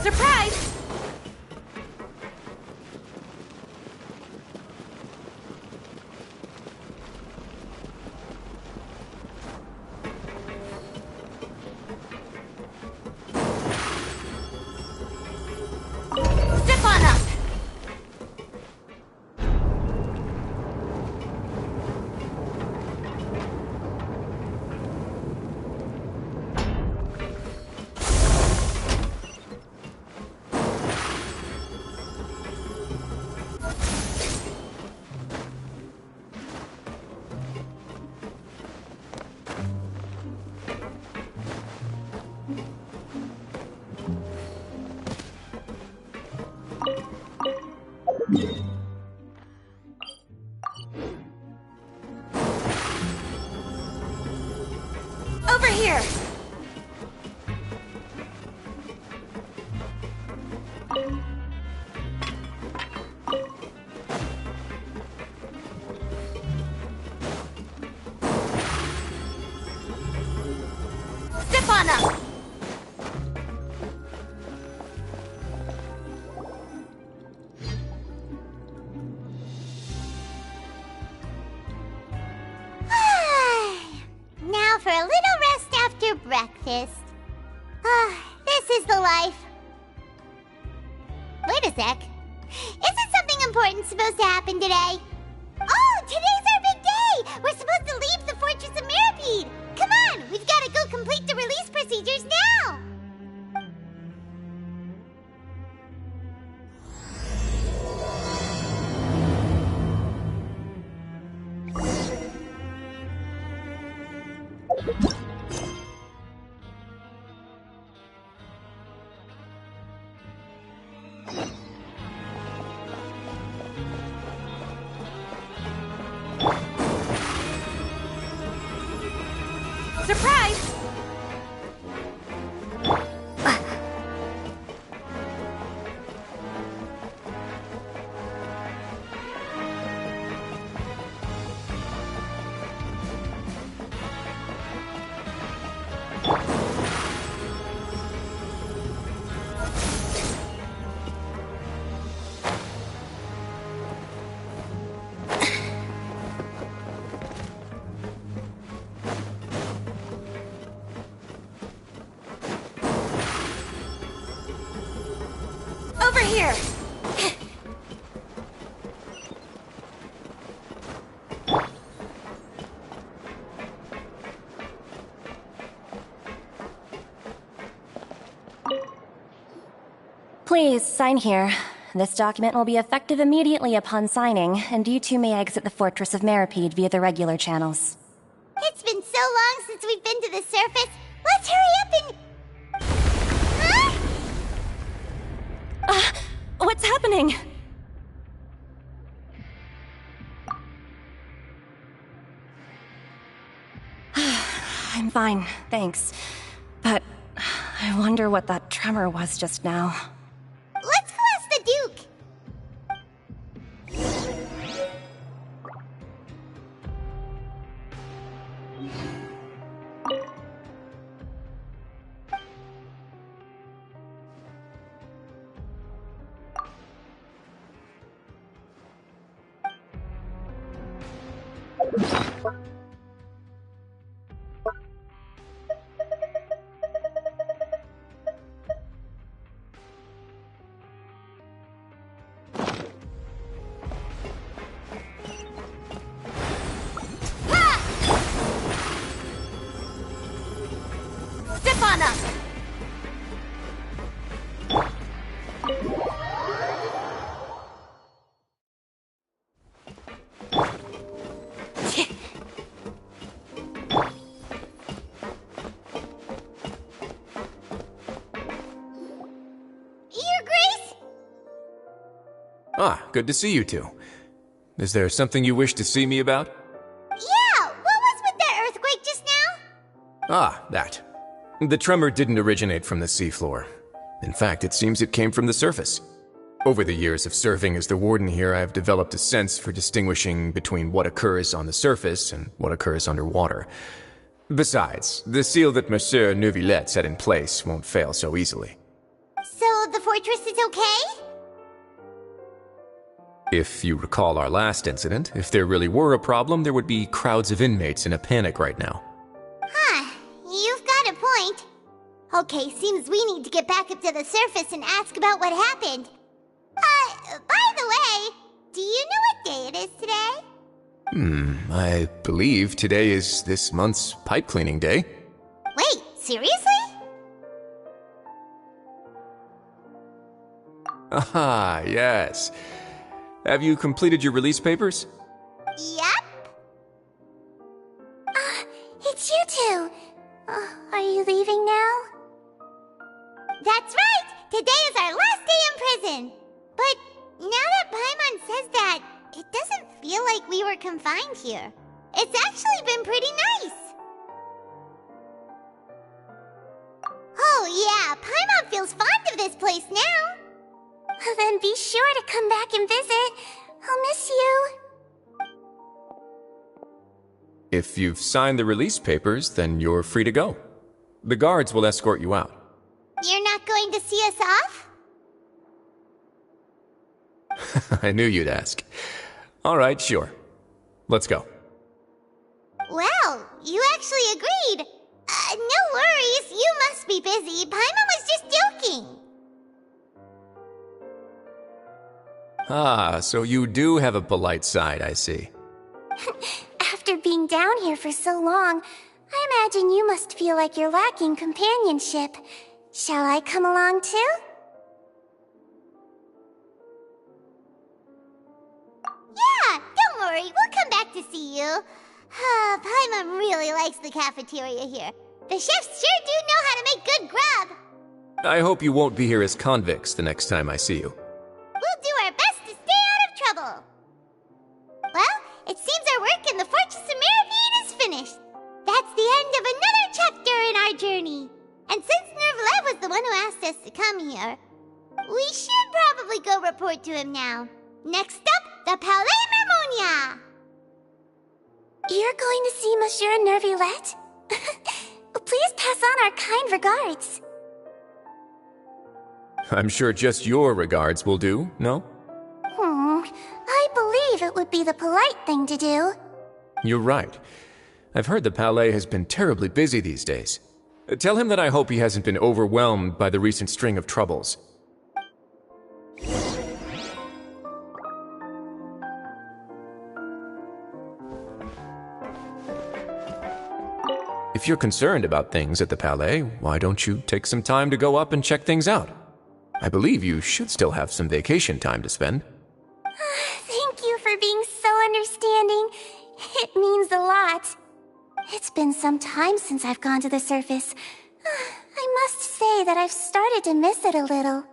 Surprise! Step on up! Over here! Step on up! Now for a little rest after breakfast. This is the life. Wait a sec. Isn't something important supposed to happen today? Oh, today's our big day! We're supposed to leave the Fortress of Mirapede! Come on, we've got to go complete the release procedures now! Surprise! Over here! Please, sign here. This document will be effective immediately upon signing, and you two may exit the Fortress of Mirapede via the regular channels. It's been so long since we've been to the surface. Let's hurry up and... Huh? What's happening? I'm fine, thanks. But I wonder what that tremor was just now. Let's go ask the Duke. Step on up! Your Grace? Ah, good to see you two. Is there something you wish to see me about? Yeah, what was with that earthquake just now? Ah, that. The tremor didn't originate from the seafloor. In fact, it seems it came from the surface. Over the years of serving as the warden here, I have developed a sense for distinguishing between what occurs on the surface and what occurs underwater. Besides, the seal that Monsieur Neuvillette set in place won't fail so easily. So the fortress is okay? If you recall our last incident, if there really were a problem, there would be crowds of inmates in a panic right now. Huh, you've got a point. Okay, seems we need to get back up to the surface and ask about what happened. By the way, do you know what day it is today? I believe today is this month's pipe cleaning day. Wait, seriously? Ah, yes. Have you completed your release papers? Yep. It's you two. Are you leaving now? That's right! Today is our last day in prison! But now that Paimon says that, it doesn't feel like we were confined here. It's actually been pretty nice! Oh yeah, Paimon feels fond of this place now! Then be sure to come back and visit. I'll miss you. If you've signed the release papers, then you're free to go. The guards will escort you out. You're not going to see us off? I knew you'd ask. All right, sure. Let's go. Well, you actually agreed. No worries, you must be busy. Paimon was just joking. Ah, so you do have a polite side, I see. After being down here for so long, I imagine you must feel like you're lacking companionship. Shall I come along too? Yeah, don't worry, we'll come back to see you. Paimon really likes the cafeteria here. The chefs sure do know how to make good grub. I hope you won't be here as convicts the next time I see you. We'll do our best to stay out of trouble. Well, it seems our work in the Fortress of Meripede is finished. That's the end of another chapter in our journey. And since Nervalet was the one who asked us to come here, we should probably go report to him now. Next up, the Palais Mermonia. You're going to see Monsieur Nervalet? Please pass on our kind regards. I'm sure just your regards will do, no? I believe it would be the polite thing to do. You're right. I've heard the Palais has been terribly busy these days. Tell him that I hope he hasn't been overwhelmed by the recent string of troubles. If you're concerned about things at the Palais, why don't you take some time to go up and check things out? I believe you should still have some vacation time to spend. Thank you for being so understanding. It means a lot. It's been some time since I've gone to the surface. I must say that I've started to miss it a little.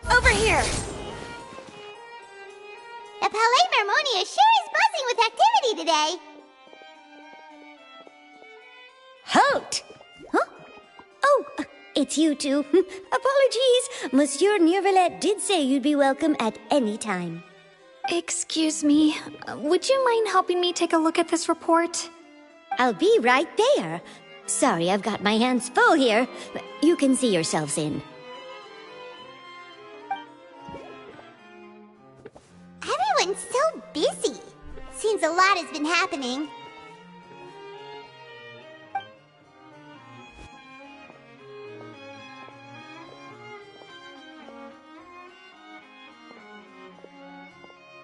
Over here! The Palais Mermonia sure is buzzing with activity today. Halt! Huh? Oh, it's you two. Apologies. Monsieur Nervalet did say you'd be welcome at any time. Excuse me, would you mind helping me take a look at this report? I'll be right there. Sorry, I've got my hands full here. You can see yourselves in. Everyone's so busy. Seems a lot has been happening.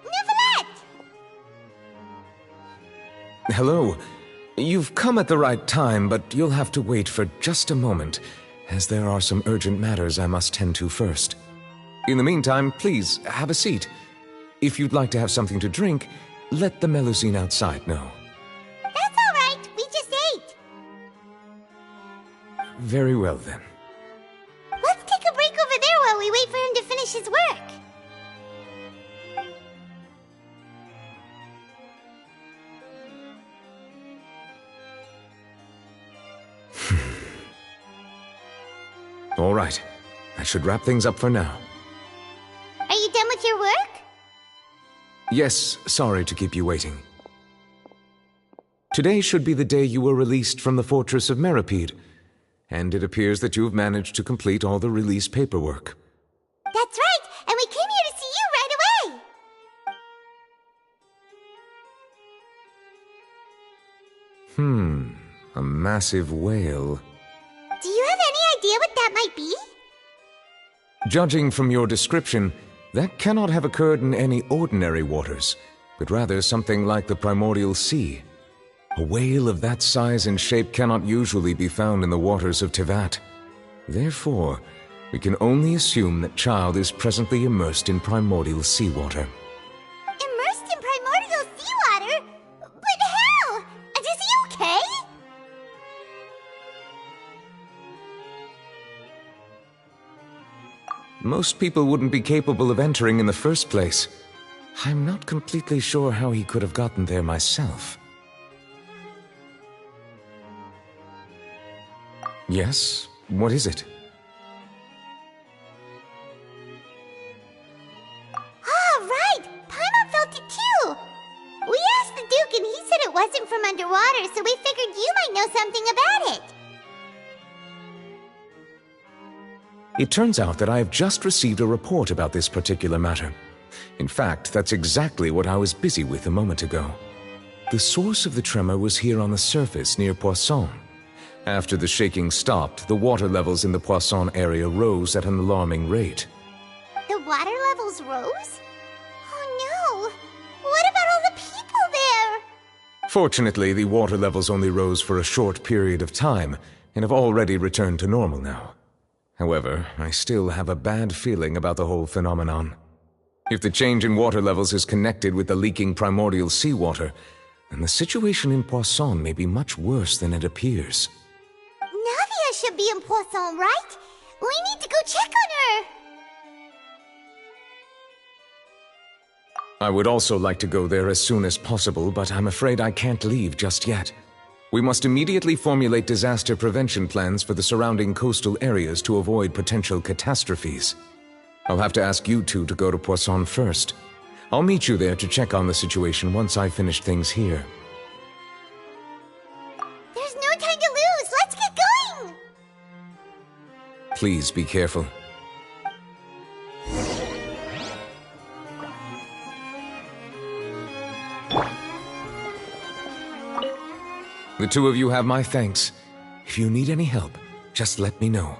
Nervalet! Hello. You've come at the right time, but you'll have to wait for just a moment. as there are some urgent matters I must tend to first. In the meantime, please, have a seat. If you'd like to have something to drink, let the Melusine outside know. That's all right. We just ate. Very well, then. Let's take a break over there while we wait for him to finish his work. All right. I should wrap things up for now. Are you done with your work? Yes, sorry to keep you waiting. Today should be the day you were released from the Fortress of Meripede, and it appears that you have managed to complete all the release paperwork. That's right, and we came here to see you right away. A massive whale. Do you have any idea what that might be? Judging from your description, that cannot have occurred in any ordinary waters, but rather something like the primordial sea. A whale of that size and shape cannot usually be found in the waters of Tevat. Therefore, we can only assume that Child is presently immersed in primordial seawater. Immersed in primordial seawater? But how? Is he okay? Most people wouldn't be capable of entering in the first place. I'm not completely sure how he could have gotten there myself. Yes? What is it? Ah, right! Paimon felt it too! We asked the Duke and he said it wasn't from underwater, so we figured you might know something about it. It turns out that I have just received a report about this particular matter. In fact, that's exactly what I was busy with a moment ago. The source of the tremor was here on the surface near Poisson. After the shaking stopped, the water levels in the Poisson area rose at an alarming rate. The water levels rose? Oh no! What about all the people there? Fortunately, the water levels only rose for a short period of time and have already returned to normal now. However, I still have a bad feeling about the whole phenomenon. If the change in water levels is connected with the leaking primordial seawater, then the situation in Poisson may be much worse than it appears. Navia should be in Poisson, right? We need to go check on her! I would also like to go there as soon as possible, but I'm afraid I can't leave just yet. We must immediately formulate disaster prevention plans for the surrounding coastal areas to avoid potential catastrophes. I'll have to ask you two to go to Poisson first. I'll meet you there to check on the situation once I finish things here. There's no time to lose! Let's get going! Please be careful. The two of you have my thanks. If you need any help, just let me know.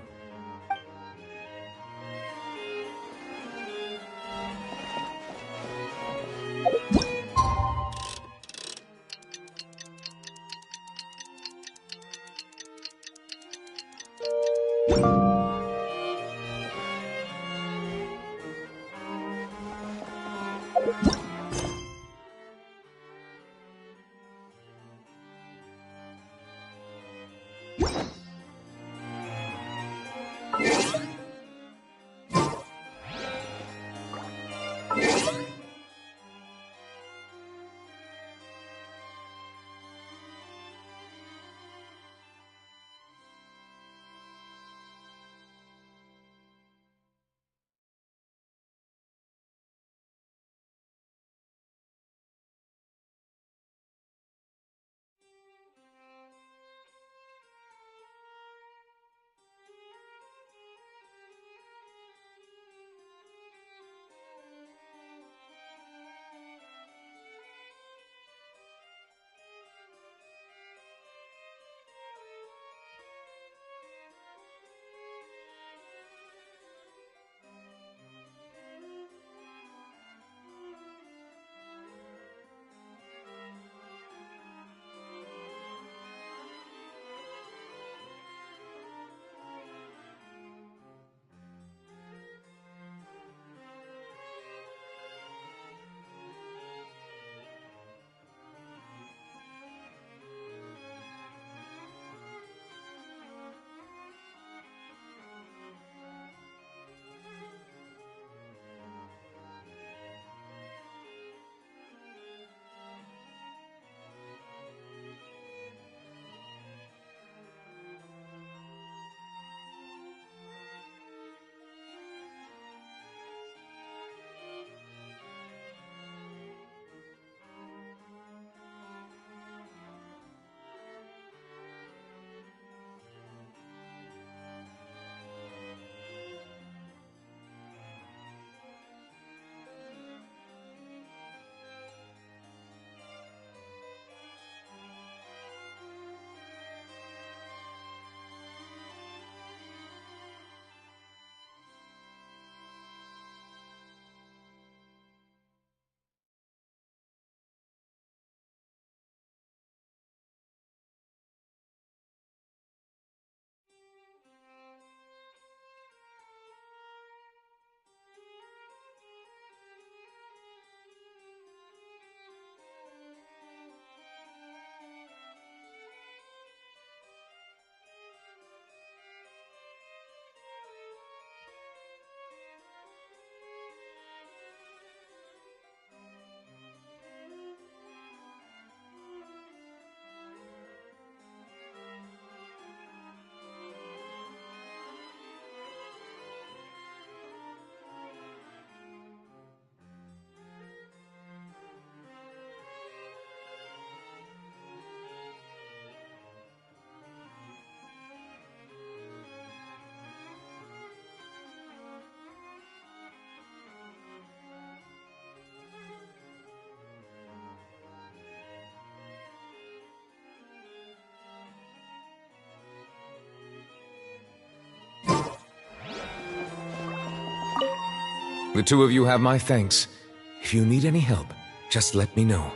The two of you have my thanks. If you need any help, just let me know.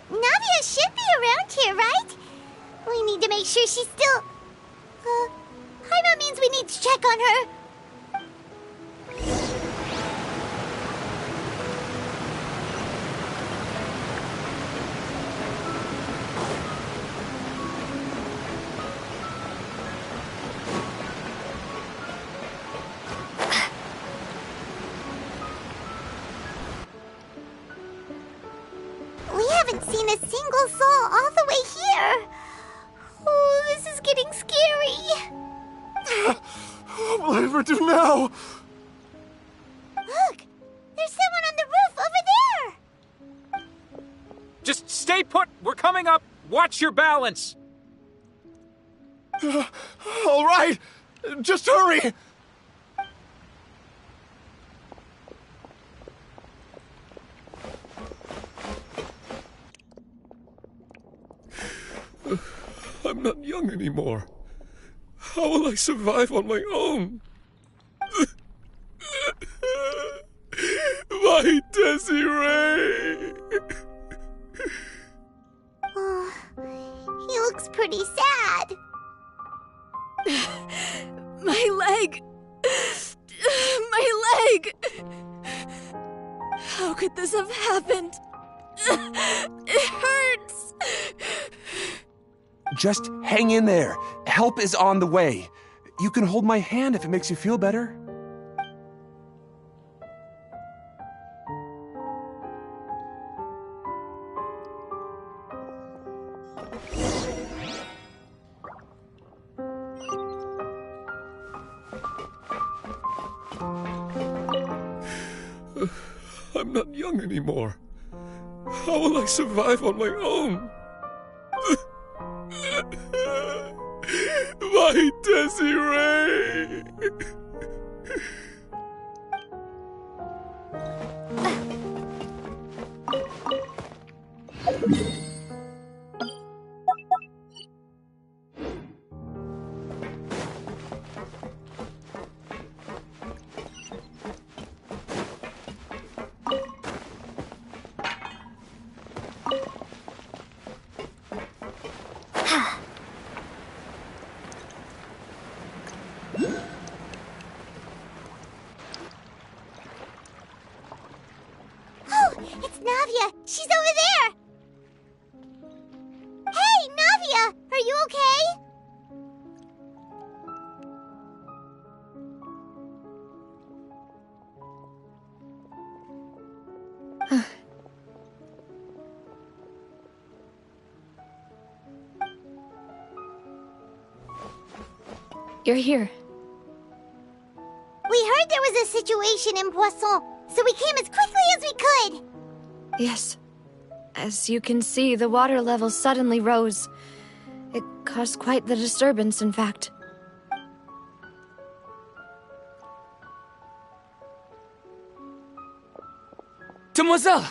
Navia should be around here, right? We need to make sure she's still... Paimon means we need to check on her. Seen a single soul all the way here. Oh, this is getting scary. What will I ever do now? Look, there's someone on the roof over there. Just stay put. We're coming up. Watch your balance. All right, just hurry. I'm not young anymore. How will I survive on my own? My Desiree! Oh, he looks pretty sad. My leg! My leg! How could this have happened? It hurts! Just hang in there. Help is on the way. You can hold my hand if it makes you feel better. I'm not young anymore. How will I survive on my own? My Desiree! It's Navia! She's over there! Hey, Navia! Are you okay? You're here. We heard there was a situation in Poisson, so we came as quickly as we could! Yes. As you can see, the water level suddenly rose. It caused quite the disturbance, in fact. Demoiselle!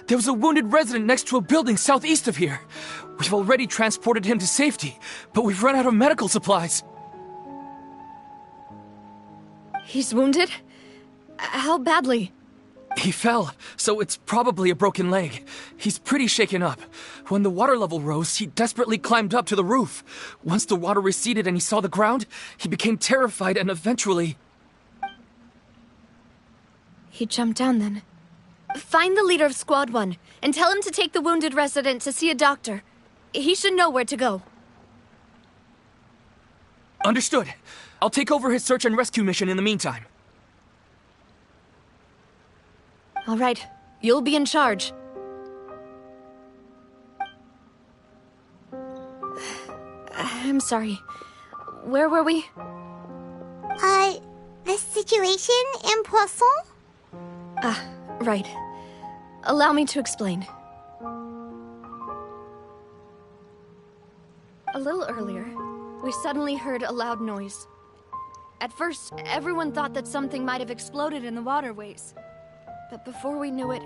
There was a wounded resident next to a building southeast of here. We've already transported him to safety, but we've run out of medical supplies. He's wounded? How badly? He fell, so it's probably a broken leg. He's pretty shaken up. When the water level rose, he desperately climbed up to the roof. Once the water receded and he saw the ground, he became terrified and eventually... He jumped down then. Find the leader of Squad 1 and tell him to take the wounded resident to see a doctor. He should know where to go. Understood. I'll take over his search and rescue mission in the meantime. All right. You'll be in charge. sorry. Where were we? The situation in Poisson? Ah, right. Allow me to explain. A little earlier, we suddenly heard a loud noise. At first, everyone thought that something might have exploded in the waterways. But before we knew it,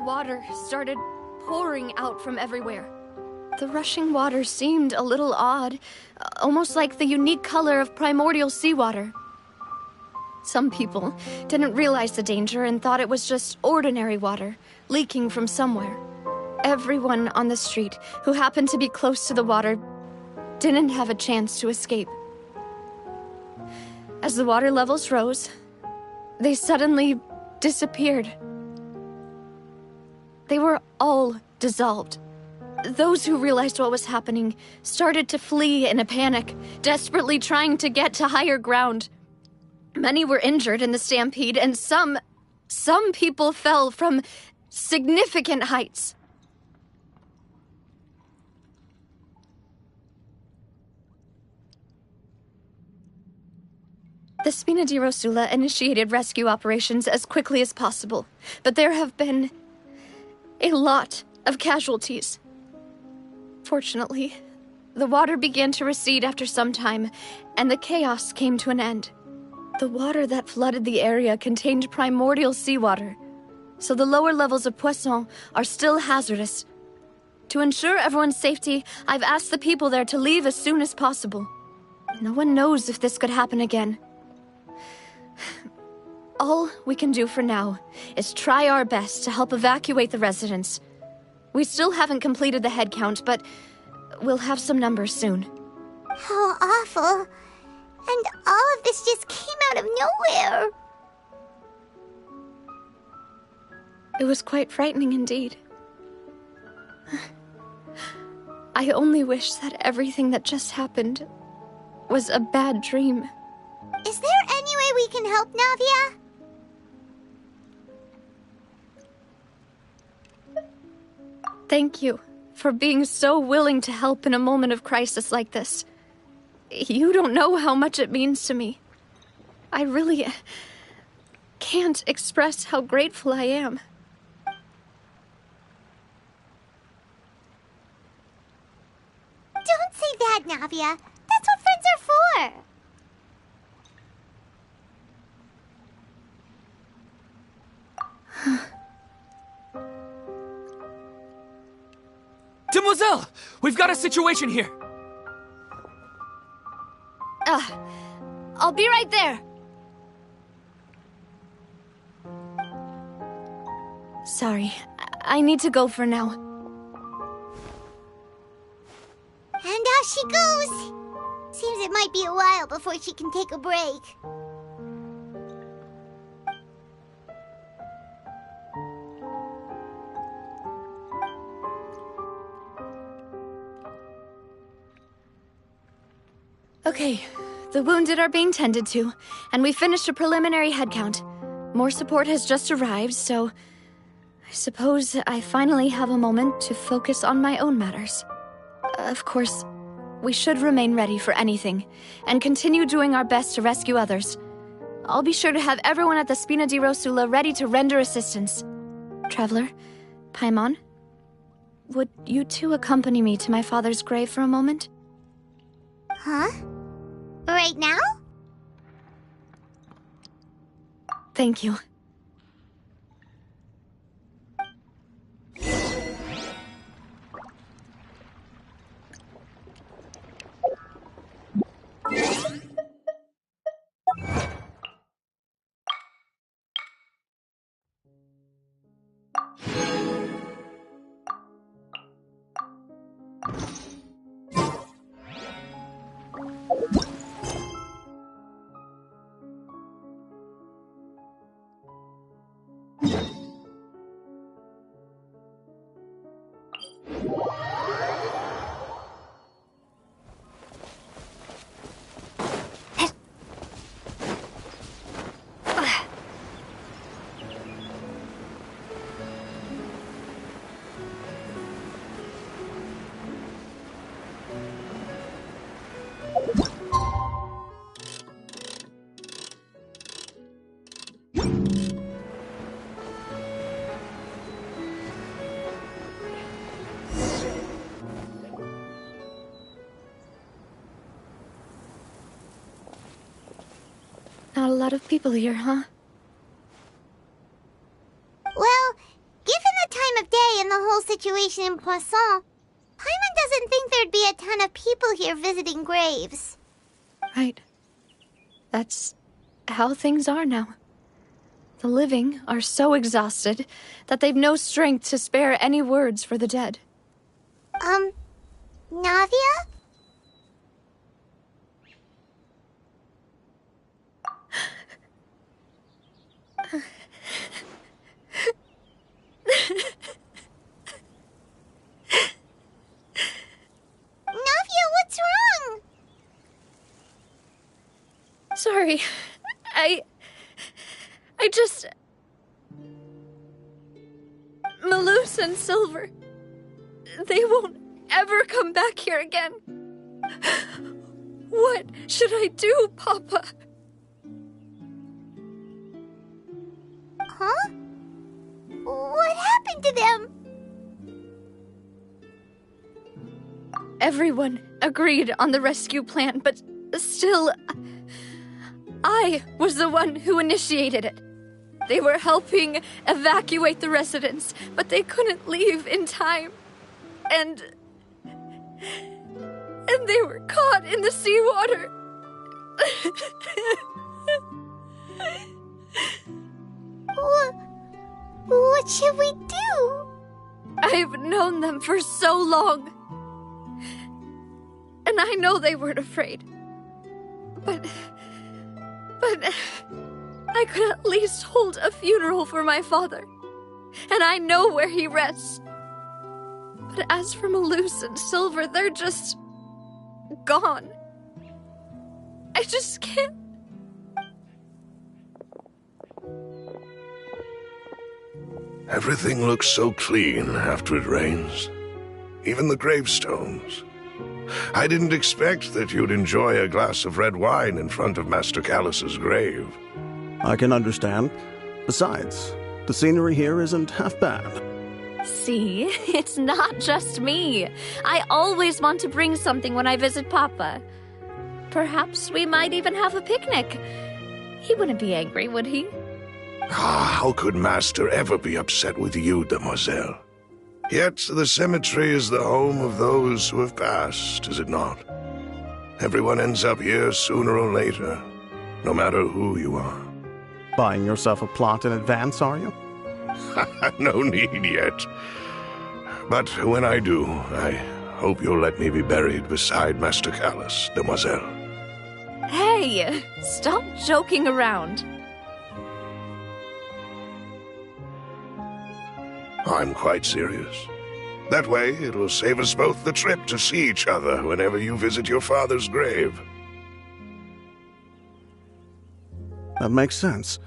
water started pouring out from everywhere. The rushing water seemed a little odd, almost like the unique color of primordial seawater. Some people didn't realize the danger and thought it was just ordinary water, leaking from somewhere. Everyone on the street who happened to be close to the water didn't have a chance to escape. As the water levels rose, they suddenly disappeared. They were all dissolved. Those who realized what was happening started to flee in a panic, desperately trying to get to higher ground. Many were injured in the stampede, and some people fell from significant heights. The Spina di Rosula initiated rescue operations as quickly as possible, but there have been a lot of casualties. Fortunately, the water began to recede after some time, and the chaos came to an end. The water that flooded the area contained primordial seawater, so the lower levels of Poisson are still hazardous. To ensure everyone's safety, I've asked the people there to leave as soon as possible. No one knows if this could happen again. All we can do for now is try our best to help evacuate the residents. We still haven't completed the head count, but we'll have some numbers soon. How awful. And all of this just came out of nowhere. It was quite frightening indeed. I only wish that everything that just happened was a bad dream. Is there any way we can help, Navia? Thank you for being so willing to help in a moment of crisis like this. You don't know how much it means to me. I really can't express how grateful I am. Don't say that, Navia. That's what friends are for. Demoiselle! We've got a situation here! I'll be right there. Sorry, I need to go for now. And off she goes. Seems it might be a while before she can take a break. Okay, the wounded are being tended to, and we finished a preliminary head count. More support has just arrived, so I suppose I finally have a moment to focus on my own matters. Of course, we should remain ready for anything, and continue doing our best to rescue others. I'll be sure to have everyone at the Spina di Rosula ready to render assistance. Traveler, Paimon, would you two accompany me to my father's grave for a moment? Huh? Right now? Thank you. lot of people here, huh? Well, given the time of day and the whole situation in Poisson, Paimon doesn't think there'd be a ton of people here visiting graves. Right. That's how things are now. The living are so exhausted that they've no strength to spare any words for the dead. Navia? Navia, what's wrong? Sorry. I just... Malus and Silver... They won't ever come back here again. What should I do, Papa? Huh? What happened to them? Everyone agreed on the rescue plan, but still... I was the one who initiated it. They were helping evacuate the residents, but they couldn't leave in time. And they were caught in the seawater. What should we do? I've known them for so long. And I know they weren't afraid. But I could at least hold a funeral for my father. And I know where he rests. But as for Malus and Silver, they're just... gone. I just can't... Everything looks so clean after it rains. Even the gravestones. I didn't expect that you'd enjoy a glass of red wine in front of Master Callus's grave. I can understand. Besides, the scenery here isn't half bad. See, it's not just me. I always want to bring something when I visit Papa. Perhaps we might even have a picnic. He wouldn't be angry, would he? How could Master ever be upset with you, demoiselle? Yet the cemetery is the home of those who have passed, is it not? Everyone ends up here sooner or later, no matter who you are. Buying yourself a plot in advance, are you? No need yet. But when I do, I hope you'll let me be buried beside Master Callus, demoiselle. Hey, stop joking around. I'm quite serious. That way, it'll save us both the trip to see each other whenever you visit your father's grave. That makes sense.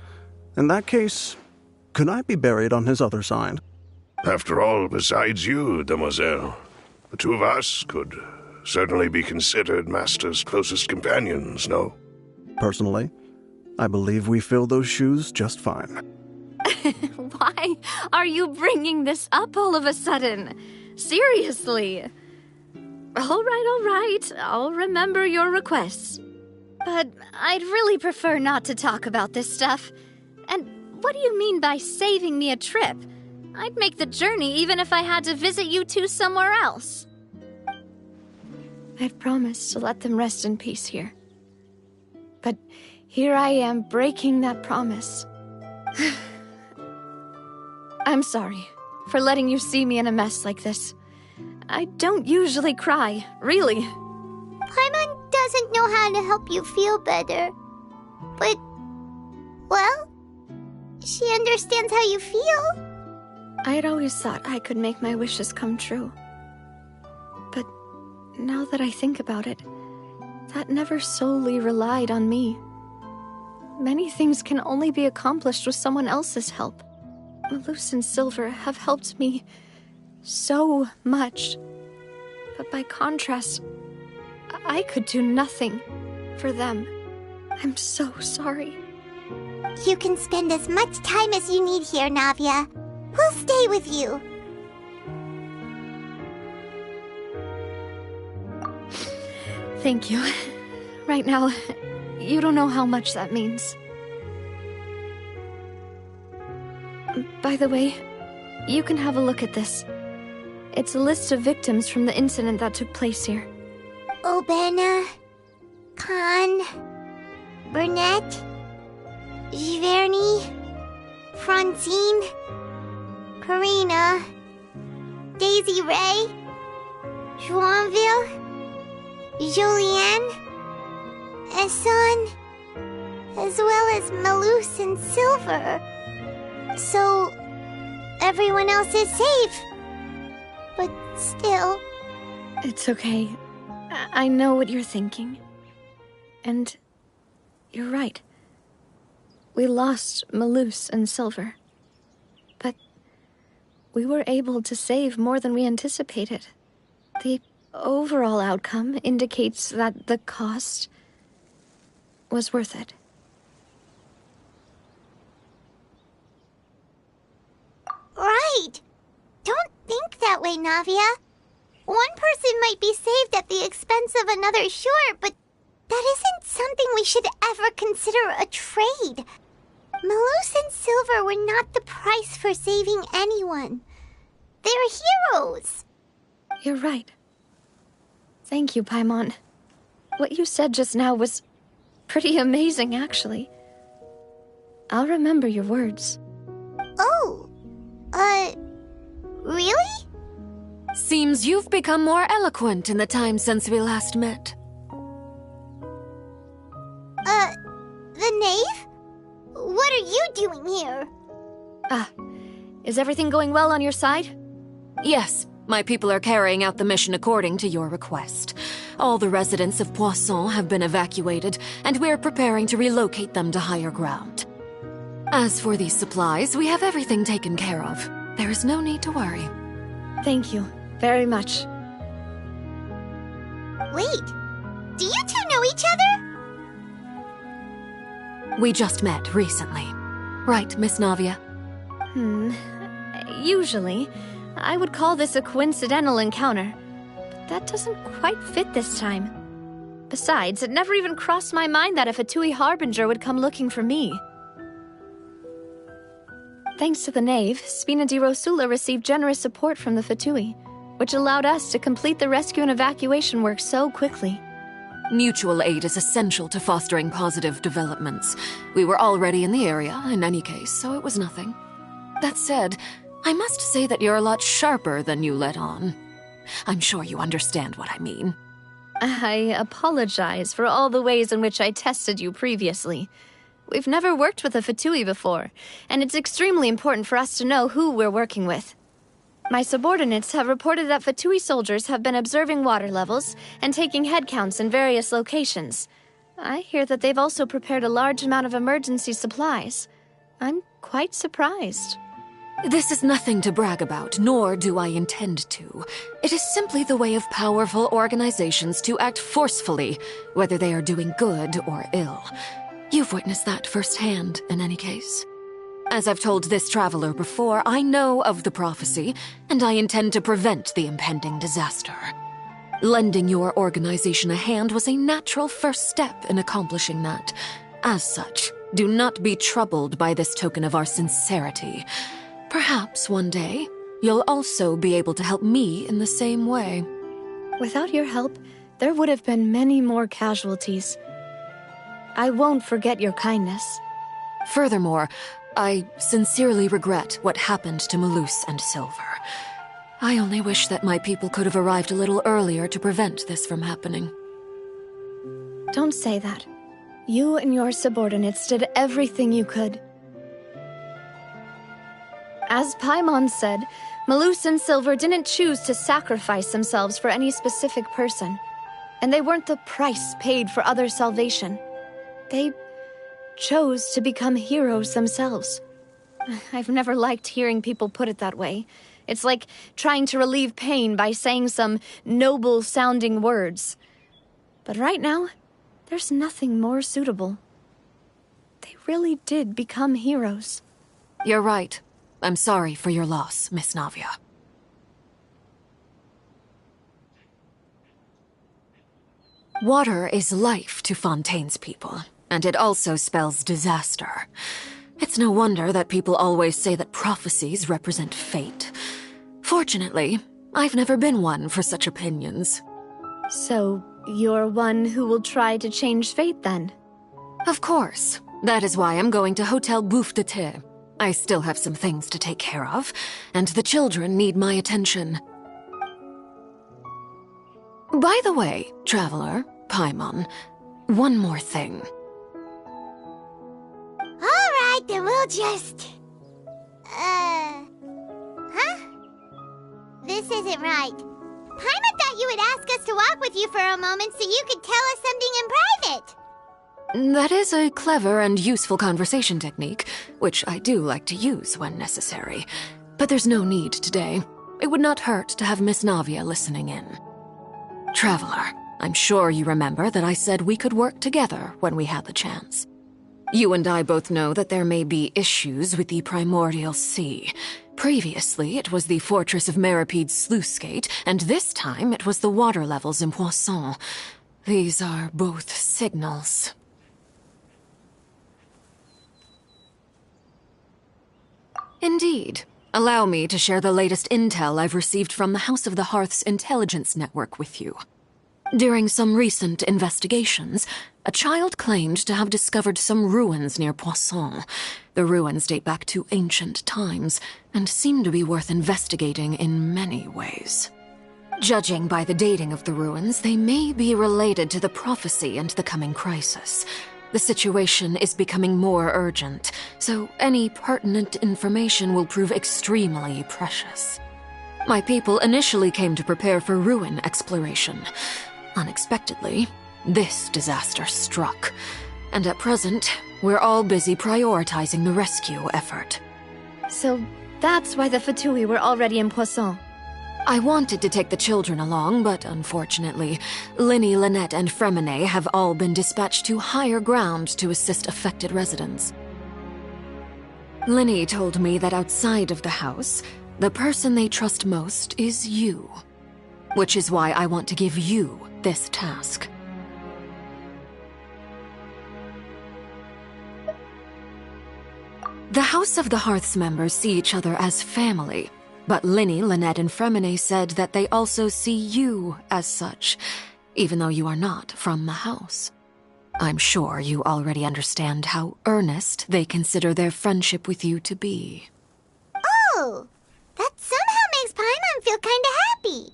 In that case, could I be buried on his other side? After all, besides you, demoiselle, the two of us could certainly be considered Master's closest companions, no? Personally, I believe we fill those shoes just fine. Why are you bringing this up all of a sudden? Seriously. All right. I'll remember your requests. But I'd really prefer not to talk about this stuff. And what do you mean by saving me a trip? I'd make the journey even if I had to visit you two somewhere else. I've promised to let them rest in peace here. But here I am breaking that promise. I'm sorry for letting you see me in a mess like this. I don't usually cry, really. Paimon doesn't know how to help you feel better. But, well, she understands how you feel. I had always thought I could make my wishes come true. But now that I think about it, that never solely relied on me. Many things can only be accomplished with someone else's help. Malus and Silver have helped me so much. But by contrast, I could do nothing for them. I'm so sorry. You can spend as much time as you need here, Navia. We'll stay with you. Thank you. Right now, you don't know how much that means. By the way, you can have a look at this. It's a list of victims from the incident that took place here. Obena, Khan, Burnett, Giverny, Francine, Karina, Daisy Ray, Joinville, Julianne, Esson, as well as Malus and Silver. So, everyone else is safe. But still... It's okay. I know what you're thinking. And you're right. We lost Malus and Silver. But we were able to save more than we anticipated. The overall outcome indicates that the cost was worth it. Right! Don't think that way, Navia. One person might be saved at the expense of another, sure, but that isn't something we should ever consider a trade. Malus and Silver were not the price for saving anyone. They're heroes. You're right. Thank you, Paimon. What you said just now was pretty amazing, actually. I'll remember your words. Oh, really? Seems you've become more eloquent in the time since we last met. The knave? What are you doing here? Is everything going well on your side? Yes, my people are carrying out the mission according to your request. All the residents of Poisson have been evacuated, and we're preparing to relocate them to higher ground. As for these supplies, we have everything taken care of. There is no need to worry. Thank you very much. Wait, do you two know each other? We just met recently. Right, Miss Navia? Usually, I would call this a coincidental encounter. But that doesn't quite fit this time. Besides, it never even crossed my mind that a Fatui Harbinger would come looking for me. Thanks to the Knave, Spina di Rosula received generous support from the Fatui, which allowed us to complete the rescue and evacuation work so quickly. Mutual aid is essential to fostering positive developments. We were already in the area, in any case, so it was nothing. That said, I must say that you're a lot sharper than you let on. I'm sure you understand what I mean. I apologize for all the ways in which I tested you previously. We've never worked with a Fatui before, and it's extremely important for us to know who we're working with. My subordinates have reported that Fatui soldiers have been observing water levels and taking head counts in various locations. I hear that they've also prepared a large amount of emergency supplies. I'm quite surprised. This is nothing to brag about, nor do I intend to. It is simply the way of powerful organizations to act forcefully, whether they are doing good or ill. You've witnessed that firsthand, in any case. As I've told this traveler before, I know of the prophecy, and I intend to prevent the impending disaster. Lending your organization a hand was a natural first step in accomplishing that. As such, do not be troubled by this token of our sincerity. Perhaps one day, you'll also be able to help me in the same way. Without your help, there would have been many more casualties. I won't forget your kindness. Furthermore, I sincerely regret what happened to Malus and Silver. I only wish that my people could have arrived a little earlier to prevent this from happening. Don't say that. You and your subordinates did everything you could. As Paimon said, Malus and Silver didn't choose to sacrifice themselves for any specific person, and they weren't the price paid for others' salvation. They chose to become heroes themselves. I've never liked hearing people put it that way. It's like trying to relieve pain by saying some noble-sounding words. But right now, there's nothing more suitable. They really did become heroes. You're right. I'm sorry for your loss, Miss Navia. Water is life to Fontaine's people, and it also spells disaster. It's It's no wonder that people always say that prophecies represent fate. Fortunately, I've never been one for such opinions. So, you're one who will try to change fate, then? Of course. That is why I'm going to Hotel Bouffe de Thé. I still have some things to take care of, and the children need my attention. By the way, Traveler, Paimon, one more thing. Alright, then we'll just... Huh? This isn't right. Paimon thought you would ask us to walk with you for a moment so you could tell us something in private. That is a clever and useful conversation technique, which I do like to use when necessary. But there's no need today. It would not hurt to have Miss Navia listening in. Traveler, I'm sure you remember that I said we could work together when we had the chance. You and I both know that there may be issues with the Primordial Sea. Previously, it was the Fortress of Meripede's sluice gate, and this time it was the water levels in Poisson. These are both signals. Indeed. Allow me to share the latest intel I've received from the House of the Hearth's intelligence network with you. During some recent investigations, a child claimed to have discovered some ruins near Poisson. The ruins date back to ancient times, and seem to be worth investigating in many ways. Judging by the dating of the ruins, they may be related to the prophecy and the coming crisis. The situation is becoming more urgent, so any pertinent information will prove extremely precious. My people initially came to prepare for ruin exploration. Unexpectedly, this disaster struck, and at present, we're all busy prioritizing the rescue effort. So that's why the Fatui were already in Poisson. I wanted to take the children along, but unfortunately, Linny, Lynette, and Fremine have all been dispatched to higher ground to assist affected residents. Linny told me that outside of the house, the person they trust most is you. Which is why I want to give you this task. The House of the Hearth's members see each other as family, but Linny, Lynette, and Fremine said that they also see you as such, even though you are not from the house. I'm sure you already understand how earnest they consider their friendship with you to be. Oh, that somehow makes Paimon feel kinda happy.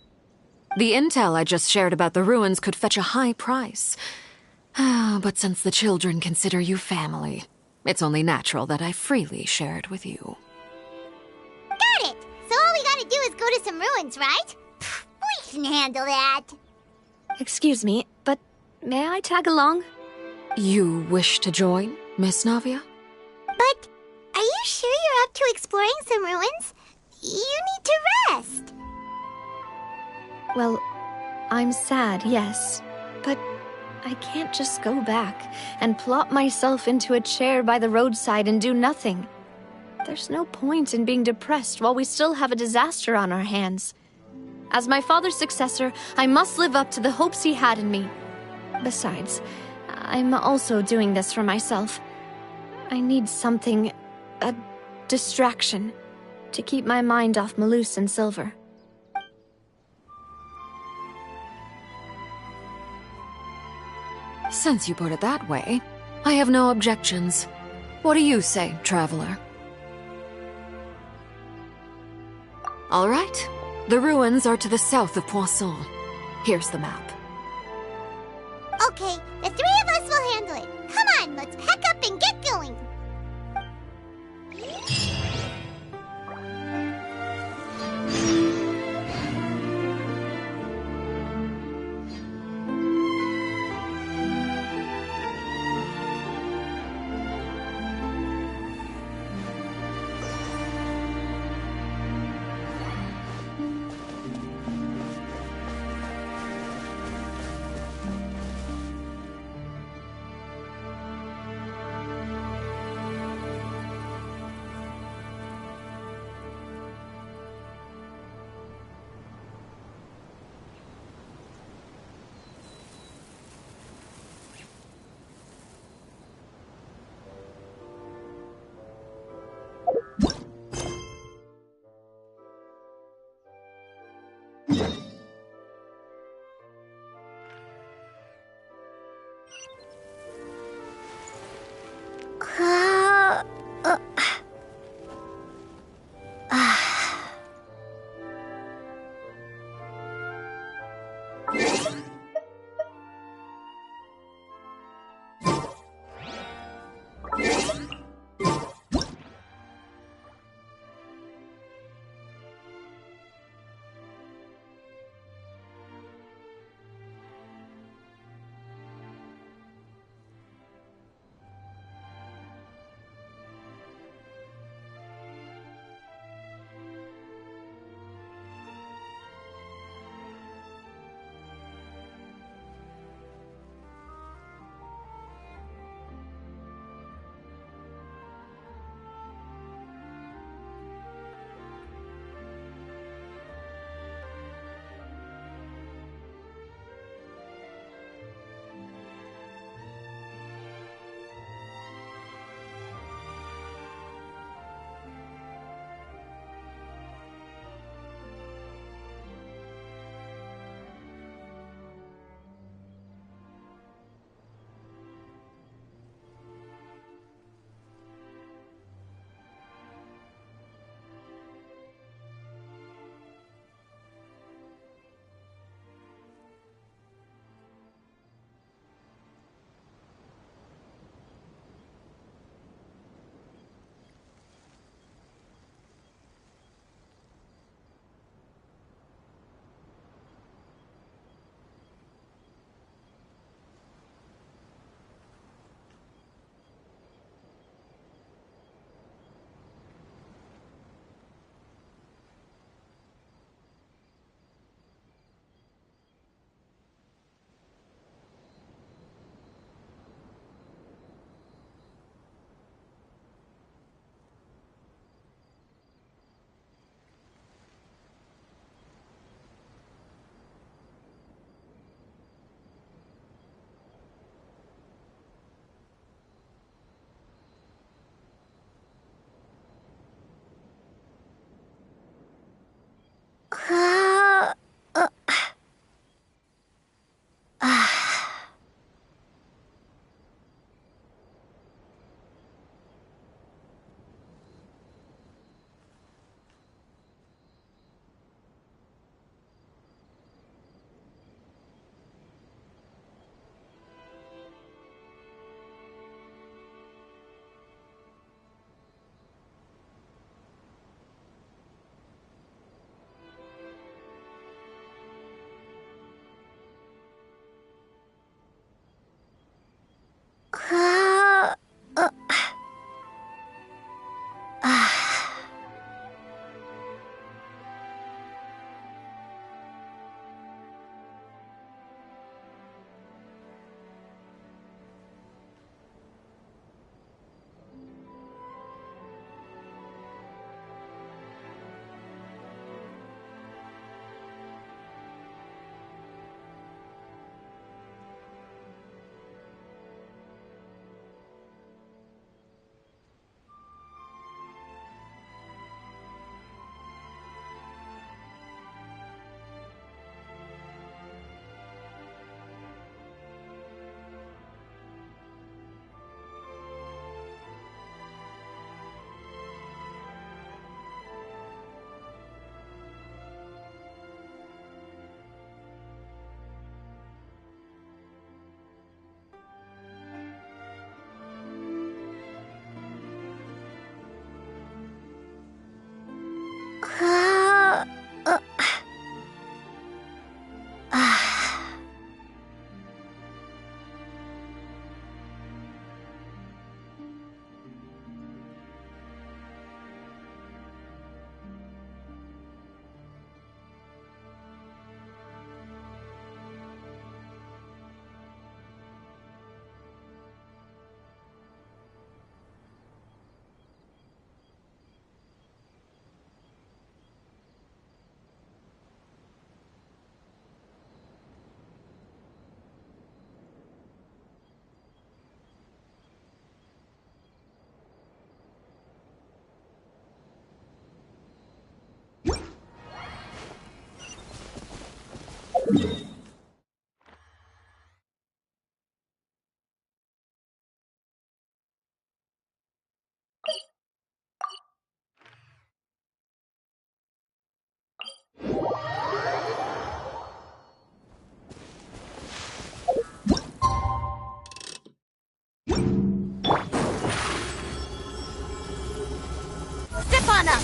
The intel I just shared about the ruins could fetch a high price. But since the children consider you family, it's only natural that I freely share it with you. Got it! So all we gotta do is go to some ruins, right? We can handle that. Excuse me, but may I tag along? You wish to join, Miss Navia? But are you sure you're up to exploring some ruins? You need to rest. Well, I'm sad, yes, but I can't just go back and plop myself into a chair by the roadside and do nothing. There's no point in being depressed while we still have a disaster on our hands. As my father's successor, I must live up to the hopes he had in me. Besides, I'm also doing this for myself. I need something, a distraction, to keep my mind off Malus and Silver. Since you put it that way, I have no objections. What do you say, Traveler? All right. The ruins are to the south of Poisson. Here's the map. Okay, the three of us will handle it. Come on, let's pack up and get going. Step on up!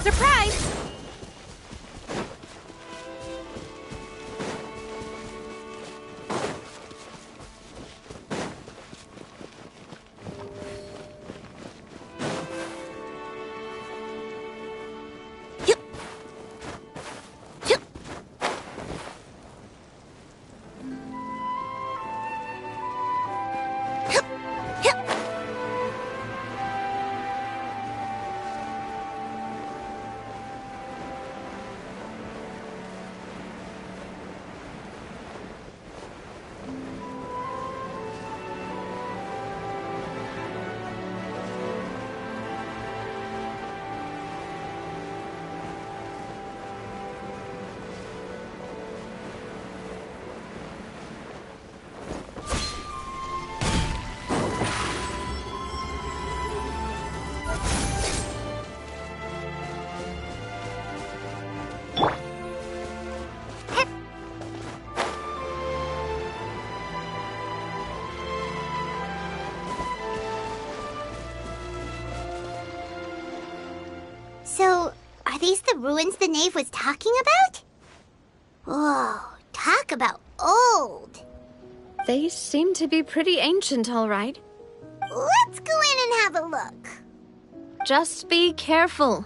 Surprise! So, are these the ruins the knave was talking about? Whoa, talk about old. They seem to be pretty ancient, all right. Let's go in and have a look. Just be careful.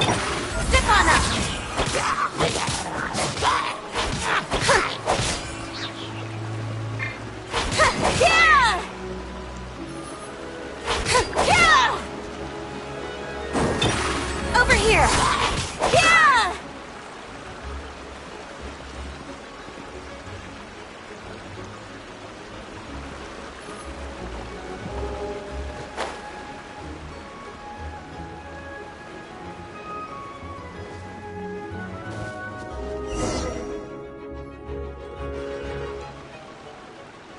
Step on up! Over here! Yeah!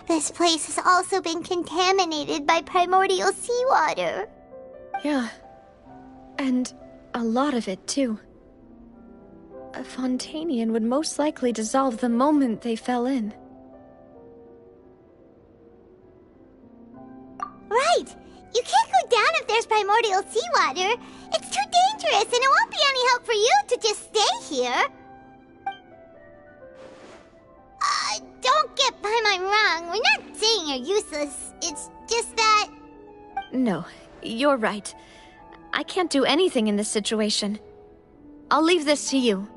This place has also been contaminated by primordial seawater. Yeah. And a lot of it, too. A Fontanian would most likely dissolve the moment they fell in. Right! You can't go down if there's primordial seawater. It's too dangerous, and it won't be any help for you to just stay here. Don't get by my wrong. We're not saying you're useless. It's just that... No, you're right. I can't do anything in this situation. I'll leave this to you.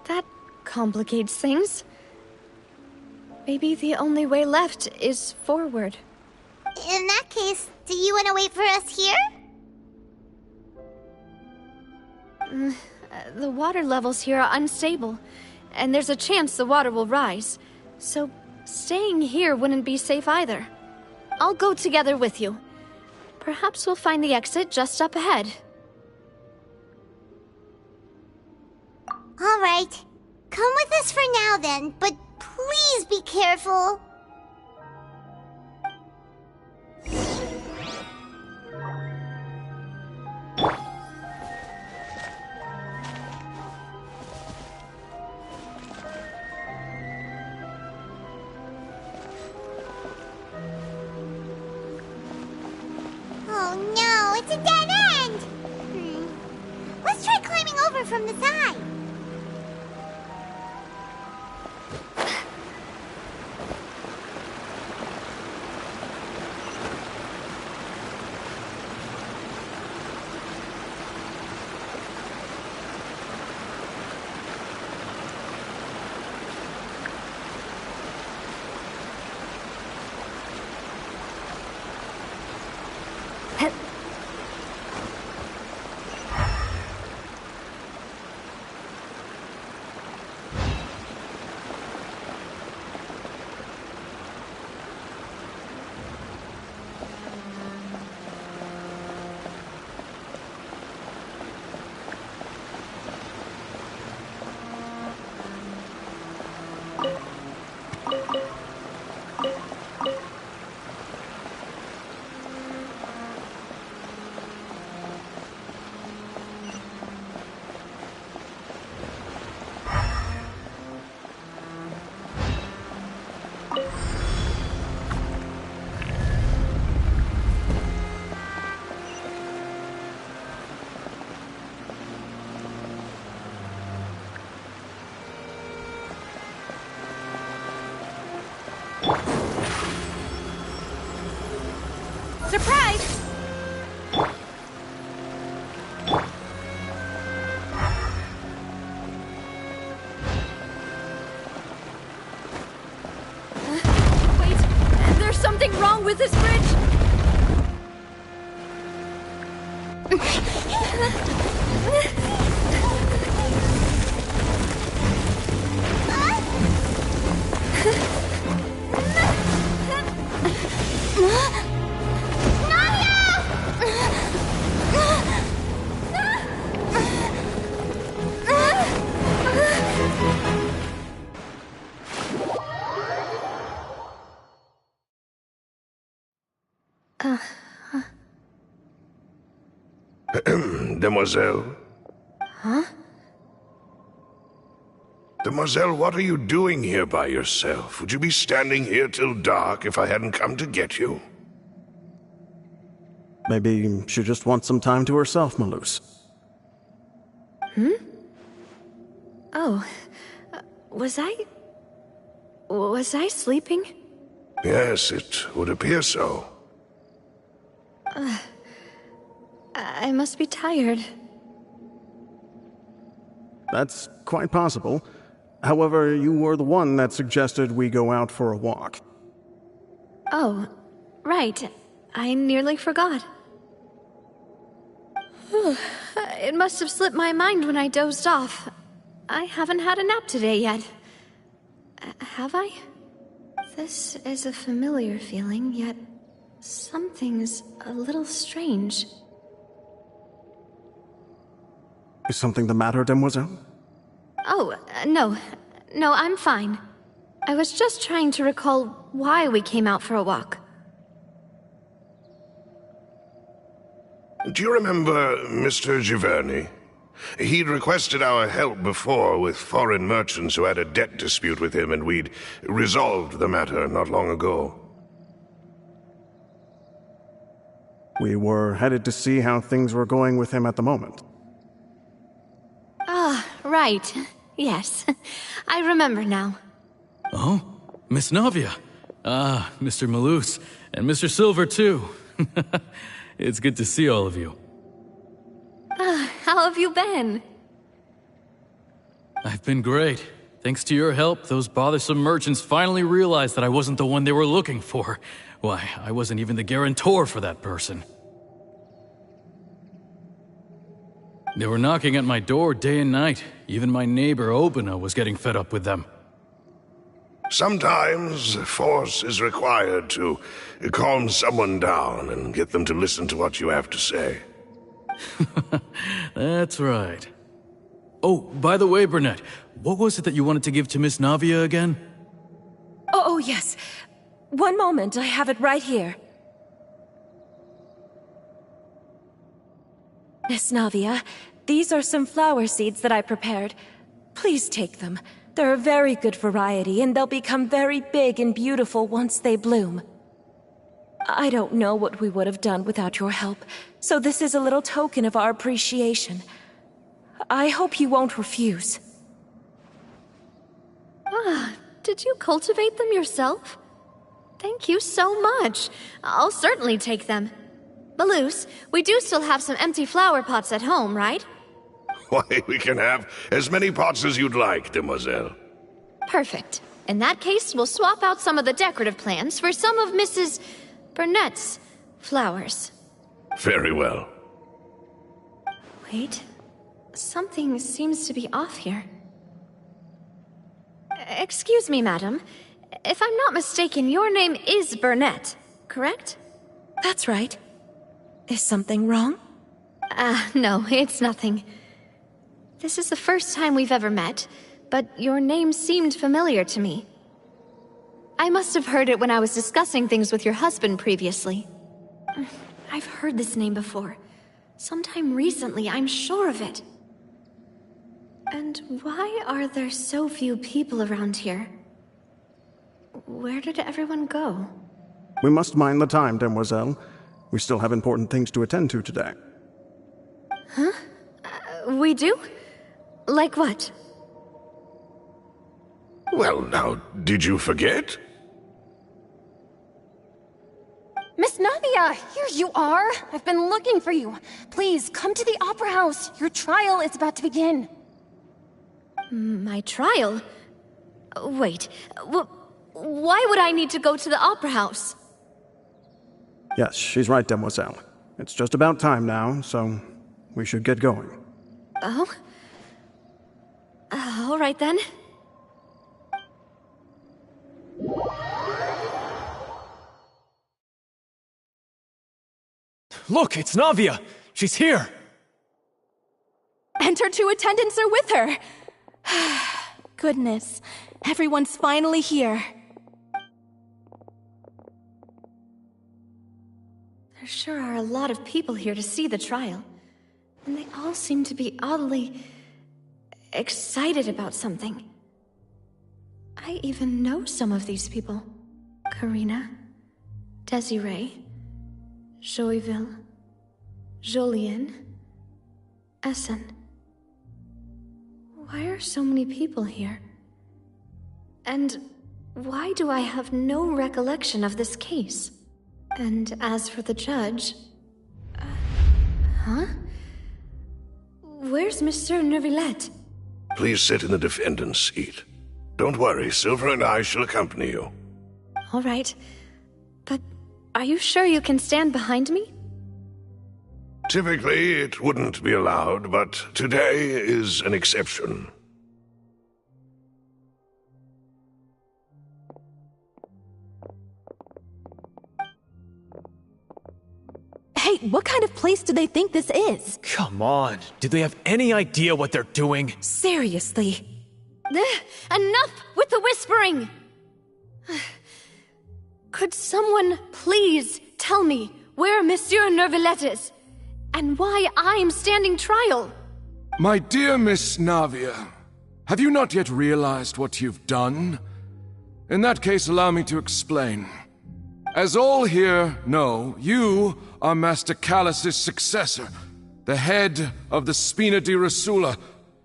That complicates things. Maybe the only way left is forward. In that case, do you want to wait for us here? The water levels here are unstable, and there's a chance the water will rise. So, staying here wouldn't be safe either. I'll go together with you. Perhaps we'll find the exit just up ahead. All right. Come with us for now then, but please be careful. Oh no, it's a dead end! Let's try climbing over from the side. Surprise! Wait, there's something wrong with this bridge! Demoiselle? Huh? Demoiselle, what are you doing here by yourself? Would you be standing here till dark if I hadn't come to get you? Maybe she just wants some time to herself, Malus. Oh, was I... Was I sleeping? Yes, it would appear so. I must be tired. That's quite possible. However, you were the one that suggested we go out for a walk. Oh, right. I nearly forgot. It must have slipped my mind when I dozed off. I haven't had a nap today yet. Have I? This is a familiar feeling, yet something's a little strange. Is something the matter, Demoiselle? Oh, no. No, I'm fine. I was just trying to recall why we came out for a walk. Do you remember Mr. Giverny? He'd requested our help before with foreign merchants who had a debt dispute with him, and we'd resolved the matter not long ago. We were headed to see how things were going with him at the moment. Ah, right. Yes. I remember now. Oh, Miss Navia. Ah, Mr. Malus. And Mr. Silver, too. It's good to see all of you. How have you been? I've been great. Thanks to your help, those bothersome merchants finally realized that I wasn't the one they were looking for. Why, I wasn't even the guarantor for that person. They were knocking at my door day and night. Even my neighbor, Obina, was getting fed up with them. Sometimes force is required to calm someone down and get them to listen to what you have to say. That's right. Oh, by the way, Burnett, what was it that you wanted to give to Miss Navia again? Oh, yes. One moment, I have it right here. Miss Navia, these are some flower seeds that I prepared. Please take them. They're a very good variety, and they'll become very big and beautiful once they bloom. I don't know what we would have done without your help, so this is a little token of our appreciation. I hope you won't refuse. Ah, did you cultivate them yourself? Thank you so much. I'll certainly take them. Malus, we do still have some empty flower pots at home, right? Why, we can have as many pots as you'd like, Demoiselle. Perfect. In that case, we'll swap out some of the decorative plants for some of Mrs. Burnett's flowers. Very well. Wait. Something seems to be off here. Excuse me, madam. If I'm not mistaken, your name is Burnett, correct? That's right. Is something wrong? No, it's nothing. This is the first time we've ever met, but your name seemed familiar to me. I must have heard it when I was discussing things with your husband previously. I've heard this name before. Sometime recently, I'm sure of it. And why are there so few people around here? Where did everyone go? We must mind the time, Demoiselle. We still have important things to attend to today. Huh? We do? Like what? Well, now, did you forget? Miss Navia, here you are. I've been looking for you. Please, come to the Opera House. Your trial is about to begin. My trial? Wait, why would I need to go to the Opera House? Yes, she's right, Demoiselle. It's just about time now, so we should get going. Oh? All right then. Look, it's Navia! She's here! And her two attendants are with her! Goodness, everyone's finally here. There sure are a lot of people here to see the trial. And they all seem to be oddly excited about something. I even know some of these people. Karina, Desiree, Joyville, Jolien, Essen. Why are so many people here? And Why do I have no recollection of this case? And as for the judge... huh? Where's Monsieur Neuvillette? Please sit in the defendant's seat. Don't worry, Silver and I shall accompany you. All right. But are you sure you can stand behind me? Typically, it wouldn't be allowed, but today is an exception. Hey, what kind of place do they think this is? Come on, do they have any idea what they're doing? Seriously. Enough with the whispering! Could someone please tell me where Monsieur Neuvillette is? And why I'm standing trial? My dear Miss Navia, have you not yet realized what you've done? In that case, allow me to explain. As all here know, you are Master Callus's successor, the head of the Spina di Rosula,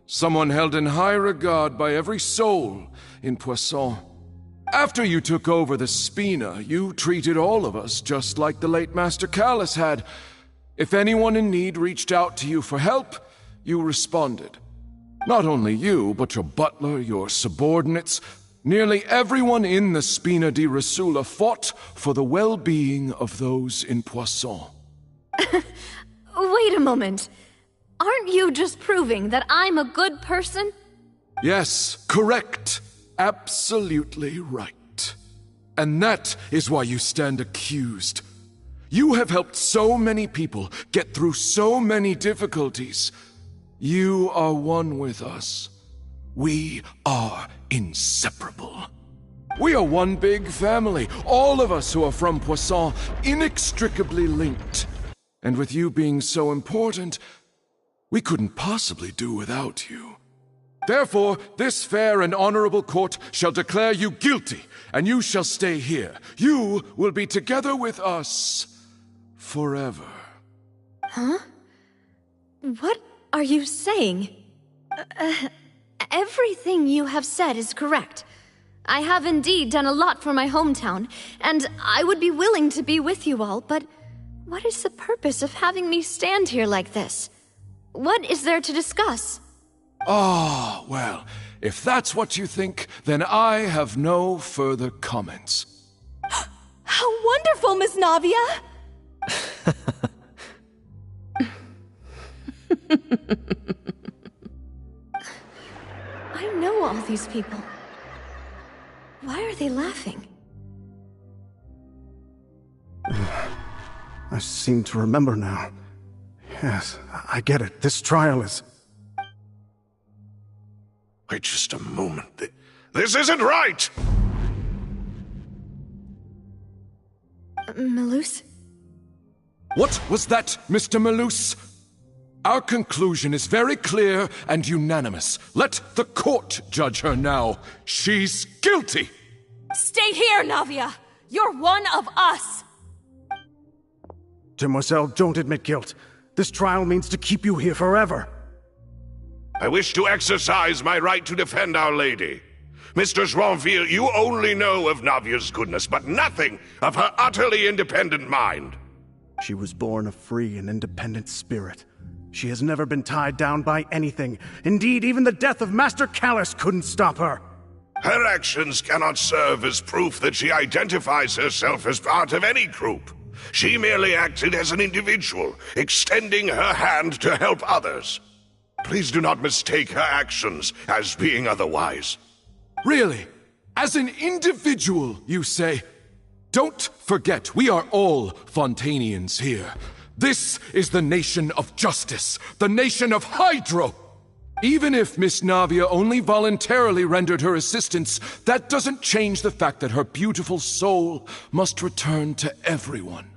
someone held in high regard by every soul in Poisson. After you took over the Spina, you treated all of us just like the late Master Callus had. If anyone in need reached out to you for help, you responded. Not only you, but your butler, your subordinates, nearly everyone in the Spina di Rosula fought for the well-being of those in Poisson. Wait a moment. Aren't you just proving that I'm a good person? Yes, correct. Absolutely right. And that is why you stand accused. You have helped so many people get through so many difficulties. You are one with us. We are inseparable. We are one big family, all of us who are from Poisson, inextricably linked. And with you being so important, we couldn't possibly do without you. Therefore, this fair and honorable court shall declare you guilty, and you shall stay here. You will be together with us forever. Huh? What are you saying? Everything you have said is correct. I have indeed done a lot for my hometown, and I would be willing to be with you all, but what is the purpose of having me stand here like this? What is there to discuss? Ah, well, if that's what you think, then I have no further comments. How wonderful, Miss Navia! I know all these people. Why are they laughing? I seem to remember now. Yes, I get it. This trial is... Wait just a moment. This isn't right! Malus? What was that, Mr. Malus? Our conclusion is very clear and unanimous. Let the court judge her now. She's guilty! Stay here, Navia! You're one of us! Demoiselle, don't admit guilt. This trial means to keep you here forever. I wish to exercise my right to defend Our Lady. Mr. Joinville, you only know of Navia's goodness, but nothing of her utterly independent mind. She was born a free and independent spirit. She has never been tied down by anything. Indeed, even the death of Master Callus couldn't stop her. Her actions cannot serve as proof that she identifies herself as part of any group. She merely acted as an individual, extending her hand to help others. Please do not mistake her actions as being otherwise. Really? As an individual, you say? Don't forget, we are all Fontanians here. This is the nation of justice, the nation of Hydro. Even if Miss Navia only voluntarily rendered her assistance, that doesn't change the fact that her beautiful soul must return to everyone.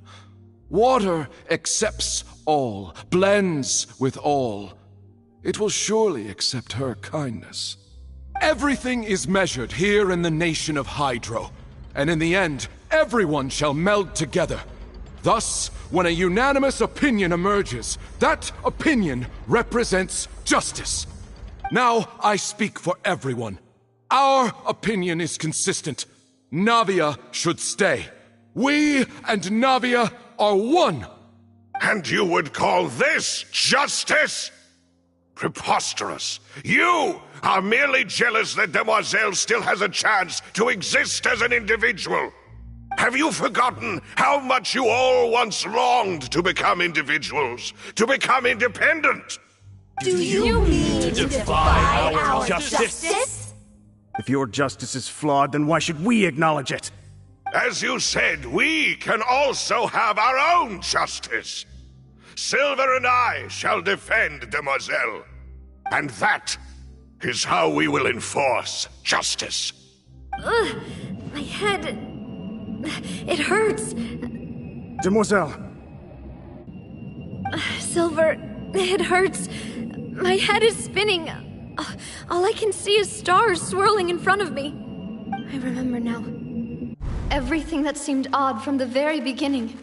Water accepts all, blends with all. It will surely accept her kindness. Everything is measured here in the nation of Hydro, and in the end, everyone shall meld together. Thus, when a unanimous opinion emerges, that opinion represents justice. Now I speak for everyone. Our opinion is consistent. Navia should stay. We and Navia are one. And you would call this justice? Preposterous. You are merely jealous that Demoiselle still has a chance to exist as an individual. Have you forgotten how much you all once longed to become individuals, to become independent? Do you mean to defy our justice? If your justice is flawed, then why should we acknowledge it? As you said, we can also have our own justice. Silver and I shall defend Demoiselle. And that is how we will enforce justice. Ugh, my head... It hurts. Demoiselle. Silver, it hurts. My head is spinning. All I can see is stars swirling in front of me. I remember now. Everything that seemed odd from the very beginning.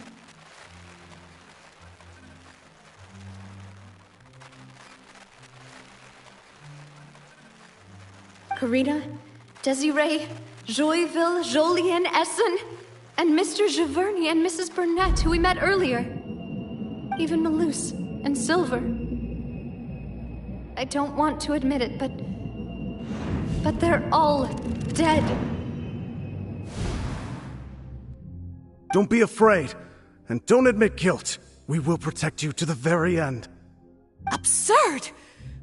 Karina, Desiree, Joyville, Jolien, Essen, and Mr. Giverny and Mrs. Burnett, who we met earlier. Even Malus and Silver. I don't want to admit it, but they're all dead. Don't be afraid, and don't admit guilt. We will protect you to the very end. Absurd!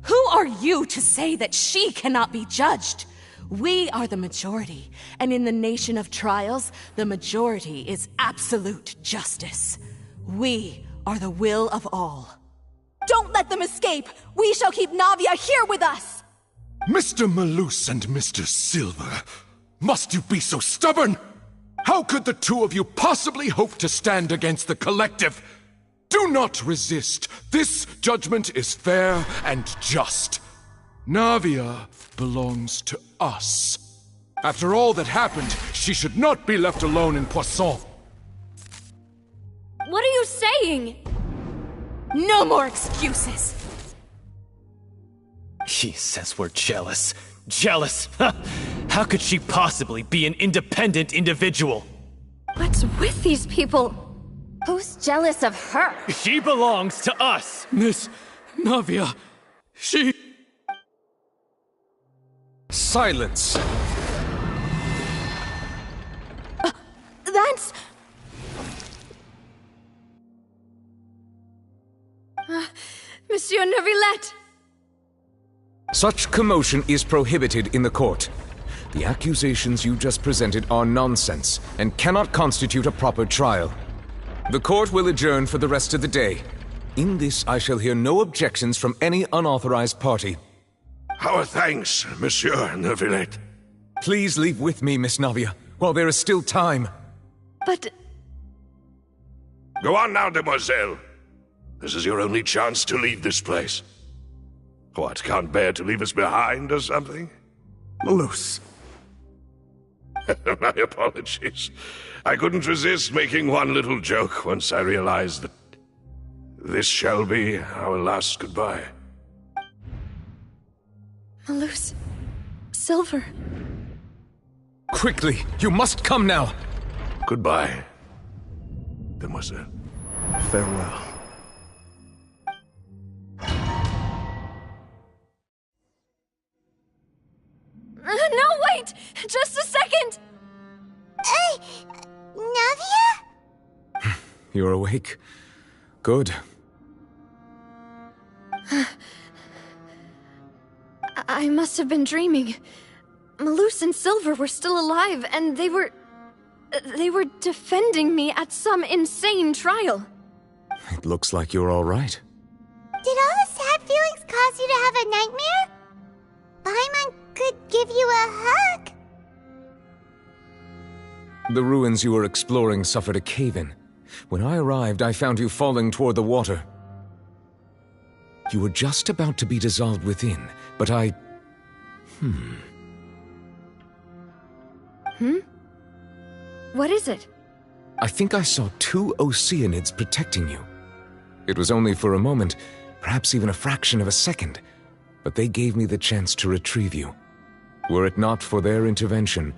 Who are you to say that she cannot be judged? We are the majority, and in the nation of trials, the majority is absolute justice. We are the will of all. Don't let them escape! We shall keep Navia here with us! Mr. Malus and Mr. Silver, must you be so stubborn? How could the two of you possibly hope to stand against the collective? Do not resist. This judgment is fair and just. Navia belongs to us. After all that happened, she should not be left alone in Poisson. What are you saying? No more excuses! She says we're jealous. Jealous? How could she possibly be an independent individual? What's with these people? Who's jealous of her? She belongs to us! Miss Navia, she... Silence! That's... Monsieur Neuvillette! Such commotion is prohibited in the court. The accusations you just presented are nonsense and cannot constitute a proper trial. The court will adjourn for the rest of the day. In this, I shall hear no objections from any unauthorized party. Our thanks, Monsieur Neuvillette. Please leave with me, Miss Navia, while there is still time. But... Go on now, Demoiselle. This is your only chance to leave this place. What, can't bear to leave us behind or something? Malus. My apologies. I couldn't resist making one little joke once I realized that this shall be our last goodbye. Malus. Silver. Quickly, you must come now! Goodbye, Demoiselle. Farewell. No, wait! Just a second! Hey, Navia? You're awake. Good. I must have been dreaming. Malus and Silver were still alive, and they were defending me at some insane trial. It looks like you're all right. Did all the sad feelings cause you to have a nightmare? Paimon could give you a hug. The ruins you were exploring suffered a cave-in. When I arrived, I found you falling toward the water. You were just about to be dissolved within, but I... What is it? I think I saw 2 Oceanids protecting you. It was only for a moment, perhaps even a fraction of a second, but they gave me the chance to retrieve you. Were it not for their intervention,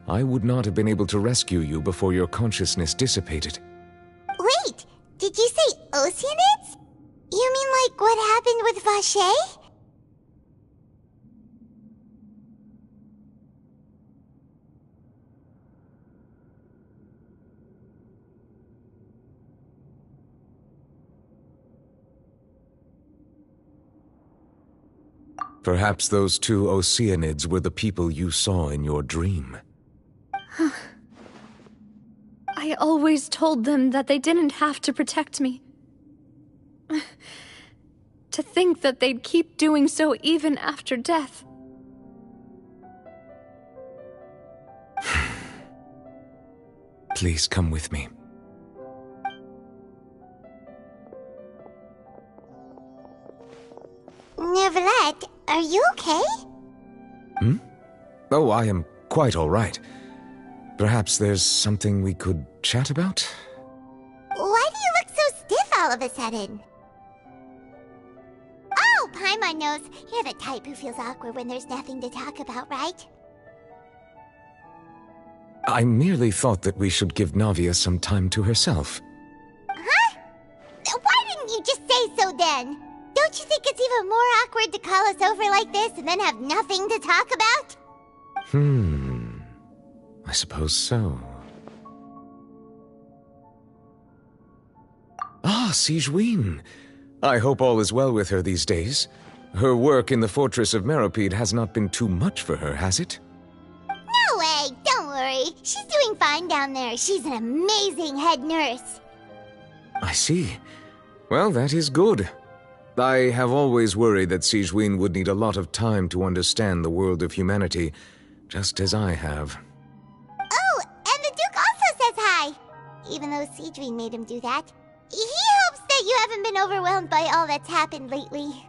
I would not have been able to rescue you before your consciousness dissipated. Wait, did you say Oceanids? You mean like what happened with Vache? Perhaps those two Oceanids were the people you saw in your dream. I always told them that they didn't have to protect me. To think that they'd keep doing so even after death. Please come with me. Neverlet, are you okay? Hmm? Oh, I am quite all right. Perhaps there's something we could chat about? Why do you look so stiff all of a sudden? Oh, Paimon knows. You're the type who feels awkward when there's nothing to talk about, right? I merely thought that we should give Navia some time to herself. Huh? Why didn't you just say so then? Don't you think it's even more awkward to call us over like this and then have nothing to talk about? I suppose so. Ah, Sigewinne. I hope all is well with her these days. Her work in the Fortress of Meropide has not been too much for her, has it? No way, don't worry. She's doing fine down there. She's an amazing head nurse. I see. Well, that is good. I have always worried that Sigewinne would need a lot of time to understand the world of humanity, just as I have. Oh, and the Duke also says hi! Even though Sigewinne made him do that. He hopes that you haven't been overwhelmed by all that's happened lately.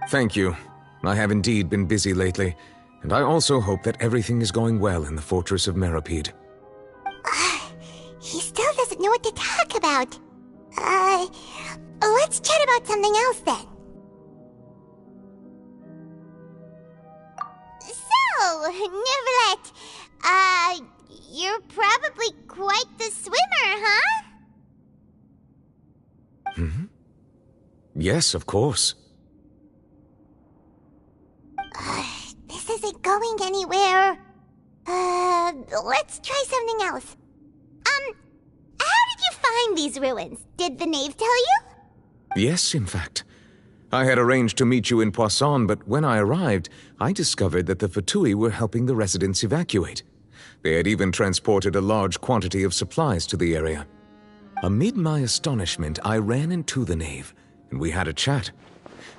Thank you. I have indeed been busy lately, and I also hope that everything is going well in the Fortress of Meropide. He still doesn't know what to talk about. Let's chat about something else then. So, Neverlet, you're probably quite the swimmer, huh? Yes, of course. This isn't going anywhere. Let's try something else. How did you find these ruins? Did the knave tell you? Yes, in fact. I had arranged to meet you in Poisson, but when I arrived, I discovered that the Fatui were helping the residents evacuate. They had even transported a large quantity of supplies to the area. Amid my astonishment, I ran into the knave, and we had a chat.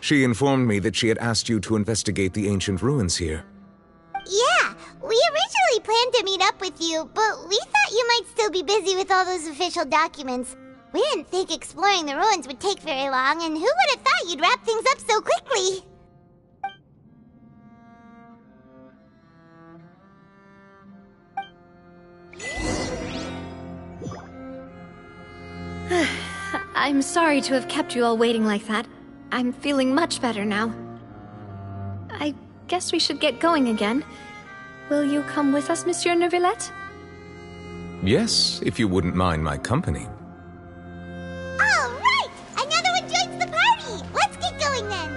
She informed me that she had asked you to investigate the ancient ruins here. Yeah, we originally planned to meet up with you, but we thought you might still be busy with all those official documents. We didn't think exploring the ruins would take very long, and who would have thought you'd wrap things up so quickly? I'm sorry to have kept you all waiting like that. I'm feeling much better now. I guess we should get going again. Will you come with us, Monsieur Neuvillette? Yes, if you wouldn't mind my company. All right! Another one joins the party! Let's get going then!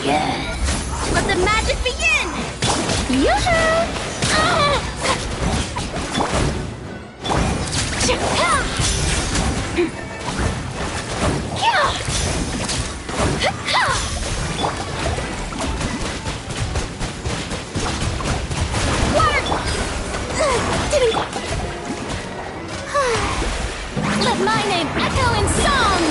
Yes! Let the magic begin! Yoo-hoo! Let my name echo in song!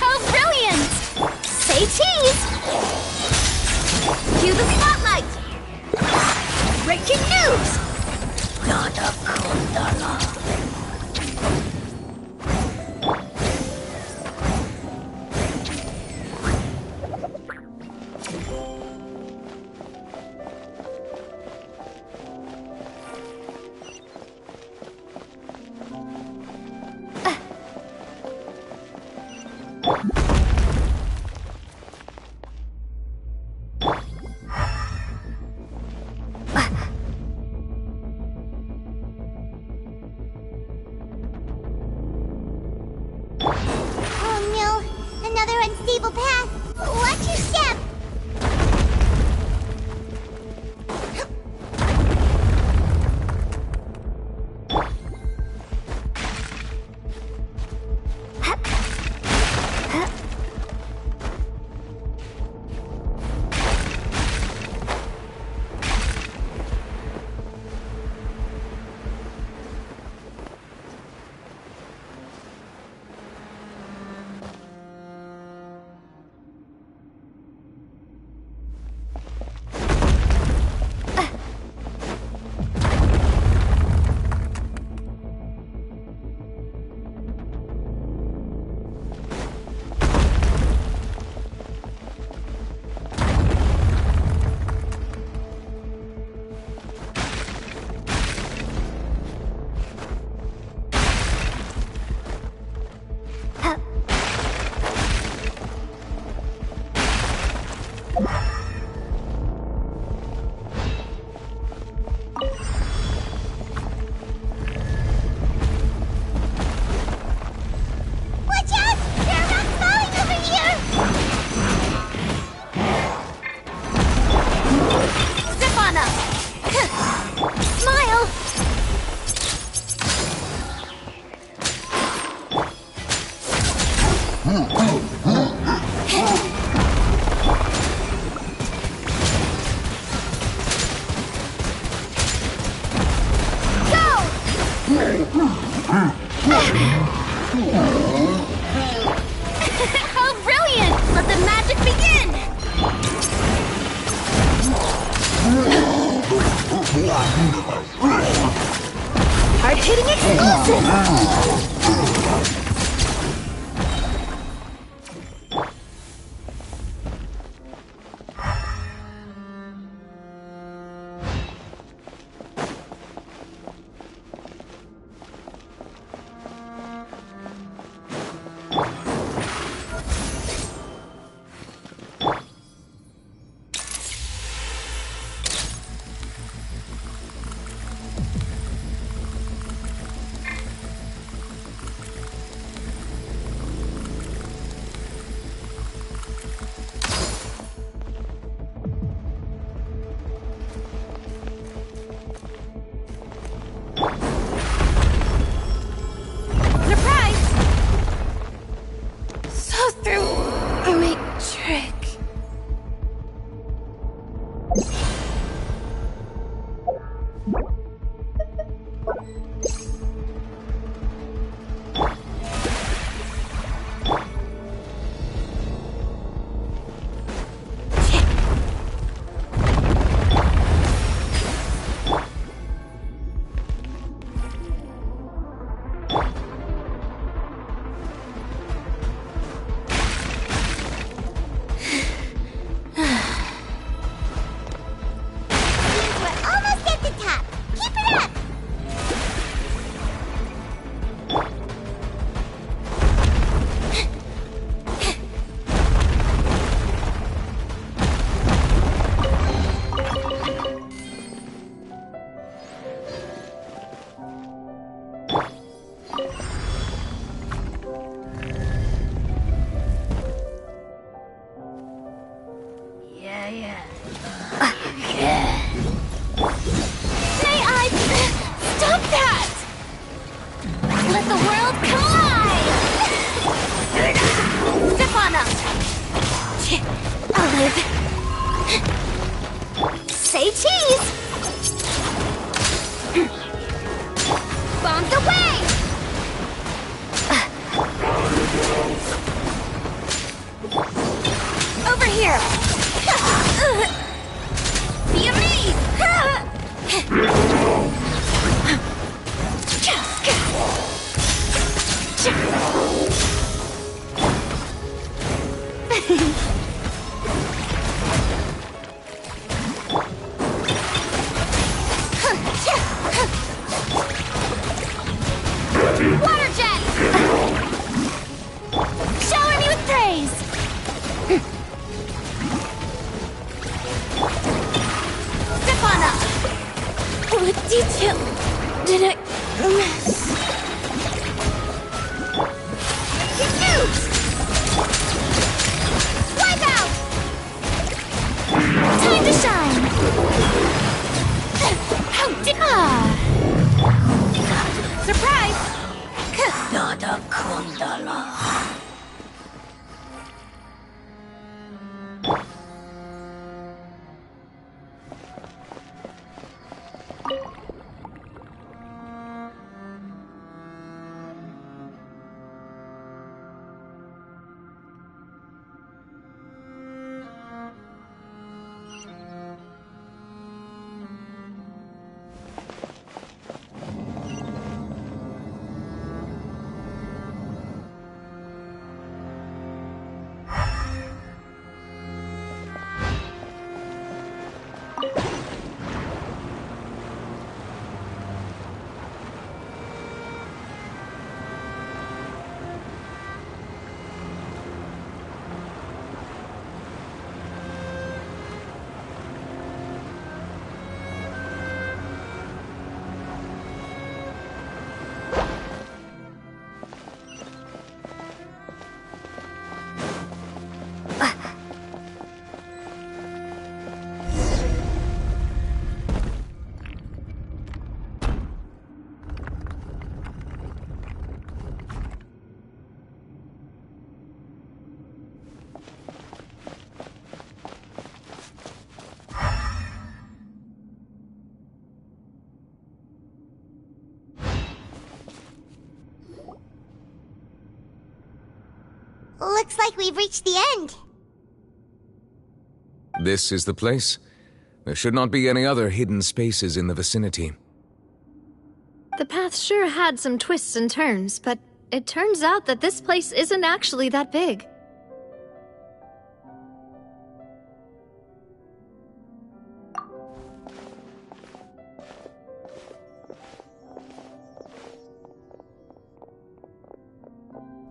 How brilliant! Say cheese! Cue the spotlight! Breaking news! Nada Kundala. Watch out! There are rocks falling over here! Zip on up! Smile! How brilliant! Let the magic begin! Hard-hitting explosive! Say cheese! Bombs away! Over here! Be Water jet! Shower me with praise! Step on up! What detail did I miss? Diffuse! Wipe out! Time to shine! How did... Surprise! Nada Kundala. Looks like we've reached the end. This is the place? There should not be any other hidden spaces in the vicinity. The path sure had some twists and turns, but it turns out that this place isn't actually that big.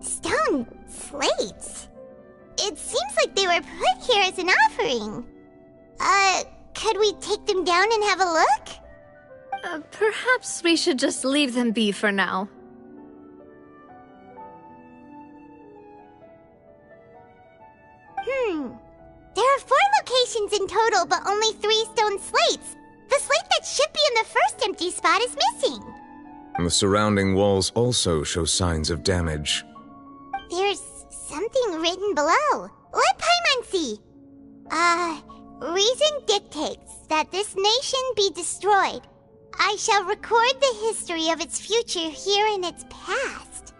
Stone slates? It seems like they were put here as an offering. Could we take them down and have a look? Perhaps we should just leave them be for now. There are 4 locations in total, but only 3 stone slates. The slate that should be in the first empty spot is missing. The surrounding walls also show signs of damage. There's something written below. Let Paimon see. Reason dictates that this nation be destroyed. I shall record the history of its future here in its past.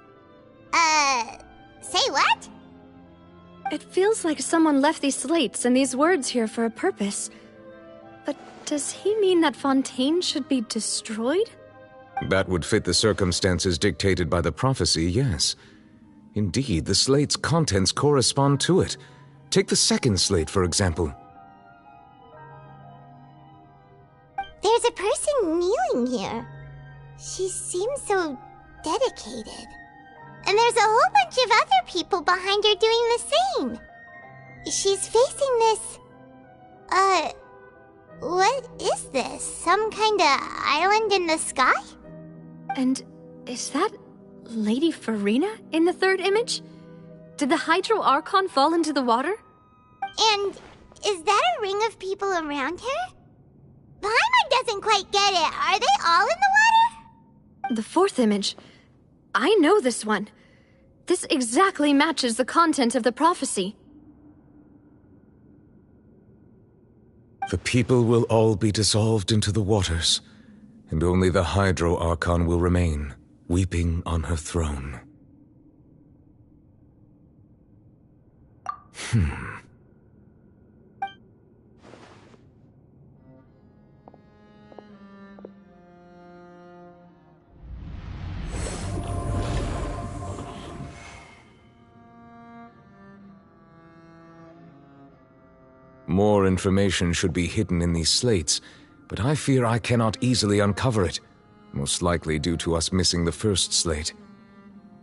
Say what? It feels like someone left these slates and these words here for a purpose. But does he mean that Fontaine should be destroyed? That would fit the circumstances dictated by the prophecy, yes. Indeed, the slate's contents correspond to it. Take the second slate, for example. There's a person kneeling here. She seems so dedicated. And there's a whole bunch of other people behind her doing the same. She's facing this... what is this? Some kind of island in the sky? And is that Lady Farina in the third image? Did the Hydro Archon fall into the water? And is that a ring of people around her? Paimon doesn't quite get it. Are they all in the water? The fourth image. I know this one. This exactly matches the content of the prophecy. The people will all be dissolved into the waters, and only the Hydro Archon will remain, weeping on her throne. More information should be hidden in these slates, but I fear I cannot easily uncover it, most likely due to us missing the first slate.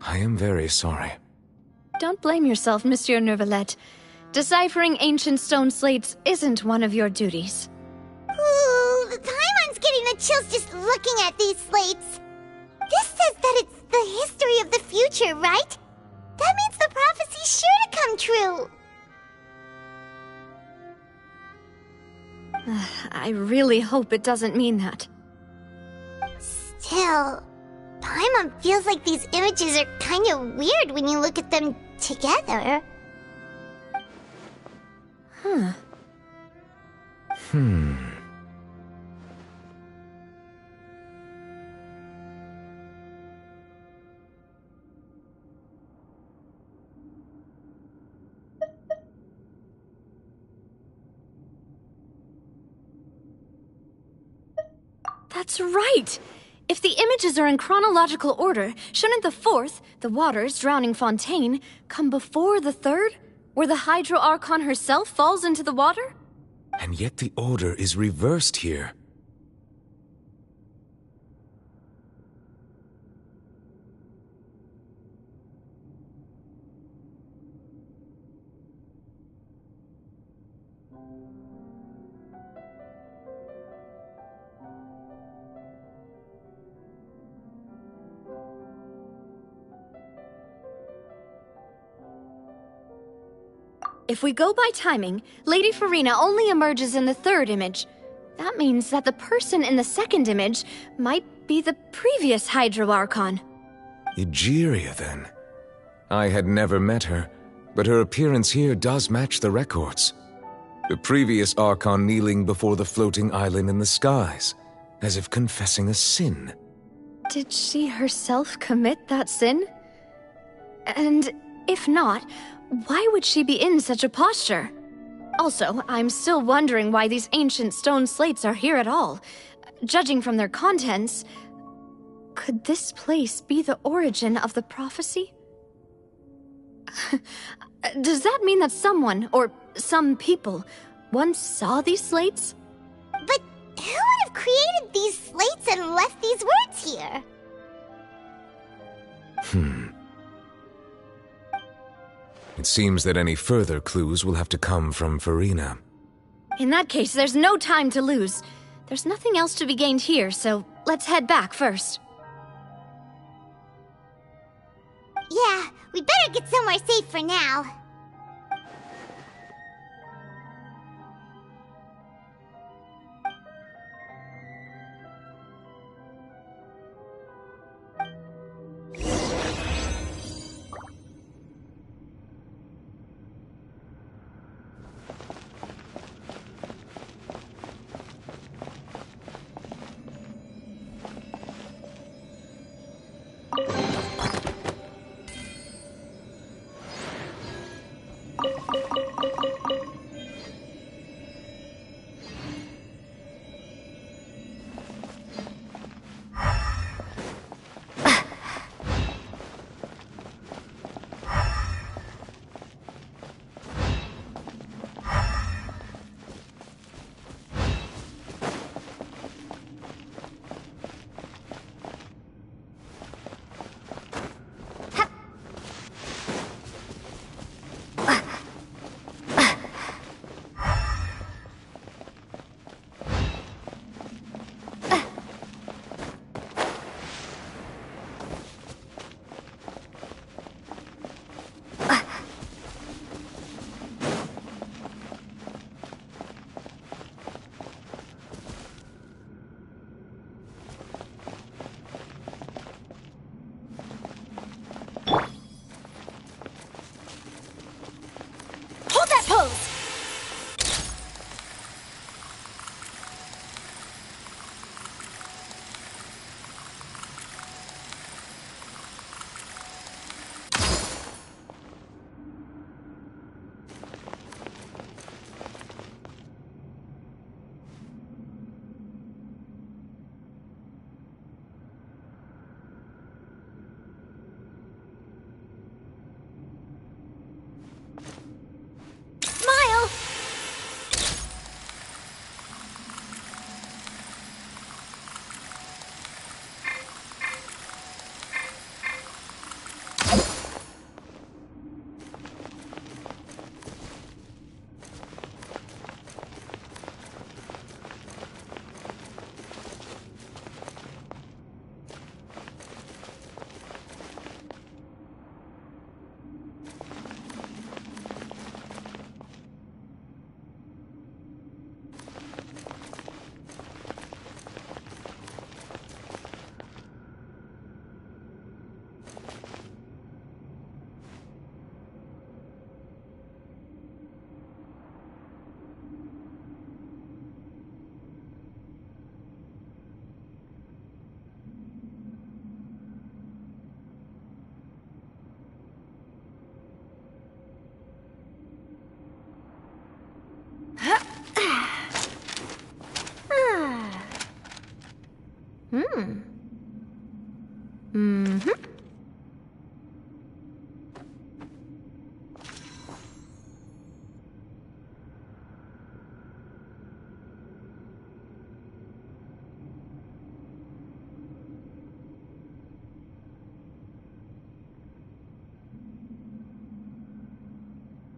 I am very sorry. Don't blame yourself, Monsieur Neuvillette. Deciphering ancient stone slates isn't one of your duties. Ooh, Paimon's getting the chills just looking at these slates. This says that it's the history of the future, right? That means the prophecy's sure to come true. I really hope it doesn't mean that. Still, Paimon feels like these images are kind of weird when you look at them together. That's right! If the images are in chronological order, shouldn't the fourth, the waters drowning Fontaine, come before the third, where the Hydro Archon herself falls into the water? And yet the order is reversed here. If we go by timing, Lady Farina only emerges in the third image. That means that the person in the second image might be the previous Hydro Archon. Egeria, then. I had never met her, but her appearance here does match the records. The previous Archon kneeling before the floating island in the skies, as if confessing a sin. Did she herself commit that sin? And if not, Why would she be in such a posture? Also, I'm still wondering why these ancient stone slates are here at all. Judging from their contents, could this place be the origin of the prophecy? Does that mean that someone, or some people, once saw these slates? But who would have created these slates and left these words here? It seems that any further clues will have to come from Farina. In that case, there's no time to lose. There's nothing else to be gained here, so let's head back first. Yeah, we better get somewhere safe for now.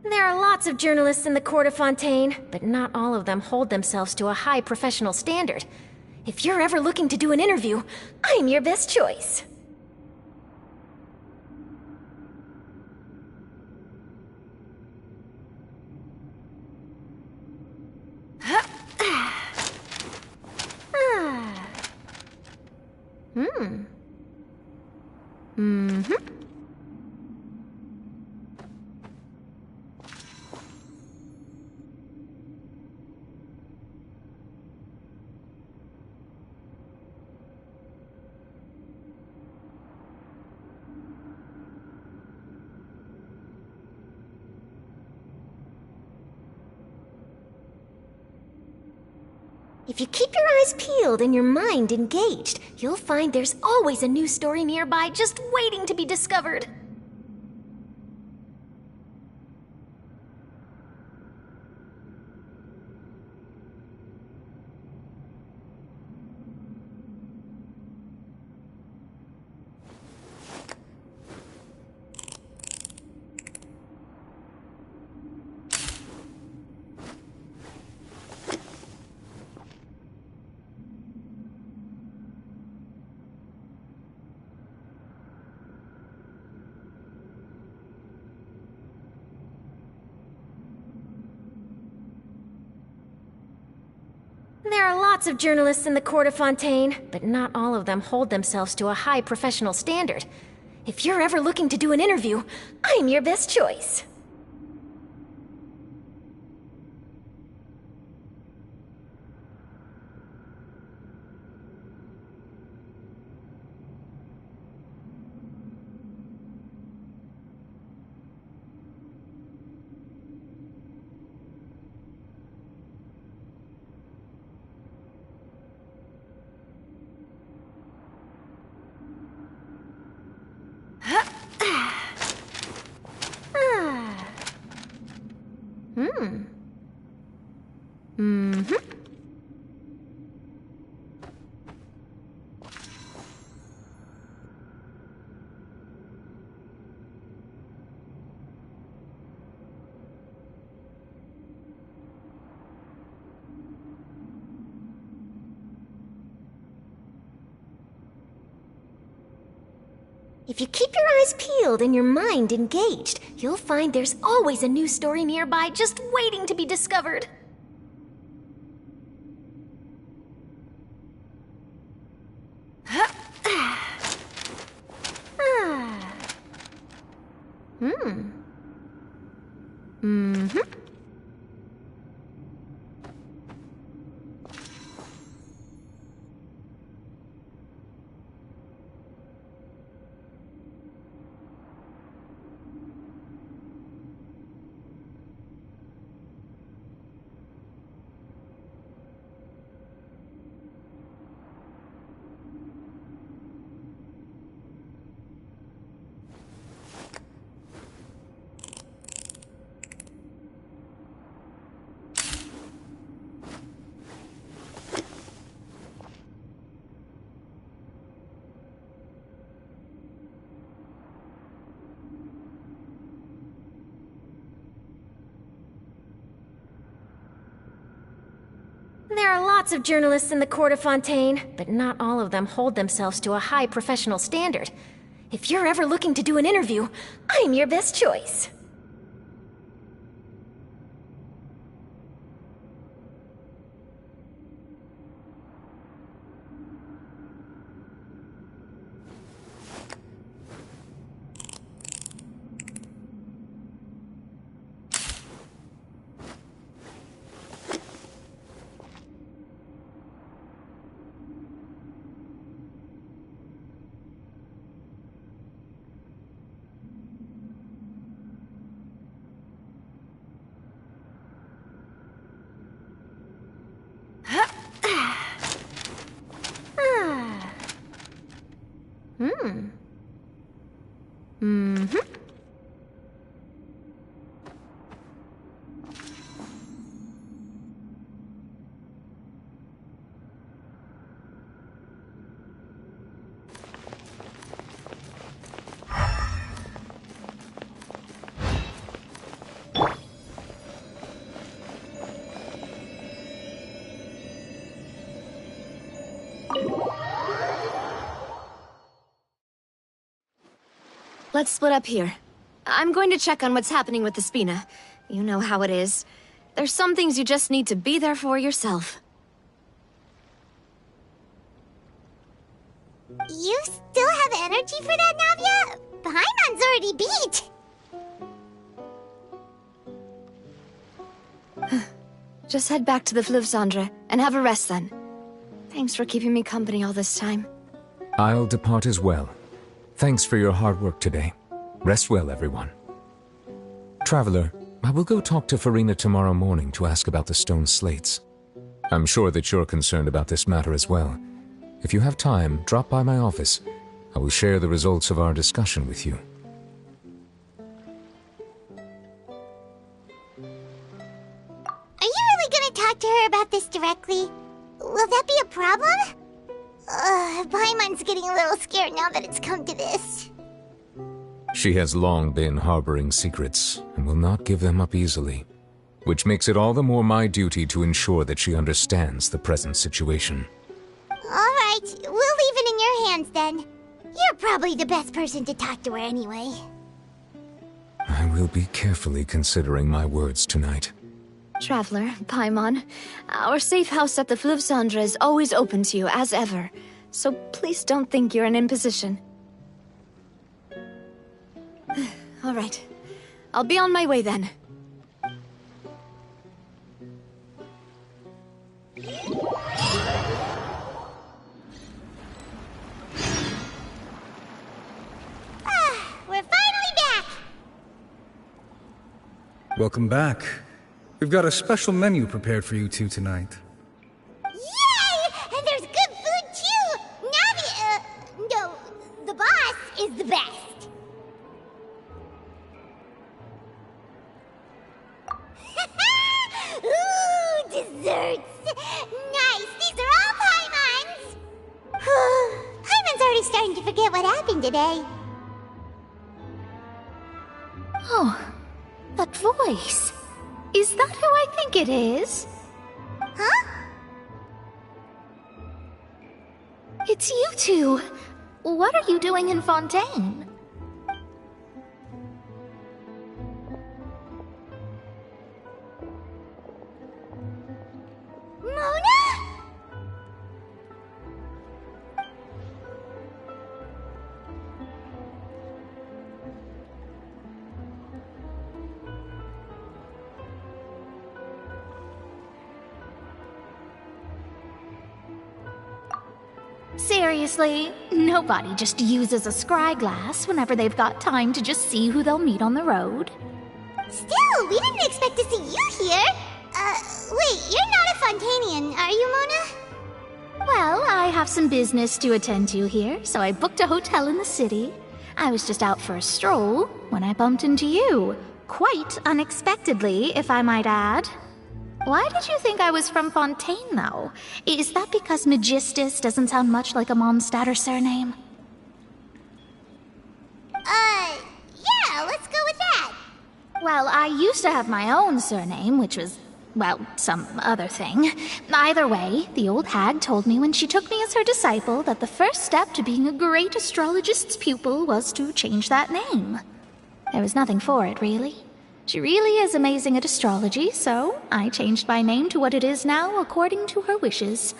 There are lots of journalists in the court of Fontaine, but not all of them hold themselves to a high professional standard. If you're ever looking to do an interview, I'm your best choice. If you keep your eyes peeled and your mind engaged, you'll find there's always a new story nearby just waiting to be discovered. There are lots of journalists in the court of Fontaine, but not all of them hold themselves to a high professional standard. If you're ever looking to do an interview, I'm your best choice. If you keep your eyes peeled and your mind engaged, you'll find there's always a new story nearby just waiting to be discovered. There are lots of journalists in the court of Fontaine, but not all of them hold themselves to a high professional standard. If you're ever looking to do an interview, I'm your best choice. Let's split up here. I'm going to check on what's happening with the Spina. You know how it is. There's some things you just need to be there for yourself. You still have energy for that, Navia? Paimon's already beat! Just head back to the Fleuve Cendre and have a rest then. Thanks for keeping me company all this time. I'll depart as well. Thanks for your hard work today. Rest well, everyone. Traveler, I will go talk to Farina tomorrow morning to ask about the stone slates. I'm sure that you're concerned about this matter as well. If you have time, drop by my office. I will share the results of our discussion with you. Are you really gonna talk to her about this directly? Will that be a problem? Paimon's getting a little scared now that it's come to this. She has long been harboring secrets, and will not give them up easily, which makes it all the more my duty to ensure that she understands the present situation. Alright, we'll leave it in your hands then. You're probably the best person to talk to her anyway. I will be carefully considering my words tonight. Traveler, Paimon, our safe house at the Fleuve Cendre is always open to you, as ever. So please don't think you're an imposition. All right. I'll be on my way then. We're finally back! Welcome back. We've got a special menu prepared for you two tonight. Yay! And there's good food too! Now the boss is the best. Ooh, desserts! Nice! These are all Paimon's! Paimon's already starting to forget what happened today. Oh, that voice. Is that who I think it is? Huh? It's you two. What are you doing in Fontaine? Mona? Seriously, nobody just uses a scry glass whenever they've got time to just see who they'll meet on the road. Still, we didn't expect to see you here. Wait, you're not a Fontanian, are you, Mona? Well, I have some business to attend to here, so I booked a hotel in the city. I was just out for a stroll when I bumped into you. Quite unexpectedly, if I might add. Why did you think I was from Fontaine, though? Is that because Magistus doesn't sound much like a Mondstatter surname? Yeah, let's go with that. Well, I used to have my own surname, which was, well, some other thing. Either way, the old hag told me when she took me as her disciple that the first step to being a great astrologist's pupil was to change that name. There was nothing for it, really. She really is amazing at astrology, so I changed my name to what it is now according to her wishes.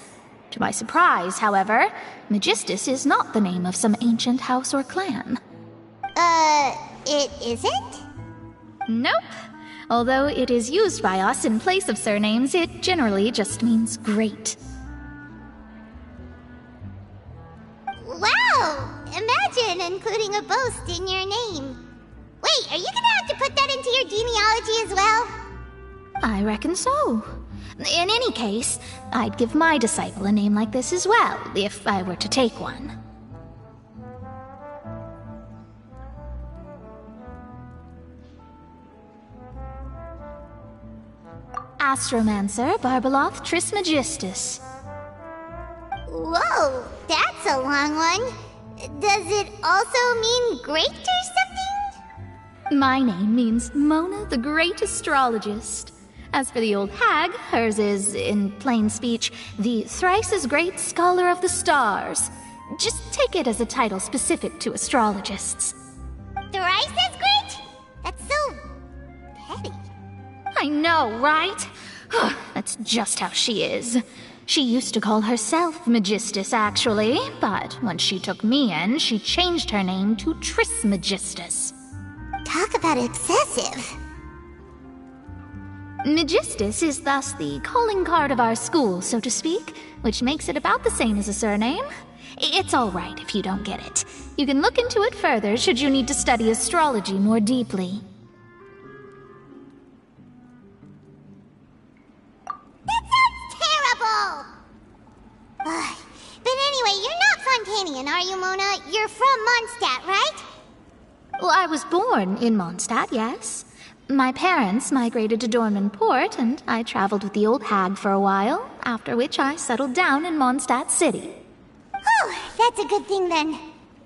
To my surprise, however, Magistus is not the name of some ancient house or clan. It isn't? Nope. Although it is used by us in place of surnames, it generally just means great. Wow! Imagine including a boast in your name. Wait, are you gonna have to put that into your genealogy as well? I reckon so. In any case, I'd give my disciple a name like this as well, if I were to take one. Astromancer Barbeloth Trismegistus. Whoa, that's a long one. Does it also mean great or something? My name means Mona the Great Astrologist. As for the old hag, hers is, in plain speech, the thrice-as-great Scholar of the Stars. Just take it as a title specific to astrologists. Thrice as great? That's so petty. I know, right? That's just how she is. She used to call herself Magistus, actually, but when she took me in, she changed her name to Trismegistus. Talk about excessive. Magistus is thus the calling card of our school, so to speak, which makes it about the same as a surname. It's all right if you don't get it. You can look into it further should you need to study astrology more deeply. That sounds are you, Mona? You're from Mondstadt, right? Well, I was born in Mondstadt, yes. My parents migrated to Dorman Port, and I traveled with the old hag for a while, after which I settled down in Mondstadt City. Oh, that's a good thing then.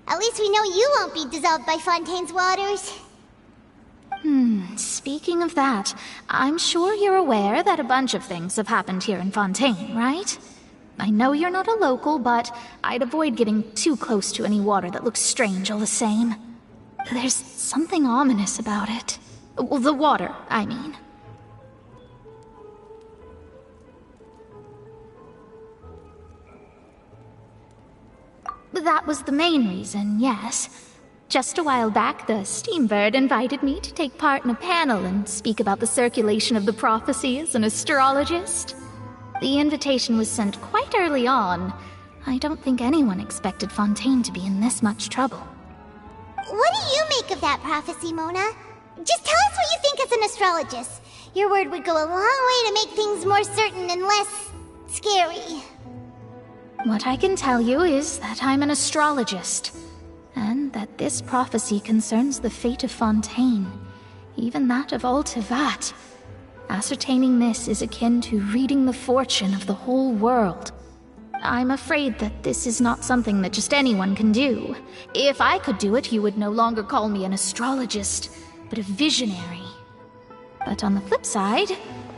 At least we know you won't be dissolved by Fontaine's waters. Speaking of that, I'm sure you're aware that a bunch of things have happened here in Fontaine, right? I know you're not a local, but I'd avoid getting too close to any water that looks strange all the same. There's something ominous about it. Well, the water, I mean. That was the main reason, yes. Just a while back, the Steambird invited me to take part in a panel and speak about the circulation of the prophecy as an astrologist. The invitation was sent quite early on. I don't think anyone expected Fontaine to be in this much trouble. What do you make of that prophecy, Mona? Just tell us what you think as an astrologist. Your word would go a long way to make things more certain and less scary. What I can tell you is that I'm an astrologist, and that this prophecy concerns the fate of Fontaine, even that of all Tevat. Ascertaining this is akin to reading the fortune of the whole world. I'm afraid that this is not something that just anyone can do. If I could do it, you would no longer call me an astrologist, but a visionary. But on the flip side,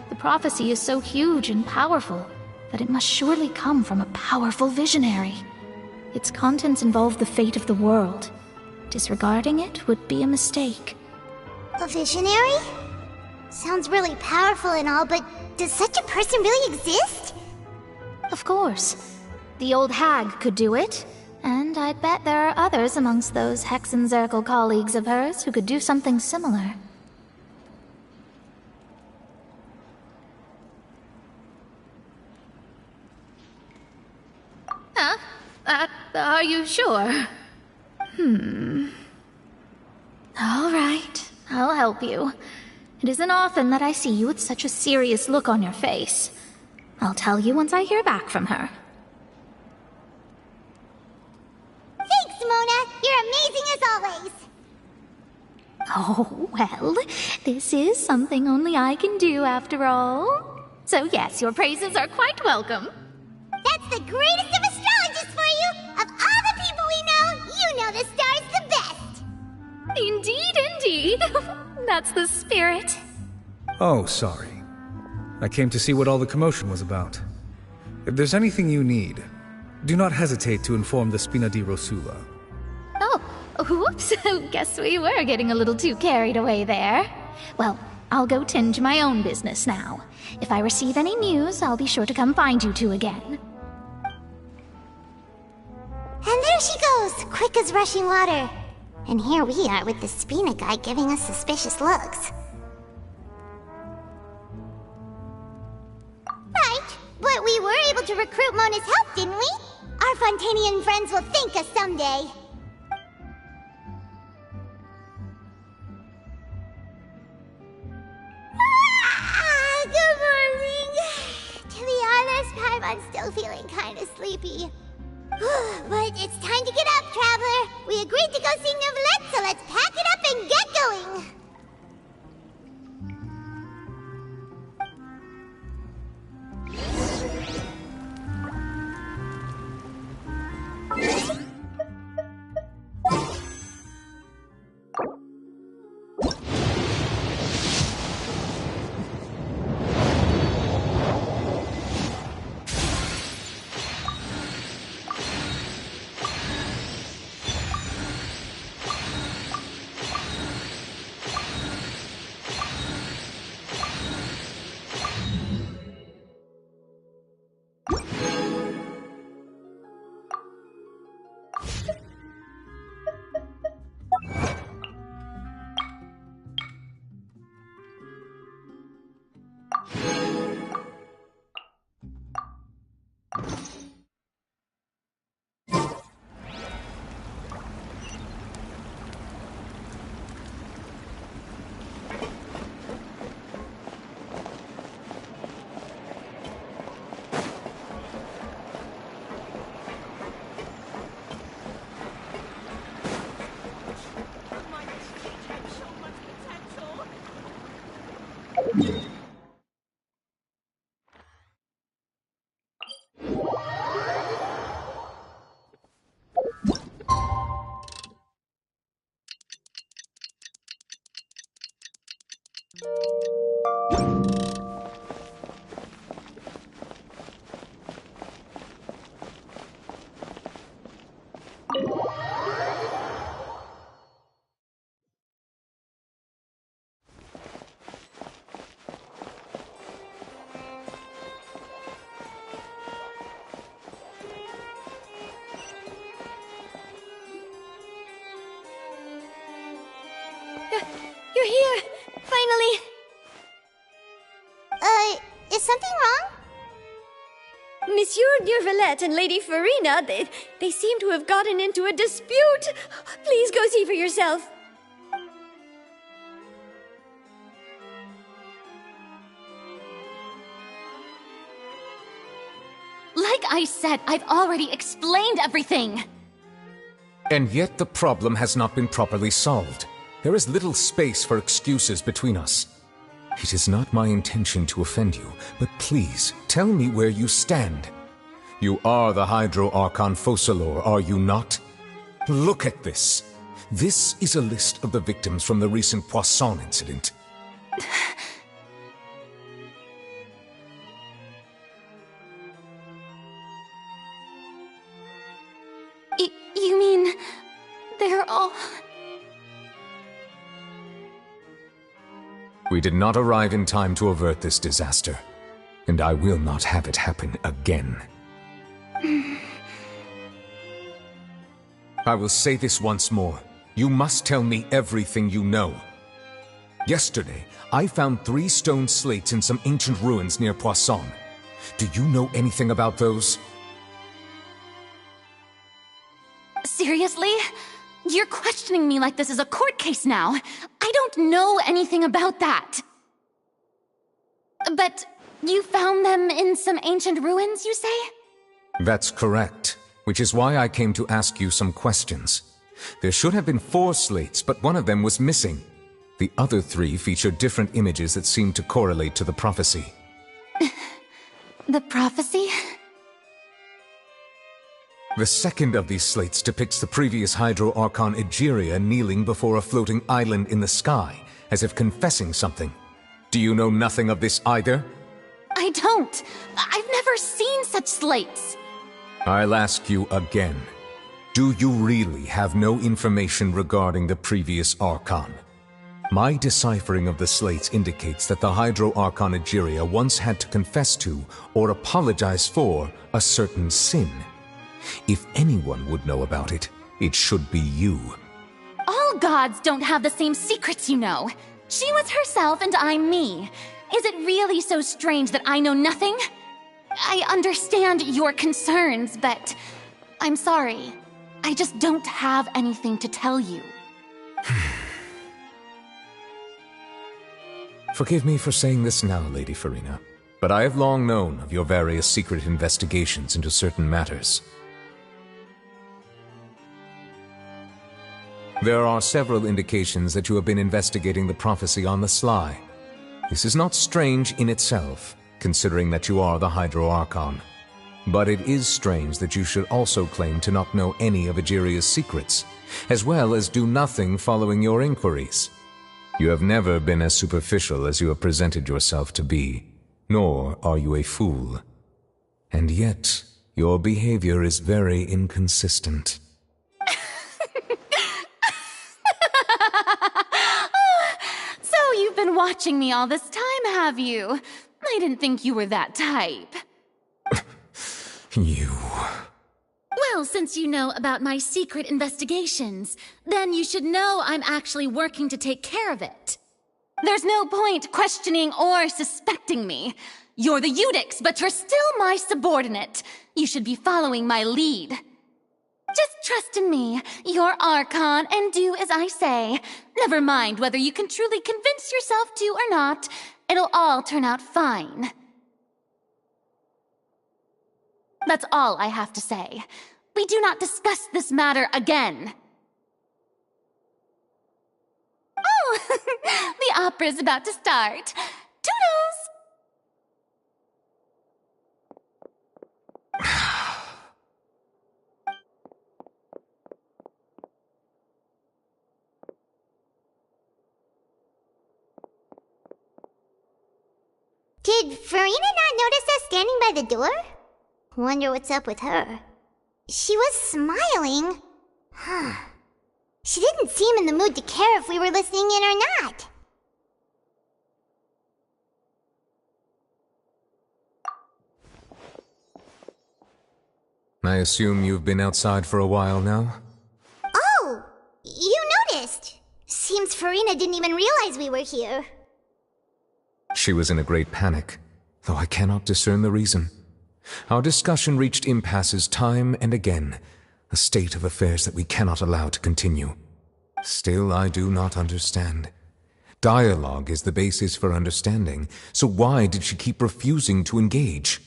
the prophecy is so huge and powerful that it must surely come from a powerful visionary. Its contents involve the fate of the world. Disregarding it would be a mistake. A visionary? Sounds really powerful and all, but does such a person really exist? Of course. The old hag could do it, and I'd bet there are others amongst those Hexenzirkel colleagues of hers who could do something similar. Huh? Are you sure? All right, I'll help you. It isn't often that I see you with such a serious look on your face. I'll tell you once I hear back from her. Thanks, Mona! You're amazing as always! Oh, well, this is something only I can do after all. So yes, your praises are quite welcome. That's the greatest of astrologists for you! Of all the people we know, you know the star's the best! Indeed, indeed. That's the spirit. Oh, sorry. I came to see what all the commotion was about. If there's anything you need, do not hesitate to inform the Spina di Rosula. Oh, whoops. Guess we were getting a little too carried away there. Well, I'll go tend to my own business now. If I receive any news, I'll be sure to come find you two again. And there she goes, quick as rushing water. And here we are with the Spina guy giving us suspicious looks. Right, but we were able to recruit Mona's help, didn't we? Our Fontanian friends will thank us someday. Good morning. To be honest, Paimon's still feeling kind of sleepy. But it's time to get up, Traveler. We agreed to go see Neuvillette, so let's pack it up and get going. You're here! Finally! Is something wrong? Monsieur Neuvillette and Lady Farina, they seem to have gotten into a dispute. Please go see for yourself. Like I said, I've already explained everything. And yet the problem has not been properly solved. There is little space for excuses between us. It is not my intention to offend you, but please, tell me where you stand. You are the Hydro Archon Focalor, are you not? Look at this. This is a list of the victims from the recent Poisson incident. You mean... they're all... We did not arrive in time to avert this disaster, and I will not have it happen again. I will say this once more. You must tell me everything you know. Yesterday, I found 3 stone slates in some ancient ruins near Poisson. Do you know anything about those? Seriously? You're questioning me like this is a court case now. I don't know anything about that. But you found them in some ancient ruins, you say? That's correct, which is why I came to ask you some questions. There should have been 4 slates, but one of them was missing. The other 3 feature different images that seem to correlate to the prophecy. The prophecy? The second of these slates depicts the previous Hydro Archon Egeria kneeling before a floating island in the sky, as if confessing something. Do you know nothing of this either? I don't. I've never seen such slates. I'll ask you again. Do you really have no information regarding the previous Archon? My deciphering of the slates indicates that the Hydro Archon Egeria once had to confess to, or apologize for, a certain sin. If anyone would know about it, it should be you. All gods don't have the same secrets, you know. She was herself and I'm me. Is it really so strange that I know nothing? I understand your concerns, but I'm sorry. I just don't have anything to tell you. Forgive me for saying this now, Lady Farina, but I have long known of your various secret investigations into certain matters. There are several indications that you have been investigating the prophecy on the sly. This is not strange in itself, considering that you are the Hydro Archon. But it is strange that you should also claim to not know any of Egeria's secrets, as well as do nothing following your inquiries. You have never been as superficial as you have presented yourself to be, nor are you a fool. And yet, your behavior is very inconsistent. So you've been watching me all this time, have you? I didn't think you were that type. You... Well, since you know about my secret investigations, then you should know I'm actually working to take care of it. There's no point questioning or suspecting me. You're the Eudix, but you're still my subordinate. You should be following my lead. Just trust in me, you're Archon, and do as I say. Never mind whether you can truly convince yourself to or not. It'll all turn out fine. That's all I have to say. We do not discuss this matter again. Oh, the opera's about to start. Toodles! Did Farina not notice us standing by the door? Wonder what's up with her. She was smiling. Huh. She didn't seem in the mood to care if we were listening in or not. I assume you've been outside for a while now? Oh! You noticed! Seems Farina Spina didn't even realize we were here. She was in a great panic, though I cannot discern the reason. Our discussion reached impasses time and again, a state of affairs that we cannot allow to continue. Still, I do not understand. Dialogue is the basis for understanding, so why did she keep refusing to engage?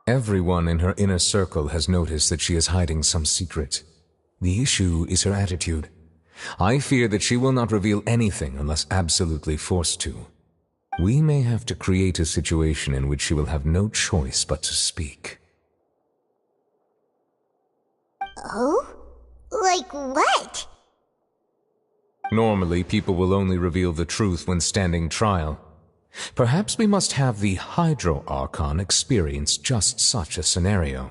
Everyone in her inner circle has noticed that she is hiding some secret. The issue is her attitude. I fear that she will not reveal anything unless absolutely forced to. We may have to create a situation in which she will have no choice but to speak. Oh? Like what? Normally, people will only reveal the truth when standing trial. Perhaps we must have the Hydro Archon experience just such a scenario.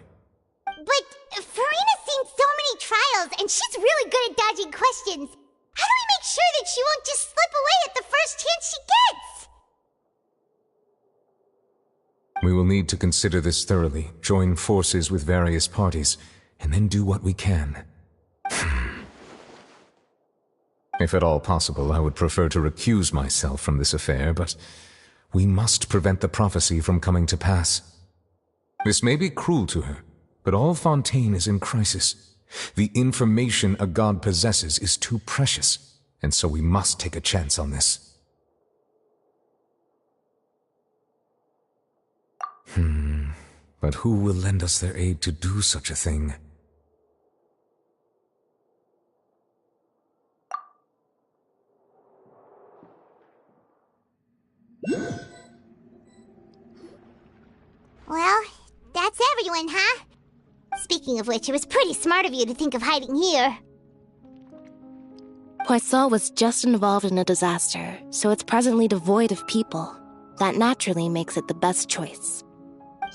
But Farina's seen so many trials, and she's really good at dodging questions. How do we make sure that she won't just slip away at the first chance she gets? We will need to consider this thoroughly, join forces with various parties, and then do what we can. If at all possible, I would prefer to recuse myself from this affair, but we must prevent the prophecy from coming to pass. This may be cruel to her, but all Fontaine is in crisis. The information a god possesses is too precious, and so we must take a chance on this. But who will lend us their aid to do such a thing? Well, that's everyone, huh? Speaking of which, it was pretty smart of you to think of hiding here. Poisson was just involved in a disaster, so it's presently devoid of people. That naturally makes it the best choice.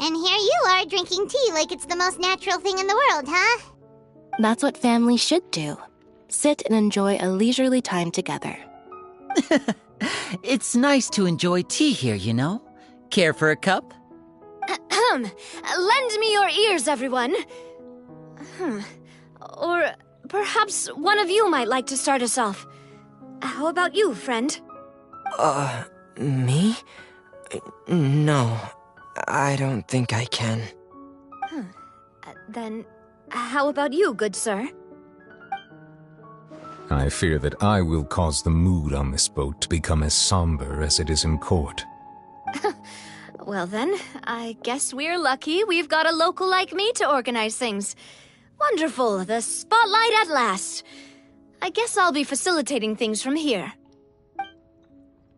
And here you are drinking tea like it's the most natural thing in the world, huh? That's what family should do. Sit and enjoy a leisurely time together. It's nice to enjoy tea here, you know? Care for a cup? Lend me your ears, everyone. Or perhaps one of you might like to start us off. How about you, friend? Me? No, I don't think I can. Then, how about you, good sir? I fear that I will cause the mood on this boat to become as somber as it is in court. Well then, I guess we're lucky we've got a local like me to organize things. Wonderful, the spotlight at last. I guess I'll be facilitating things from here.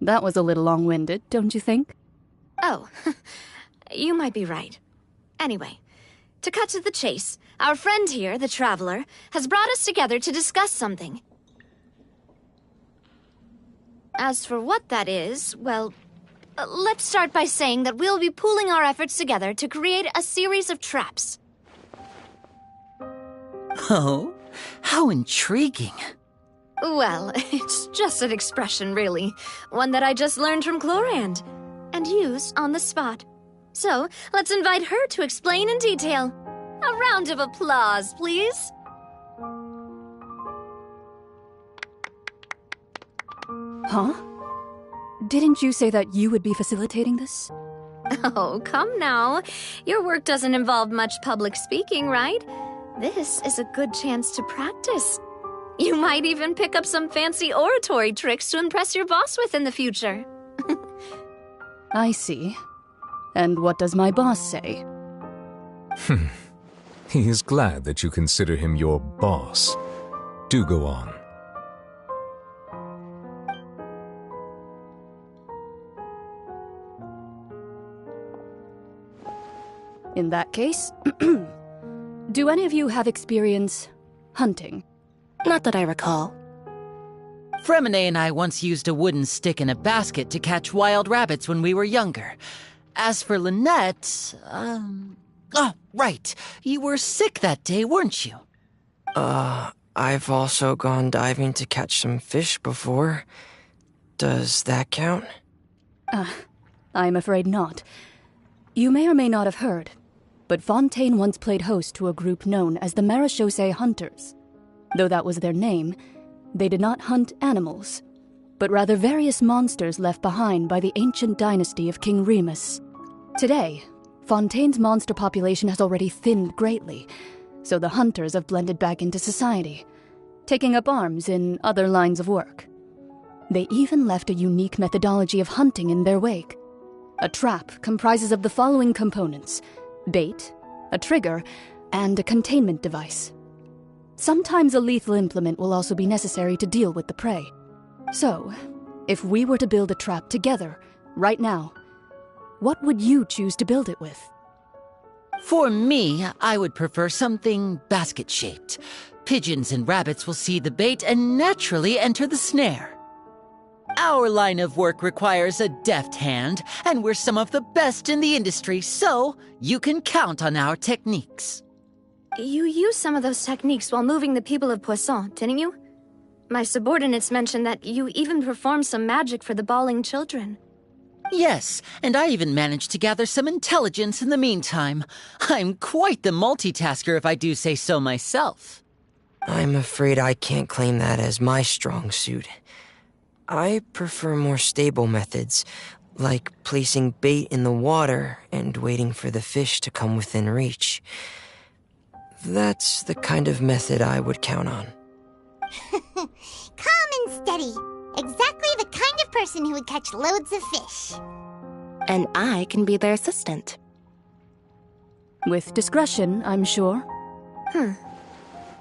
That was a little long-winded, don't you think? Oh, you might be right. Anyway, to cut to the chase, our friend here, the Traveler, has brought us together to discuss something. As for what that is, well, let's start by saying that we'll be pooling our efforts together to create a series of traps. Oh, how intriguing. Well, it's just an expression, really. One that I just learned from Chlorand, and use on the spot. So, let's invite her to explain in detail. A round of applause, please. Huh? Didn't you say that you would be facilitating this? Oh, come now. Your work doesn't involve much public speaking, right? This is a good chance to practice. You might even pick up some fancy oratory tricks to impress your boss with in the future. I see. And what does my boss say? He is glad that you consider him your boss. Do go on. In that case, do any of you have experience hunting? Not that I recall. Fremine and I once used a wooden stick in a basket to catch wild rabbits when we were younger. As for Lynette, oh, right. You were sick that day, weren't you? I've also gone diving to catch some fish before. Does that count? I'm afraid not. You may or may not have heard, but Fontaine once played host to a group known as the Marechaussee Hunters. Though that was their name, they did not hunt animals, but rather various monsters left behind by the ancient dynasty of King Remus. Today, Fontaine's monster population has already thinned greatly, so the hunters have blended back into society, taking up arms in other lines of work. They even left a unique methodology of hunting in their wake. A trap comprises of the following components: bait, a trigger, and a containment device. Sometimes a lethal implement will also be necessary to deal with the prey. So, if we were to build a trap together, right now, what would you choose to build it with? For me, I would prefer something basket-shaped. Pigeons and rabbits will see the bait and naturally enter the snare. Our line of work requires a deft hand, and we're some of the best in the industry, so you can count on our techniques. You used some of those techniques while moving the people of Poisson, didn't you? My subordinates mentioned that you even performed some magic for the bawling children. Yes, and I even managed to gather some intelligence in the meantime. I'm quite the multitasker if I do say so myself. I'm afraid I can't claim that as my strong suit. I prefer more stable methods, like placing bait in the water and waiting for the fish to come within reach. That's the kind of method I would count on. Calm and steady. Exactly the kind of person who would catch loads of fish. And I can be their assistant. With discretion, I'm sure.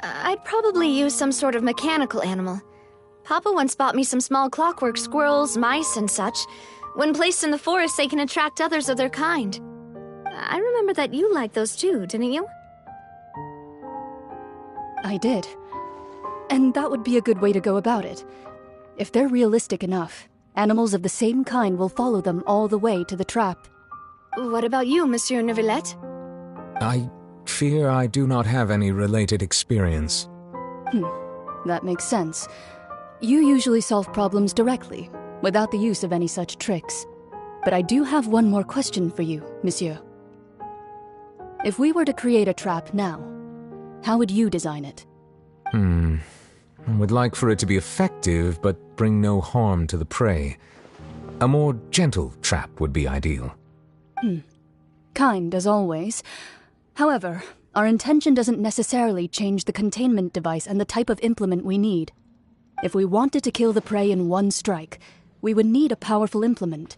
I'd probably use some sort of mechanical animal. Papa once bought me some small clockwork squirrels, mice, and such. When placed in the forest, they can attract others of their kind. I remember that you liked those too, didn't you? I did. And that would be a good way to go about it. If they're realistic enough, animals of the same kind will follow them all the way to the trap. What about you, Monsieur Neuvillette? I fear I do not have any related experience. That makes sense. You usually solve problems directly, without the use of any such tricks. But I do have one more question for you, Monsieur. If we were to create a trap now, how would you design it? I would like for it to be effective, but bring no harm to the prey. A more gentle trap would be ideal. Kind, as always. However, our intention doesn't necessarily change the containment device and the type of implement we need. If we wanted to kill the prey in one strike, we would need a powerful implement.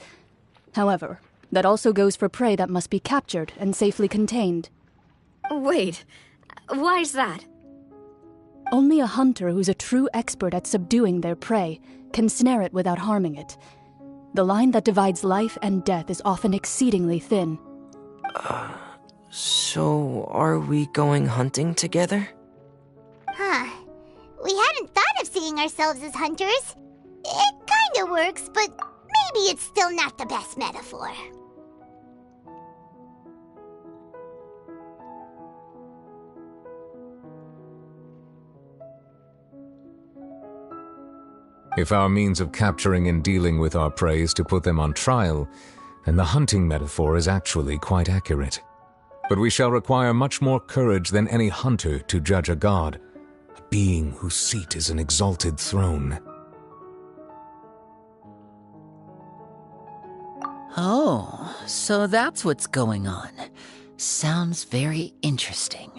However, that also goes for prey that must be captured and safely contained. Wait, why's that? Only a hunter who's a true expert at subduing their prey can snare it without harming it. The line that divides life and death is often exceedingly thin. So are we going hunting together? We hadn't thought of seeing ourselves as hunters. It kinda works, but maybe it's still not the best metaphor. If our means of capturing and dealing with our prey is to put them on trial, then the hunting metaphor is actually quite accurate. But we shall require much more courage than any hunter to judge a god, a being whose seat is an exalted throne. Oh, so that's what's going on. Sounds very interesting.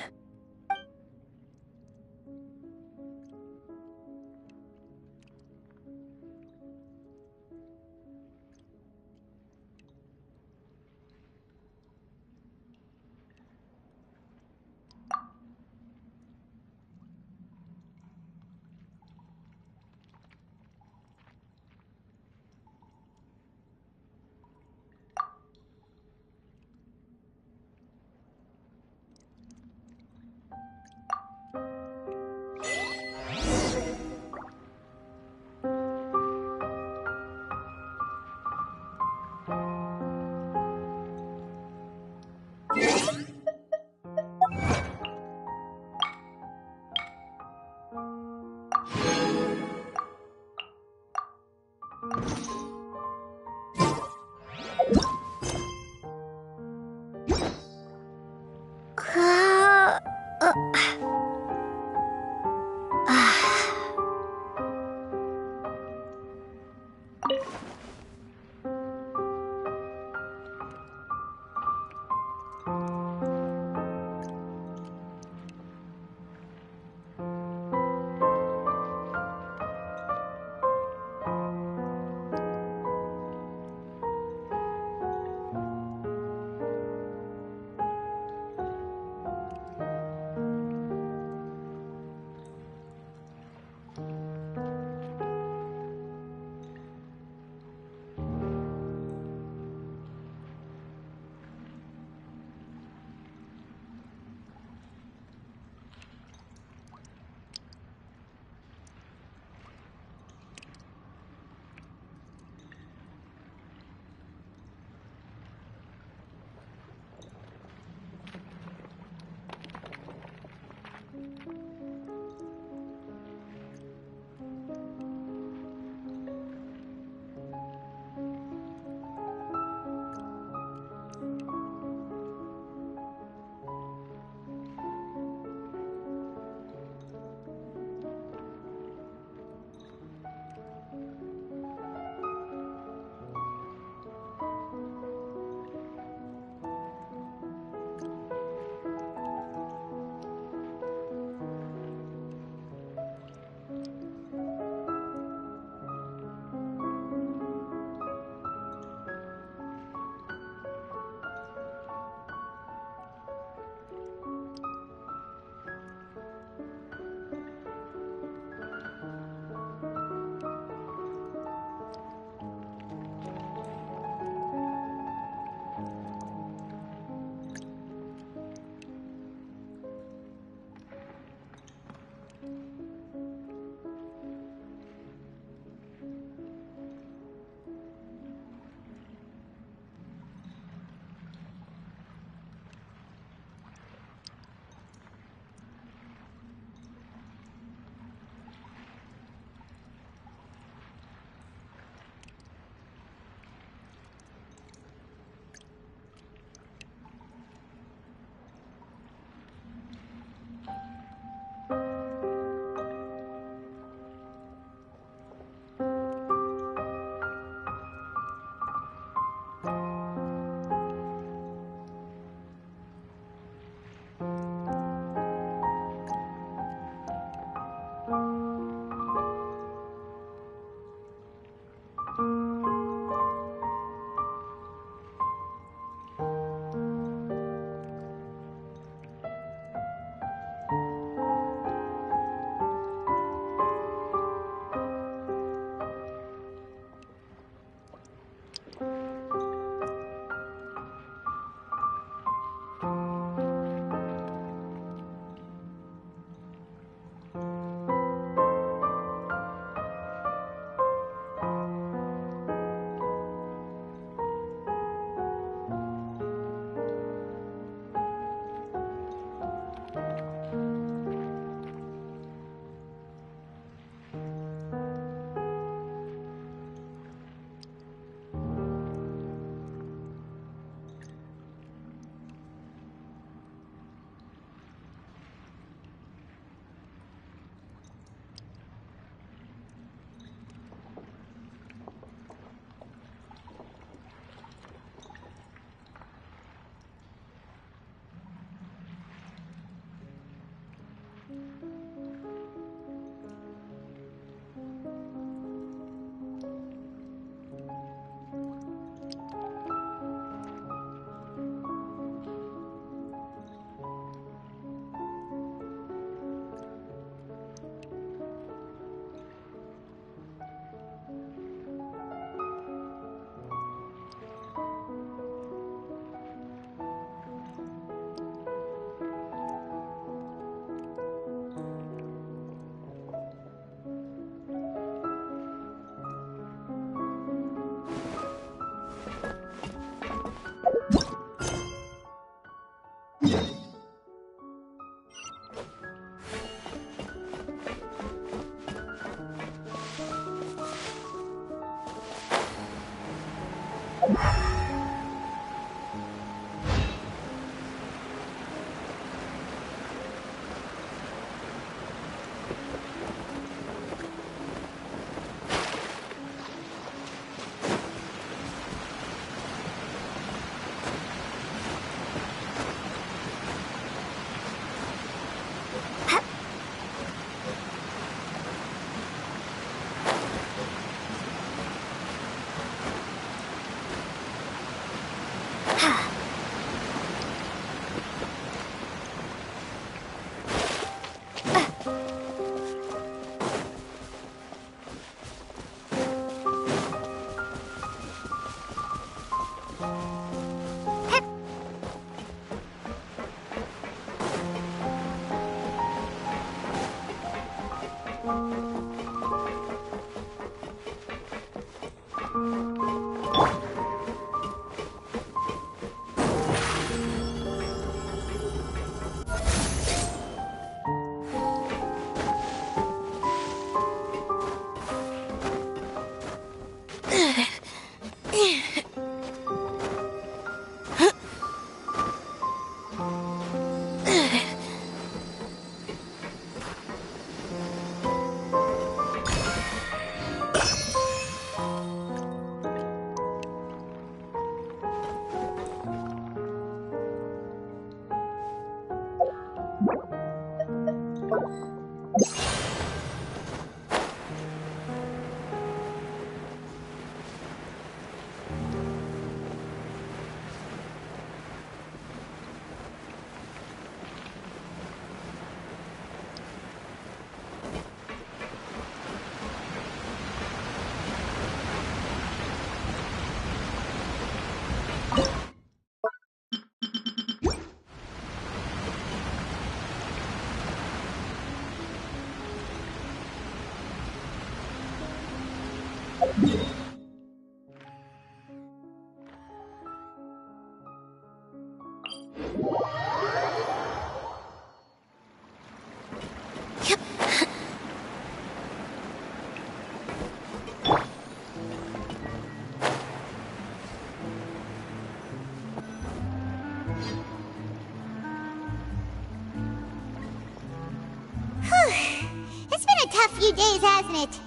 It's been a tough few days, hasn't it?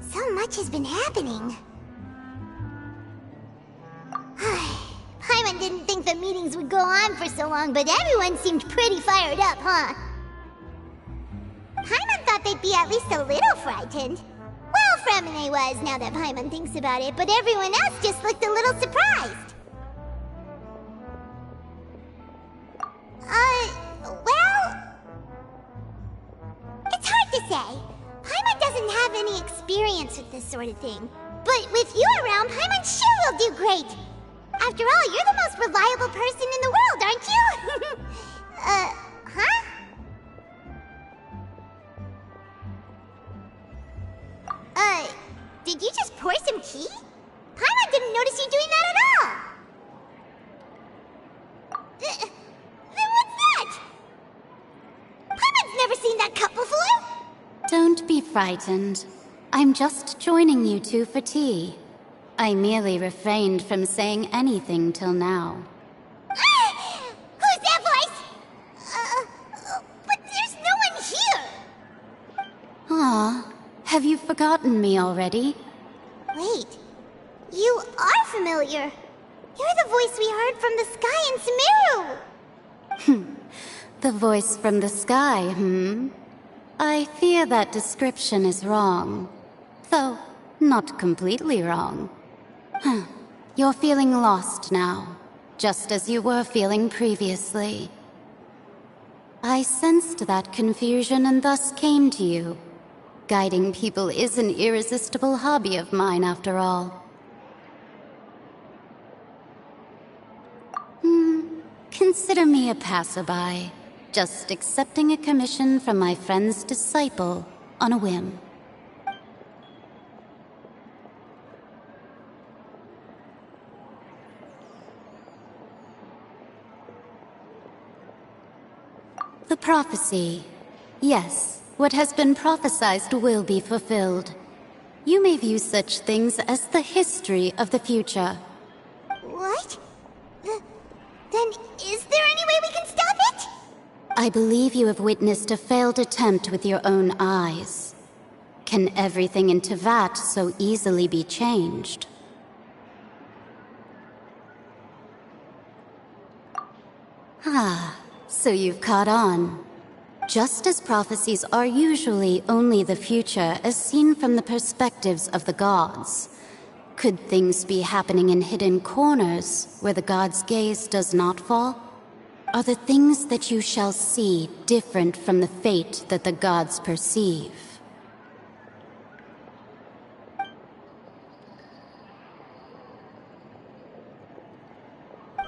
So much has been happening. Paimon didn't think the meetings would go on for so long, but everyone seemed pretty fired up, huh? Paimon thought they'd be at least a little frightened. Well, Fremine was, now that Paimon thinks about it, but everyone else just looked a little surprised. Well... It's hard to say. Paimon doesn't have any experience with this sort of thing. But with you around, Paimon sure will do great. After all, you're the most reliable person in the world, aren't you? Huh? Did you just pour some tea? Paimon didn't notice you doing that at all. Then what's that? Paimon's never seen that cup before. Don't be frightened. I'm just joining you two for tea. I merely refrained from saying anything till now. Who's that voice? But there's no one here. Ah, have you forgotten me already? Wait, you are familiar. You're the voice we heard from the sky in Sumeru. The voice from the sky, I fear that description is wrong. Though, not completely wrong. You're feeling lost now, just as you were feeling previously. I sensed that confusion and thus came to you. Guiding people is an irresistible hobby of mine, after all. Consider me a passerby, just accepting a commission from my friend's disciple on a whim. The prophecy. Yes, what has been prophesied will be fulfilled. You may view such things as the history of the future. What? Then is there any way we can stop it? I believe you have witnessed a failed attempt with your own eyes. Can everything in Tevat so easily be changed? Ah, so you've caught on. Just as prophecies are usually only the future as seen from the perspectives of the gods, could things be happening in hidden corners where the gods' gaze does not fall? Are the things that you shall see different from the fate that the gods perceive?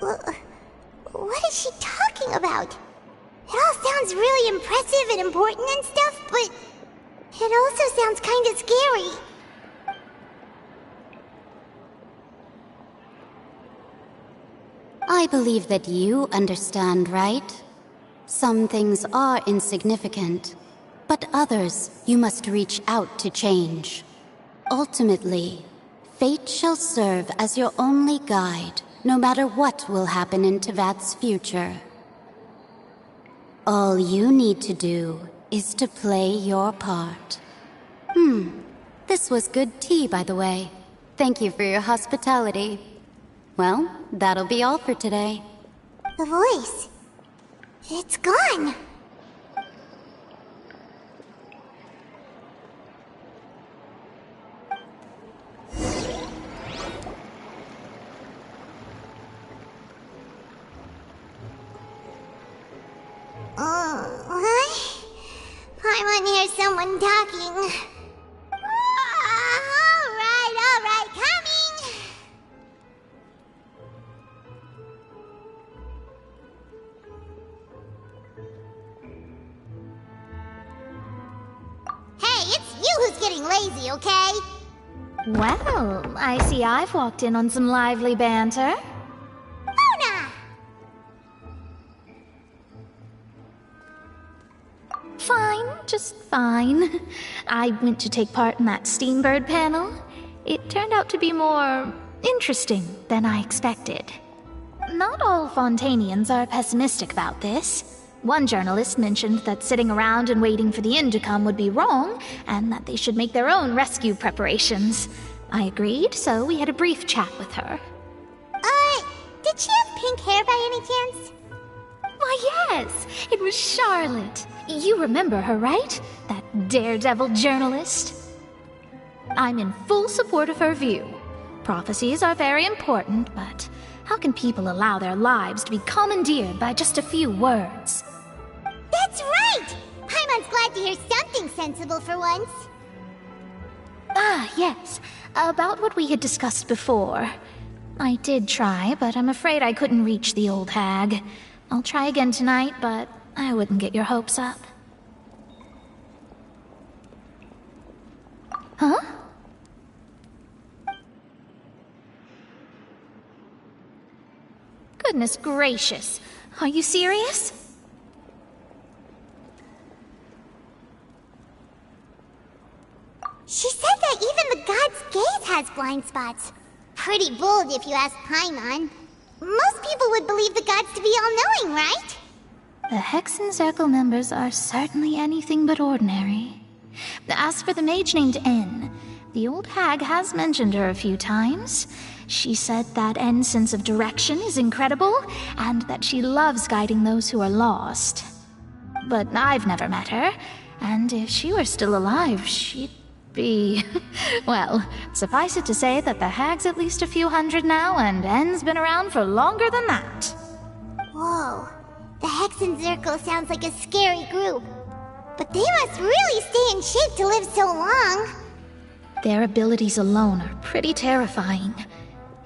What is she talking about? It all sounds really impressive and important and stuff, but it also sounds kind of scary. I believe that you understand, right? Some things are insignificant, but others you must reach out to change. Ultimately, fate shall serve as your only guide, no matter what will happen in Tevat's future. All you need to do is to play your part. This was good tea, by the way. Thank you for your hospitality. Well, that'll be all for today. The voice. It's gone. I want to hear someone talking. All right, coming. Hey, it's you who's getting lazy, okay? Well, I see I've walked in on some lively banter. Luna! Fine, just fine. I went to take part in that Steambird panel. It turned out to be more interesting than I expected. Not all Fontainians are pessimistic about this. One journalist mentioned that sitting around and waiting for the end to come would be wrong, and that they should make their own rescue preparations. I agreed, so we had a brief chat with her. Did she have pink hair by any chance? Why, yes! It was Charlotte. You remember her, right? That daredevil journalist? I'm in full support of her view. Prophecies are very important, but how can people allow their lives to be commandeered by just a few words? That's right! Paimon's glad to hear something sensible for once. Ah, yes. About what we had discussed before. I did try, but I'm afraid I couldn't reach the old hag. I'll try again tonight, but I wouldn't get your hopes up. Huh? Goodness gracious. Are you serious? She said that even the god's gaze has blind spots. Pretty bold if you ask Paimon. Most people would believe the gods to be all-knowing, right? The Hexen Circle members are certainly anything but ordinary. As for the mage named N, the old hag has mentioned her a few times. She said that N's sense of direction is incredible, and that she loves guiding those who are lost. But I've never met her, and if she were still alive, she'd be... well, suffice it to say that the hag's at least a few hundred now, and N's been around for longer than that. Whoa. The Hexen Circle sounds like a scary group. But they must really stay in shape to live so long. Their abilities alone are pretty terrifying.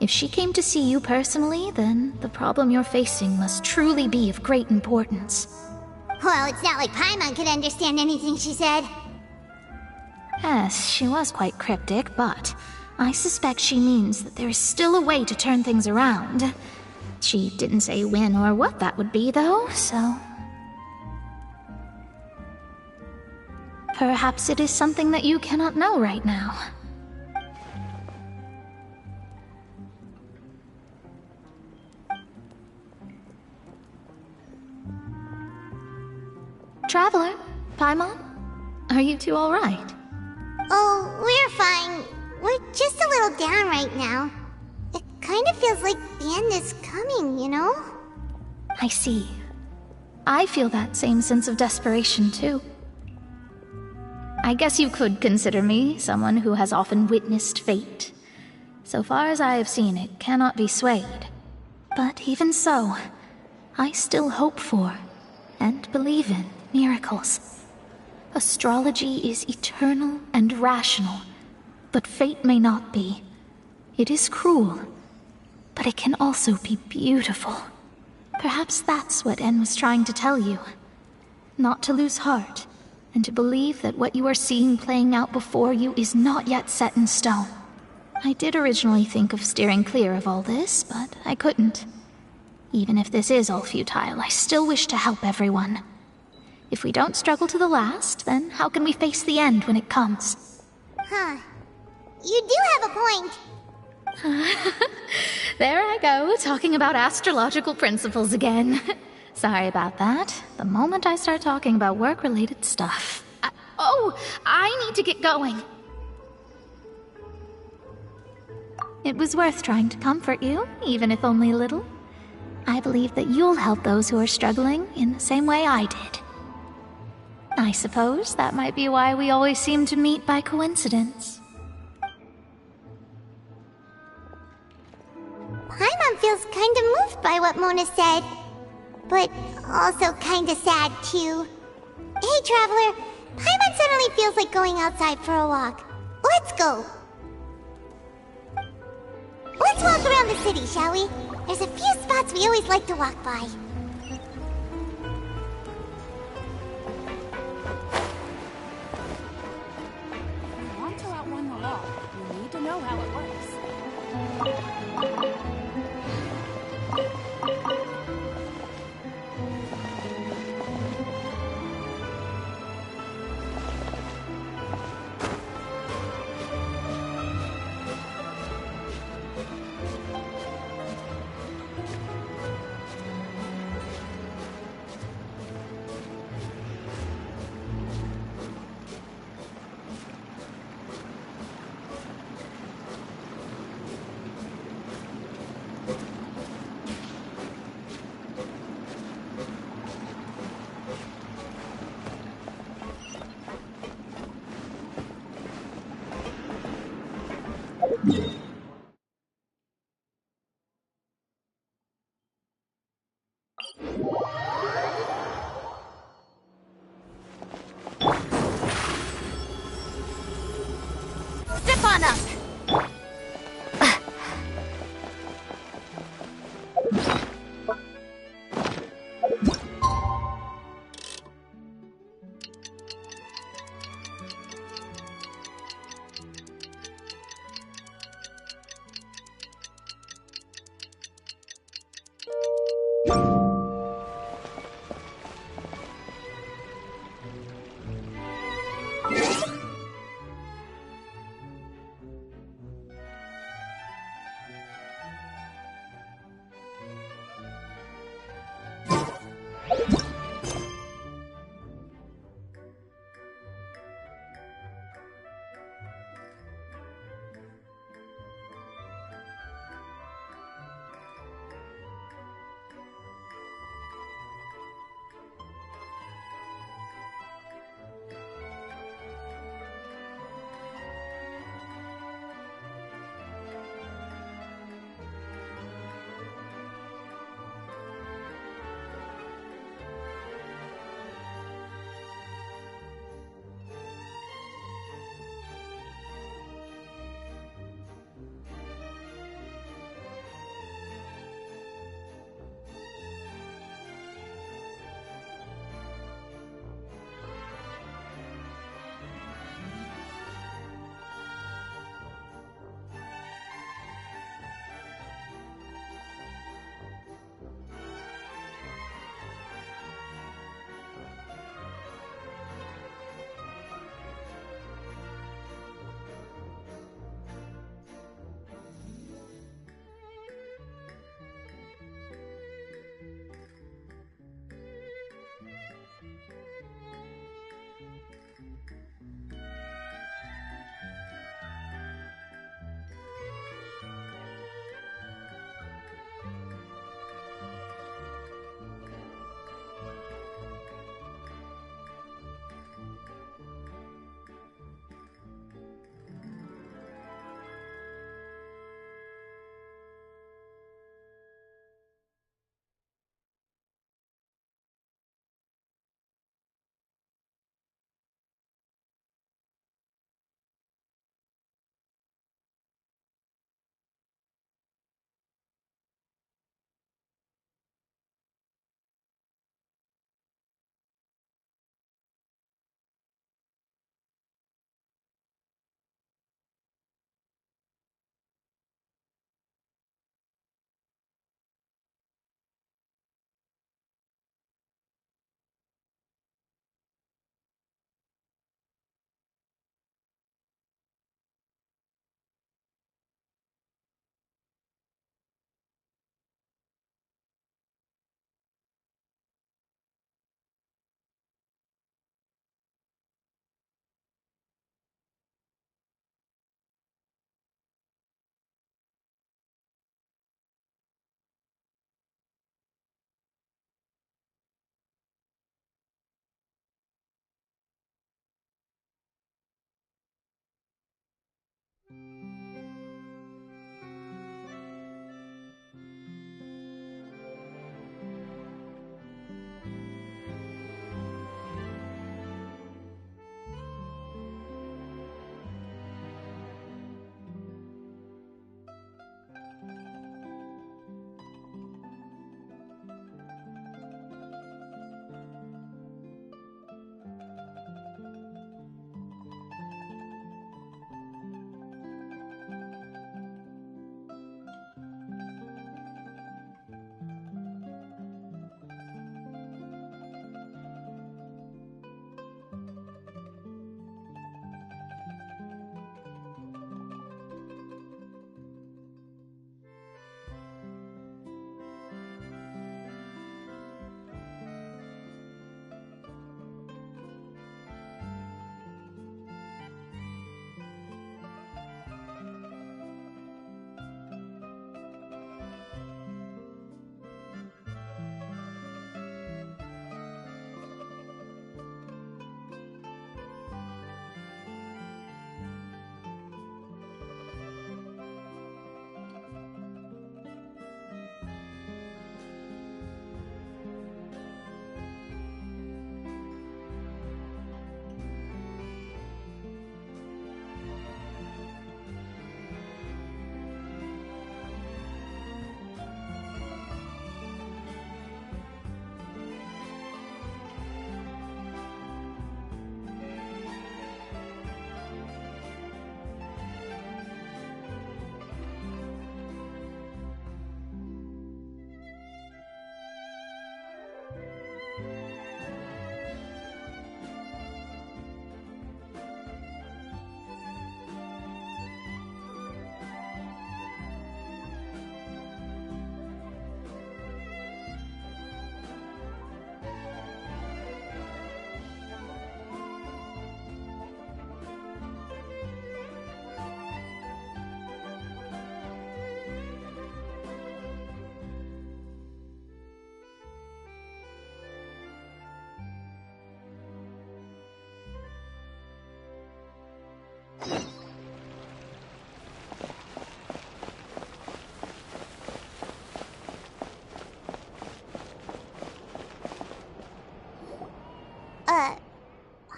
If she came to see you personally, then the problem you're facing must truly be of great importance. Well, it's not like Paimon could understand anything she said. Yes, she was quite cryptic, but I suspect she means that there is still a way to turn things around. She didn't say when or what that would be, though, so... perhaps it is something that you cannot know right now. Traveler, Paimon, are you two all right? Oh, we're fine. We're just a little down right now. It kind of feels like the end is coming, you know? I see. I feel that same sense of desperation, too. I guess you could consider me someone who has often witnessed fate. So far as I have seen, it cannot be swayed. But even so, I still hope for, and believe in, miracles. Astrology is eternal and rational, but fate may not be. It is cruel, but it can also be beautiful. Perhaps that's what En was trying to tell you. Not to lose heart, and to believe that what you are seeing playing out before you is not yet set in stone. I did originally think of steering clear of all this, but I couldn't. Even if this is all futile, I still wish to help everyone. If we don't struggle to the last, then how can we face the end when it comes? Huh. You do have a point. There I go, talking about astrological principles again. Sorry about that. The moment I start talking about work-related stuff... I need to get going. It was worth trying to comfort you, even if only a little. I believe that you'll help those who are struggling in the same way I did. I suppose that might be why we always seem to meet by coincidence. Paimon feels kinda moved by what Mona said, but also kinda sad too. Hey, Traveler, Paimon suddenly feels like going outside for a walk. Let's go! Let's walk around the city, shall we? There's a few spots we always like to walk by. If you want to outrun the law, you need to know how it works. Step on up!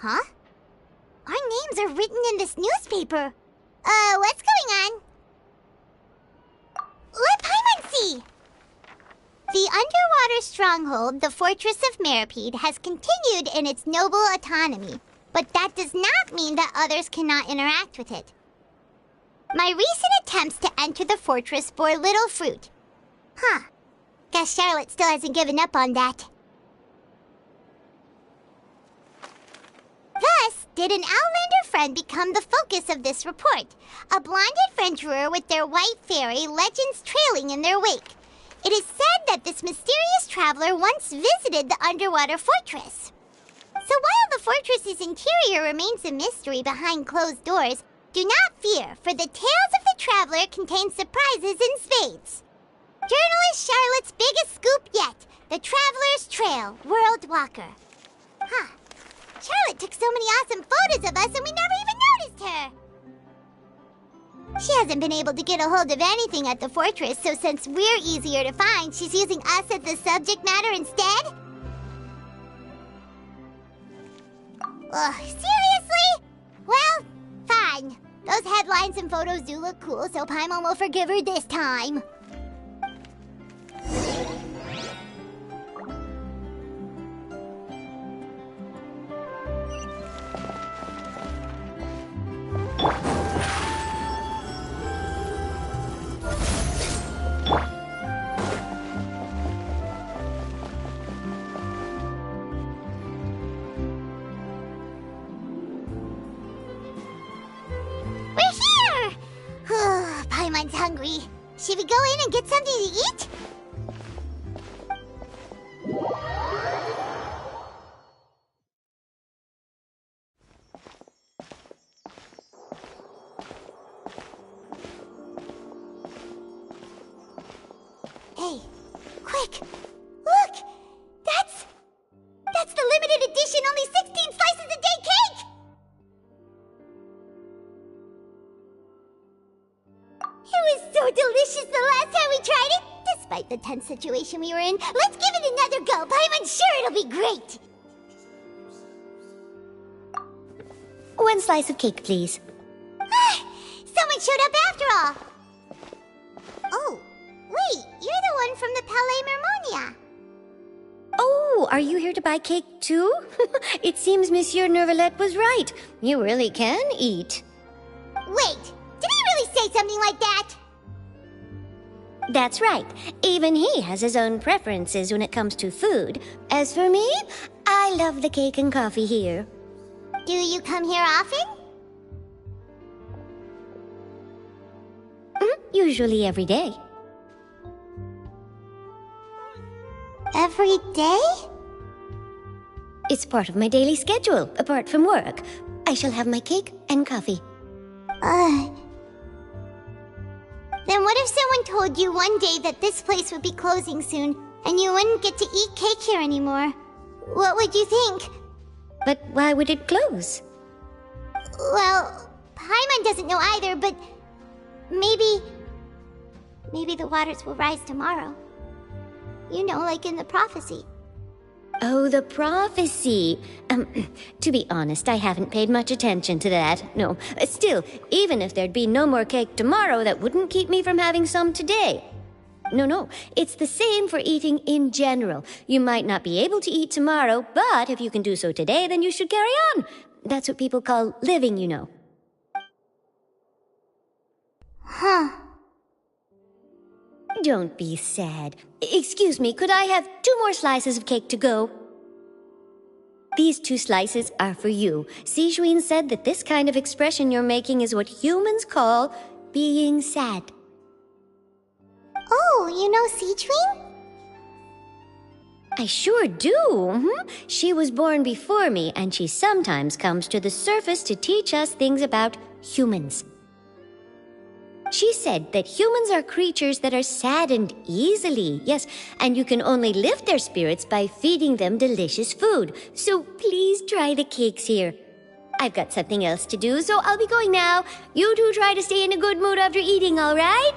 Huh? Our names are written in this newspaper. What's going on? Let Paimon see! The underwater stronghold, the Fortress of Meripede, has continued in its noble autonomy, but that does not mean that others cannot interact with it. My recent attempts to enter the fortress bore little fruit. Huh. Guess Charlotte still hasn't given up on that. Thus, did an Outlander friend become the focus of this report? A blonde adventurer with their white fairy, legends trailing in their wake. It is said that this mysterious traveler once visited the underwater fortress. So while the fortress's interior remains a mystery behind closed doors, do not fear, for the tales of the traveler contain surprises in spades. Journalist Charlotte's biggest scoop yet, the Traveler's Trail, World Walker. Huh. Charlotte took so many awesome photos of us and we never even noticed her. She hasn't been able to get a hold of anything at the fortress, so since we're easier to find, she's using us as the subject matter instead? Ugh, seriously? Well, fine. Those headlines and photos do look cool, so Paimon will forgive her this time. Paimon's hungry. Should we go in and get something to eat? Hey, quick! Look! That's the limited edition, only 16 slices a day cake! It was so delicious the last time we tried it! Despite the tense situation we were in, let's give it another go! Paimon's sure it'll be great! One slice of cake, please. Someone showed up after all! Oh, wait, you're the one from the Palais Mermonia. Oh, are you here to buy cake too? It seems Monsieur Neuvillette was right. You really can eat. Wait, did he really say something like that? That's right. Even he has his own preferences when it comes to food. As for me, I love the cake and coffee here. Do you come here often? Usually every day. Every day? It's part of my daily schedule, apart from work. I shall have my cake and coffee. Then what if someone told you one day that this place would be closing soon, and you wouldn't get to eat cake here anymore? What would you think? But why would it close? Well, Paimon doesn't know either, but maybe the waters will rise tomorrow. You know, like in the prophecy. Oh, the prophecy. To be honest, I haven't paid much attention to that. No, still, even if there'd be no more cake tomorrow, that wouldn't keep me from having some today. No, it's the same for eating in general. You might not be able to eat tomorrow, but if you can do so today, then you should carry on. That's what people call living, you know. Huh. Don't be sad. Excuse me, could I have 2 more slices of cake to go? These 2 slices are for you. Sijuin said that this kind of expression you're making is what humans call being sad. Oh, you know Sijuin? I sure do. She was born before me, and she sometimes comes to the surface to teach us things about humans. She said that humans are creatures that are saddened easily, yes, and you can only lift their spirits by feeding them delicious food. So please try the cakes here. I've got something else to do, so I'll be going now. You two try to stay in a good mood after eating, all right?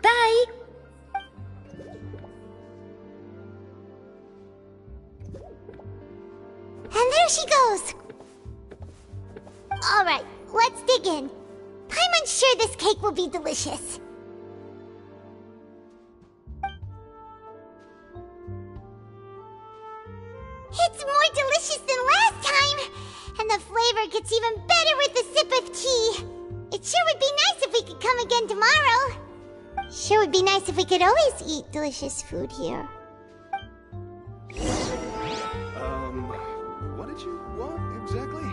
Bye! And there she goes! Alright, let's dig in. Paimon's sure this cake will be delicious. It's more delicious than last time! And the flavor gets even better with a sip of tea. It sure would be nice if we could come again tomorrow. Sure would be nice if we could always eat delicious food here. What did you want exactly?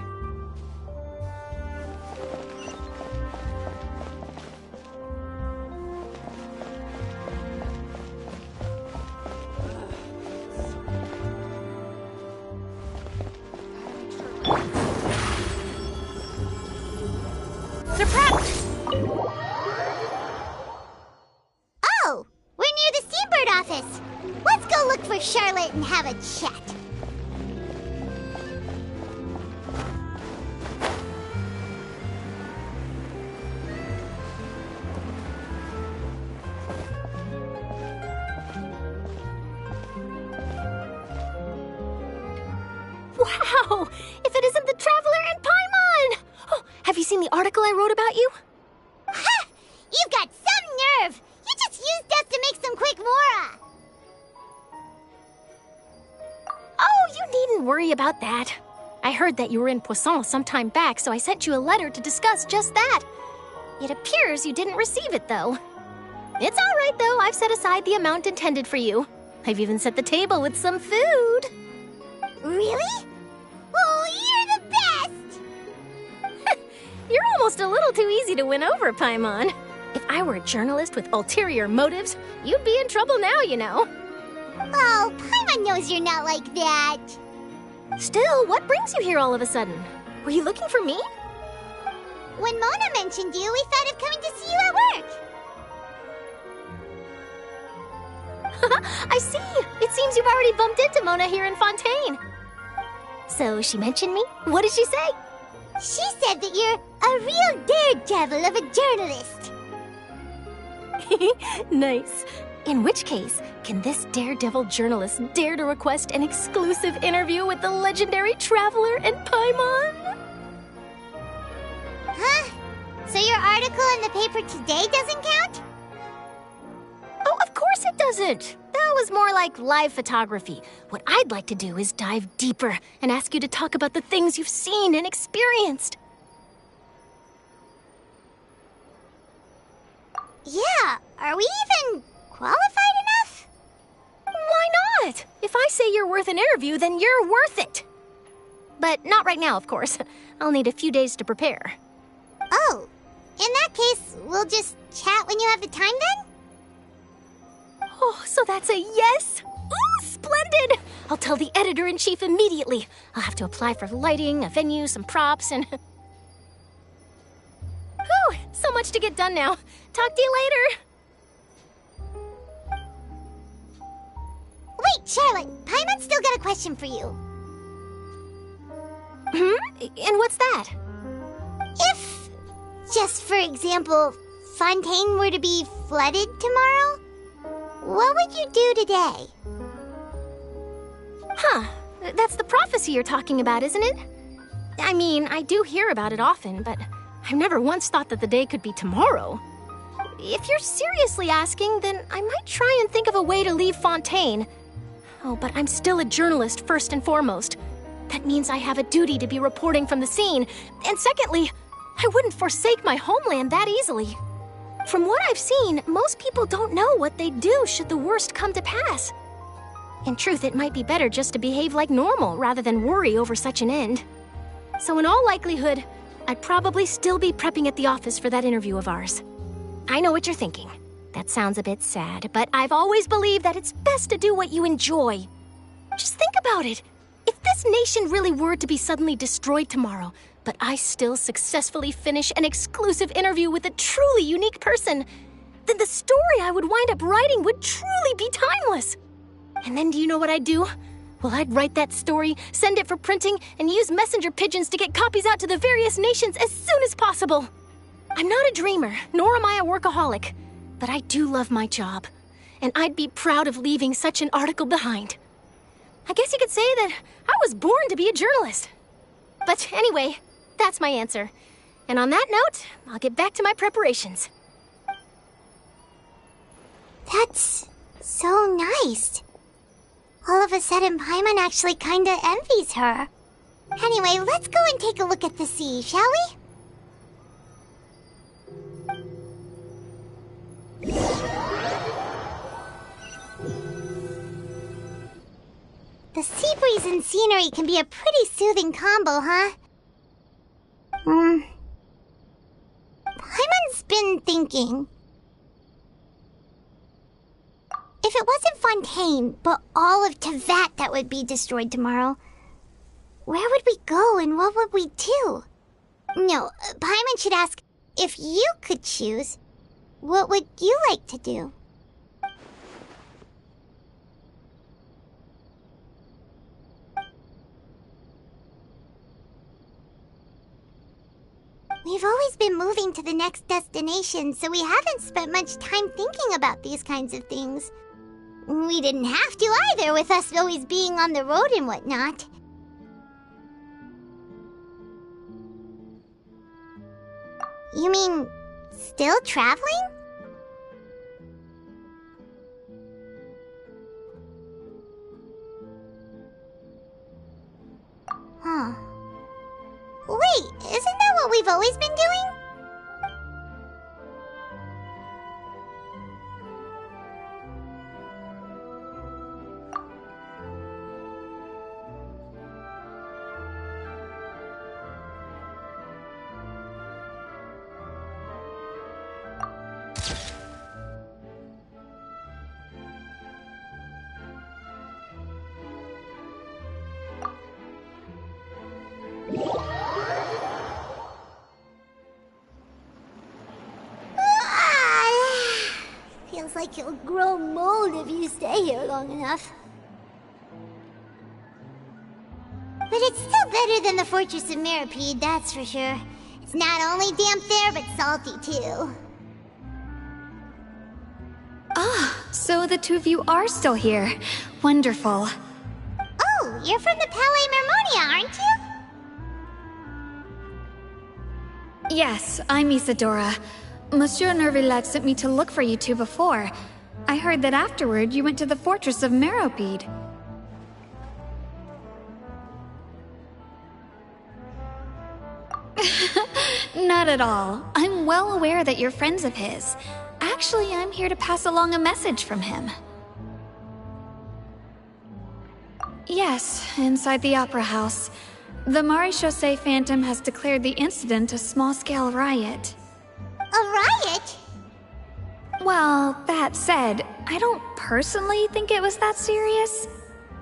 Oh, we're near the Seabird office. Let's go look for Charlotte and have a chat. Wow! If it isn't the Traveler and Paimon! Oh, have you seen the article I wrote about you? Ha! You've got some nerve! You just used us to make some quick mora! Oh, you needn't worry about that. I heard that you were in Poisson some time back, so I sent you a letter to discuss just that. It appears you didn't receive it, though. It's all right, though. I've set aside the amount intended for you. I've even set the table with some food. Really? Oh, you're the best! You're almost a little too easy to win over, Paimon. If I were a journalist with ulterior motives, you'd be in trouble now, you know. Oh, Paimon knows you're not like that. Still, what brings you here all of a sudden? Were you looking for me? When Mona mentioned you, we thought of coming to see you at work. I see. It seems you've already bumped into Mona here in Fontaine. So she mentioned me? What did she say? She said that you're a real daredevil of a journalist. Nice. In which case, can this daredevil journalist dare to request an exclusive interview with the legendary Traveler and Paimon? Huh? So your article in the paper today doesn't count? Oh, of course it doesn't. That was more like live photography. What I'd like to do is dive deeper and ask you to talk about the things you've seen and experienced. Yeah, are we even qualified enough? Why not? If I say you're worth an interview, then you're worth it. But not right now, of course. I'll need a few days to prepare. Oh, in that case, we'll just chat when you have the time then? Oh, so that's a yes? Ooh, splendid! I'll tell the editor-in-chief immediately. I'll have to apply for lighting, a venue, some props, and... Whew, so much to get done now. Talk to you later. Wait, Charlotte, Paimon's still got a question for you. And what's that? If, just for example, Fontaine were to be flooded tomorrow, what would you do today? Huh, that's the prophecy you're talking about, isn't it? I mean, I do hear about it often, but I've never once thought that the day could be tomorrow. If you're seriously asking, then I might try and think of a way to leave Fontaine. Oh, but I'm still a journalist first and foremost. That means I have a duty to be reporting from the scene. And secondly, I wouldn't forsake my homeland that easily. From what I've seen, most people don't know what they'd do should the worst come to pass. In truth, it might be better just to behave like normal rather than worry over such an end. So in all likelihood, I'd probably still be prepping at the office for that interview of ours. I know what you're thinking. That sounds a bit sad, but I've always believed that it's best to do what you enjoy. Just think about it. If this nation really were to be suddenly destroyed tomorrow, but I still successfully finish an exclusive interview with a truly unique person, then the story I would wind up writing would truly be timeless. And then do you know what I'd do? Well, I'd write that story, send it for printing, and use messenger pigeons to get copies out to the various nations as soon as possible. I'm not a dreamer, nor am I a workaholic, but I do love my job, and I'd be proud of leaving such an article behind. I guess you could say that I was born to be a journalist. But anyway, That's my answer. And on that note, I'll get back to my preparations. That's so nice. All of a sudden, Paimon actually kinda envies her. Anyway, let's go and take a look at the sea, shall we? The sea breeze and scenery can be a pretty soothing combo, huh? Paimon's been thinking. If it wasn't Fontaine, but all of Tevat that would be destroyed tomorrow, where would we go and what would we do? No, Paimon should ask, if you could choose, what would you like to do? We've always been moving to the next destination, so we haven't spent much time thinking about these kinds of things. We didn't have to either, with us always being on the road and whatnot. You mean, still traveling? Huh. Wait, isn't that what we've always been doing? Feels like you'll grow mold if you stay here long enough. But it's still better than the Fortress of Mirapede, that's for sure. It's not only damp there, but salty too. So the two of you are still here. Wonderful. Oh, you're from the Palais Mermonia, aren't you? Yes, I'm Isadora. Monsieur Nervillet sent me to look for you two before. I heard that afterward you went to the Fortress of Meropide. Not at all. I'm well aware that you're friends of his. Actually, I'm here to pass along a message from him. Yes, inside the Opera House. The Maréchaussée Phantom has declared the incident a small-scale riot. A riot? Well, that said, I don't personally think it was that serious.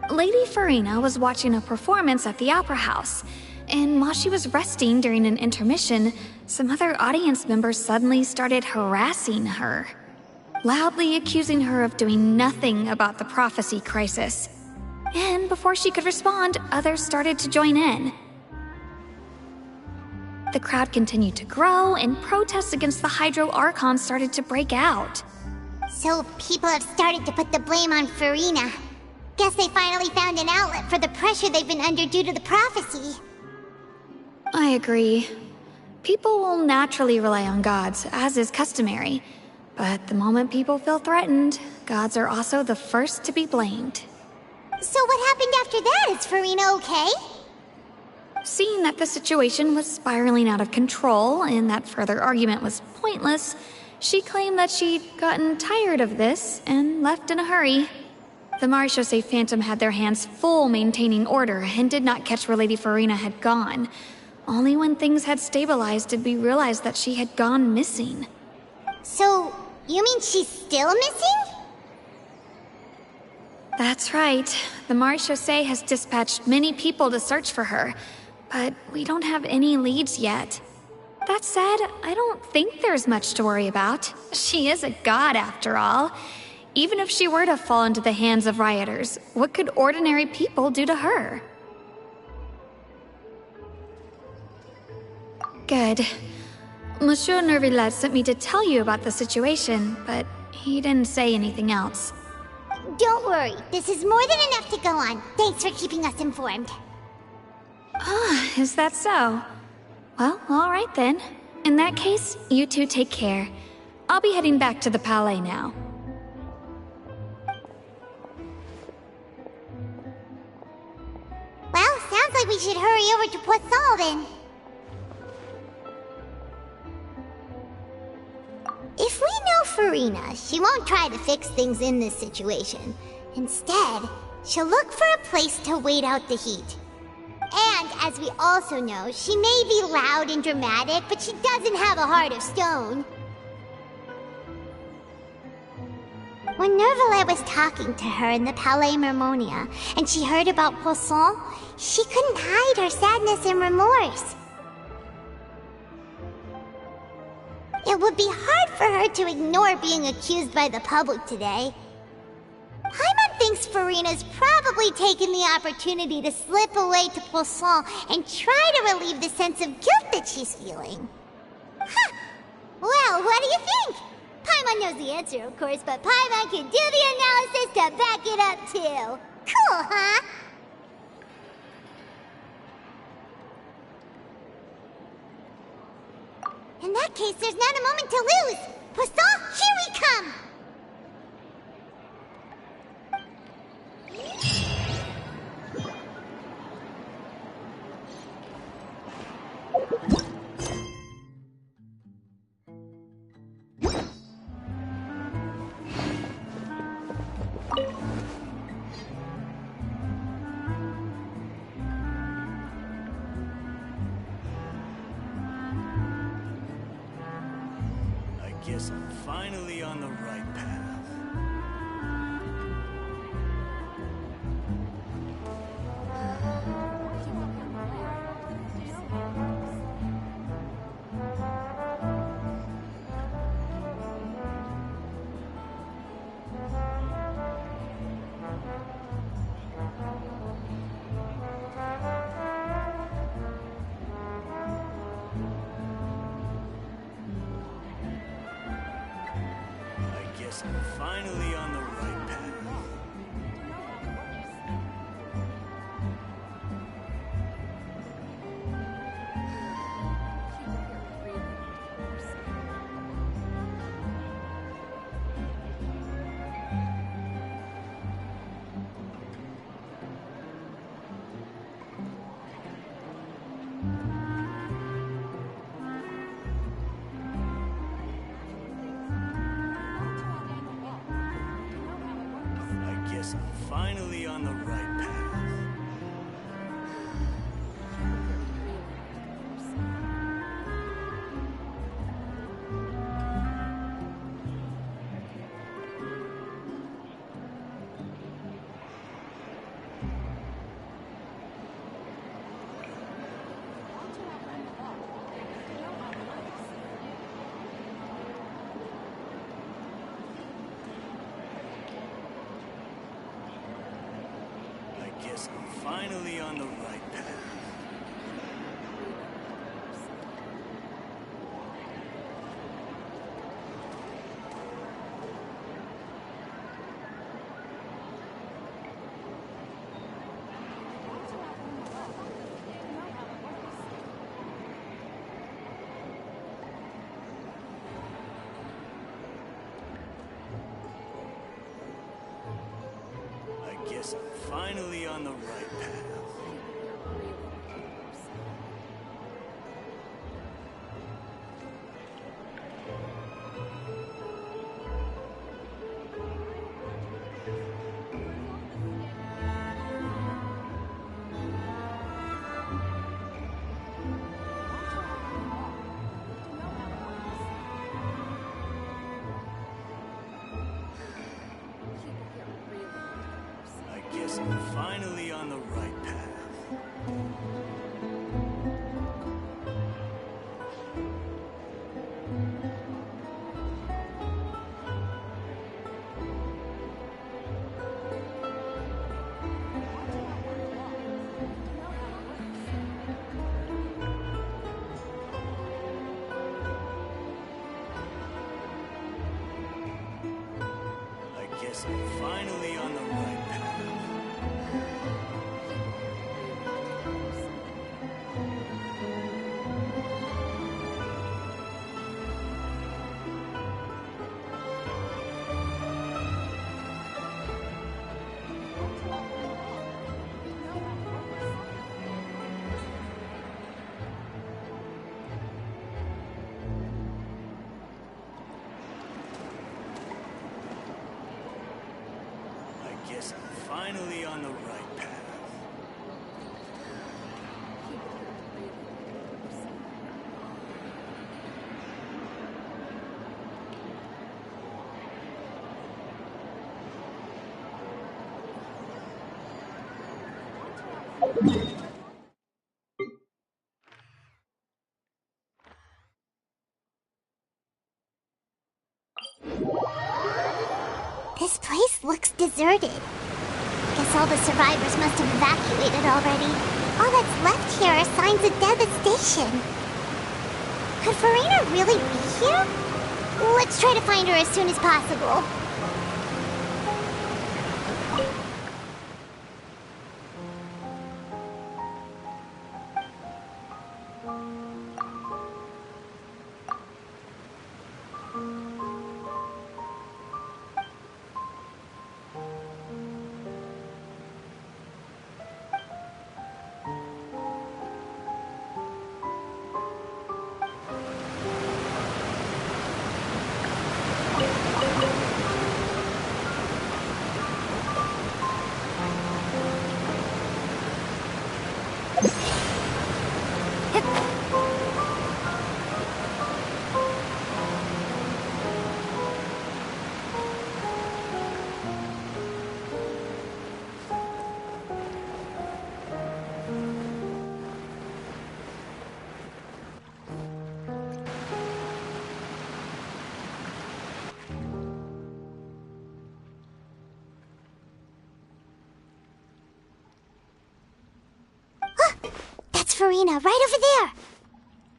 Lady Farina was watching a performance at the Opera House, and while she was resting during an intermission, some other audience members suddenly started harassing her, loudly accusing her of doing nothing about the prophecy crisis. And before she could respond, others started to join in. The crowd continued to grow, and protests against the Hydro Archon started to break out. So people have started to put the blame on Farina. Guess they finally found an outlet for the pressure they've been under due to the prophecy. I agree. People will naturally rely on gods, as is customary. But the moment people feel threatened, gods are also the first to be blamed. So what happened after that? Is Farina okay? Seeing that the situation was spiraling out of control and that further argument was pointless, she claimed that she'd gotten tired of this and left in a hurry. The Maréchaussée Phantom had their hands full maintaining order and did not catch where Lady Farina had gone. Only when things had stabilized did we realize that she had gone missing. So, you mean she's still missing? That's right. The Maréchaussée has dispatched many people to search for her, but we don't have any leads yet. That said, I don't think there's much to worry about. She is a god, after all. Even if she were to fall into the hands of rioters, what could ordinary people do to her? Good. Monsieur Nervillet sent me to tell you about the situation, but he didn't say anything else. Don't worry, this is more than enough to go on. Thanks for keeping us informed. Is that so? Well, alright then. In that case, you two take care. I'll be heading back to the Palais now. Well, sounds like we should hurry over to Poisson then. If we know Farina, she won't try to fix things in this situation. Instead, she'll look for a place to wait out the heat. And, as we also know, she may be loud and dramatic, but she doesn't have a heart of stone. When Nervalet was talking to her in the Palais Mermonia, and she heard about Poisson, she couldn't hide her sadness and remorse. It would be hard for her to ignore being accused by the public today. Paimon thinks Farina's probably taken the opportunity to slip away to Poisson and try to relieve the sense of guilt that she's feeling. Huh! Well, what do you think? Paimon knows the answer, of course, but Paimon can do the analysis to back it up, too. Cool, huh? In that case, there's not a moment to lose. Poisson, here we come! Guess I'm finally on the right path. I'm finally on the right path. I'm finally on the right path. Guess I'm finally on the right path. Guess I'm finally on the right path. Guess I'm finally on the right path. I guess I'm finally on the right path. guess I'm finally on the right path. This place looks deserted. Guess all the survivors must have evacuated already. All that's left here are signs of devastation. Could Farina really be here? Let's try to find her as soon as possible. That's Farina, right over there.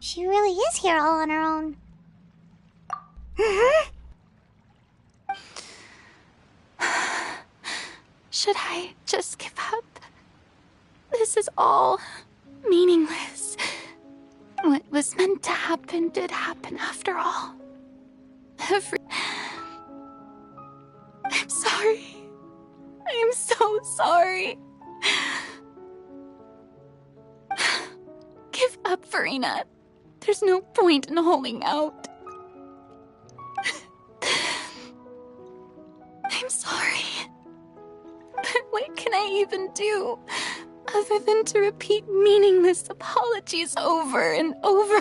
She really is here all on her own. Should I just give up? This is all meaningless. What was meant to happen did happen after all. I'm sorry. I am so sorry. Give up, Farina. There's no point in holding out. I'm sorry. But what can I even do other than to repeat meaningless apologies over and over?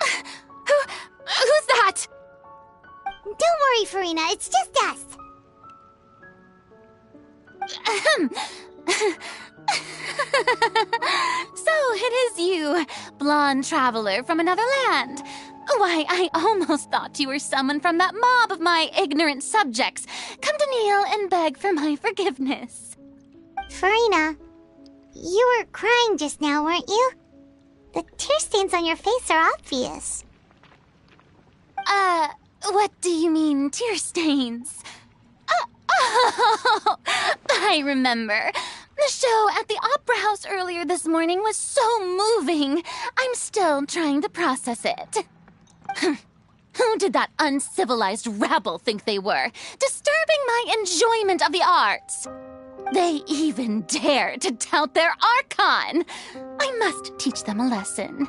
Who's that? Don't worry, Farina. It's just us. So it is you, blonde traveler from another land. Why, I almost thought you were someone from that mob of my ignorant subjects, come to kneel and beg for my forgiveness. Farina, you were crying just now, weren't you? The tear stains on your face are obvious. What do you mean, tear stains? Oh, I remember. The show at the Opera House earlier this morning was so moving. I'm still trying to process it. Who did that uncivilized rabble think they were, disturbing my enjoyment of the arts? They even dare to tout their Archon. I must teach them a lesson.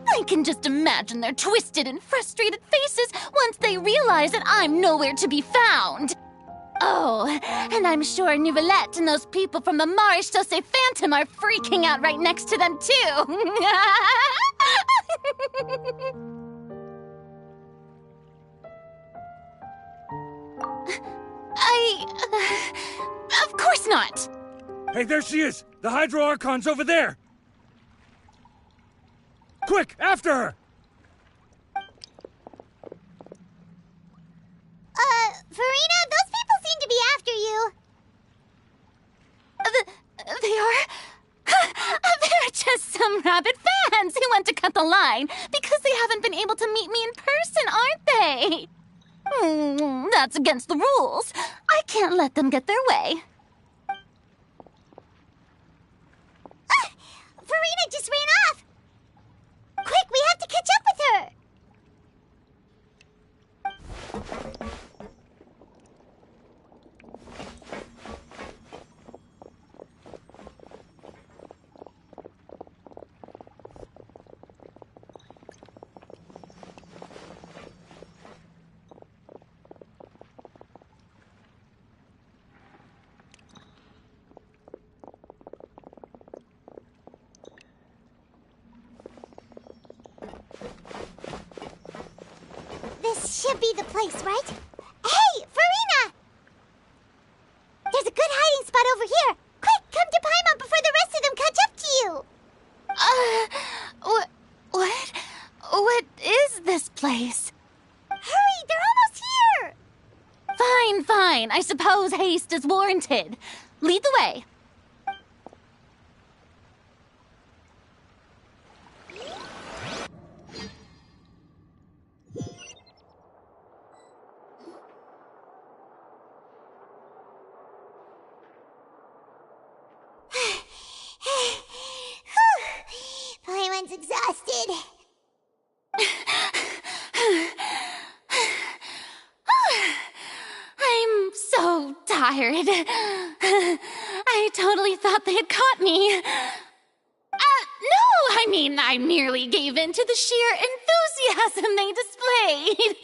I can just imagine their twisted and frustrated faces once they realize that I'm nowhere to be found. Oh, and I'm sure Nouvellette and those people from the Maréchaussée Phantom are freaking out right next to them, too. Of course not. Hey, there she is! The Hydro Archon's over there! Quick, after her! Farina, those people seem to be after you. They are? They're just some rabid fans who want to cut the line because they haven't been able to meet me in person, aren't they? That's against the rules. I can't let them get their way. Farina just ran off. Quick, we have to catch up with her. should be the place, right? Hey, Farina! There's a good hiding spot over here. Quick, come to Paimon before the rest of them catch up to you. What is this place? Hurry, they're almost here! Fine. I suppose haste is warranted. Lead the way. Paimon's exhausted. I'm so tired. I totally thought they had caught me. No, I merely gave in to the sheer enthusiasm they displayed.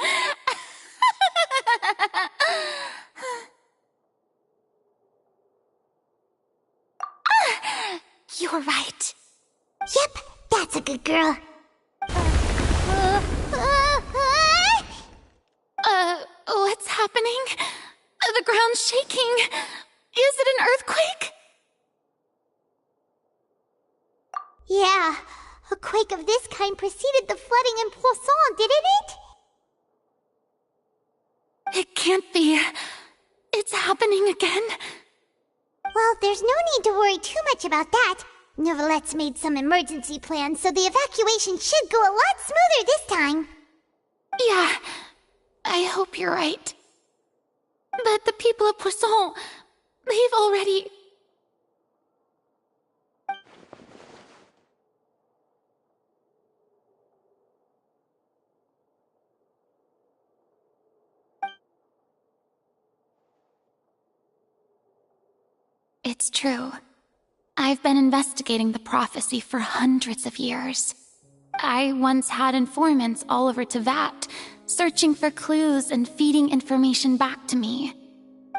You're right. Yep, that's a good girl. What's happening? The ground's shaking. Is it an earthquake? Yeah, a quake of this kind preceded the flooding in Poisson, didn't it? It can't be. It's happening again. Well, there's no need to worry too much about that. Neuvillette made some emergency plans, so the evacuation should go a lot smoother this time. Yeah, I hope you're right. But the people of Poisson, they've already... It's true. I've been investigating the prophecy for hundreds of years. I once had informants all over Tevat, searching for clues and feeding information back to me.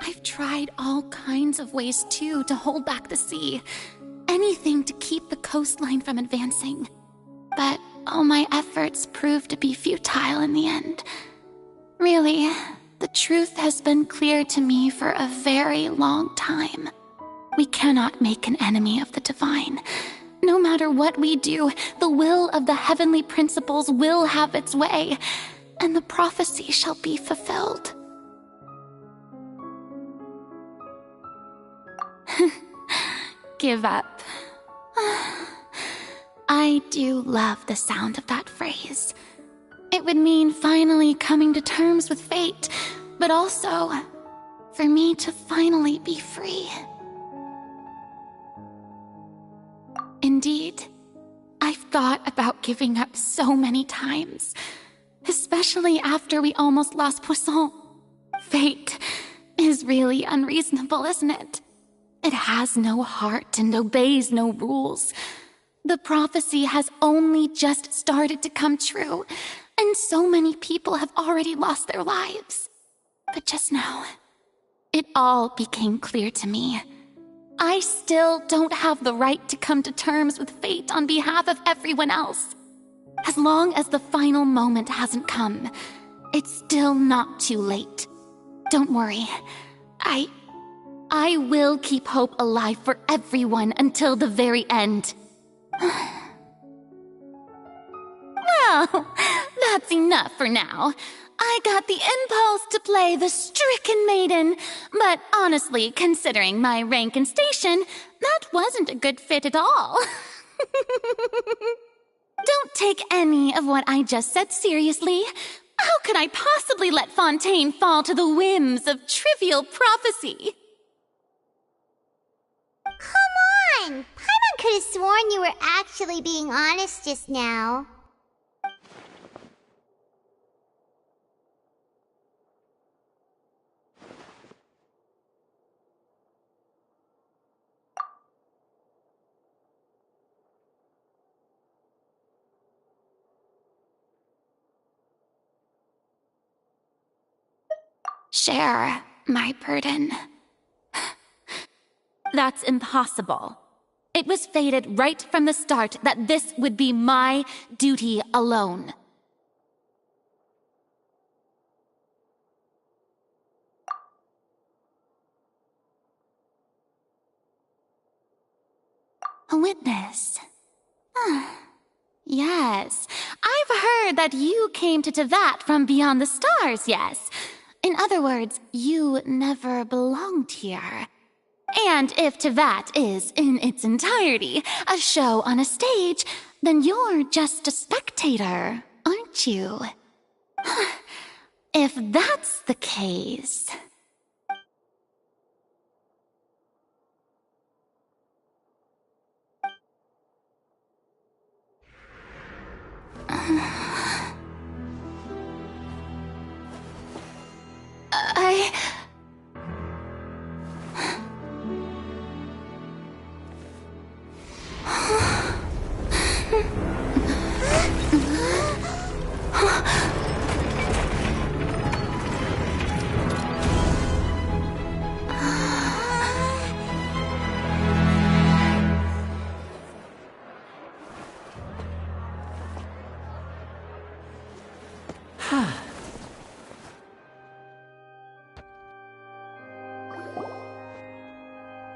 I've tried all kinds of ways, too, to hold back the sea. Anything to keep the coastline from advancing. But all my efforts proved to be futile in the end. Really, the truth has been clear to me for a very long time. We cannot make an enemy of the divine. No matter what we do, the will of the heavenly principles will have its way, and the prophecy shall be fulfilled. Give up. I do love the sound of that phrase. It would mean finally coming to terms with fate, but also for me to finally be free. Indeed, I've thought about giving up so many times, especially after we almost lost Poisson. Fate is really unreasonable, isn't it? It has no heart and obeys no rules. The prophecy has only just started to come true, and so many people have already lost their lives. But just now, it all became clear to me. I still don't have the right to come to terms with fate on behalf of everyone else. As long as the final moment hasn't come, it's still not too late. Don't worry. I will keep hope alive for everyone until the very end. Well, that's enough for now. I got the impulse to play the stricken maiden, but honestly, considering my rank and station, that wasn't a good fit at all. Don't take any of what I just said seriously. How could I possibly let Fontaine fall to the whims of trivial prophecy? Come on! Paimon could have sworn you were actually being honest just now. Share my burden. That's impossible. It was fated right from the start that this would be my duty alone. A witness. Yes, I've heard that you came to Tevat from beyond the stars, yes. In other words, you never belonged here. And if Tevat is, in its entirety, a show on a stage, then you're just a spectator, aren't you? If that's the case...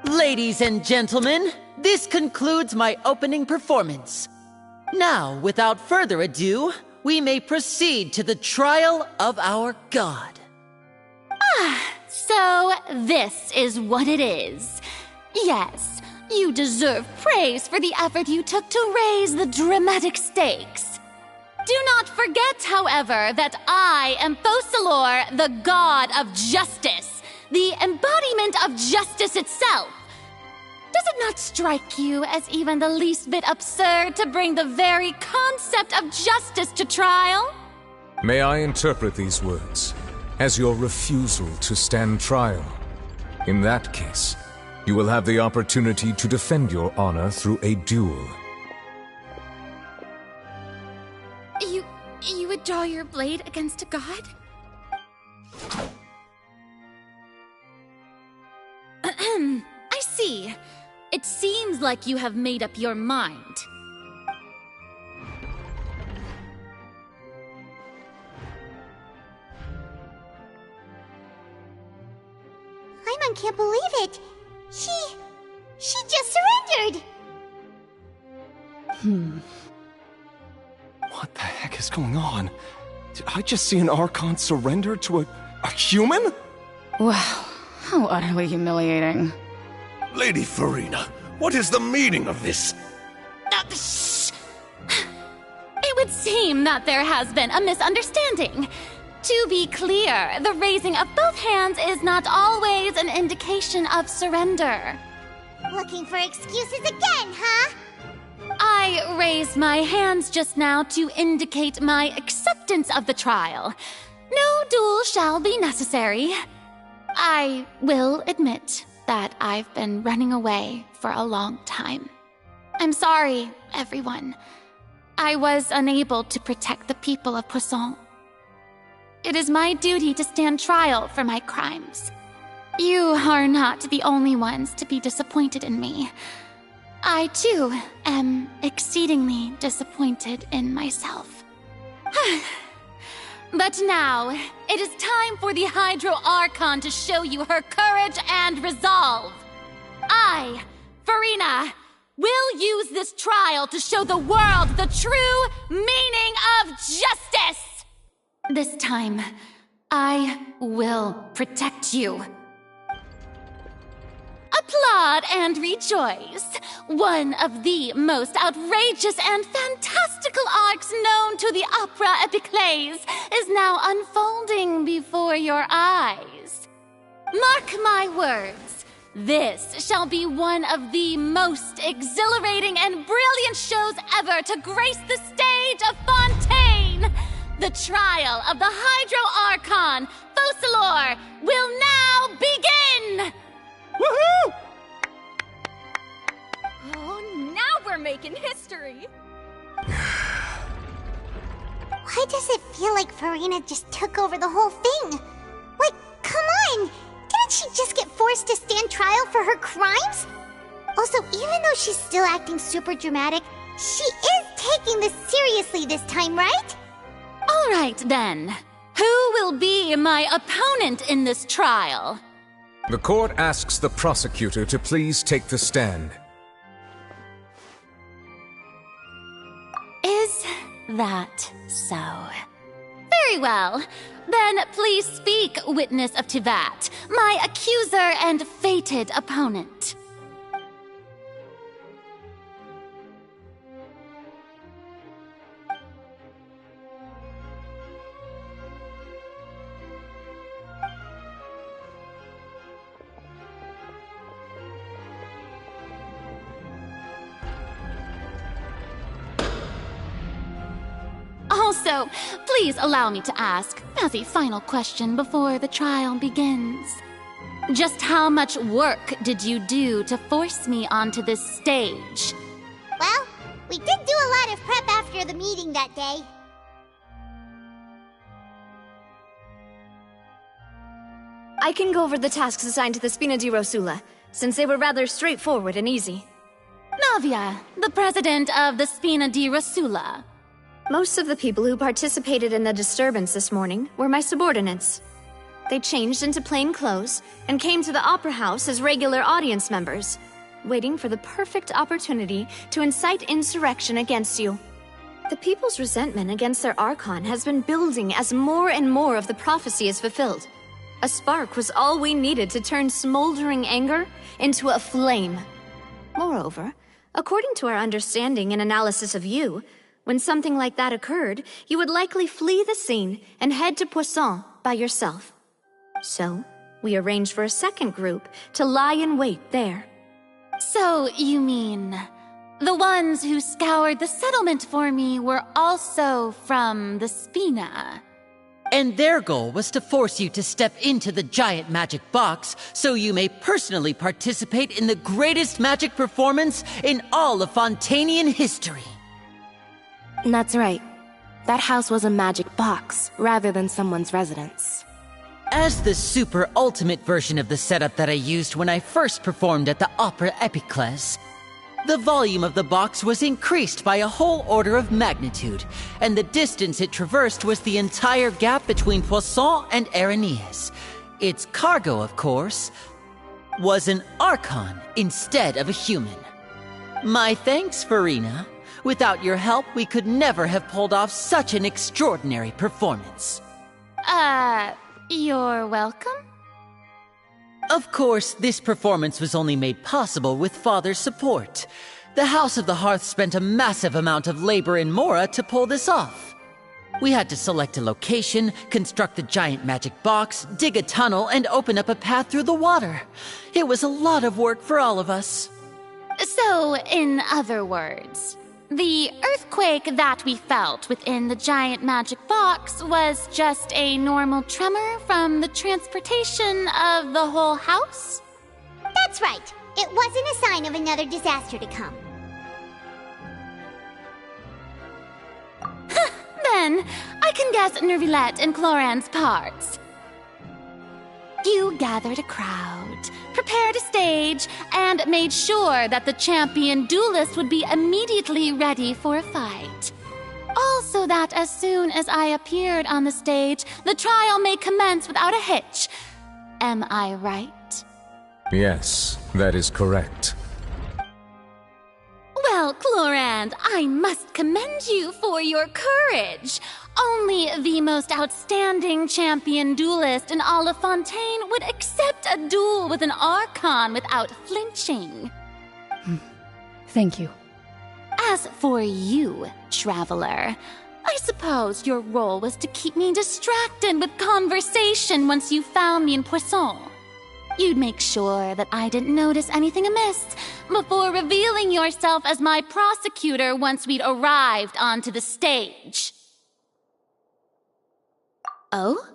Ladies and gentlemen, this concludes my opening performance. Now, without further ado, we may proceed to the trial of our god. So this is what it is. Yes, you deserve praise for the effort you took to raise the dramatic stakes. Do not forget, however, that I am Focalor, the god of justice, the embodiment of justice itself. Does it not strike you as even the least bit absurd to bring the very concept of justice to trial? May I interpret these words as your refusal to stand trial? In that case, you will have the opportunity to defend your honor through a duel. You would draw your blade against a god? I see. It seems like you have made up your mind. Paimon can't believe it. She just surrendered. What the heck is going on? Did I just see an Archon surrender to a human? Wow, how utterly humiliating. Lady Farina, what is the meaning of this? Shh! It would seem that there has been a misunderstanding. To be clear, the raising of both hands is not always an indication of surrender. Looking for excuses again, huh? I raised my hands just now to indicate my acceptance of the trial. No duel shall be necessary. I will admit that I've been running away for a long time. I'm sorry, everyone. I was unable to protect the people of Poisson. It is my duty to stand trial for my crimes. You are not the only ones to be disappointed in me. I, too, am exceedingly disappointed in myself. But now, it is time for the Hydro Archon to show you her courage and resolve. I, Farina, will use this trial to show the world the true meaning of justice! This time, I will protect you. Applaud and rejoice! One of the most outrageous and fantastical arcs known to the opera epiclese is now unfolding before your eyes. Mark my words, this shall be one of the most exhilarating and brilliant shows ever to grace the stage of Fontaine! The trial of the Hydro Archon, Focalor, will now begin! Woohoo! Oh, now we're making history! Why does it feel like Farina just took over the whole thing? Like, come on! Didn't she just get forced to stand trial for her crimes? Also, even though she's still acting super dramatic, she is taking this seriously this time, right? All right, then. Who will be my opponent in this trial? The court asks the prosecutor to please take the stand. that so? Very well. Then please speak, witness of Tivat, my accuser and fated opponent. Also, please allow me to ask, as a final question before the trial begins. Just how much work did you do to force me onto this stage? Well, we did do a lot of prep after the meeting that day. I can go over the tasks assigned to the Spina di Rosula, since they were rather straightforward and easy. Navia, the president of the Spina di Rosula. Most of the people who participated in the disturbance this morning were my subordinates. They changed into plain clothes and came to the Opera House as regular audience members, waiting for the perfect opportunity to incite insurrection against you. The people's resentment against their Archon has been building as more and more of the prophecy is fulfilled. A spark was all we needed to turn smoldering anger into a flame. Moreover, according to our understanding and analysis of you, when something like that occurred, you would likely flee the scene and head to Poisson by yourself. So, we arranged for a second group to lie in wait there. So, you mean, the ones who scoured the settlement for me were also from the Spina? And their goal was to force you to step into the giant magic box so you may personally participate in the greatest magic performance in all of Fontanian history. That's right. That house was a magic box, rather than someone's residence. As the super ultimate version of the setup that I used when I first performed at the Opera Epiclese, the volume of the box was increased by a whole order of magnitude, and the distance it traversed was the entire gap between Poisson and Aranias. Its cargo, of course, was an Archon instead of a human. My thanks, Farina. Without your help, we could never have pulled off such an extraordinary performance. You're welcome? Of course, this performance was only made possible with Father's support. The House of the Hearth spent a massive amount of labor in Mora to pull this off. We had to select a location, construct the giant magic box, dig a tunnel, and open up a path through the water. It was a lot of work for all of us. So, in other words, the earthquake that we felt within the giant magic box was just a normal tremor from the transportation of the whole house? That's right. It wasn't a sign of another disaster to come. Then, I can guess Nervilette and Cloran's parts. You gathered a crowd, prepared a stage, and made sure that the champion duelist would be immediately ready for a fight. Also that as soon as I appeared on the stage, the trial may commence without a hitch. Am I right? Yes, that is correct. Well, Clorand, I must commend you for your courage. Only the most outstanding champion duelist in all of Fontaine would accept a duel with an Archon without flinching. Thank you. As for you, Traveler, I suppose your role was to keep me distracted with conversation once you found me in Poisson. You'd make sure that I didn't notice anything amiss before revealing yourself as my prosecutor once we'd arrived onto the stage. Oh?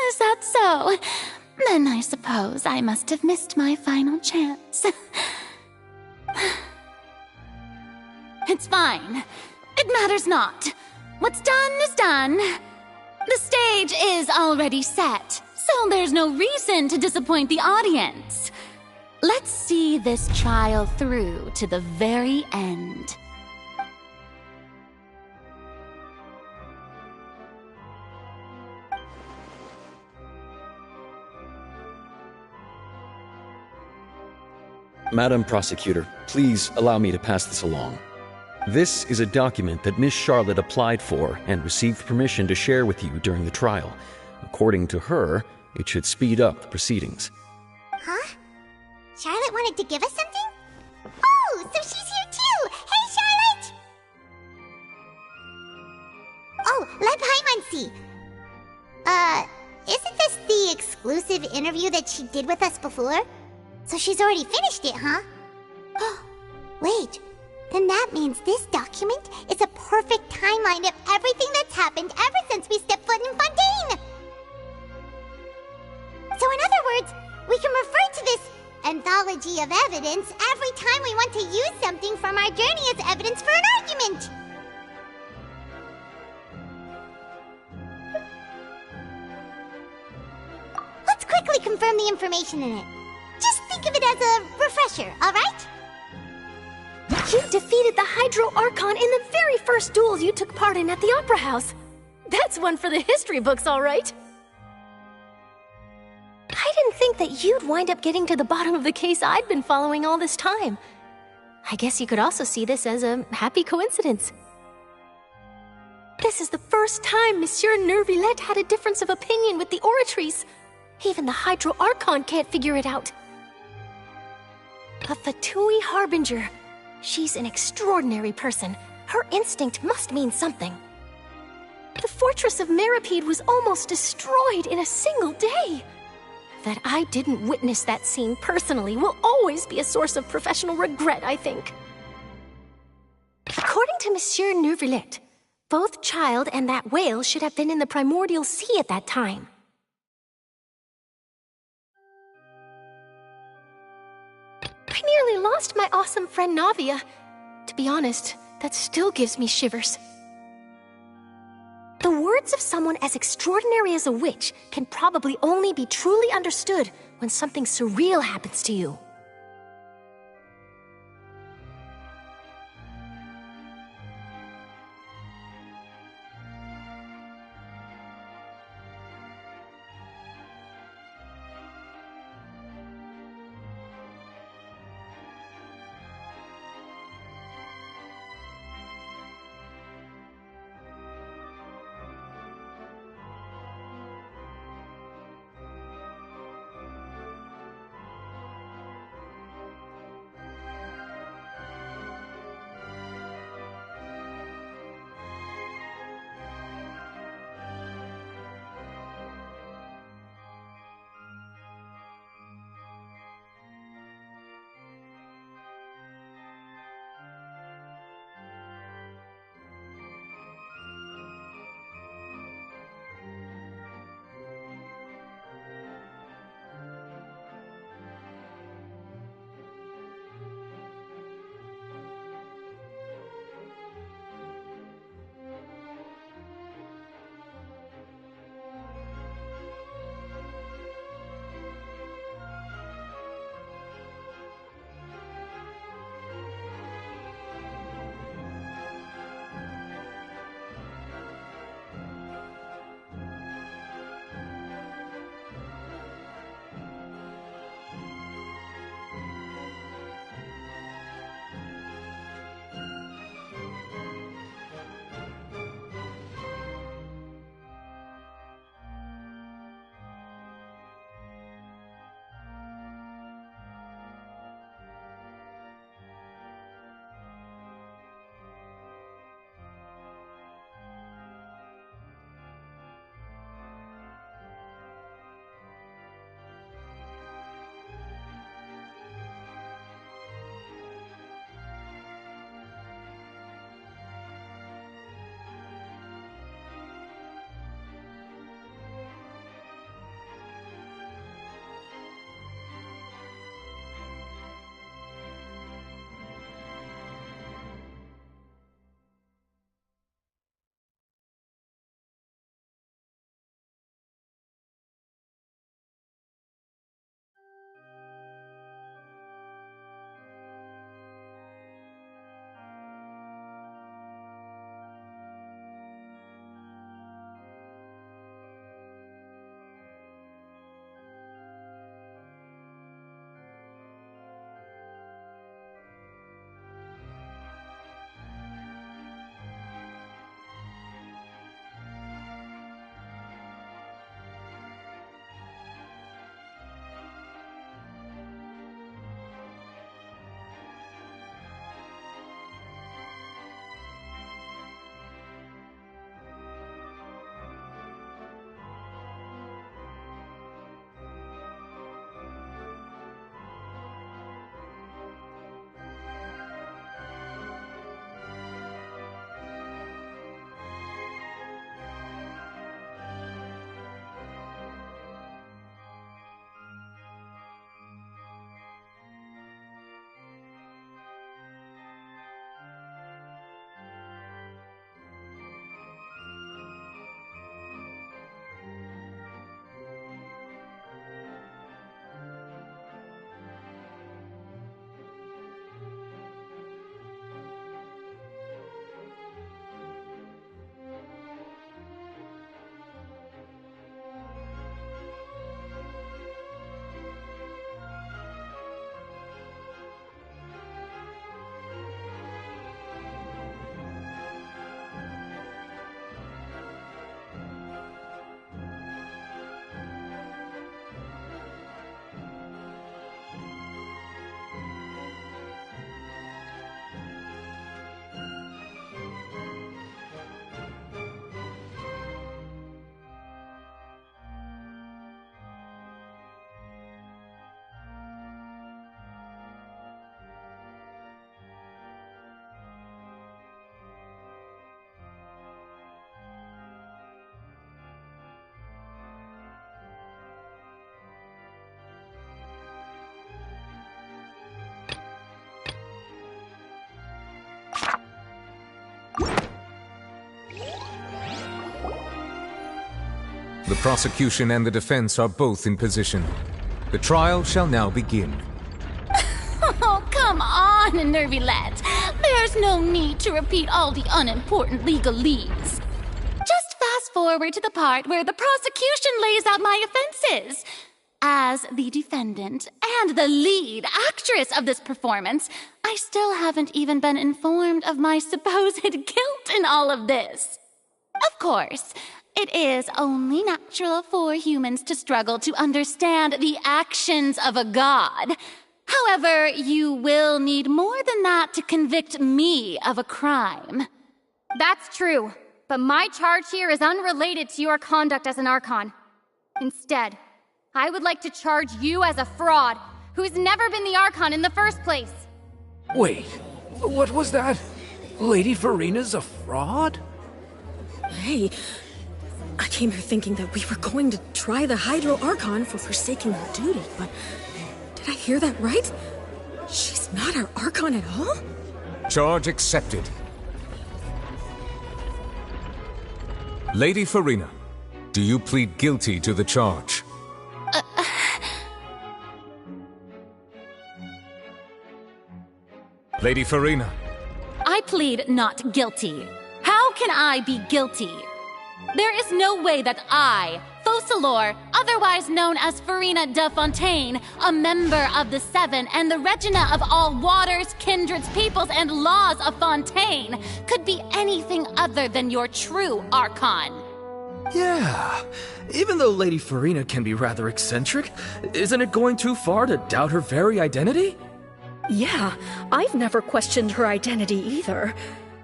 Is that so? Then I suppose I must have missed my final chance. It's fine. It matters not. What's done is done. The stage is already set, so there's no reason to disappoint the audience. Let's see this trial through to the very end. Madam Prosecutor, please allow me to pass this along. This is a document that Miss Charlotte applied for and received permission to share with you during the trial. According to her, it should speed up the proceedings. Huh? Charlotte wanted to give us something? Oh, so she's here too! Hey, Charlotte! Oh, let Paimon see. Isn't this the exclusive interview that she did with us before? So she's already finished it, huh? Wait, then that means this document is a perfect timeline of everything that's happened ever since we stepped foot in Fontaine! So in other words, we can refer to this anthology of evidence every time we want to use something from our journey as evidence for an argument! Let's quickly confirm the information in it. Just think of it as a refresher, alright? You defeated the Hydro Archon in the very first duels you took part in at the Opera House. That's one for the history books, alright. I didn't think that you'd wind up getting to the bottom of the case I'd been following all this time. I guess you could also see this as a happy coincidence. This is the first time Monsieur Neuvillette had a difference of opinion with the Oratrice. Even the Hydro Archon can't figure it out. A Fatui Harbinger. She's an extraordinary person. Her instinct must mean something. The fortress of Meripede was almost destroyed in a single day. That I didn't witness that scene personally will always be a source of professional regret, I think. According to Monsieur Neuvillette, both Child and that whale should have been in the primordial sea at that time. I nearly lost my awesome friend Navia. To be honest, that still gives me shivers. The words of someone as extraordinary as a witch can probably only be truly understood when something surreal happens to you. The prosecution and the defense are both in position. The trial shall now begin. Oh, come on, Nervy lads. There's no need to repeat all the unimportant legalese. Just fast forward to the part where the prosecution lays out my offenses. As the defendant and the lead actress of this performance, I still haven't even been informed of my supposed guilt in all of this. Of course, it is only natural for humans to struggle to understand the actions of a god. However, you will need more than that to convict me of a crime. That's true, but my charge here is unrelated to your conduct as an Archon. Instead, I would like to charge you as a fraud who's never been the Archon in the first place. Wait, what was that? Lady Farina's a fraud? Hey, I came here thinking that we were going to try the Hydro Archon for forsaking her duty, but did I hear that right? She's not our Archon at all? Charge accepted. Lady Farina, do you plead guilty to the charge? Lady Farina. I plead not guilty. How can I be guilty? There is no way that I, Focalor, otherwise known as Farina de Fontaine, a member of the Seven and the Regina of all waters, kindreds, peoples, and laws of Fontaine, could be anything other than your true Archon. Yeah, even though Lady Farina can be rather eccentric, isn't it going too far to doubt her very identity? Yeah, I've never questioned her identity either.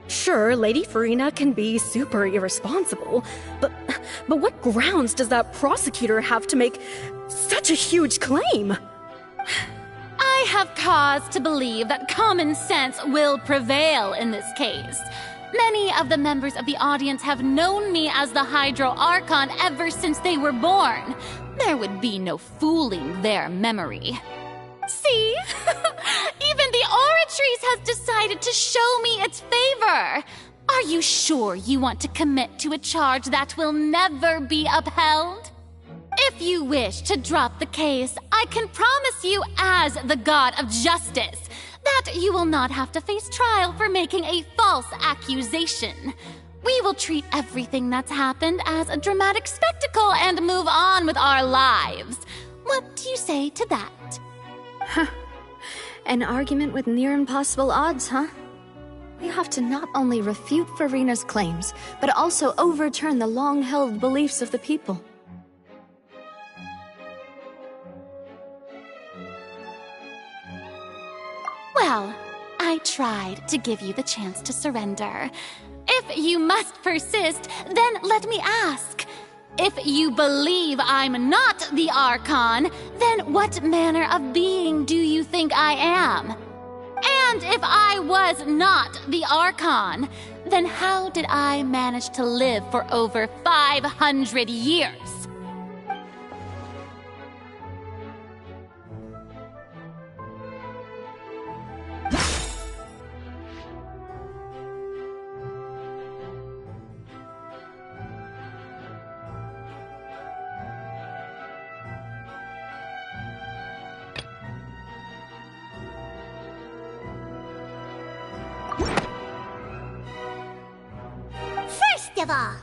Sure, Lady Farina can be super irresponsible, but what grounds does that prosecutor have to make such a huge claim? I have cause to believe that common sense will prevail in this case. Many of the members of the audience have known me as the Hydro Archon ever since they were born. There would be no fooling their memory. See? Even the Oratrice has decided to show me its favor. Are you sure you want to commit to a charge that will never be upheld? If you wish to drop the case, I can promise you as the God of Justice that you will not have to face trial for making a false accusation. We will treat everything that's happened as a dramatic spectacle and move on with our lives. What do you say to that? Huh. An argument with near impossible odds, huh? We have to not only refute Farina's claims, but also overturn the long-held beliefs of the people. Well, I tried to give you the chance to surrender. If you must persist, then let me ask. If you believe I'm not the Archon, then what manner of being do you think I am? And if I was not the Archon, then how did I manage to live for over 500 years? First of all,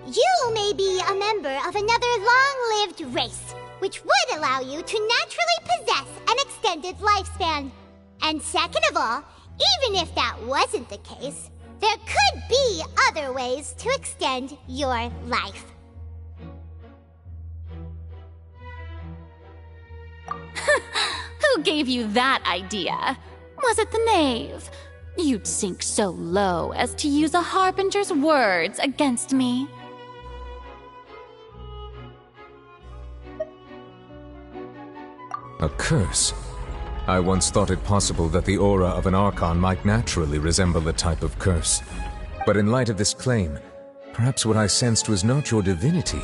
you may be a member of another long-lived race, which would allow you to naturally possess an extended lifespan. And second of all, even if that wasn't the case, there could be other ways to extend your life. Who gave you that idea? Was it the knave? You'd sink so low as to use a harbinger's words against me. A curse? I once thought it possible that the aura of an Archon might naturally resemble a type of curse. But in light of this claim, perhaps what I sensed was not your divinity,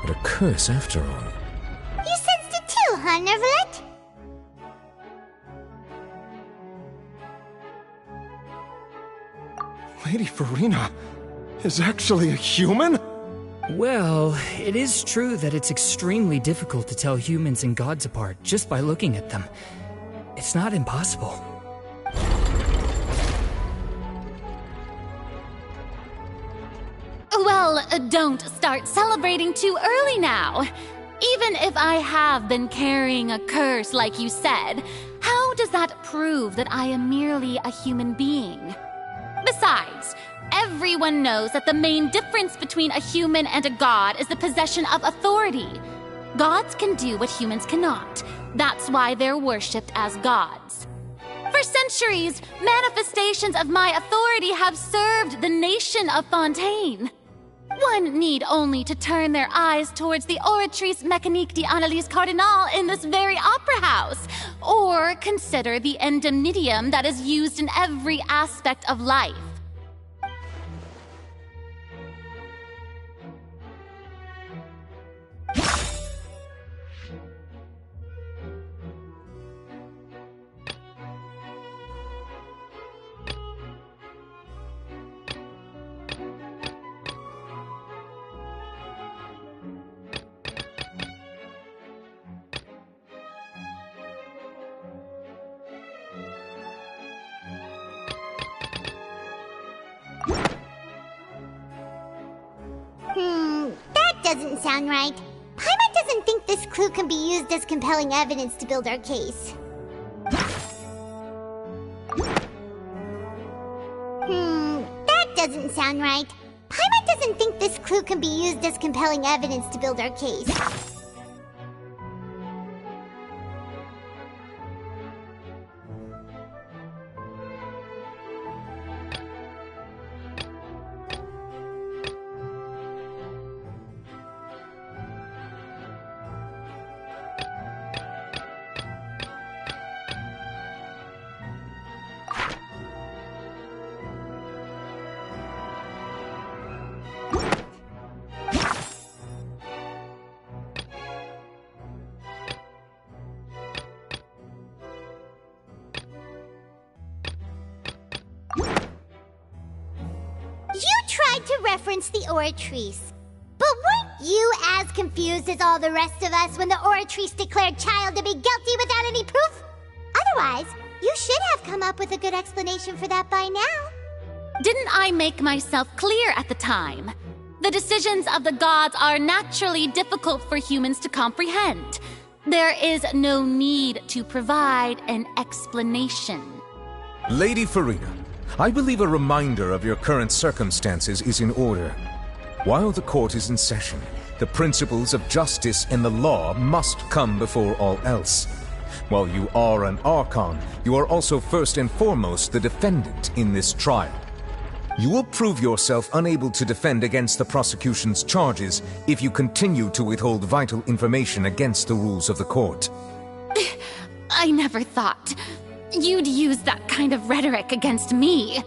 but a curse after all. You sensed it too, huh, Nervalet? Lady Farina is actually a human? Well, it is true that it's extremely difficult to tell humans and gods apart just by looking at them. It's not impossible. Well, don't start celebrating too early now. Even if I have been carrying a curse like you said, how does that prove that I am merely a human being? Besides, everyone knows that the main difference between a human and a god is the possession of authority. Gods can do what humans cannot. That's why they're worshipped as gods. For centuries, manifestations of my authority have served the nation of Fontaine. One need only to turn their eyes towards the Oratrice Mécanique d'Analyse Cardinal in this very opera house, or consider the indemnitium that is used in every aspect of life. That doesn't sound right. Paimon doesn't think this clue can be used as compelling evidence to build our case. That doesn't sound right. Paimon doesn't think this clue can be used as compelling evidence to build our case. To reference the Oratrice. But weren't you as confused as all the rest of us when the Oratrice declared Child to be guilty without any proof? Otherwise, you should have come up with a good explanation for that by now. Didn't I make myself clear at the time? The decisions of the gods are naturally difficult for humans to comprehend. There is no need to provide an explanation. Lady Farina, I believe a reminder of your current circumstances is in order. While the court is in session, the principles of justice and the law must come before all else. While you are an Archon, you are also first and foremost the defendant in this trial. You will prove yourself unable to defend against the prosecution's charges if you continue to withhold vital information against the rules of the court. I never thought you'd use that kind of rhetoric against me.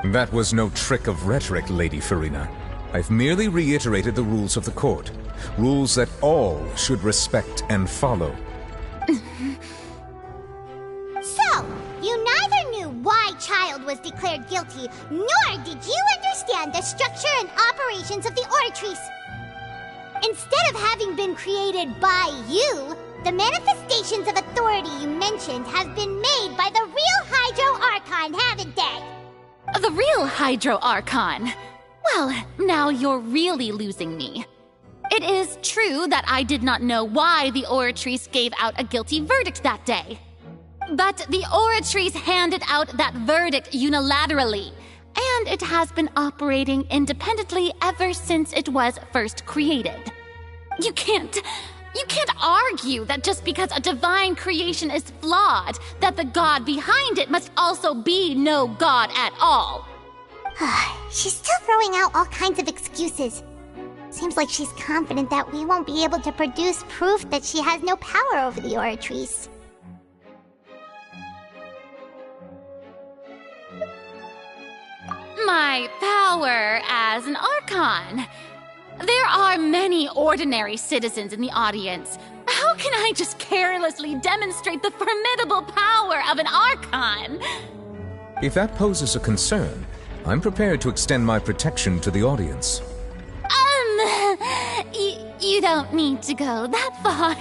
That was no trick of rhetoric, Lady Farina. I've merely reiterated the rules of the court. Rules that all should respect and follow. So, you neither knew why Child was declared guilty, nor did you understand the structure and operations of the Oratrice. Instead of having been created by you, the manifestations of authority you mentioned have been made by the real Hydro Archon, haven't they? The real Hydro Archon? Well, now you're really losing me. It is true that I did not know why the Oratrice gave out a guilty verdict that day. But the Oratrice handed out that verdict unilaterally, and it has been operating independently ever since it was first created. You can't argue that just because a divine creation is flawed, that the god behind it must also be no god at all. She's still throwing out all kinds of excuses. Seems like she's confident that we won't be able to produce proof that she has no power over the Oratrice. My power as an Archon. There are many ordinary citizens in the audience. How can I just carelessly demonstrate the formidable power of an Archon? If that poses a concern, I'm prepared to extend my protection to the audience. You don't need to go that far.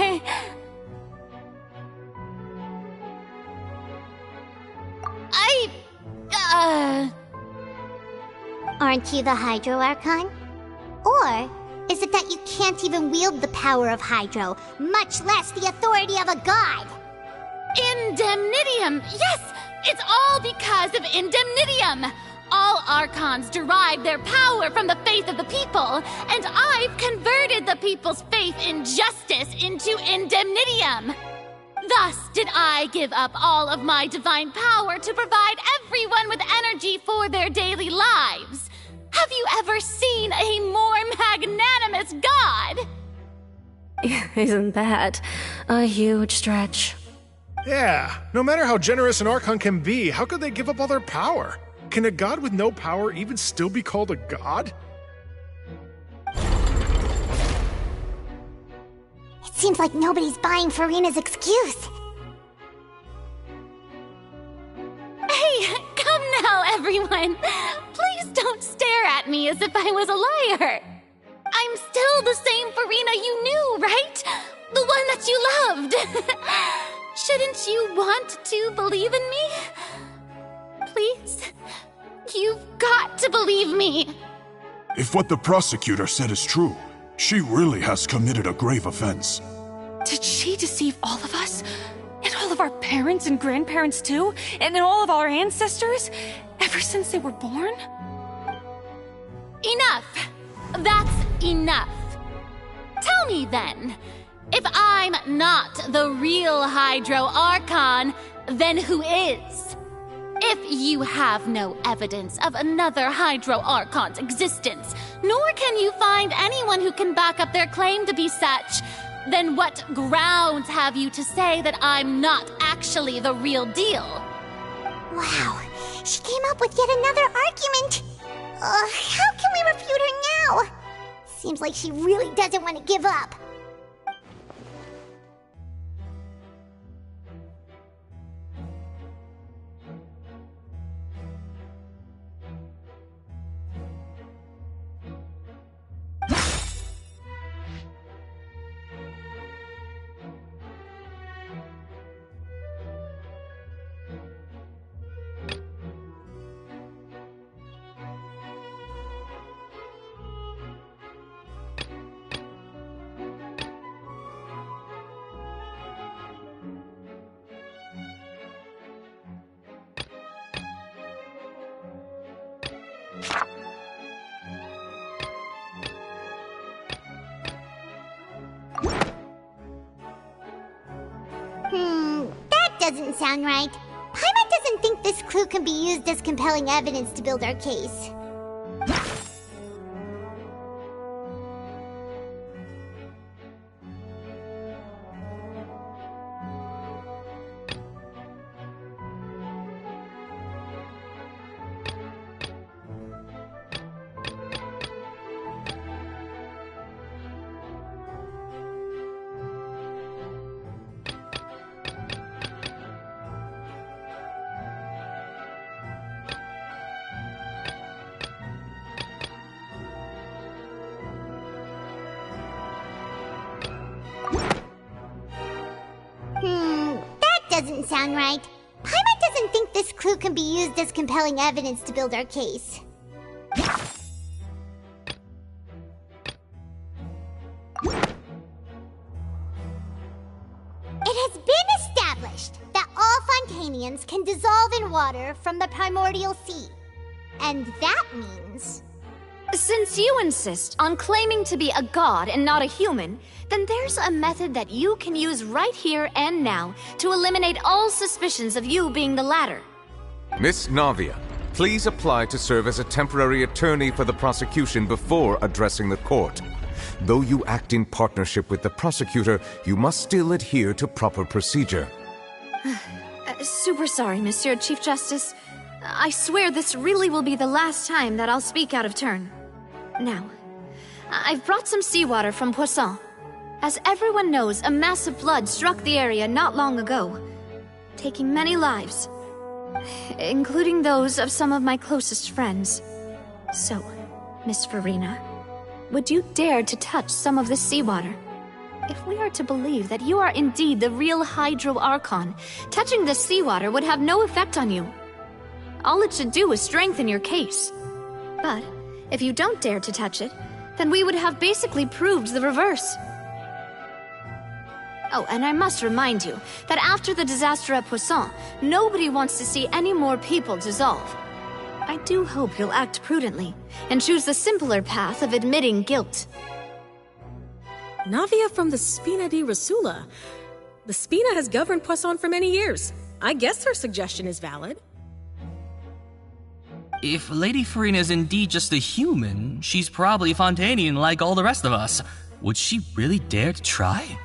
Aren't you the Hydro Archon? Or is it that you can't even wield the power of Hydro, much less the authority of a god? Indemnitium! Yes! It's all because of Indemnitium! All Archons derive their power from the faith of the people, and I've converted the people's faith in justice into Indemnitium! Thus did I give up all of my divine power to provide everyone with energy for their daily lives. Have you ever seen a more magnanimous god? Isn't that a huge stretch? Yeah, no matter how generous an Archon can be, how could they give up all their power? Can a god with no power even still be called a god? It seems like nobody's buying Furina's excuse. Hey, come now, everyone. Please don't stare at me as if I was a liar. I'm still the same Furina you knew, right? The one that you loved. Shouldn't you want to believe in me? Please? You've got to believe me. If what the prosecutor said is true, she really has committed a grave offense. Did she deceive all of us? And all of our parents and grandparents too? And all of our ancestors? Ever since they were born? Enough! That's enough. Tell me then, if I'm not the real Hydro Archon, then who is? If you have no evidence of another Hydro Archon's existence, nor can you find anyone who can back up their claim to be such, then what grounds have you to say that I'm not actually the real deal? Wow, she came up with yet another argument. How can we refute her now? Seems like she really doesn't want to give up. That doesn't sound right. Paimon doesn't think this clue can be used as compelling evidence to build our case. That doesn't sound right. Paimon doesn't think this clue can be used as compelling evidence to build our case. It has been established that all Fontanians can dissolve in water from the primordial sea. And that means... Since you insist on claiming to be a god and not a human, then there's a method that you can use right here and now to eliminate all suspicions of you being the latter. Miss Navia, please apply to serve as a temporary attorney for the prosecution before addressing the court. Though you act in partnership with the prosecutor, you must still adhere to proper procedure. Super sorry, Monsieur Chief Justice. I swear this really will be the last time that I'll speak out of turn. Now, I've brought some seawater from Poisson. As everyone knows, a massive flood struck the area not long ago, taking many lives, including those of some of my closest friends. So, Miss Furina, would you dare to touch some of the seawater? If we are to believe that you are indeed the real Hydro Archon, touching the seawater would have no effect on you. All it should do is strengthen your case. But if you don't dare to touch it, then we would have basically proved the reverse. Oh, and I must remind you that after the disaster at Poisson, nobody wants to see any more people dissolve. I do hope you'll act prudently and choose the simpler path of admitting guilt. Navia from the Spina di Rasula. The Spina has governed Poisson for many years. I guess her suggestion is valid. If Lady Farina is indeed just a human, she's probably Fontanian like all the rest of us. Would she really dare to try?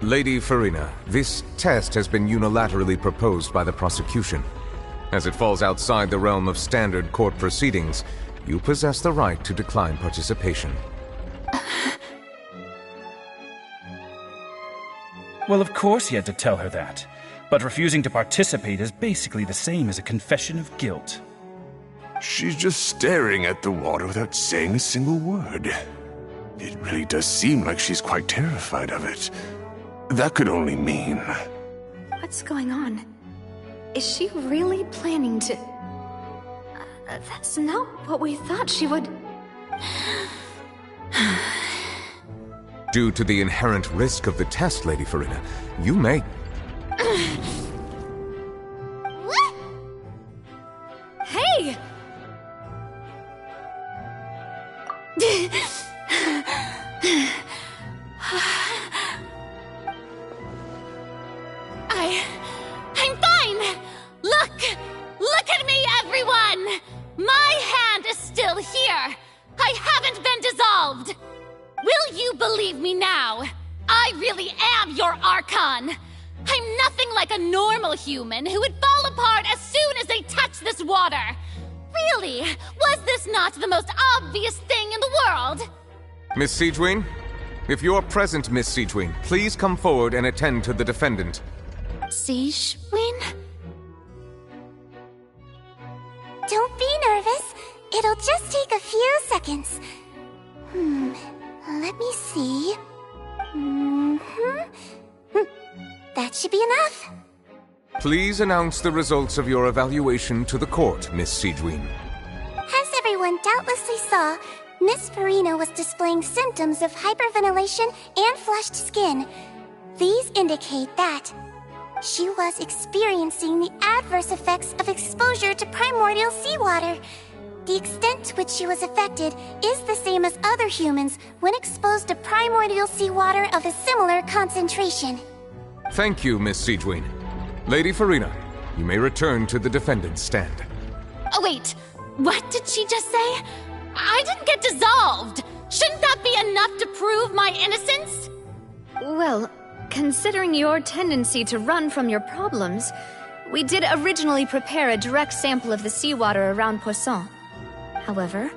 Lady Farina, this test has been unilaterally proposed by the prosecution. As it falls outside the realm of standard court proceedings, you possess the right to decline participation. Well, of course he had to tell her that. But refusing to participate is basically the same as a confession of guilt. She's just staring at the water without saying a single word. It really does seem like she's quite terrified of it. That could only mean... What's going on? Is she really planning to... that's not what we thought she would... Due to the inherent risk of the test, Lady Farina, you may... What? Hey! I'm fine! Look at me, everyone! My hand is still here! I haven't been dissolved! Will you believe me now? I really am your Archon! I'm nothing like a normal human who would fall apart as soon as they touch this water! Really? Was this not the most obvious thing in the world? Miss Siegewien? If you're present, Miss Siegewien, please come forward and attend to the defendant. Siegewien? Don't be nervous. It'll just take a few seconds. Let me see. That should be enough. Please announce the results of your evaluation to the court, Miss Siegewien. As everyone doubtlessly saw, Miss Farina was displaying symptoms of hyperventilation and flushed skin. These indicate that she was experiencing the adverse effects of exposure to primordial seawater. The extent to which she was affected is the same as other humans when exposed to primordial seawater of a similar concentration. Thank you, Miss Siegewien. Lady Farina, you may return to the defendant's stand. Oh, wait. What did she just say? I didn't get dissolved! Shouldn't that be enough to prove my innocence? Well, considering your tendency to run from your problems, we did originally prepare a direct sample of the seawater around Poisson. However,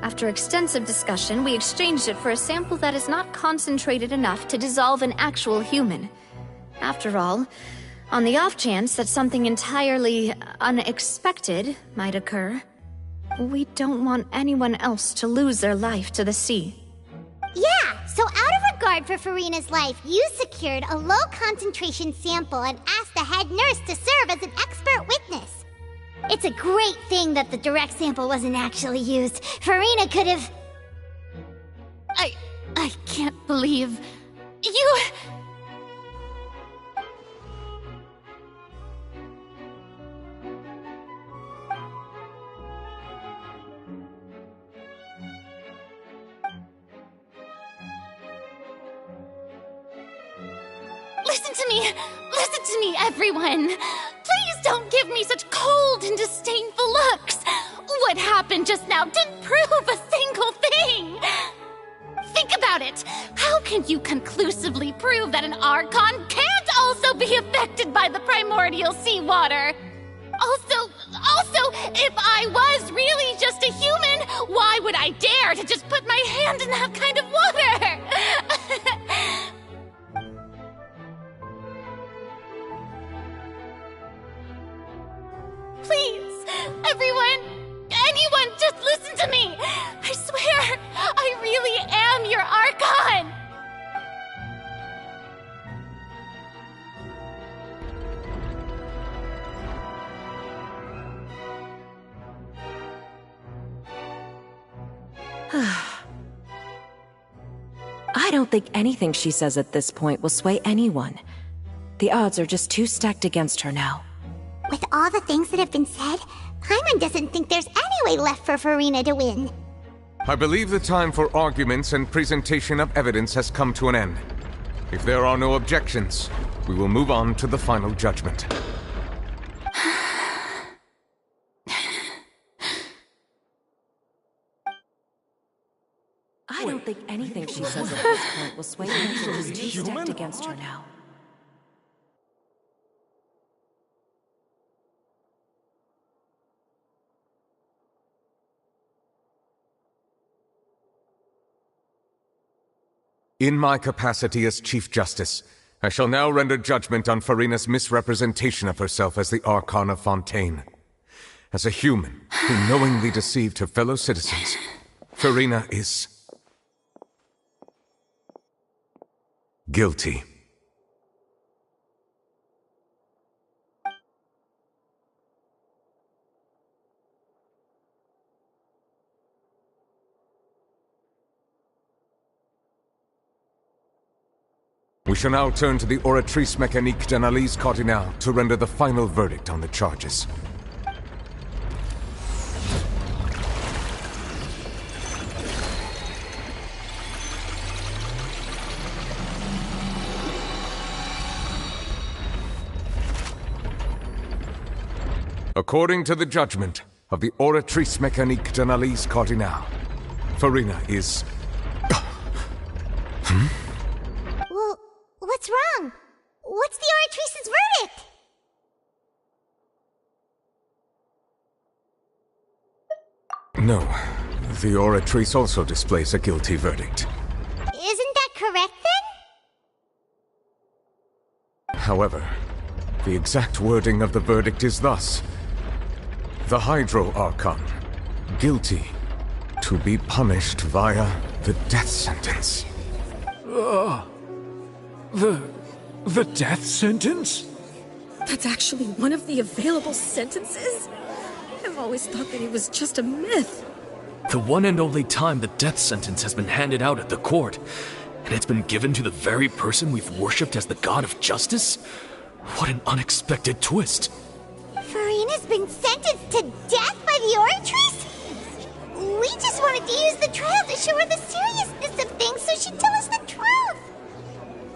after extensive discussion, we exchanged it for a sample that is not concentrated enough to dissolve an actual human. After all, on the off chance that something entirely unexpected might occur, we don't want anyone else to lose their life to the sea. Yeah, so out of regard for Farina's life, you secured a low-concentration sample and asked the head nurse to serve as an expert witness. It's a great thing that the direct sample wasn't actually used. Farina could have... I can't believe... You... Listen to me, everyone! Please don't give me such cold and disdainful looks! What happened just now didn't prove a single thing! Think about it! How can you conclusively prove that an Archon can't also be affected by the primordial seawater? Also, if I was really just a human, why would I dare to just put my hand in that kind of water? Just listen to me! I swear, I really am your Archon! I don't think anything she says at this point will sway anyone. The odds are just too stacked against her now. With all the things that have been said, Paimon doesn't think there's any way left for Furina to win. I believe the time for arguments and presentation of evidence has come to an end. If there are no objections, we will move on to the final judgment. I don't think anything she says at this point will sway anyone. She's too stacked against her now. In my capacity as Chief Justice, I shall now render judgment on Furina's misrepresentation of herself as the Archon of Fontaine. As a human who knowingly deceived her fellow citizens, Furina is guilty. We shall now turn to the Oratrice Mécanique d'Analyse Cardinale to render the final verdict on the charges. According to the judgment of the Oratrice Mécanique d'Analyse Cardinale, Furina is... Well, what's wrong? What's the Oratrice's verdict? No, the Oratrice also displays a guilty verdict. Isn't that correct then? However, the exact wording of the verdict is thus: the Hydro Archon, guilty, to be punished via the death sentence. The death sentence? That's actually one of the available sentences? I've always thought that it was just a myth. The one and only time the death sentence has been handed out at the court, and it's been given to the very person we've worshipped as the god of justice? What an unexpected twist. Furina's been sentenced to death by the Oratrice? We just wanted to use the trial to show her the seriousness of things so she'd tell us the truth.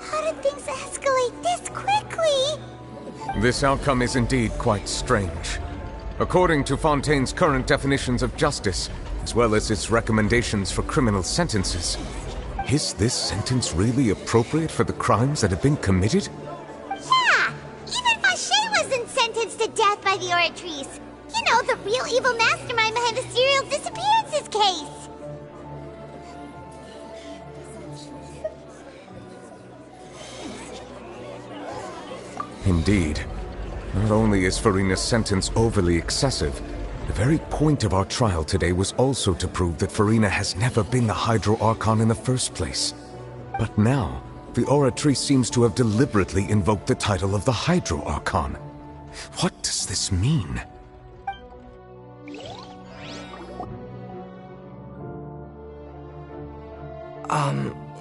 How did things escalate this quickly? This outcome is indeed quite strange. According to Fontaine's current definitions of justice, as well as its recommendations for criminal sentences, is this sentence really appropriate for the crimes that have been committed? Yeah! Even Vacher wasn't sentenced to death by the Oratrice. You know, the real evil mastermind behind the serial disappearances case. Indeed. Not only is Furina's sentence overly excessive, the very point of our trial today was also to prove that Furina has never been the Hydro Archon in the first place. But now, the Oratrice seems to have deliberately invoked the title of the Hydro Archon. What does this mean?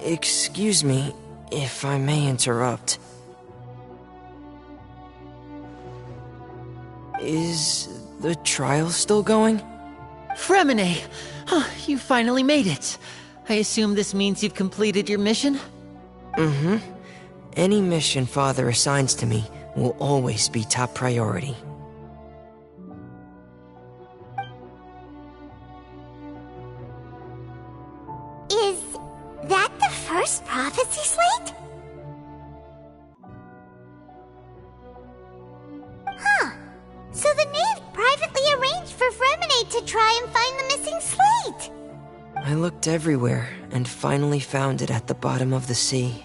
Excuse me, if I may interrupt. Is the trial still going? Fremine! You finally made it. I assume this means you've completed your mission? Mm-hmm. Any mission Father assigns to me will always be top priority. Is that the first prophecy slate? Huh. So the knave privately arranged for Fremine to try and find the missing slate. I looked everywhere and finally found it at the bottom of the sea.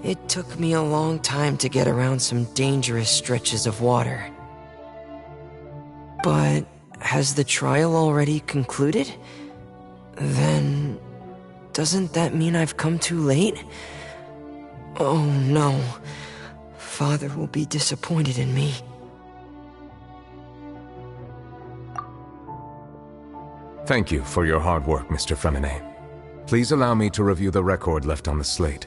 It took me a long time to get around some dangerous stretches of water. But Has the trial already concluded? Then... doesn't that mean I've come too late? Oh no. Father will be disappointed in me. Thank you for your hard work, Mr. Fremine. Please allow me to review the record left on the slate.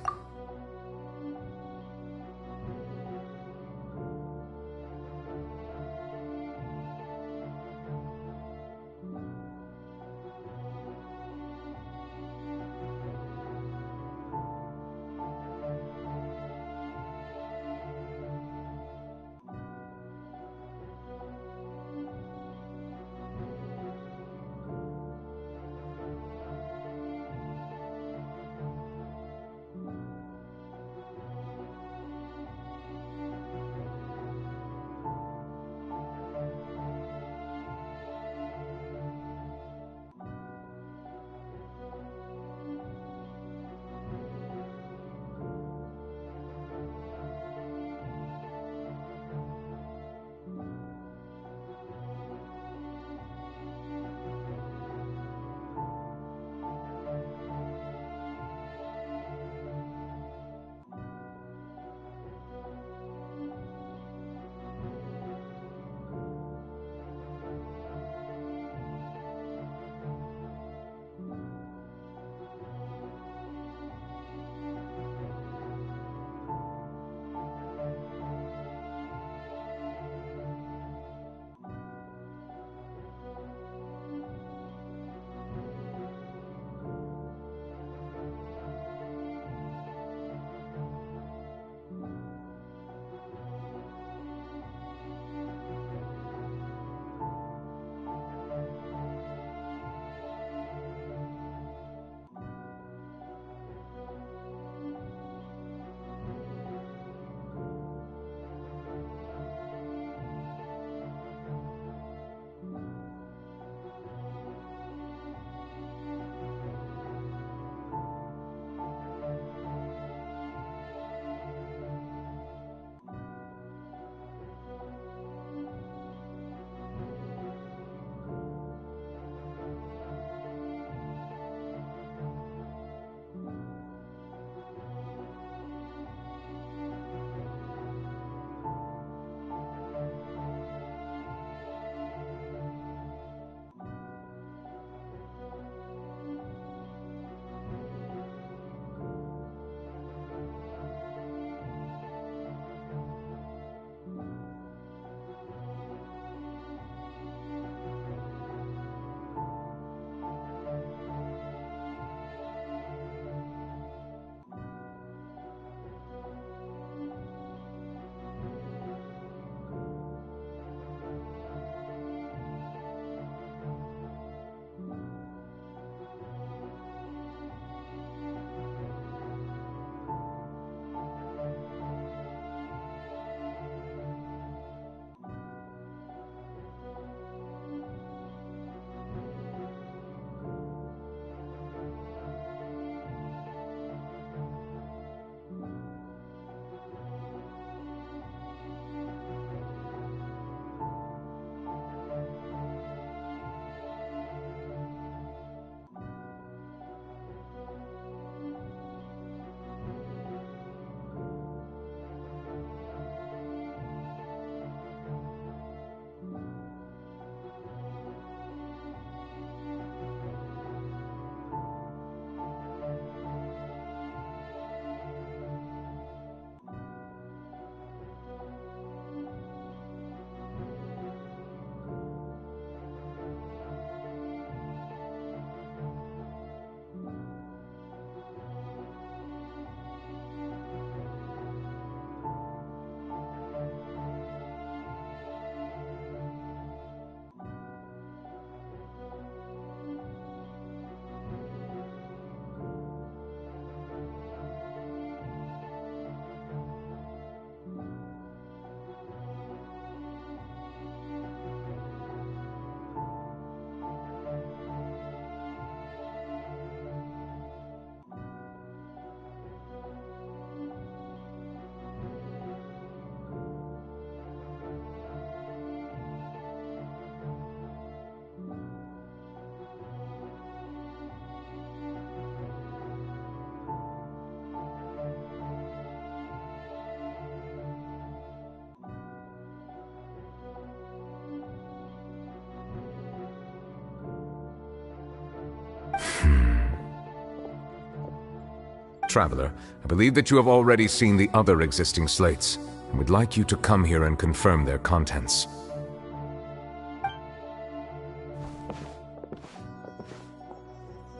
Traveler, I believe that you have already seen the other existing slates, and would like you to come here and confirm their contents.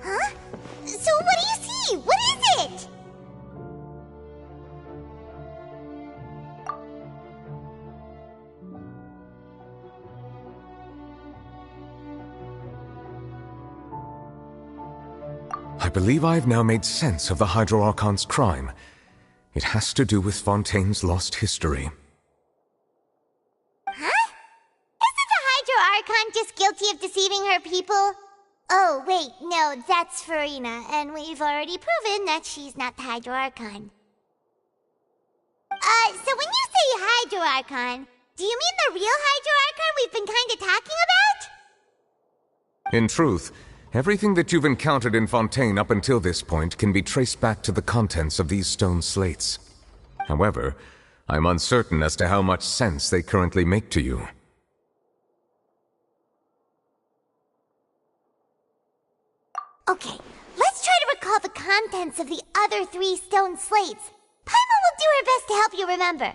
Huh? So what do you see? What is it? I believe I have now made sense of the Hydro Archon's crime. It has to do with Fontaine's lost history. Huh? Isn't the Hydro Archon just guilty of deceiving her people? Oh, wait, no, that's Farina, and we've already proven that she's not the Hydro Archon. So when you say Hydro Archon, do you mean the real Hydro Archon we've been kinda talking about? In truth, everything that you've encountered in Fontaine up until this point can be traced back to the contents of these stone slates. However, I'm uncertain as to how much sense they currently make to you. Okay, let's try to recall the contents of the other 3 stone slates. Paimon will do her best to help you remember.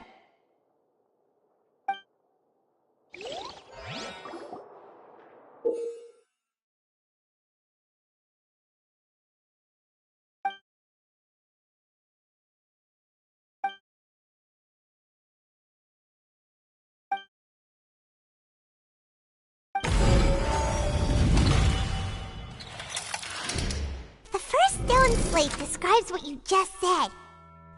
The first stone slate describes what you just said.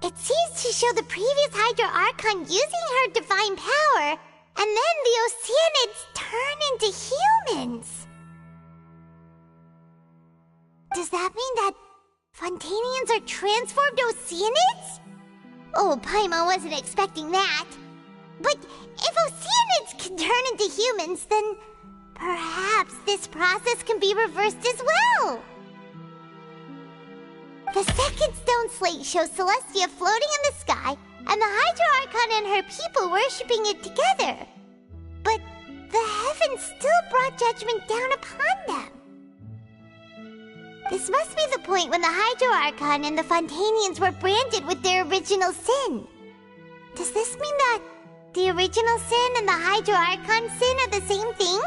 It seems to show the previous Hydro Archon using her divine power, and then the Oceanids turn into humans. Does that mean that Fontanians are transformed Oceanids? Oh, Paimon wasn't expecting that. But if Oceanids can turn into humans, then perhaps this process can be reversed as well. The second stone slate shows Celestia floating in the sky, and the Hydro Archon and her people worshipping it together. But the heavens still brought judgment down upon them. This must be the point when the Hydro Archon and the Fontanians were branded with their original sin. Does this mean that the original sin and the Hydro Archon sin are the same thing?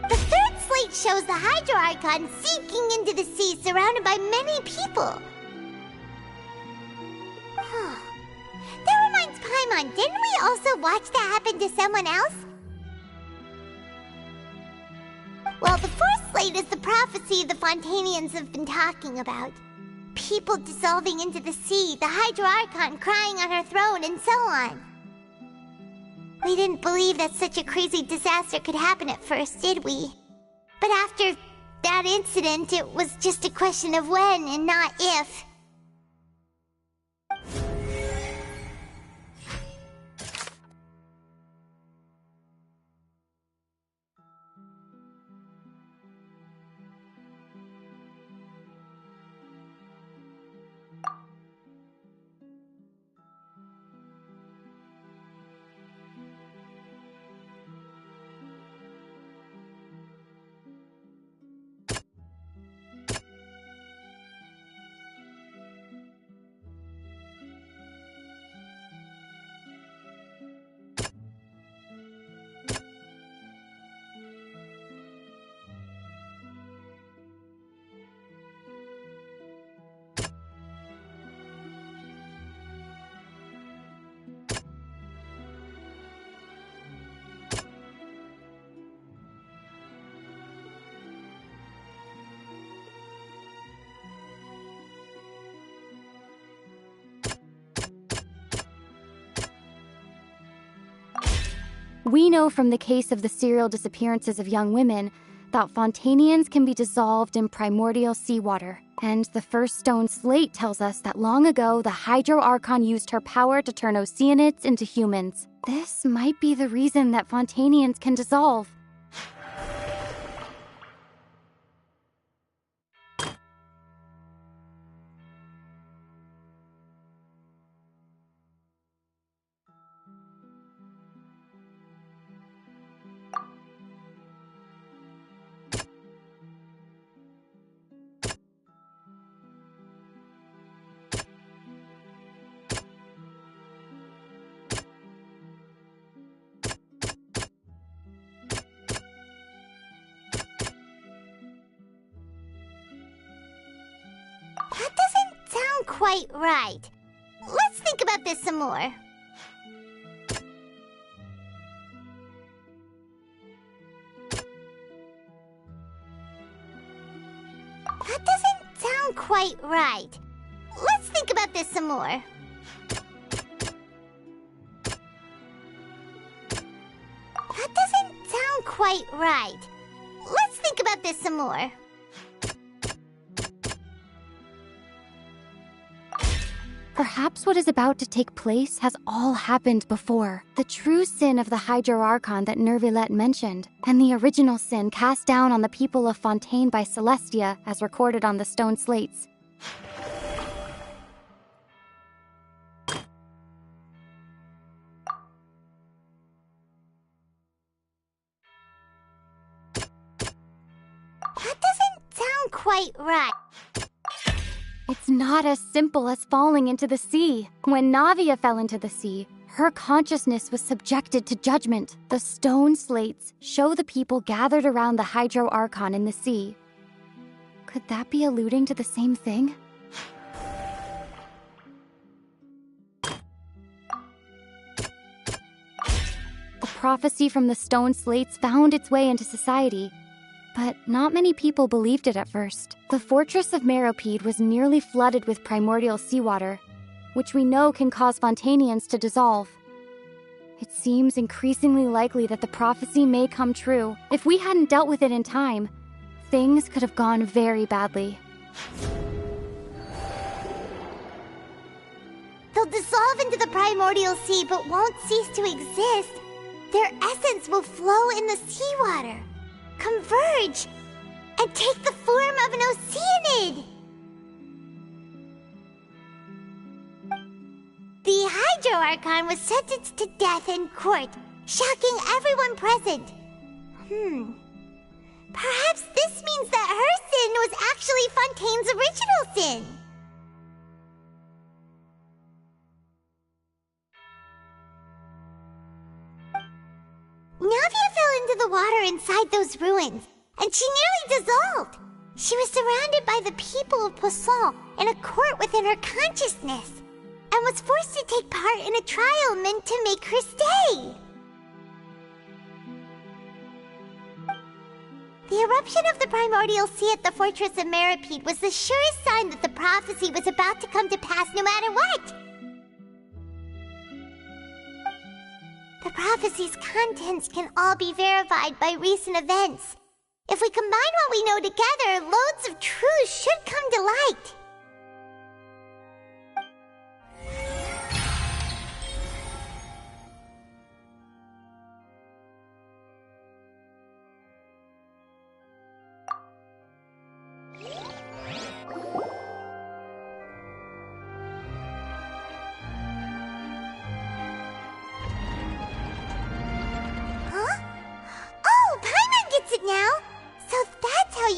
The third slate shows the Hydro Archon sinking into the sea surrounded by many people. That reminds Paimon, didn't we also watch that happen to someone else? Well, the fourth slate is the prophecy the Fontanians have been talking about. People dissolving into the sea, the Hydro Archon crying on her throne, and so on. We didn't believe that such a crazy disaster could happen at first, did we? But after that incident, it was just a question of when and not if. We know from the case of the serial disappearances of young women that Fontanians can be dissolved in primordial seawater. And the first stone slate tells us that long ago, the Hydro Archon used her power to turn Oceanids into humans. This might be the reason that Fontanians can dissolve. That doesn't sound quite right. Let's think about this some more. That doesn't sound quite right. Let's think about this some more. That doesn't sound quite right. Let's think about this some more. Perhaps what is about to take place has all happened before. The true sin of the Hydro Archon that Nervilette mentioned, and the original sin cast down on the people of Fontaine by Celestia as recorded on the stone slates. That doesn't sound quite right. It's not as simple as falling into the sea. When Navia fell into the sea, her consciousness was subjected to judgment. The stone slates show the people gathered around the Hydro Archon in the sea. Could that be alluding to the same thing? The prophecy from the stone slates found its way into society, but not many people believed it at first. The fortress of Meropide was nearly flooded with primordial seawater, which we know can cause Fontainians to dissolve. It seems increasingly likely that the prophecy may come true. If we hadn't dealt with it in time, things could have gone very badly. They'll dissolve into the primordial sea but won't cease to exist. Their essence will flow in the seawater, converge, and take the form of an Oceanid! The Hydro Archon was sentenced to death in court, shocking everyone present. Perhaps this means that her sin was actually Fontaine's original sin. Navia fell into the water inside those ruins, and she nearly dissolved. She was surrounded by the people of Poisson in a court within her consciousness, and was forced to take part in a trial meant to make her stay. The eruption of the primordial sea at the fortress of Meropide was the surest sign that the prophecy was about to come to pass no matter what. The prophecy's contents can all be verified by recent events. If we combine what we know together, loads of truth should come to light.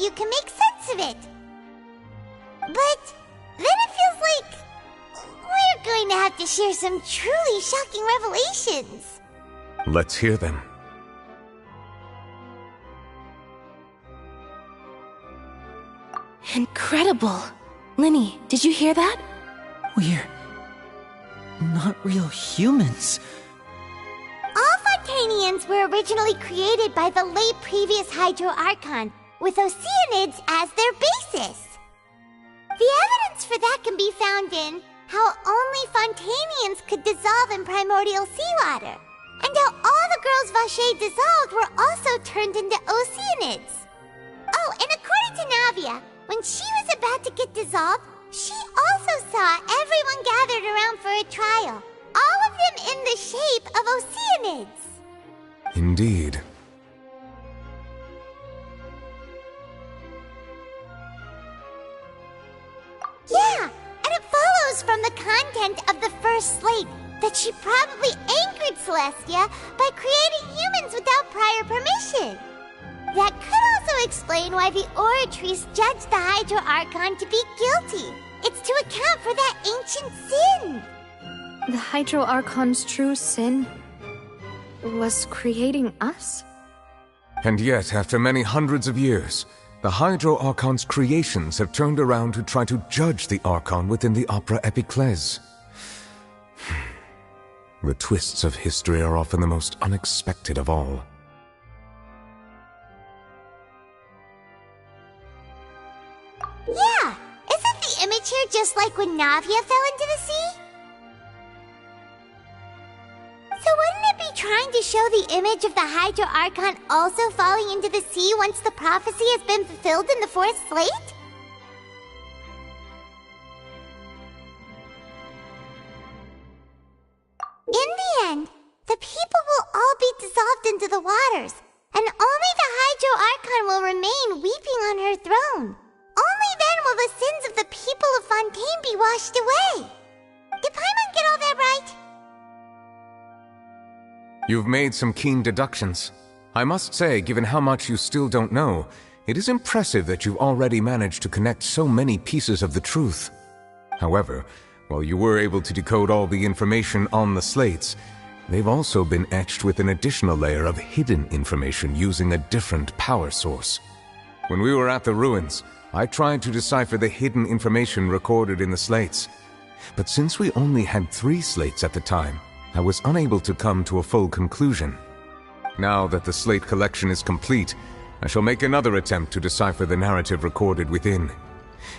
You can make sense of it. But then it feels like we're going to have to share some truly shocking revelations. Let's hear them. Incredible! Linny, did you hear that? We're not real humans. All Fontainians were originally created by the late previous Hydro Archon, with Oceanids as their basis. The evidence for that can be found in how only Fontainians could dissolve in primordial seawater, and how all the girls Vacher dissolved were also turned into Oceanids. Oh, and according to Navia, when she was about to get dissolved, she also saw everyone gathered around for a trial, all of them in the shape of Oceanids. Indeed. Yeah, and it follows from the content of the first slate that she probably angered Celestia by creating humans without prior permission. That could also explain why the Oratrice judged the Hydro Archon to be guilty. It's to account for that ancient sin. The Hydro Archon's true sin was creating us? And yet, after many hundreds of years, the Hydro Archon's creations have turned around to try to judge the Archon within the Opera Epiclese. The twists of history are often the most unexpected of all. Yeah! Isn't the image here just like when Navia fell into the sea? So wouldn't it be trying to show the image of the Hydro Archon also falling into the sea once the prophecy has been fulfilled in the fourth slate? In the end, the people will all be dissolved into the waters, and only the Hydro Archon will remain weeping on her throne. Only then will the sins of the people of Fontaine be washed away. Did Paimon get all that right? You've made some keen deductions. I must say, given how much you still don't know, it is impressive that you've already managed to connect so many pieces of the truth. However, while you were able to decode all the information on the slates, they've also been etched with an additional layer of hidden information using a different power source. When we were at the ruins, I tried to decipher the hidden information recorded in the slates. But since we only had 3 slates at the time, I was unable to come to a full conclusion. Now that the slate collection is complete, I shall make another attempt to decipher the narrative recorded within.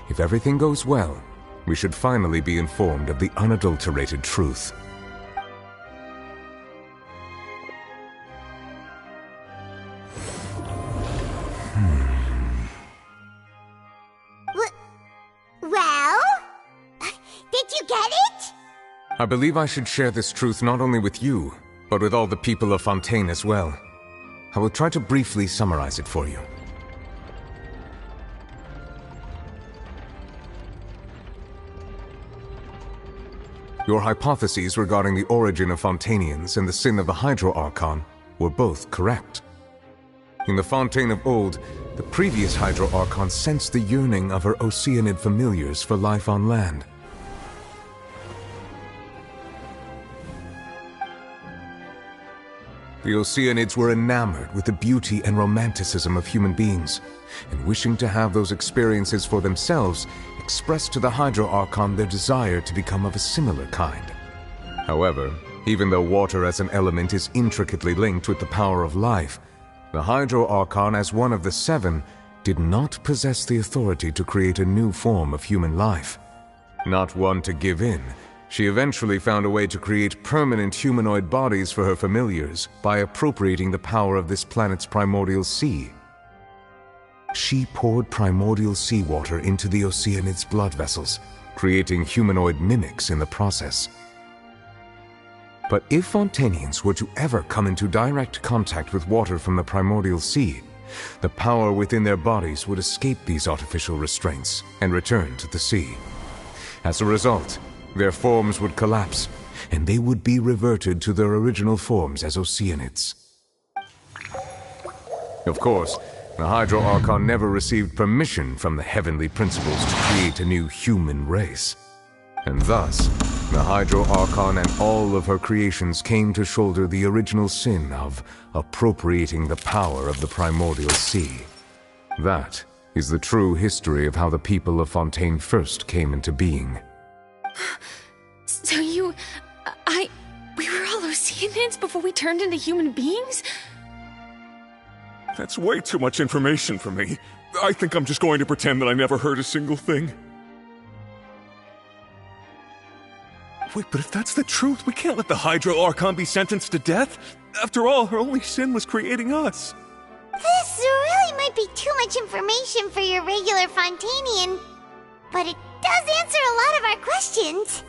If everything goes well, we should finally be informed of the unadulterated truth. Well? Did you get it? I believe I should share this truth not only with you, but with all the people of Fontaine as well. I will try to briefly summarize it for you. Your hypotheses regarding the origin of Fontainians and the sin of the Hydro Archon were both correct. In the Fontaine of old, the previous Hydro Archon sensed the yearning of her Oceanid familiars for life on land. The Oceanids were enamored with the beauty and romanticism of human beings, and wishing to have those experiences for themselves, expressed to the Hydro Archon their desire to become of a similar kind. However, even though water as an element is intricately linked with the power of life, the Hydro Archon, as one of the 7, did not possess the authority to create a new form of human life. Not one to give in, she eventually found a way to create permanent humanoid bodies for her familiars by appropriating the power of this planet's primordial sea. She poured primordial seawater into the Oceanid's blood vessels, creating humanoid mimics in the process. But if Fontainians were to ever come into direct contact with water from the primordial sea, the power within their bodies would escape these artificial restraints and return to the sea. As a result, their forms would collapse, and they would be reverted to their original forms as Oceanids. Of course, the Hydro Archon never received permission from the heavenly principles to create a new human race. And thus, the Hydro Archon and all of her creations came to shoulder the original sin of appropriating the power of the primordial sea. That is the true history of how the people of Fontaine first came into being. So we were all Oceanids before we turned into human beings? That's way too much information for me. I think I'm just going to pretend that I never heard a single thing. Wait, but if that's the truth, we can't let the Hydro Archon be sentenced to death. After all, her only sin was creating us. This really might be too much information for your regular Fontainian, but it does answer a lot of our questions.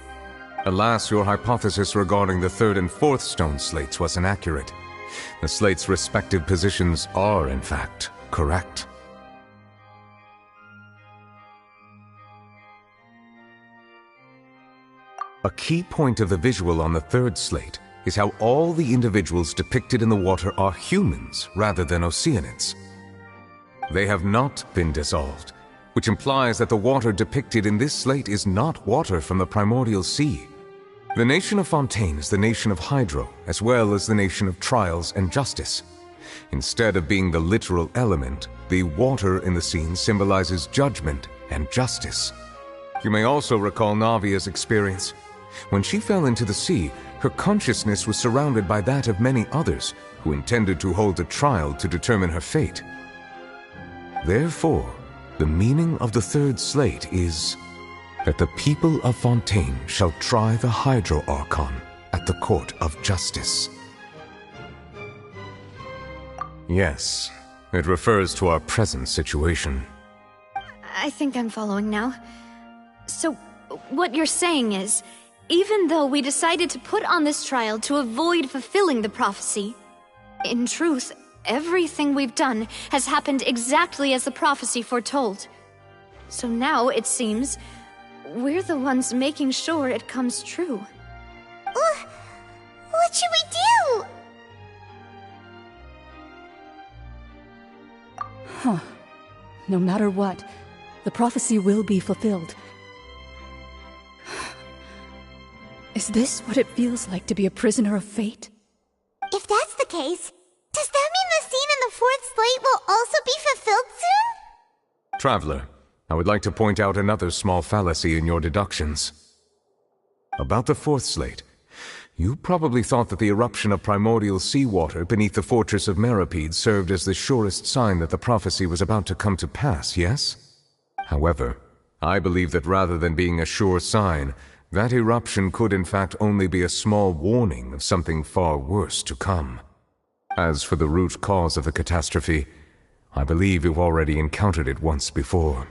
Alas, your hypothesis regarding the 3rd and 4th stone slates was inaccurate. The slates' respective positions are, in fact, correct. A key point of the visual on the 3rd slate is how all the individuals depicted in the water are humans rather than Oceanids. They have not been dissolved, which implies that the water depicted in this slate is not water from the primordial sea. The nation of Fontaine is the nation of Hydro, as well as the nation of trials and justice. Instead of being the literal element, The water in the scene symbolizes judgment and justice. You may also recall Navia's experience. When she fell into the sea, her consciousness was surrounded by that of many others who intended to hold a trial to determine her fate. Therefore, the meaning of the third slate is that the people of Fontaine shall try the Hydro Archon at the Court of Justice. Yes, it refers to our present situation. I think I'm following now. So, what you're saying is, even though we decided to put on this trial to avoid fulfilling the prophecy, in truth, everything we've done has happened exactly as the prophecy foretold. So now, it seems, we're the ones making sure it comes true. What should we do? Huh. No matter what, the prophecy will be fulfilled. Is this what it feels like to be a prisoner of fate? If that's the case, does that mean the scene in the fourth slate will also be fulfilled soon? Traveler, I would like to point out another small fallacy in your deductions. About the fourth slate, you probably thought that the eruption of primordial seawater beneath the fortress of Meripede served as the surest sign that the prophecy was about to come to pass, yes? However, I believe that rather than being a sure sign, that eruption could in fact only be a small warning of something far worse to come. As for the root cause of the catastrophe, I believe you've already encountered it once before.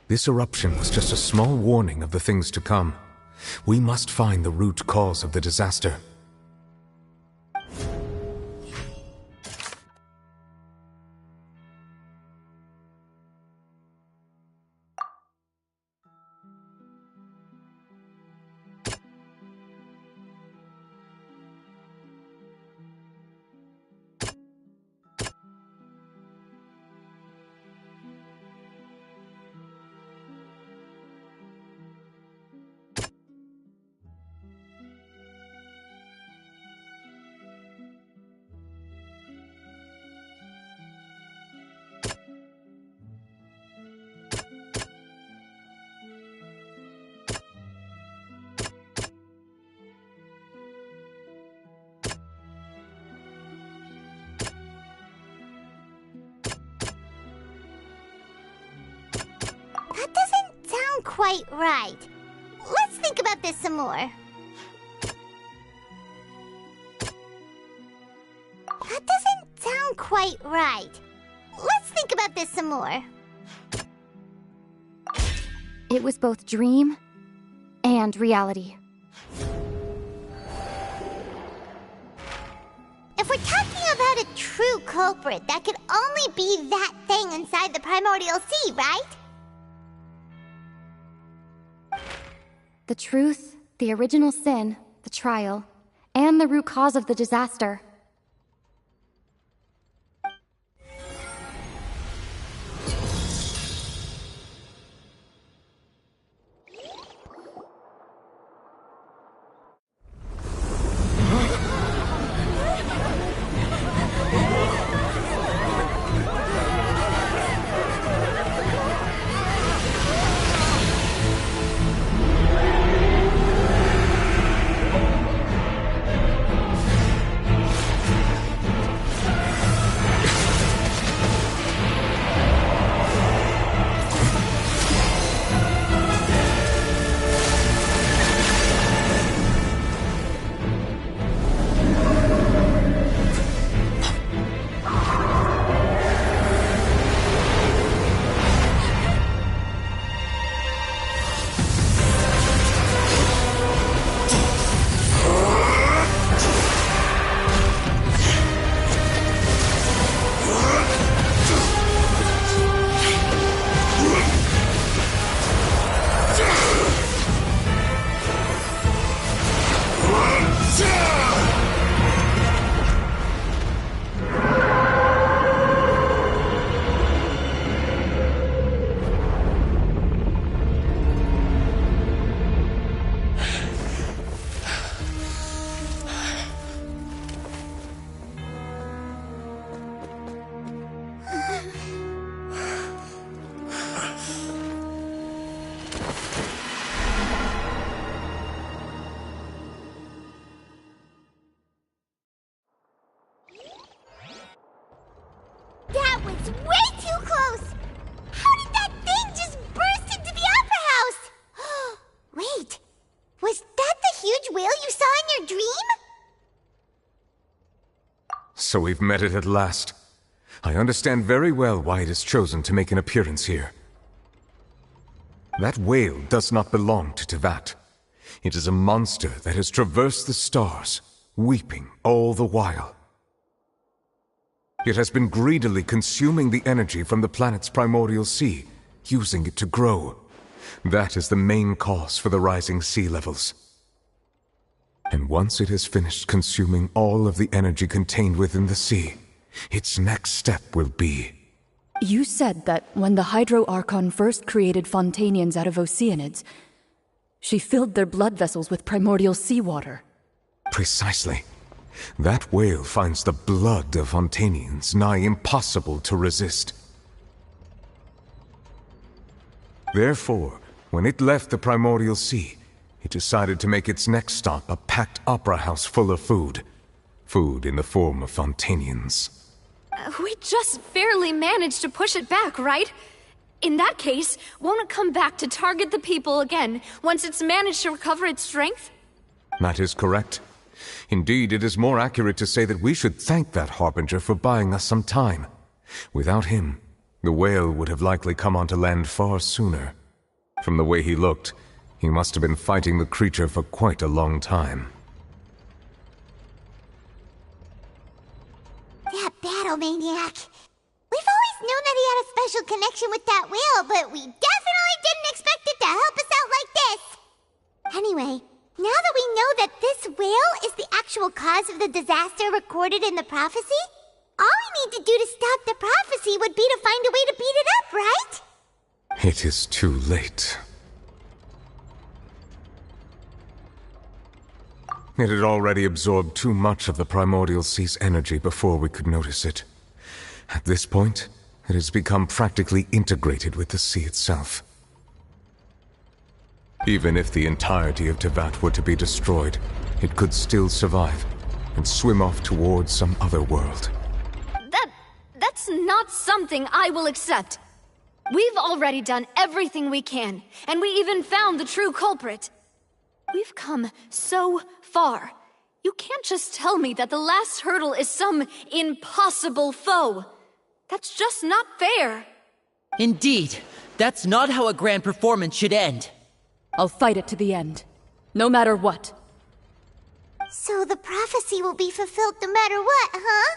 This eruption was just a small warning of the things to come. We must find the root cause of the disaster. That doesn't sound quite right. Let's think about this some more. That doesn't sound quite right. Let's think about this some more. It was both dream and reality. If we're talking about a true culprit, that could only be that thing inside the primordial sea, right? The truth, the original sin, the trial, and the root cause of the disaster. So we've met it at last. I understand very well why it has chosen to make an appearance here. That whale does not belong to Tevat. It is a monster that has traversed the stars, weeping all the while. It has been greedily consuming the energy from the planet's primordial sea, using it to grow. That is the main cause for the rising sea levels. And once it has finished consuming all of the energy contained within the sea, its next step will be... You said that when the Hydro Archon first created Fontanians out of Oceanids, she filled their blood vessels with primordial seawater. Precisely. That whale finds the blood of Fontanians nigh impossible to resist. Therefore, when it left the primordial sea, it decided to make its next stop a packed opera house full of food. Food in the form of Fontanians. We just barely managed to push it back, right? In that case, won't it come back to target the people again, once it's managed to recover its strength? That is correct. Indeed, it is more accurate to say that we should thank that Harbinger for buying us some time. Without him, the whale would have likely come onto land far sooner. From the way he looked, he must have been fighting the creature for quite a long time. That battle maniac. We've always known that he had a special connection with that whale, but we definitely didn't expect it to help us out like this. Anyway, now that we know that this whale is the actual cause of the disaster recorded in the prophecy, all we need to do to stop the prophecy would be to find a way to beat it up, right? It is too late. It had already absorbed too much of the primordial sea's energy before we could notice it. At this point, it has become practically integrated with the sea itself. Even if the entirety of Tevat were to be destroyed, it could still survive and swim off towards some other world. That's not something I will accept. We've already done everything we can, and we even found the true culprit. We've come so far. You can't just tell me that the last hurdle is some impossible foe. That's just not fair. Indeed, that's not how a grand performance should end. I'll fight it to the end, no matter what. So the prophecy will be fulfilled no matter what, huh?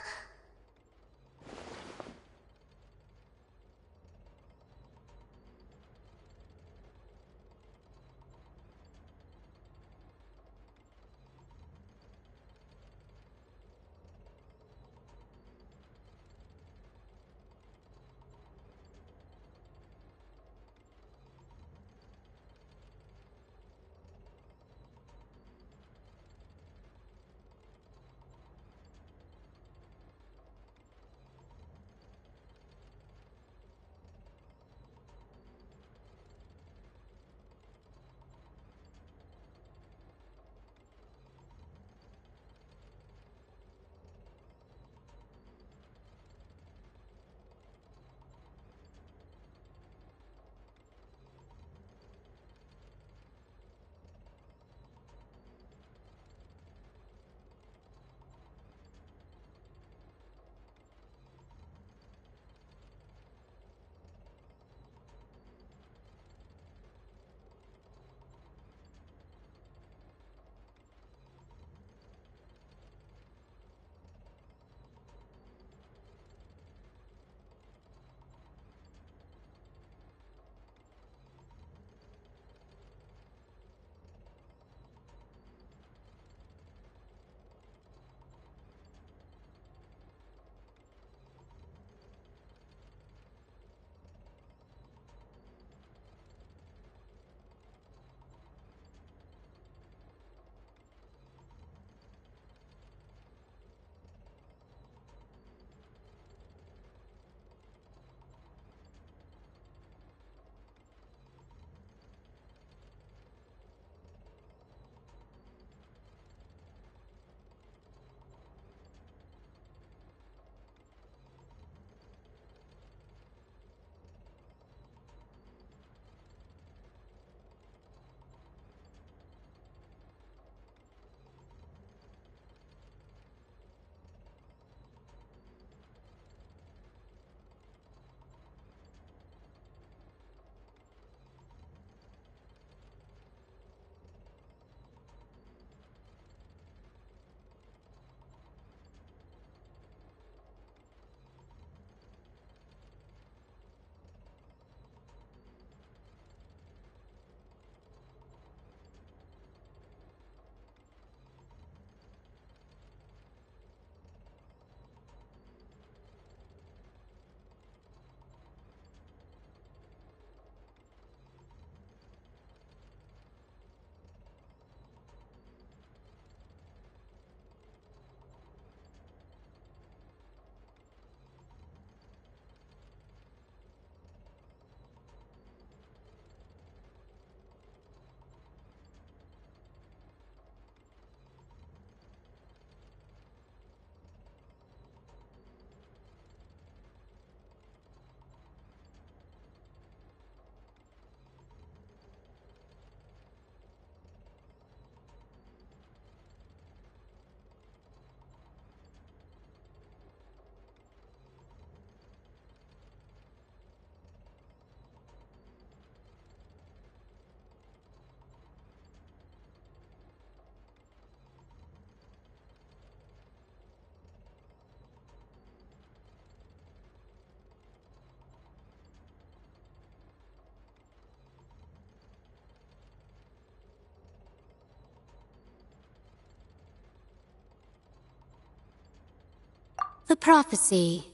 The prophecy.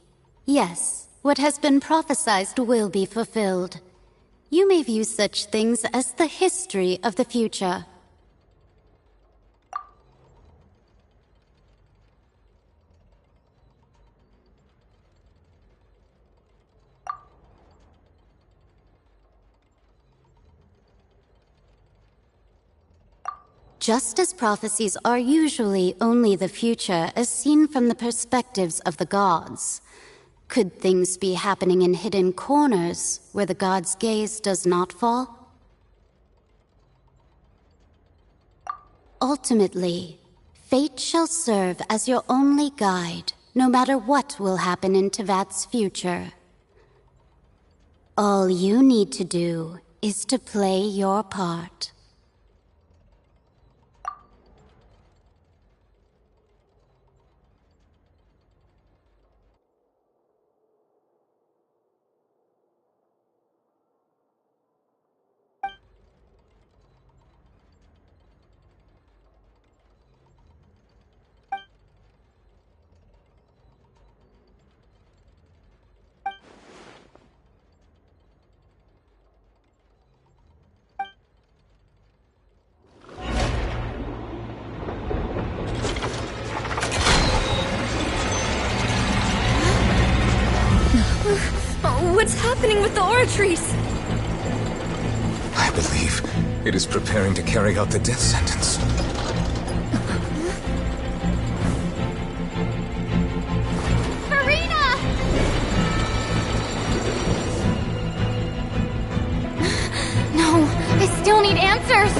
Yes, what has been prophesied will be fulfilled. You may view such things as the history of the future. Just as prophecies are usually only the future as seen from the perspectives of the gods, could things be happening in hidden corners where the gods' gaze does not fall? Ultimately, fate shall serve as your only guide, no matter what will happen in Tevat's future. All you need to do is to play your part. What's happening with the aura trees? I believe it is preparing to carry out the death sentence. Furina! No, I still need answers!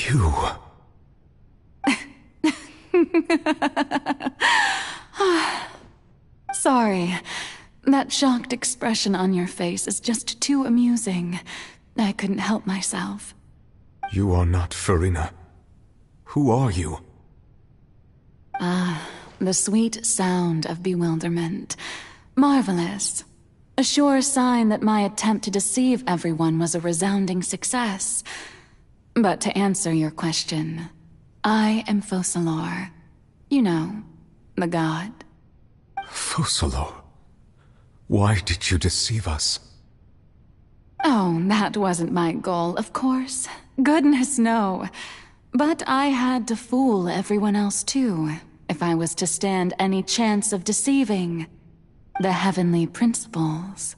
You... Sorry. That shocked expression on your face is just too amusing. I couldn't help myself. You are not Furina. Who are you? The sweet sound of bewilderment. Marvelous. A sure sign that my attempt to deceive everyone was a resounding success. But to answer your question, I am Focalor. You know, the god. Focalor? Why did you deceive us? Oh, that wasn't my goal, of course. Goodness, no. But I had to fool everyone else too, if I was to stand any chance of deceiving the heavenly principles.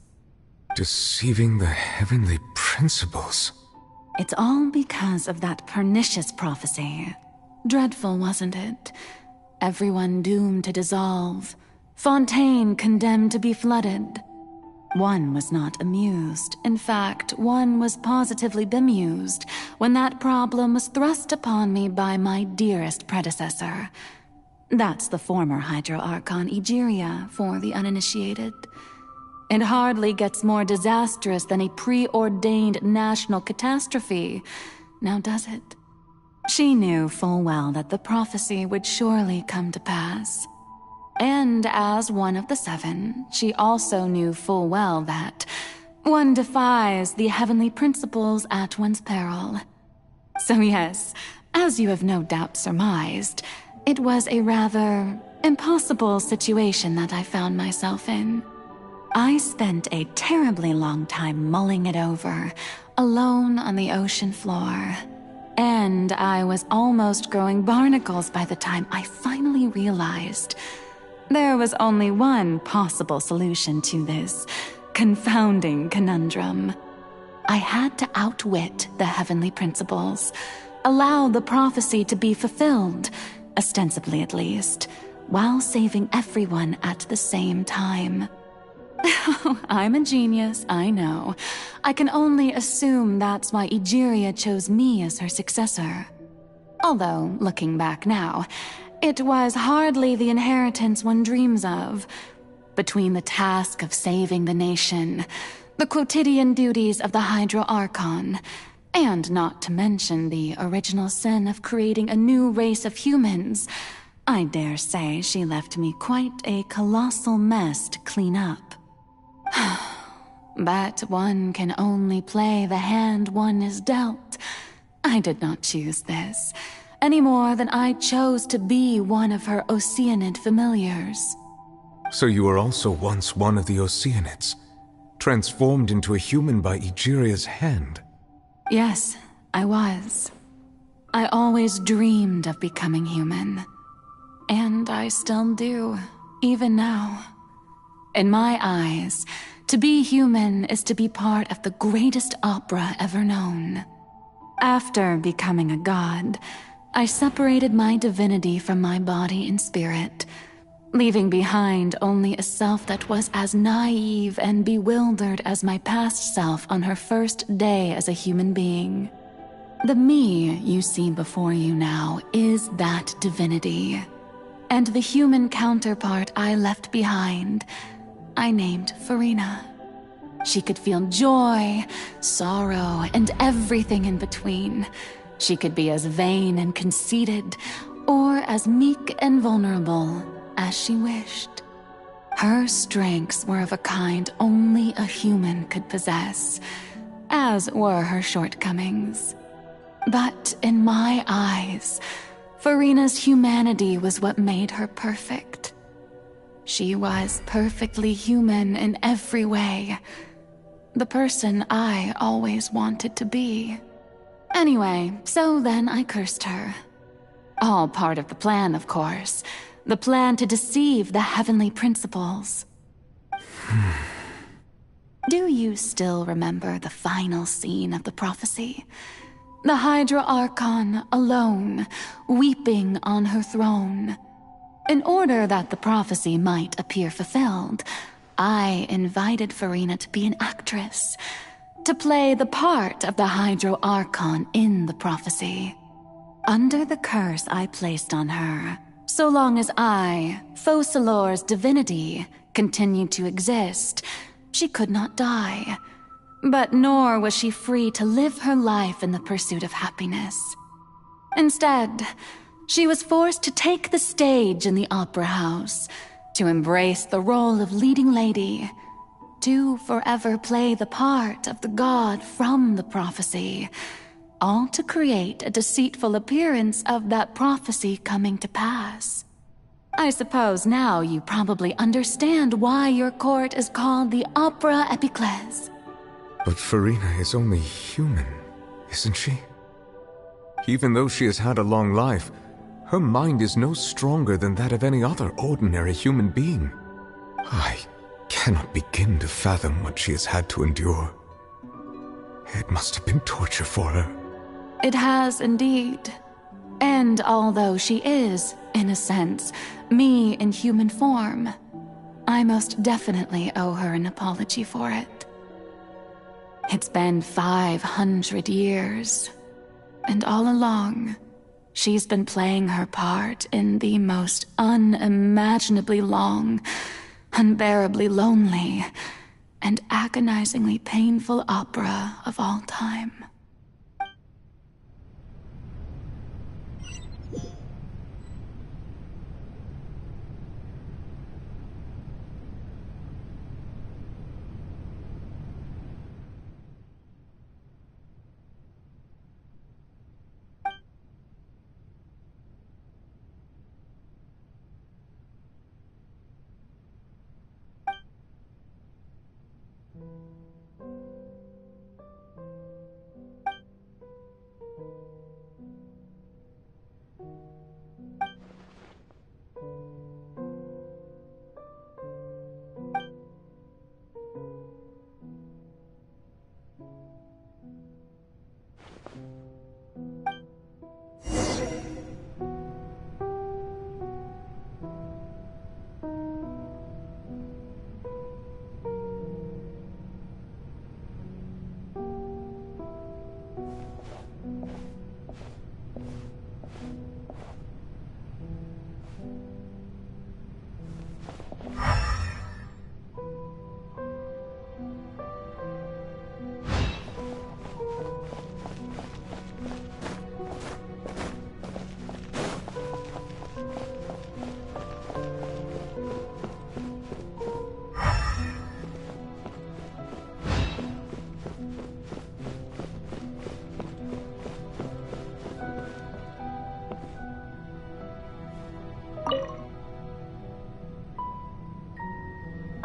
Deceiving the heavenly principles? It's all because of that pernicious prophecy. Dreadful, wasn't it? Everyone doomed to dissolve. Fontaine condemned to be flooded. One was not amused. In fact, one was positively bemused when that problem was thrust upon me by my dearest predecessor. That's the former Hydro Archon Egeria for the uninitiated. It hardly gets more disastrous than a preordained national catastrophe, now does it? She knew full well that the prophecy would surely come to pass. And as one of the seven, she also knew full well that one defies the heavenly principles at one's peril. So yes, as you have no doubt surmised, it was a rather impossible situation that I found myself in. I spent a terribly long time mulling it over, alone on the ocean floor. And I was almost growing barnacles by the time I finally realized there was only one possible solution to this confounding conundrum. I had to outwit the heavenly principles, allow the prophecy to be fulfilled, ostensibly at least, while saving everyone at the same time. I'm a genius, I know. I can only assume that's why Egeria chose me as her successor. Although, looking back now, it was hardly the inheritance one dreams of. Between the task of saving the nation, the quotidian duties of the Hydro Archon, and not to mention the original sin of creating a new race of humans, I dare say she left me quite a colossal mess to clean up. But one can only play the hand one is dealt. I did not choose this, any more than I chose to be one of her Oceanid familiars. So you were also once one of the Oceanids, transformed into a human by Egeria's hand? Yes, I was. I always dreamed of becoming human. And I still do, even now. In my eyes, to be human is to be part of the greatest opera ever known. After becoming a god, I separated my divinity from my body and spirit, leaving behind only a self that was as naive and bewildered as my past self on her first day as a human being. The me you see before you now is that divinity. And the human counterpart I left behind, I named Furina. She could feel joy, sorrow, and everything in between. She could be as vain and conceited, or as meek and vulnerable as she wished. Her strengths were of a kind only a human could possess, as were her shortcomings. But in my eyes, Furina's humanity was what made her perfect. She was perfectly human in every way. The person I always wanted to be. Anyway, so then I cursed her. All part of the plan, of course. The plan to deceive the heavenly principles. Do you still remember the final scene of the prophecy? The Hydra Archon alone, weeping on her throne. In order that the prophecy might appear fulfilled, I invited Furina to be an actress, to play the part of the Hydro Archon in the prophecy. Under the curse I placed on her, so long as I, Focalor's divinity, continued to exist, she could not die. But nor was she free to live her life in the pursuit of happiness. Instead, she was forced to take the stage in the opera house, to embrace the role of leading lady, to forever play the part of the god from the prophecy, all to create a deceitful appearance of that prophecy coming to pass. I suppose now you probably understand why your court is called the Opera Epiclese. But Furina is only human, isn't she? Even though she has had a long life, her mind is no stronger than that of any other ordinary human being. I cannot begin to fathom what she has had to endure. It must have been torture for her. It has indeed. And although she is, in a sense, me in human form, I most definitely owe her an apology for it. It's been 500 years, and all along, she's been playing her part in the most unimaginably long, unbearably lonely, and agonizingly painful opera of all time.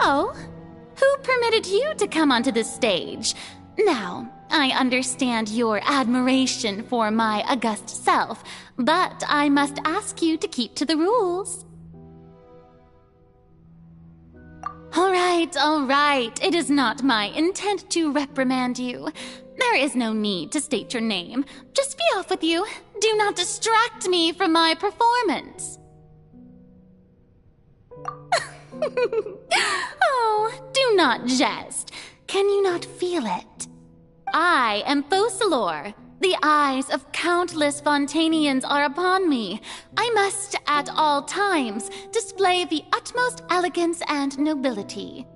Oh? Who permitted you to come onto the stage? Now, I understand your admiration for my august self, but I must ask you to keep to the rules. All right. It is not my intent to reprimand you. There is no need to state your name. Just be off with you. Do not distract me from my performance. Oh, do not jest. Can you not feel it? I am Focalor. The eyes of countless Fontanians are upon me. I must, at all times, display the utmost elegance and nobility.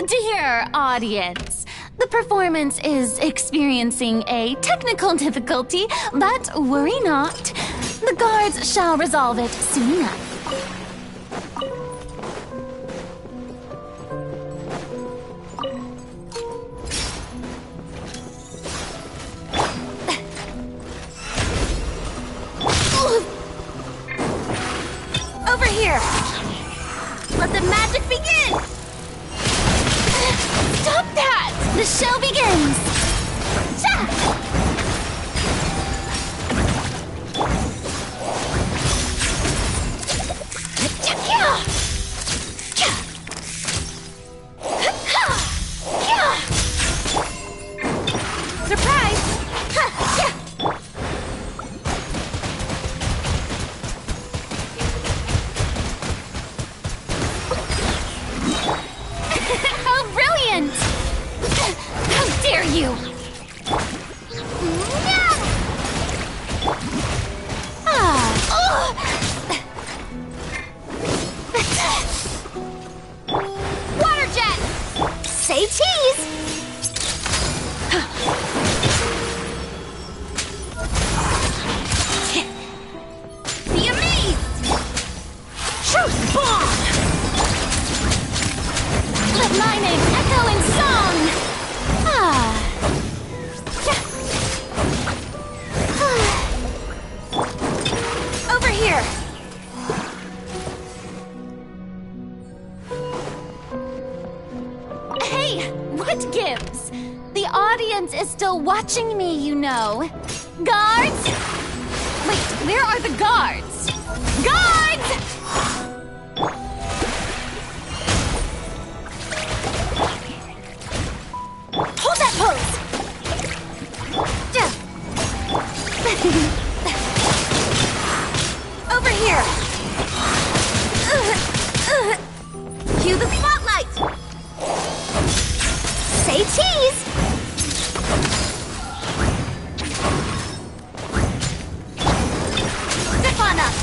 Dear audience, the performance is experiencing a technical difficulty, but worry not. The guards shall resolve it soon enough. Over here! Let the magic begin! Stop that! The show begins! Surprise! How brilliant! How dare you! Water jet! Say cheese! Be amazed! Truth bomb! Let my name echo in song! Over here! Hey, what gives? The audience is still watching me, you know. Guards? Wait, where are the guards? Guards! Hold that pose! Over here! Cue the spotlight! Say cheese! Step on up!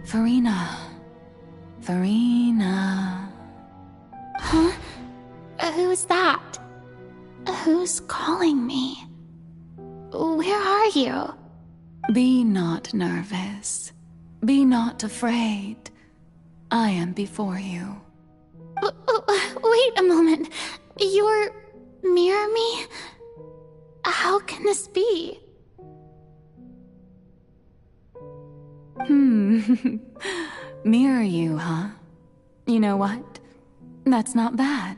Farina. Huh? Who's that? Who's calling me? Where are you? Be not nervous. Be not afraid. I am before you. Wait a moment. You're mirror me? How can this be? Mirror you, huh? You know what? That's not bad.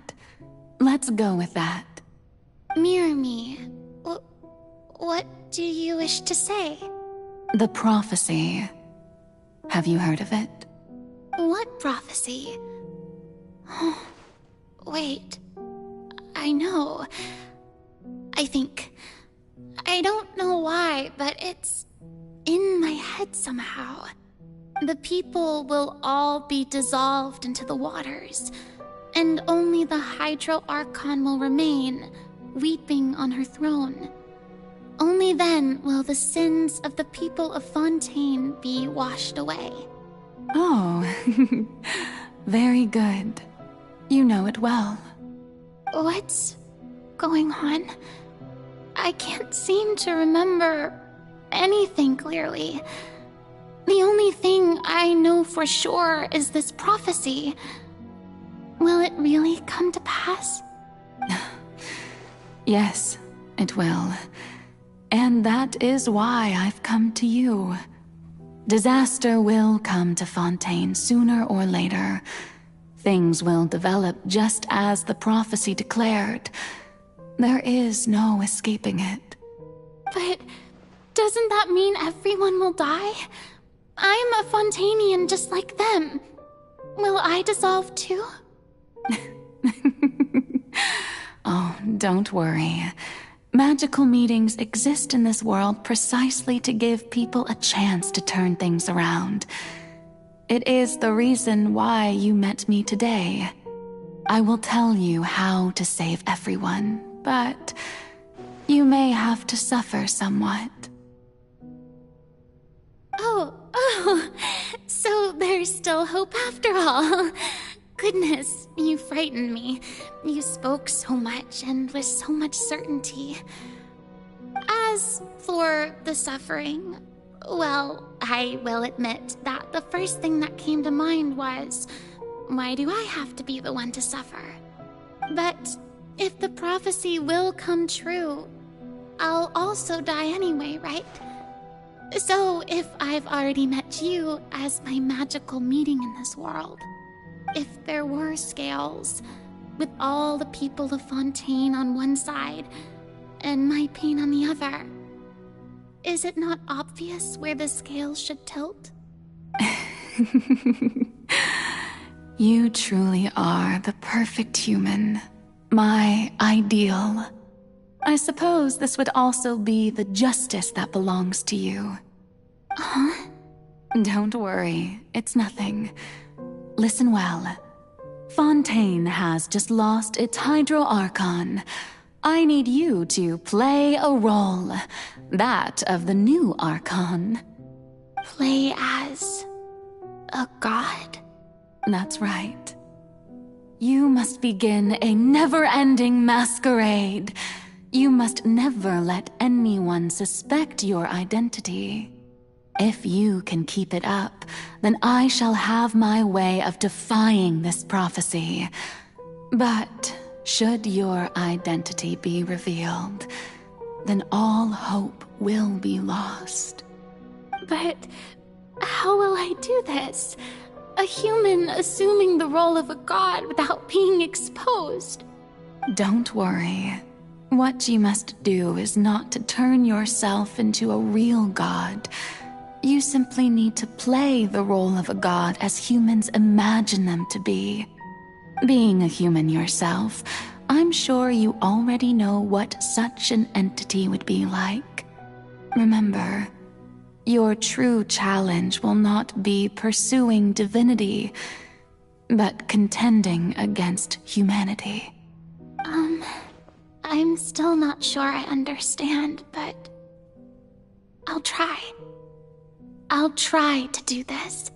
Let's go with that. Mirror me. What do you wish to say? The prophecy. Have you heard of it? What prophecy? Wait. I know. I think. I don't know why, but it's in my head somehow. The people will all be dissolved into the waters, and only the Hydro Archon will remain, weeping on her throne. Only then will the sins of the people of Fontaine be washed away. Oh, very good. You know it well. What's going on? I can't seem to remember anything clearly. The only thing I know for sure is this prophecy. Will it really come to pass? Yes, it will. And that is why I've come to you. Disaster will come to Fontaine sooner or later. Things will develop just as the prophecy declared. There is no escaping it. But doesn't that mean everyone will die? I'm a Fontainian just like them. Will I dissolve too? Oh, don't worry. Magical meetings exist in this world precisely to give people a chance to turn things around. It is the reason why you met me today. I will tell you how to save everyone, but you may have to suffer somewhat. Oh, so there's still hope after all. Goodness, you frightened me. You spoke so much and with so much certainty. As for the suffering, well, I will admit that the first thing that came to mind was, why do I have to be the one to suffer? But if the prophecy will come true, I'll also die anyway, right? So if I've already met you as my magical meeting in this world, if there were scales, with all the people of Fontaine on one side, and my pain on the other, is it not obvious where the scales should tilt? You truly are the perfect human, my ideal. I suppose this would also be the justice that belongs to you. Huh? Don't worry, it's nothing. Listen well. Fontaine has just lost its Hydro Archon. I need you to play a role, that of the new Archon. Play as a god? That's right. You must begin a never-ending masquerade. You must never let anyone suspect your identity. If you can keep it up, then I shall have my way of defying this prophecy. But should your identity be revealed, then all hope will be lost. But how will I do this? A human assuming the role of a god without being exposed. Don't worry. What you must do is not to turn yourself into a real god. You simply need to play the role of a god as humans imagine them to be. Being a human yourself, I'm sure you already know what such an entity would be like. Remember, your true challenge will not be pursuing divinity, but contending against humanity. I'm still not sure I understand, but I'll try. I'll try to do this.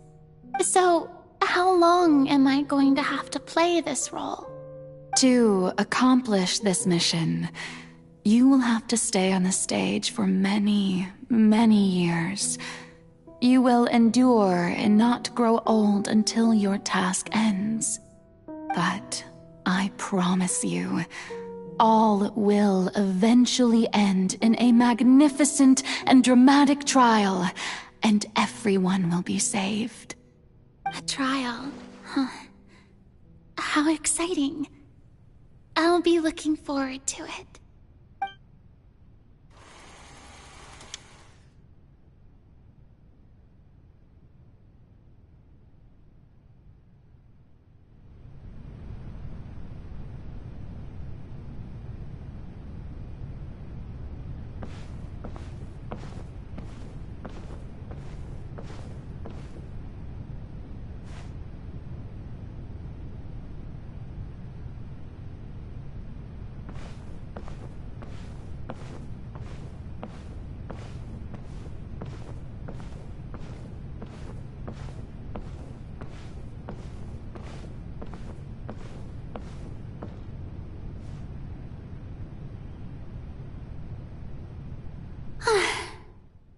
So, how long am I going to have to play this role? To accomplish this mission, you will have to stay on the stage for many, many years. You will endure and not grow old until your task ends. But I promise you, all will eventually end in a magnificent and dramatic trial, and everyone will be saved. A trial, huh? How exciting. I'll be looking forward to it.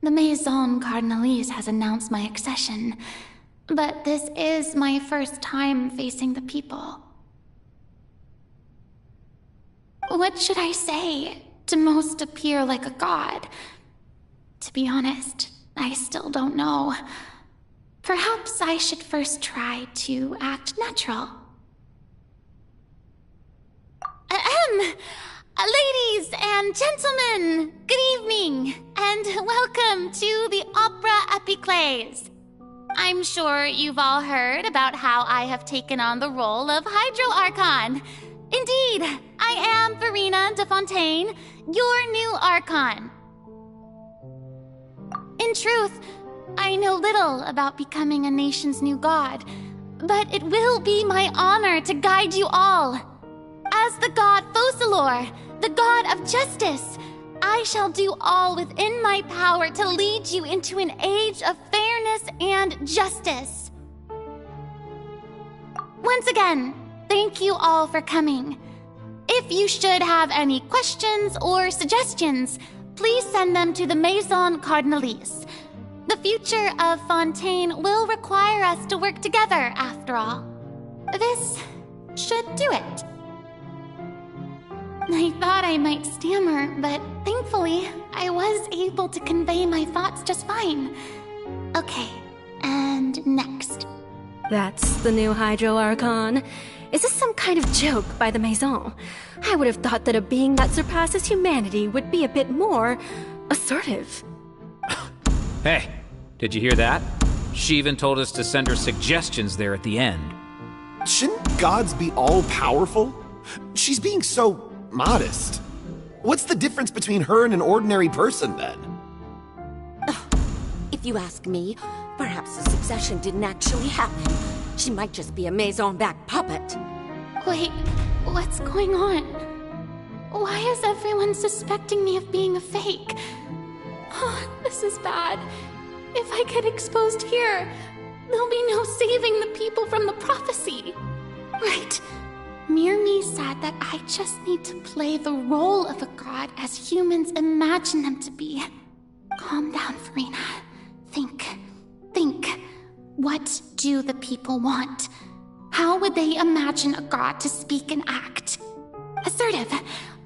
The Maison Cardinalise has announced my accession, but this is my first time facing the people. What should I say to most appear like a god? To be honest, I still don't know. Perhaps I should first try to act natural. Ladies and gentlemen, good evening, and welcome to the Opera Epiclese. I'm sure you've all heard about how I have taken on the role of Hydro Archon. Indeed, I am Verena de Fontaine, your new Archon. In truth, I know little about becoming a nation's new god, but it will be my honor to guide you all. As the god Focalor, the god of justice, I shall do all within my power to lead you into an age of fairness and justice. Once again, thank you all for coming. If you should have any questions or suggestions, please send them to the Maison Cardinalise. The future of Fontaine will require us to work together, after all. This should do it. I thought I might stammer, but thankfully, I was able to convey my thoughts just fine. Okay, and next. That's the new Hydro Archon. Is this some kind of joke by the Maison? I would have thought that a being that surpasses humanity would be a bit more assertive. Hey, did you hear that? She even told us to send her suggestions there at the end. Shouldn't gods be all-powerful? She's being so modest. What's the difference between her and an ordinary person, then? If you ask me, perhaps the succession didn't actually happen. She might just be a Maison back puppet. Wait, what's going on? Why is everyone suspecting me of being a fake? Oh, this is bad. If I get exposed here, there'll be no saving the people from the prophecy. Right. Mirmi said that I just need to play the role of a god as humans imagine them to be. Calm down, Verena. Think. What do the people want? How would they imagine a god to speak and act? Assertive,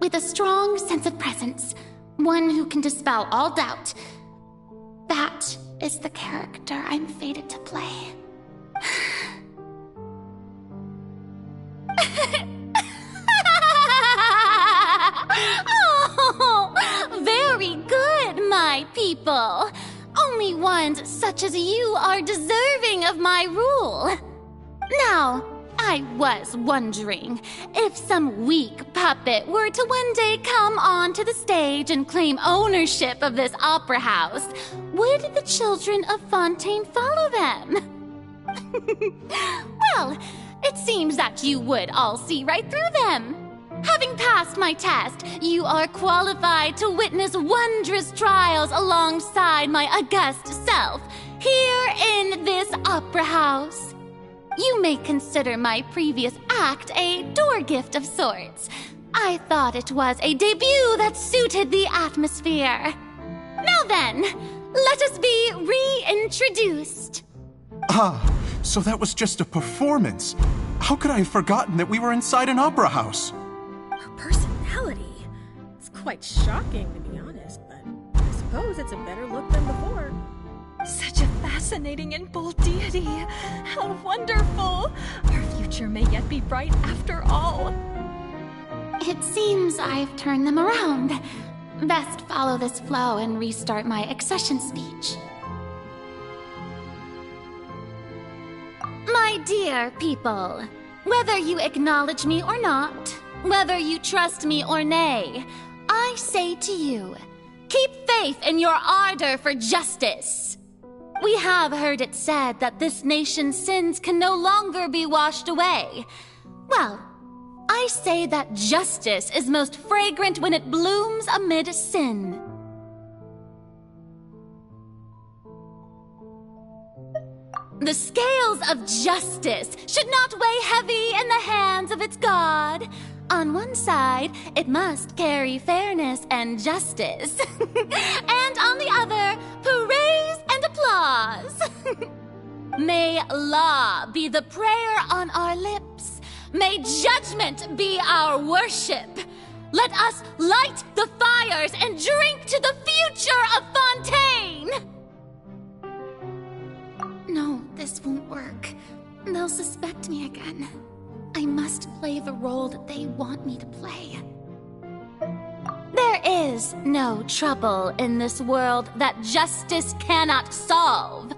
with a strong sense of presence. One who can dispel all doubt. That is the character I'm fated to play. Oh, very good, my people. Only ones such as you are deserving of my rule. Now, I was wondering if some weak puppet were to one day come onto the stage and claim ownership of this opera house, would the children of Fontaine follow them? Well, it seems that you would all see right through them. Having passed my test, you are qualified to witness wondrous trials alongside my august self. here in this opera house. You may consider my previous act a door gift of sorts. I thought it was a debut that suited the atmosphere. Now then, let us be reintroduced. Ah, so that was just a performance. How could I have forgotten that we were inside an opera house? Her personality. It's quite shocking, to be honest, but I suppose it's a better look than before. Such a fascinating and bold deity. How wonderful! Our future may yet be bright after all. It seems I've turned them around. Best follow this flow and restart my accession speech. My dear people, whether you acknowledge me or not, whether you trust me or nay, I say to you, keep faith in your ardor for justice. We have heard it said that this nation's sins can no longer be washed away. Well, I say that justice is most fragrant when it blooms amid sin. The scales of justice should not weigh heavy in the hands of its God. On one side, it must carry fairness and justice. And on the other, praise and applause. May law be the prayer on our lips. May judgment be our worship. Let us light the fires and drink to the future of Fontaine! No, this won't work. They'll suspect me again. I must play the role that they want me to play. There is no trouble in this world that justice cannot solve.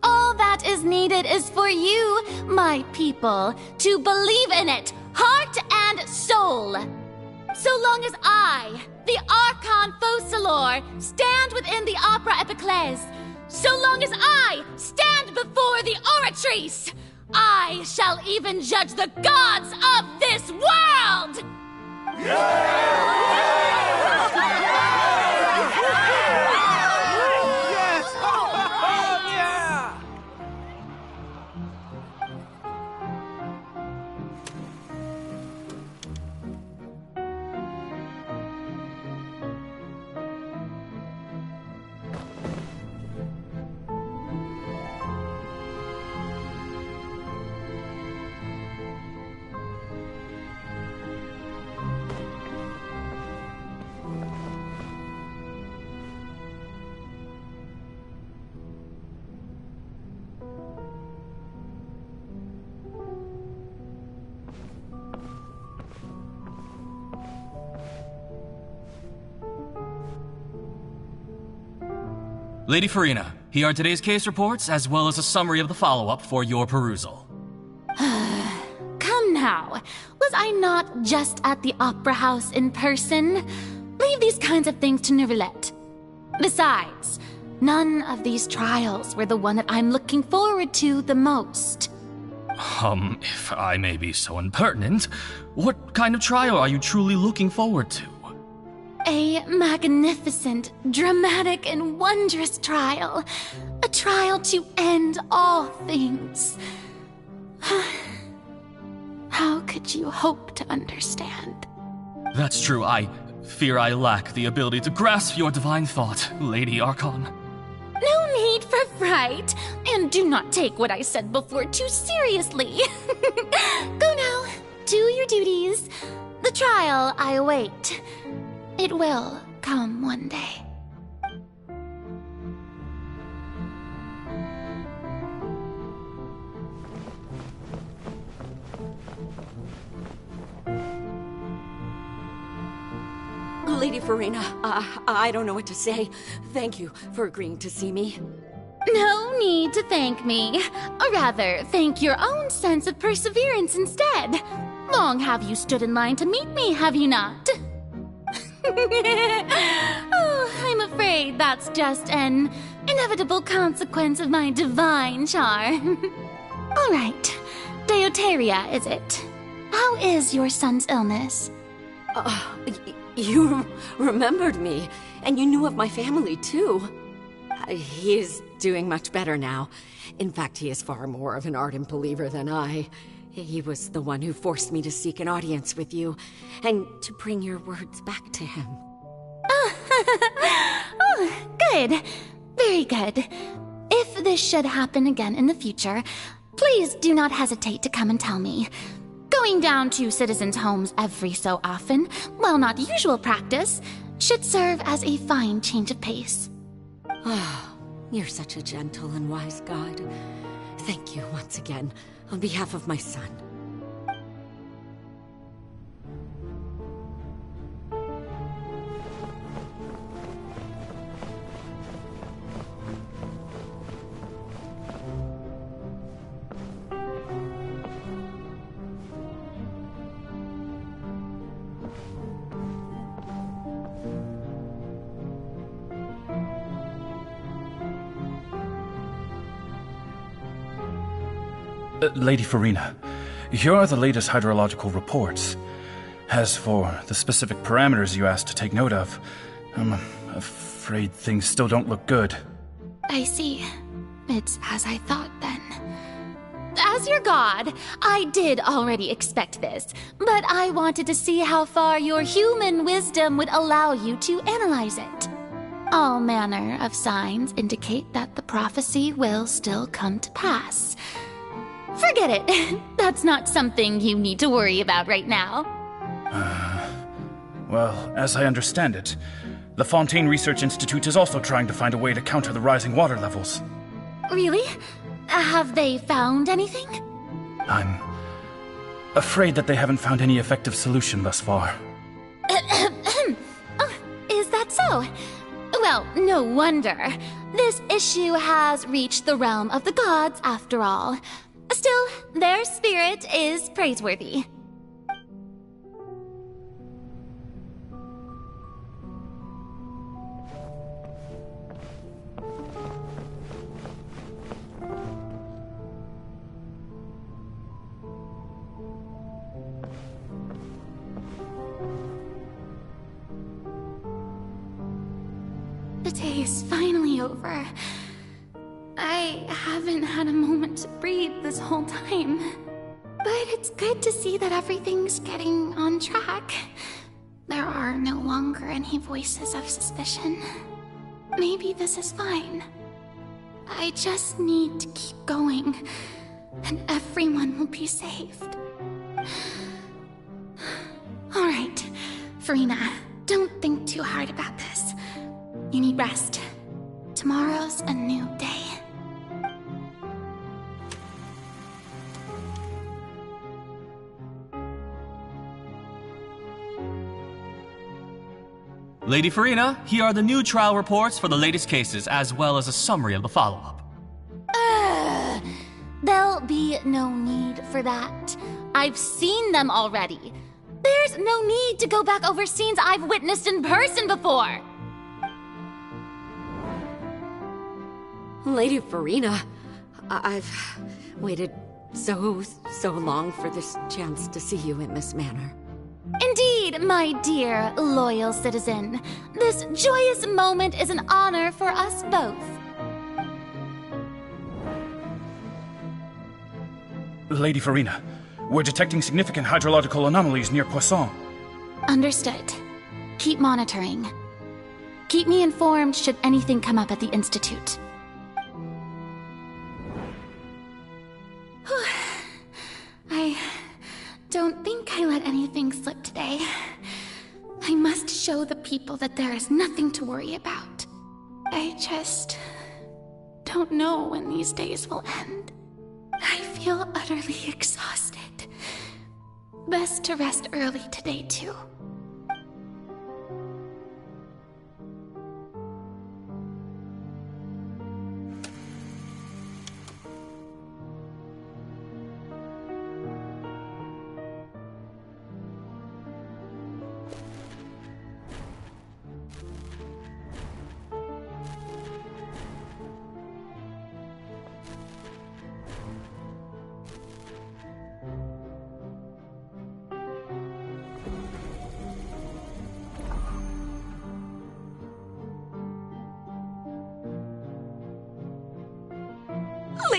All that is needed is for you, my people, to believe in it, heart and soul. So long as I, the Archon Focalor, stand within the Opera Epiclese, so long as I stand before the Oratrice, I shall even judge the gods of this world! Lady Farina, here are today's case reports, as well as a summary of the follow-up for your perusal. Come now, was I not just at the Opera House in person? Leave these kinds of things to Neuvillette. Besides, none of these trials were the one that I'm looking forward to the most. If I may be so impertinent, what kind of trial are you truly looking forward to? A magnificent, dramatic, and wondrous trial. A trial to end all things. How could you hope to understand? That's true. I fear I lack the ability to grasp your divine thought, Lady Archon. No need for fright, and do not take what I said before too seriously. Go now, do your duties. The trial I await. It will come one day. Lady Farina, I don't know what to say. Thank you for agreeing to see me. No need to thank me. Or rather, thank your own sense of perseverance instead. Long have you stood in line to meet me, have you not? Oh, I'm afraid that's just an inevitable consequence of my divine charm. All right, Deoteria, is it? How is your son's illness? You remembered me, and you knew of my family, too. He is doing much better now. In fact, he is far more of an ardent believer than I. He was the one who forced me to seek an audience with you, and to bring your words back to him. Oh, good. Very good. If this should happen again in the future, please do not hesitate to come and tell me. Going down to citizens' homes every so often, while not usual practice, should serve as a fine change of pace. Oh, you're such a gentle and wise god. Thank you once again, on behalf of my son. Lady Farina, here are the latest hydrological reports. As for the specific parameters you asked to take note of, I'm afraid things still don't look good. I see. It's as I thought then. As your god, I did already expect this, but I wanted to see how far your human wisdom would allow you to analyze it. All manner of signs indicate that the prophecy will still come to pass. Forget it. That's not something you need to worry about right now. Well, as I understand it, the Fontaine Research Institute is also trying to find a way to counter the rising water levels. Really? Have they found anything? I'm afraid that they haven't found any effective solution thus far. Oh, is that so? Well, no wonder. This issue has reached the realm of the gods, after all. Still, their spirit is praiseworthy. The day is finally over. I haven't had a moment to breathe this whole time. But it's good to see that everything's getting on track. There are no longer any voices of suspicion. Maybe this is fine. I just need to keep going, and everyone will be saved. Alright, Farina, don't think too hard about this. You need rest. Tomorrow's a new day. Lady Farina, here are the new trial reports for the latest cases, as well as a summary of the follow-up. There'll be no need for that. I've seen them already. There's no need to go back over scenes I've witnessed in person before. Lady Farina, I've waited so long for this chance to see you in this manner. Indeed, my dear, loyal citizen. This joyous moment is an honor for us both. Lady Farina, we're detecting significant hydrological anomalies near Poisson. Understood. Keep monitoring. Keep me informed should anything come up at the Institute. I don't think I let anything slip today. I must show the people that there is nothing to worry about. I just don't know when these days will end. I feel utterly exhausted. Best to rest early today, too.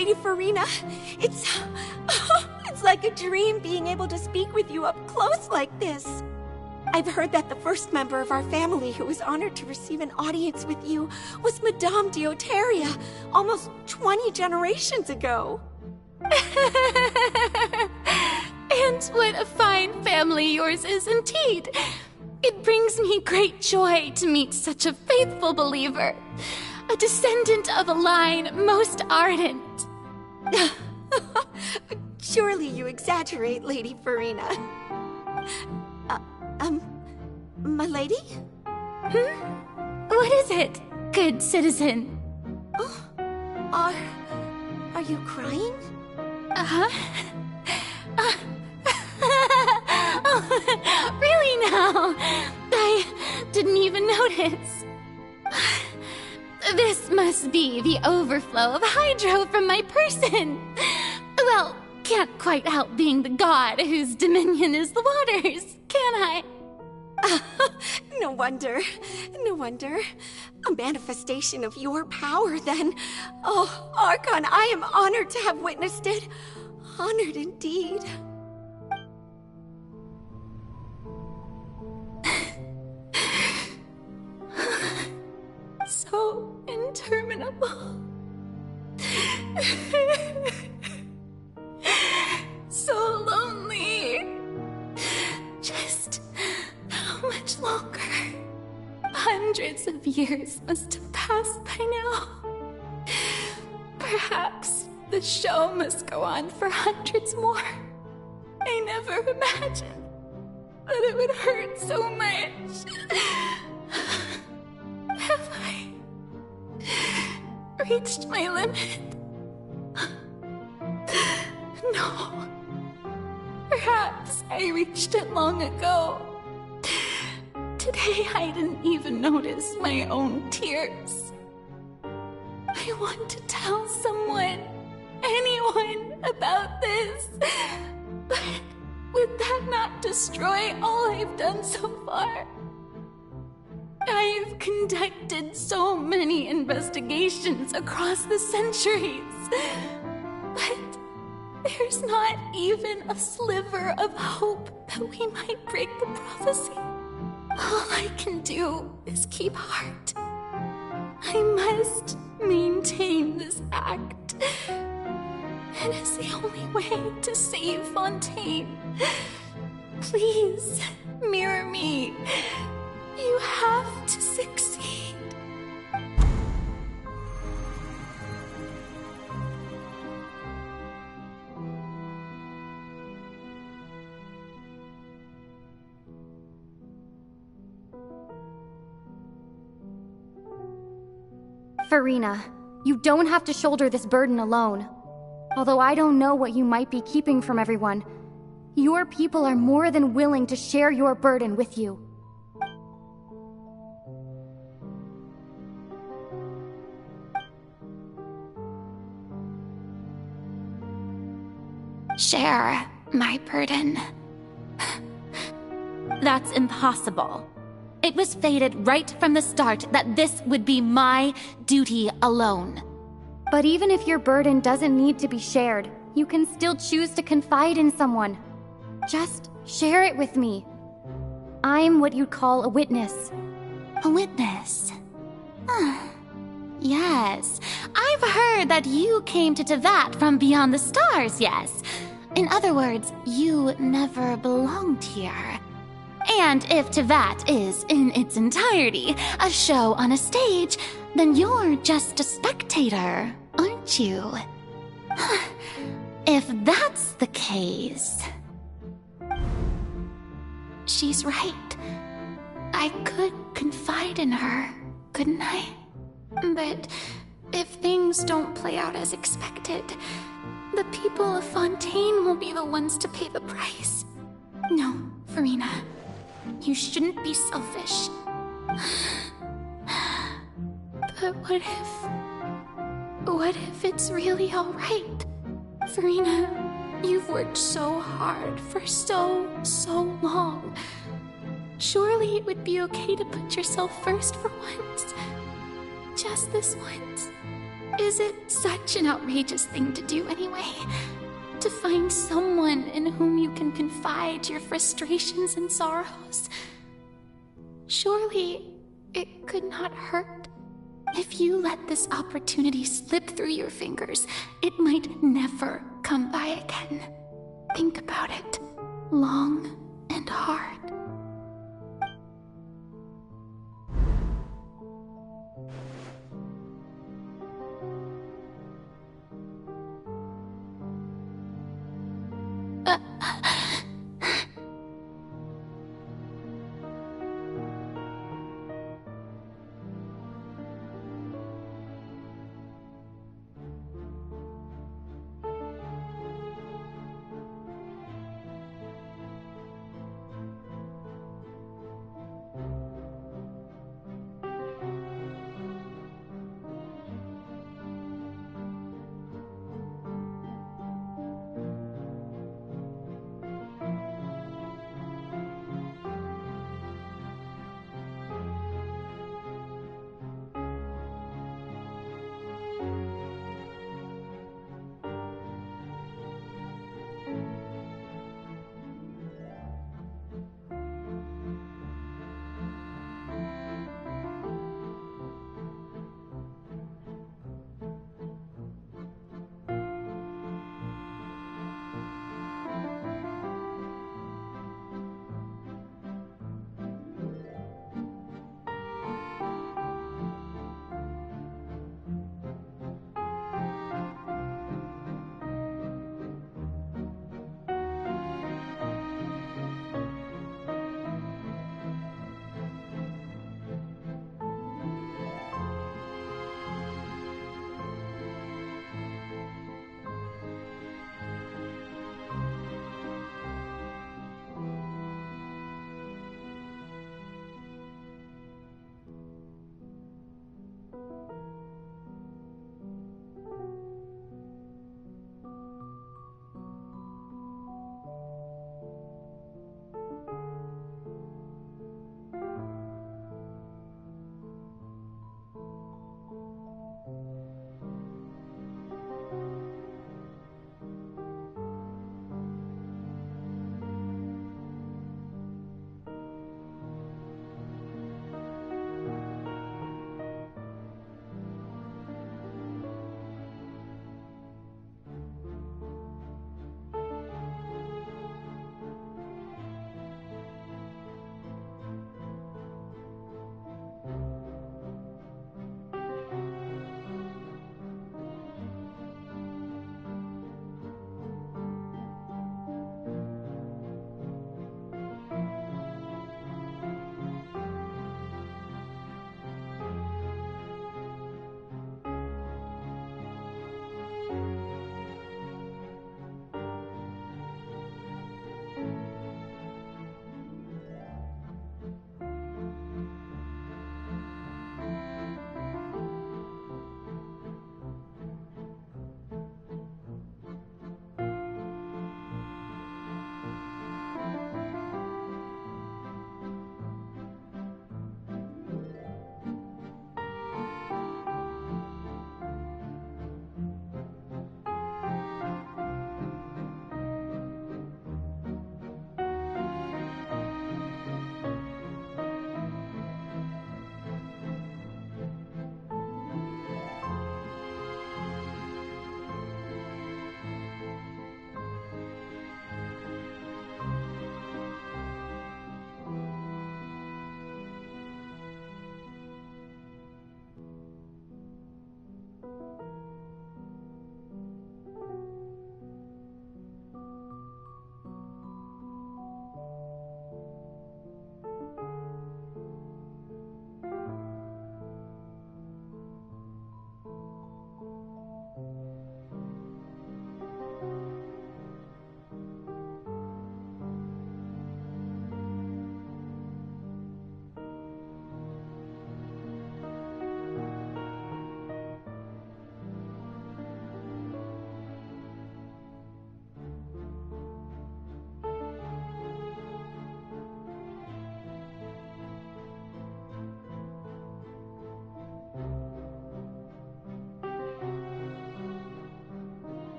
Lady Farina, it's like a dream being able to speak with you up close like this. I've heard that the first member of our family who was honored to receive an audience with you was Madame Dioteria, almost 20 generations ago. And what a fine family yours is indeed. It brings me great joy to meet such a faithful believer, a descendant of a line most ardent. Surely you exaggerate, Lady Farina. My lady? What is it, good citizen? Are you crying? Really now? I didn't even notice. This must be the overflow of hydro from my person. Well, can't quite help being the god whose dominion is the waters, can I? No wonder. No wonder. A manifestation of your power, then. Oh, Archon, I am honored to have witnessed it. Honored indeed. So interminable. So lonely. Just how much longer? Hundreds of years must have passed by now. Perhaps the show must go on for hundreds more. I never imagined that it would hurt so much. Have I reached my limit? No. Perhaps I reached it long ago. Today I didn't even notice my own tears. I want to tell someone, anyone, about this. But would that not destroy all I've done so far? I've conducted so many investigations across the centuries, but there's not even a sliver of hope that we might break the prophecy. All I can do is keep heart. I must maintain this act. It is the only way to save Fontaine. Please, mirror me. You have to succeed. Farina, you don't have to shoulder this burden alone. Although I don't know what you might be keeping from everyone, your people are more than willing to share your burden with you. Share my burden. That's impossible. It was fated right from the start that this would be my duty alone. But even if your burden doesn't need to be shared, you can still choose to confide in someone. Just share it with me. I'm what you'd call a witness. A witness? Yes. I've heard that you came to Tevat from beyond the stars, yes. In other words, you never belonged here. And if Tevat is, in its entirety, a show on a stage, then you're just a spectator, aren't you? If that's the case... She's right. I could confide in her, couldn't I? But if things don't play out as expected, the people of Fontaine will be the ones to pay the price. No, Farina. You shouldn't be selfish. But what if it's really alright? Farina, you've worked so hard for so long. Surely it would be okay to put yourself first for once. Just this once. Is it such an outrageous thing to do anyway? To find someone in whom you can confide your frustrations and sorrows? Surely it could not hurt. If you let this opportunity slip through your fingers, it might never come by again. Think about it long and hard.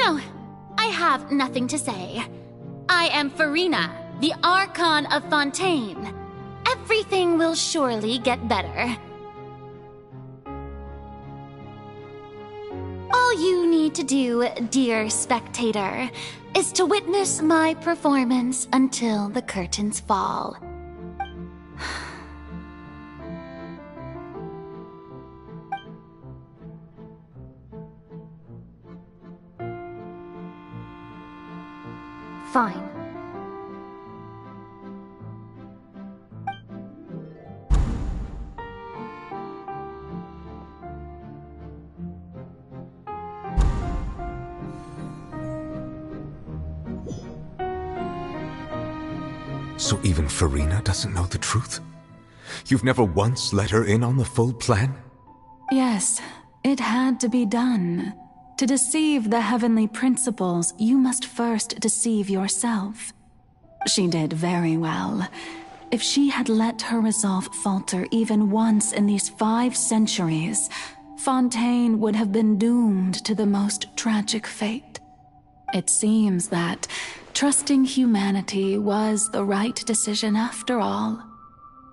I have nothing to say. I am Farina, the Archon of Fontaine. Everything will surely get better. All you need to do, dear spectator, is to witness my performance until the curtains fall. Fine. So even Farina doesn't know the truth? You've never once let her in on the full plan? Yes, it had to be done. To deceive the heavenly principles, you must first deceive yourself. She did very well. If she had let her resolve falter even once in these 5 centuries, Fontaine would have been doomed to the most tragic fate. It seems that trusting humanity was the right decision after all.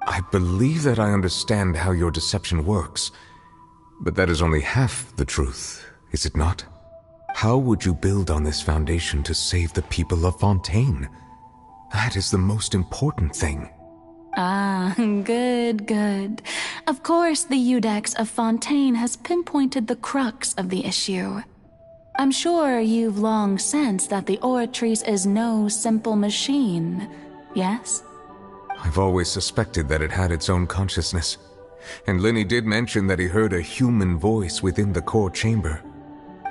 I believe that I understand how your deception works, but that is only half the truth, is it not? How would you build on this foundation to save the people of Fontaine? That is the most important thing. Ah, good. Of course, the Iudex of Fontaine has pinpointed the crux of the issue. I'm sure you've long sensed that the Oratrice is no simple machine, yes? I've always suspected that it had its own consciousness, and Lenny did mention that he heard a human voice within the core chamber.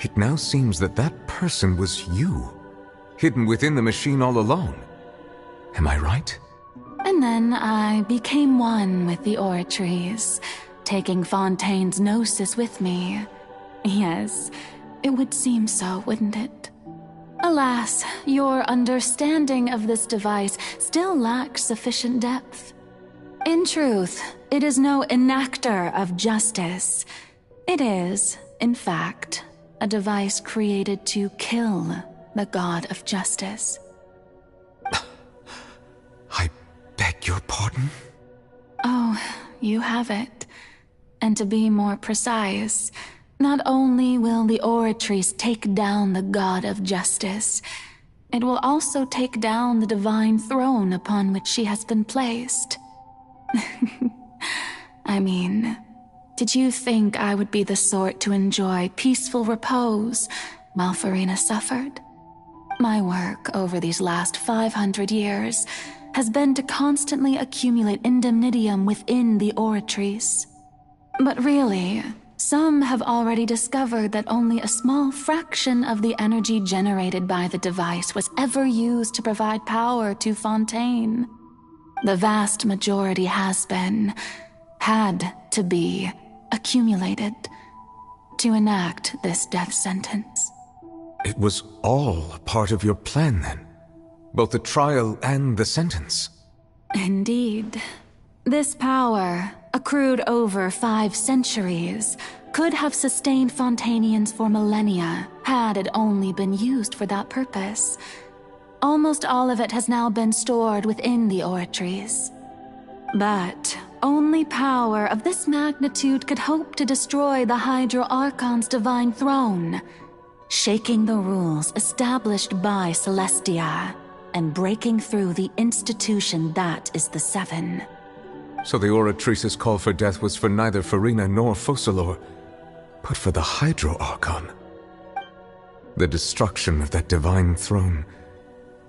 It now seems that that person was you, hidden within the machine all along. Am I right? And then I became one with the Oratrice, taking Fontaine's gnosis with me. Yes, it would seem so, wouldn't it? Alas, your understanding of this device still lacks sufficient depth. In truth, it is no enactor of justice. It is, in fact, a device created to kill the god of justice. I beg your pardon? Oh, you have it. And to be more precise, not only will the Oratrice take down the god of justice, it will also take down the divine throne upon which she has been placed. I mean, did you think I would be the sort to enjoy peaceful repose while Farina suffered? My work over these last 500 years has been to constantly accumulate indemnitium within the Oratrice. But really, some have already discovered that only a small fraction of the energy generated by the device was ever used to provide power to Fontaine. The vast majority had to be, accumulated to enact this death sentence. It was all a part of your plan, then? Both the trial and the sentence? Indeed. This power, accrued over 5 centuries, could have sustained Fontainians for millennia had it only been used for that purpose. Almost all of it has now been stored within the Oratrice. But only power of this magnitude could hope to destroy the Hydro Archon's divine throne, shaking the rules established by Celestia and breaking through the institution that is the Seven. So the Oratrice's call for death was for neither Farina nor Focalor, but for the Hydro Archon. The destruction of that divine throne.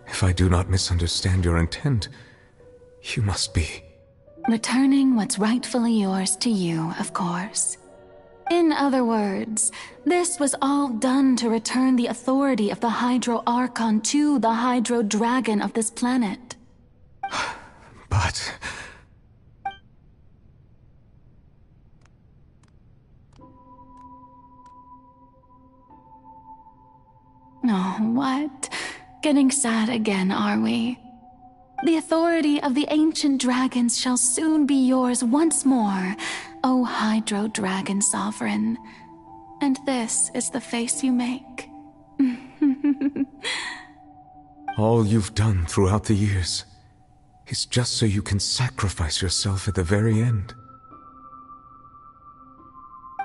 If I do not misunderstand your intent, you must be... returning what's rightfully yours to you, of course. In other words, this was all done to return the authority of the Hydro Archon to the Hydro Dragon of this planet. But... Oh, what? Getting sad again, are we? The authority of the ancient dragons shall soon be yours once more, O Hydro Dragon Sovereign. And this is the face you make. All you've done throughout the years is just so you can sacrifice yourself at the very end.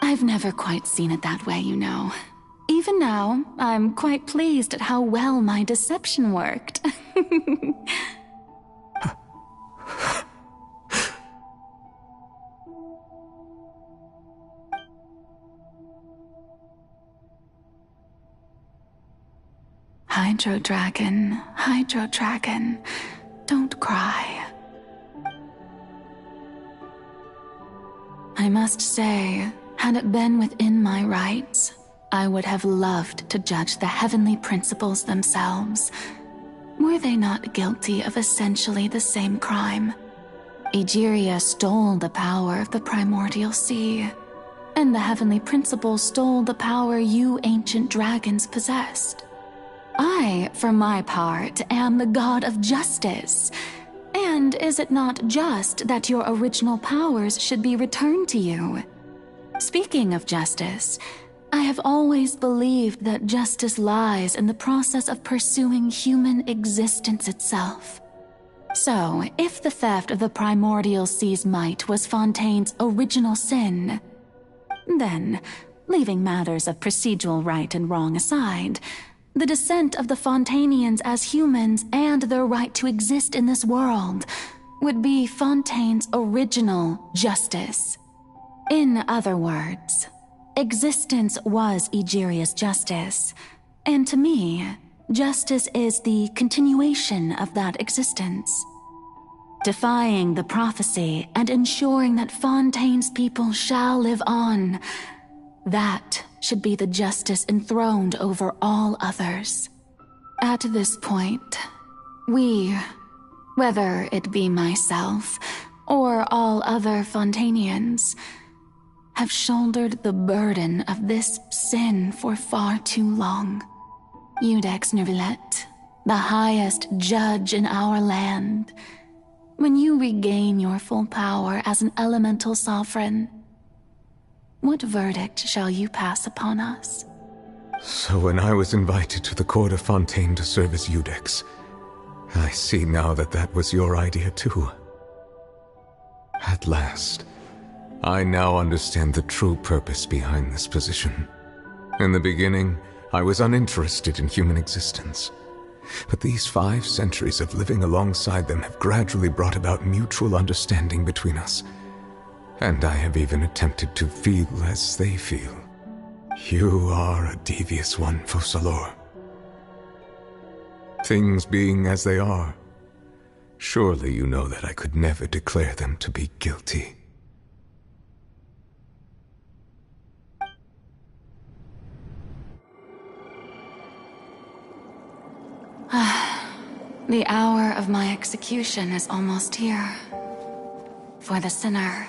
I've never quite seen it that way, you know. Even now, I'm quite pleased at how well my deception worked. Hydro Dragon, don't cry. I must say, had it been within my rights, I would have loved to judge the heavenly principles themselves. Were they not guilty of essentially the same crime? Egeria stole the power of the primordial sea, and the heavenly principles stole the power you ancient dragons possessed. I, for my part, am the god of justice. And is it not just that your original powers should be returned to you? Speaking of justice, I have always believed that justice lies in the process of pursuing human existence itself. So, if the theft of the primordial sea's might was Fontaine's original sin, then, leaving matters of procedural right and wrong aside, the descent of the Fontanians as humans and their right to exist in this world would be Fontaine's original justice. In other words, existence was Egeria's justice, and to me, justice is the continuation of that existence. Defying the prophecy and ensuring that Fontaine's people shall live on, that should be the justice enthroned over all others. At this point, we, whether it be myself or all other Fontanians, have shouldered the burden of this sin for far too long. Iudex Neuvillette, the highest judge in our land, when you regain your full power as an elemental sovereign, what verdict shall you pass upon us? So when I was invited to the court of Fontaine to serve as Iudex, I see now that that was your idea too. At last, I now understand the true purpose behind this position. In the beginning, I was uninterested in human existence. But these 5 centuries of living alongside them have gradually brought about mutual understanding between us. And I have even attempted to feel as they feel. You are a devious one, Focalors. Things being as they are, surely you know that I could never declare them to be guilty. The hour of my execution is almost here. For the sinner,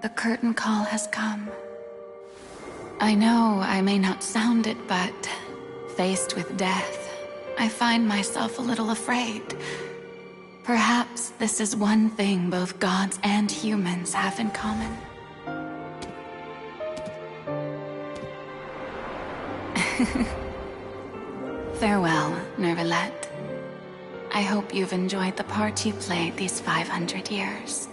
the curtain call has come. I know I may not sound it, but faced with death, I find myself a little afraid. Perhaps this is one thing both gods and humans have in common. Farewell, Neuvillette. I hope you've enjoyed the part you played these 500 years.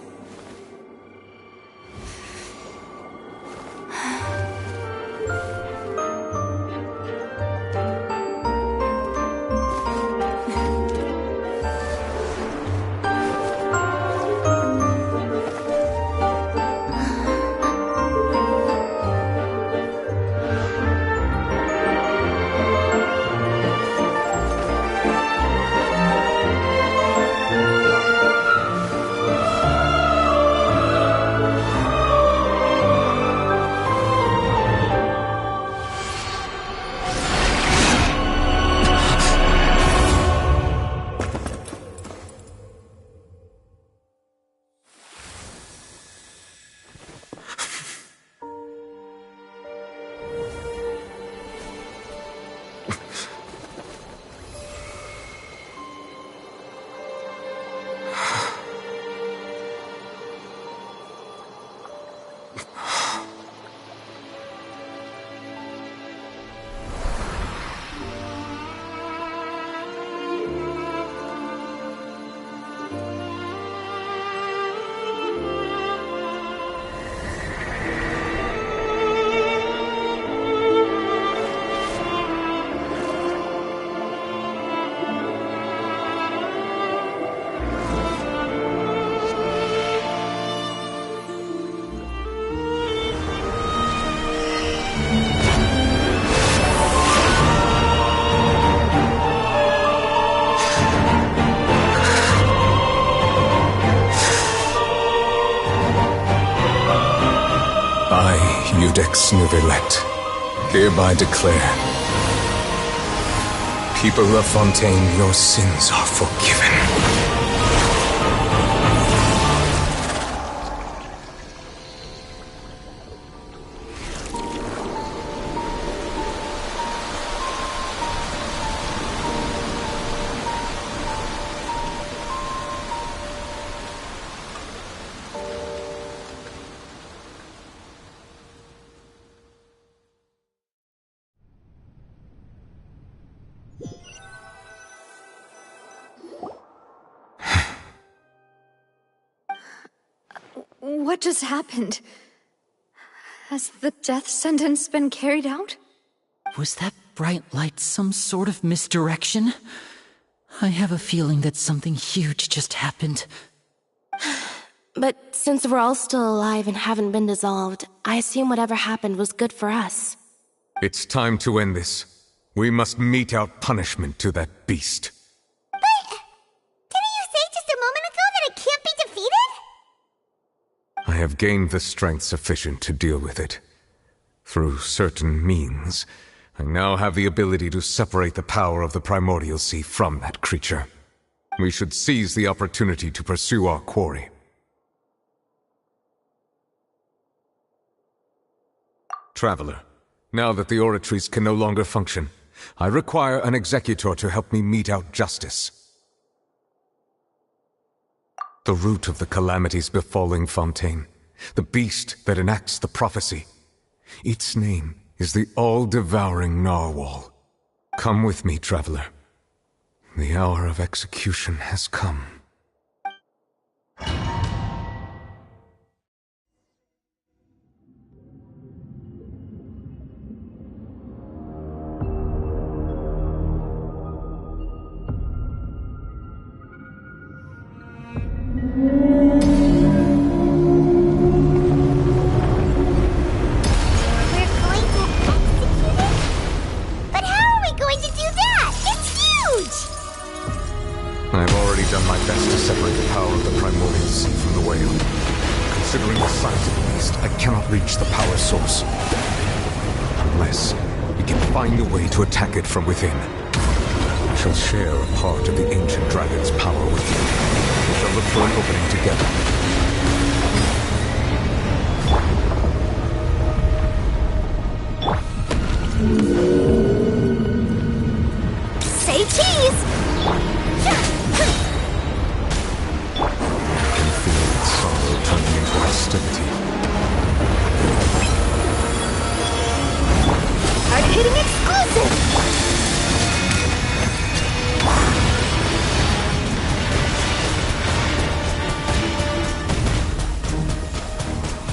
Codex Nouvellette, hereby declare, people of Fontaine, your sins are forgiven. What just happened? Has the death sentence been carried out? Was that bright light some sort of misdirection? I have a feeling that something huge just happened. But since we're all still alive and haven't been dissolved, I assume whatever happened was good for us. It's time to end this. We must mete out punishment to that beast. Didn't you say just a moment ago that it can't be defeated? I have gained the strength sufficient to deal with it. Through certain means, I now have the ability to separate the power of the Primordial Sea from that creature. We should seize the opportunity to pursue our quarry. Traveler, now that the oratories can no longer function, I require an executor to help me mete out justice. The root of the calamities befalling Fontaine, the beast that enacts the prophecy. Its name is the all-devouring narwhal. Come with me, traveler. The hour of execution has come. I've already done my best to separate the power of the Primordial Sea from the whale. Considering the size of the beast, I cannot reach the power source. Unless we can find a way to attack it from within. We shall share a part of the ancient dragon's power with you. We shall look for an opening together. Say cheese! Turning into hostility. Hard-hitting exclusive!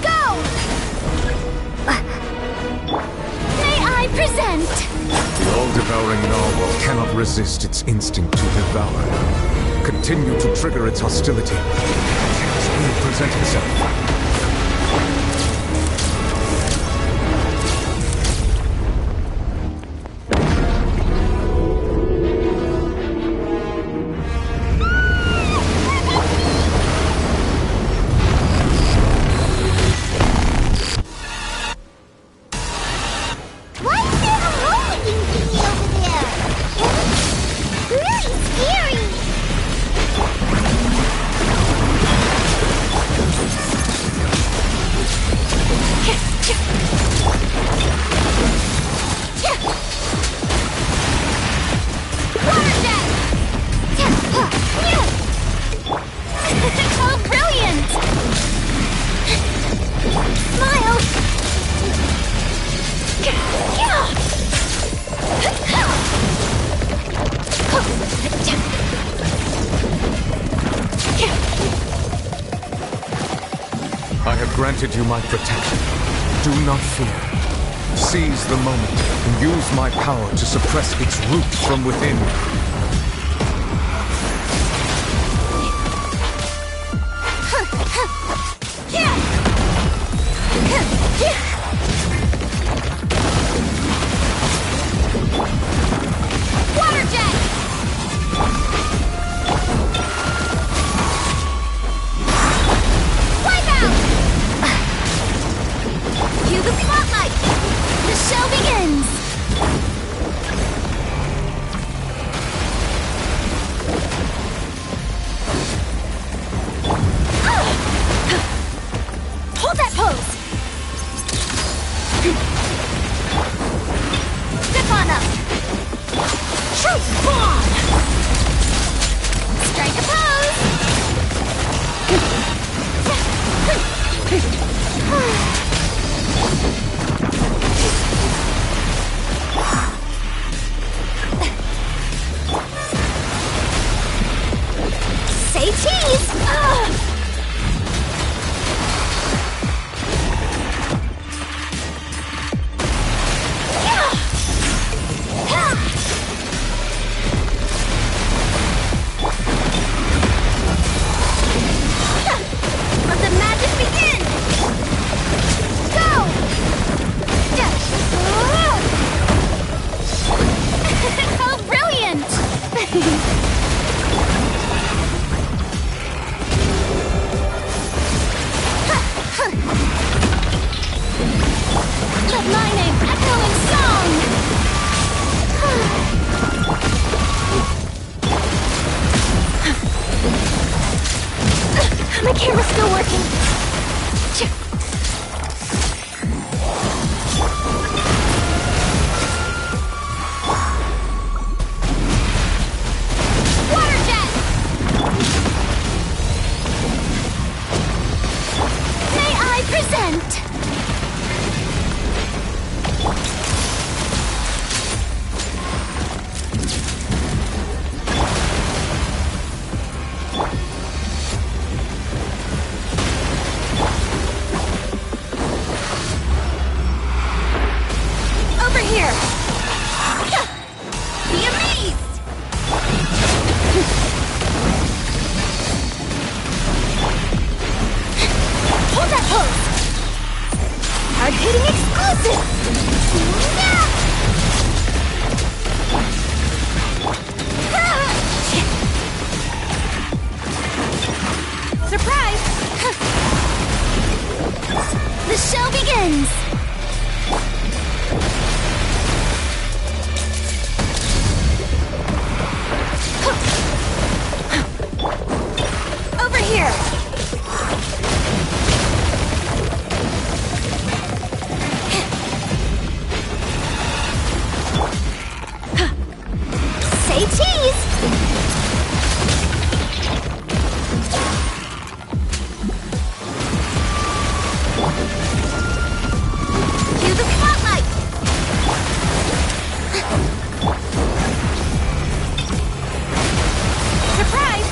Go! May I present? The all-devouring narwhal cannot resist its instinct to devour. Continue to trigger its hostility. Will present himself. Why is there a hole-looking thingy over there? It's really scary! Oh, brilliant! Smile! I have granted you my protection. Do not fear. Seize the moment and use my power to suppress its root from within. Water jet! Wipe out! Cue the spotlight! Truth bomb! Strike a pose! Say cheese! Let the magic begin! Go! Oh, brilliant! Let my name echo in song! My camera's still working. Water jet! May I present? Over here! Be amazed! Hold that pose! Hard-hitting exclusive! Surprise! The show begins! Over here! Say cheese! Cue the spotlight! Surprise!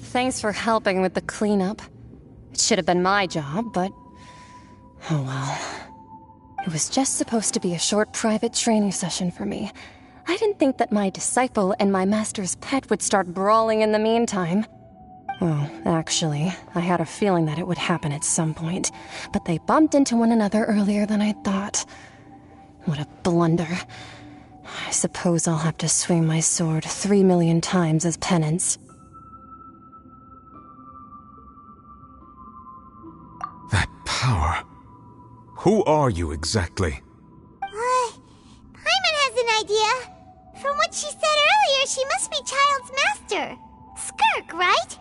Thanks for helping with the cleanup. It should have been my job, but... oh well. It was just supposed to be a short private training session for me. I didn't think that my disciple and my master's pet would start brawling in the meantime. Well, actually, I had a feeling that it would happen at some point, but they bumped into one another earlier than I thought. What a blunder. I suppose I'll have to swing my sword 3 million times as penance. That power. Who are you exactly? Paimon has an idea. From what she said earlier, she must be Child's master. Skirk, right?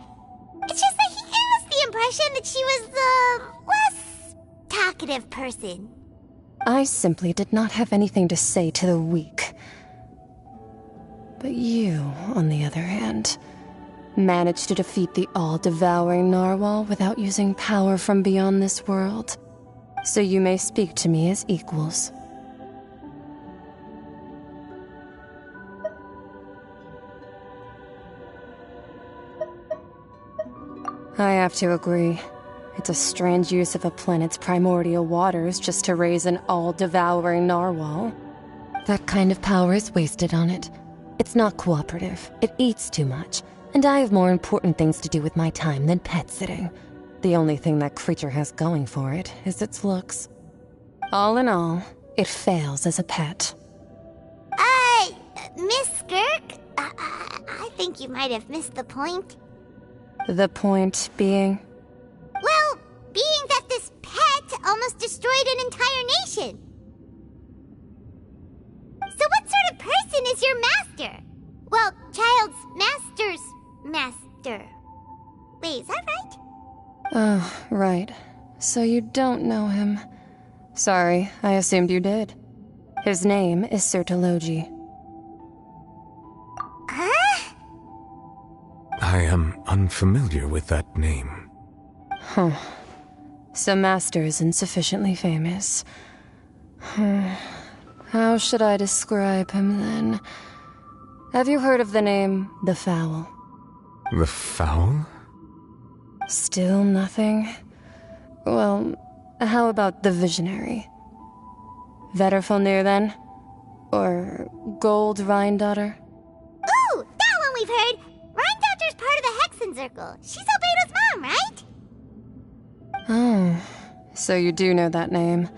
It's just that he gave us the impression that she was the less talkative person. I simply did not have anything to say to the weak. But you, on the other hand, managed to defeat the all-devouring narwhal without using power from beyond this world. So you may speak to me as equals. I have to agree. It's a strange use of a planet's primordial waters just to raise an all-devouring narwhal. That kind of power is wasted on it. It's not cooperative, it eats too much, and I have more important things to do with my time than pet sitting. The only thing that creature has going for it is its looks. All in all, it fails as a pet. Miss Skirk? I think you might have missed the point. The point being? Well, being that this pet almost destroyed an entire nation. So what sort of person is your master? Well, child's master's master. Wait, is that right? Oh, right. So you don't know him. Sorry, I assumed you did. His name is Sir Talogi. Huh? I am unfamiliar with that name. Huh. So Master is insufficiently famous. How should I describe him then? Have you heard of the name The Fowl? The Fowl? Still nothing? Well, how about the Visionary? Vetterfulnir then? Or Gold Rhine-Daughter? Ooh, that one we've heard! Rhine-Daughter's part of the Hexen Circle. She's Albedo's mom, right? Oh, so you do know that name.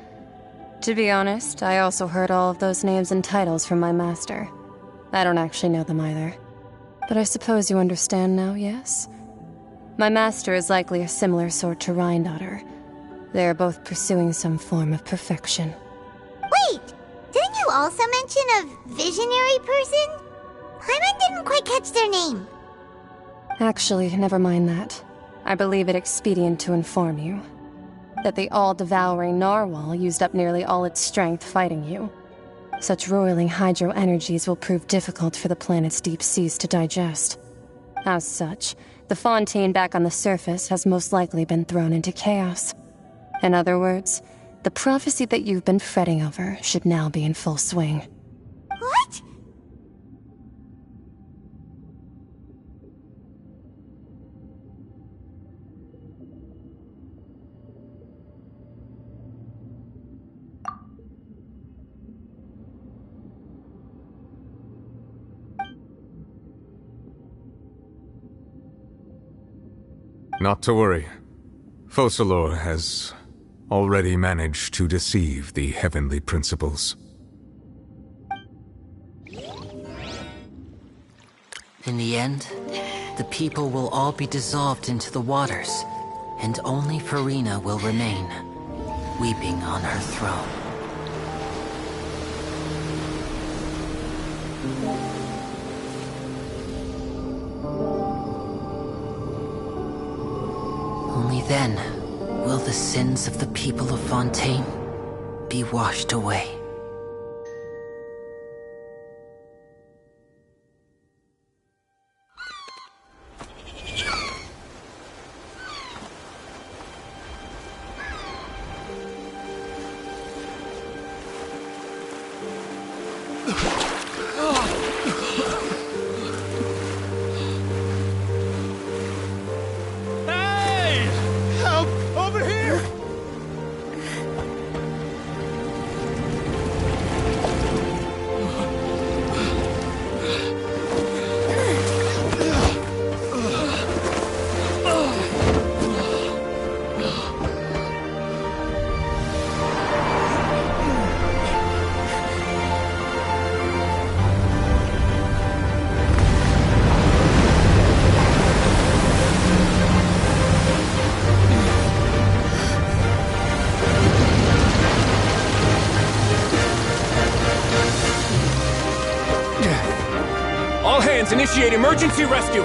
To be honest, I also heard all of those names and titles from my master. I don't actually know them either. But I suppose you understand now, yes? My master is likely a similar sort to Rhine-Daughter. They are both pursuing some form of perfection. Wait! Didn't you also mention a visionary person? Paimon didn't quite catch their name. Actually, never mind that. I believe it expedient to inform you that the all-devouring narwhal used up nearly all its strength fighting you. Such roiling hydro energies will prove difficult for the planet's deep seas to digest. As such, the fontaine back on the surface has most likely been thrown into chaos. In other words, the prophecy that you've been fretting over should now be in full swing. What? Not to worry. Focalor has already managed to deceive the heavenly principles. In the end, the people will all be dissolved into the waters, and only Farina will remain, weeping on her throne. Only then will the sins of the people of Fontaine be washed away. Initiate emergency rescue!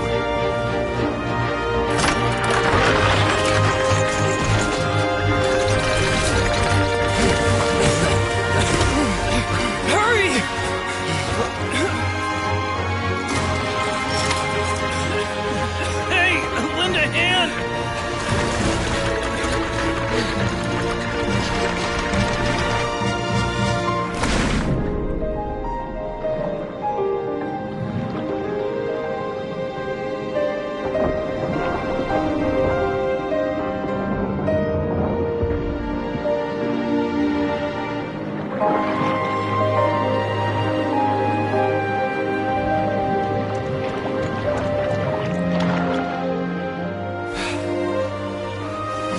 Hurry! Hey, lend a hand!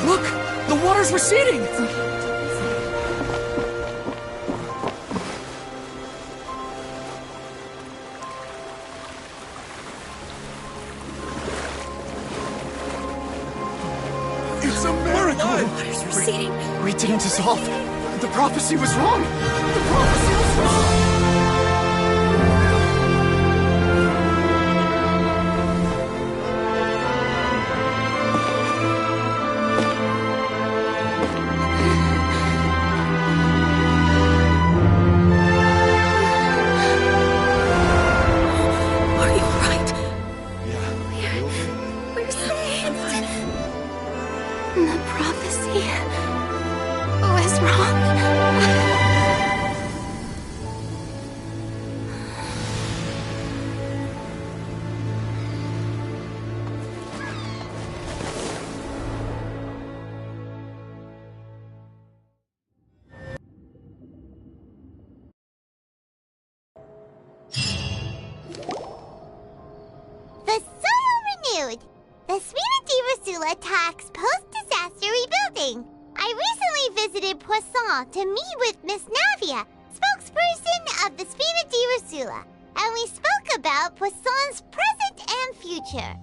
Look! The water's receding! It's a miracle! Water's receding. We didn't dissolve. The prophecy was wrong. The prophecy was wrong! The prophecy was wrong. The soil renewed. The Spina attacks post-disaster rebuilding. I recently visited Poisson to meet with Miss Navia, spokesperson of the Spina di Rosula, and we spoke about Poisson's present and future.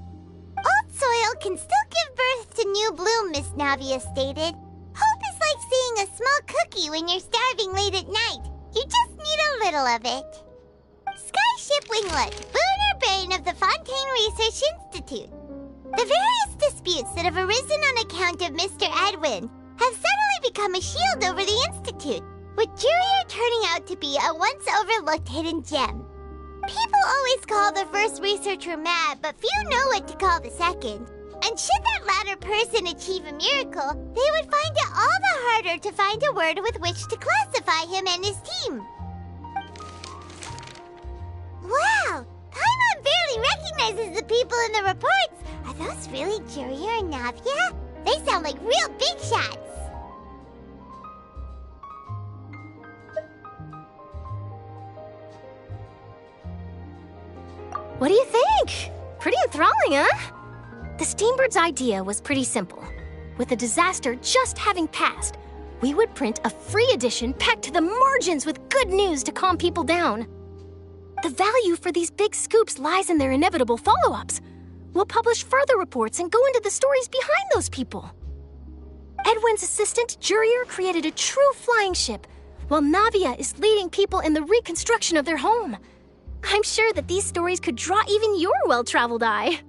Old soil can still give birth to new bloom, Miss Navia stated. Hope is like seeing a small cookie when you're starving late at night. You just need a little of it. Skyship Winglet, lunar brain of the Fontaine Research Institute. The various disputes that have arisen on account of Mr. Edwin have suddenly become a shield over the Institute, with Jurier turning out to be a once-overlooked hidden gem. People always call the first researcher mad, but few know what to call the second. And should that latter person achieve a miracle, they would find it all the harder to find a word with which to classify him and his team. Wow! Paimon barely recognizes the people in the reports. Are those really Jurier and Navia? They sound like real big shots. What do you think? Pretty enthralling, huh? The Steambird's idea was pretty simple. With the disaster just having passed, we would print a free edition packed to the margins with good news to calm people down. The value for these big scoops lies in their inevitable follow-ups. We'll publish further reports and go into the stories behind those people. Edwin's assistant, Jurier, created a true flying ship, while Navia is leading people in the reconstruction of their home. I'm sure that these stories could draw even your well-traveled eye.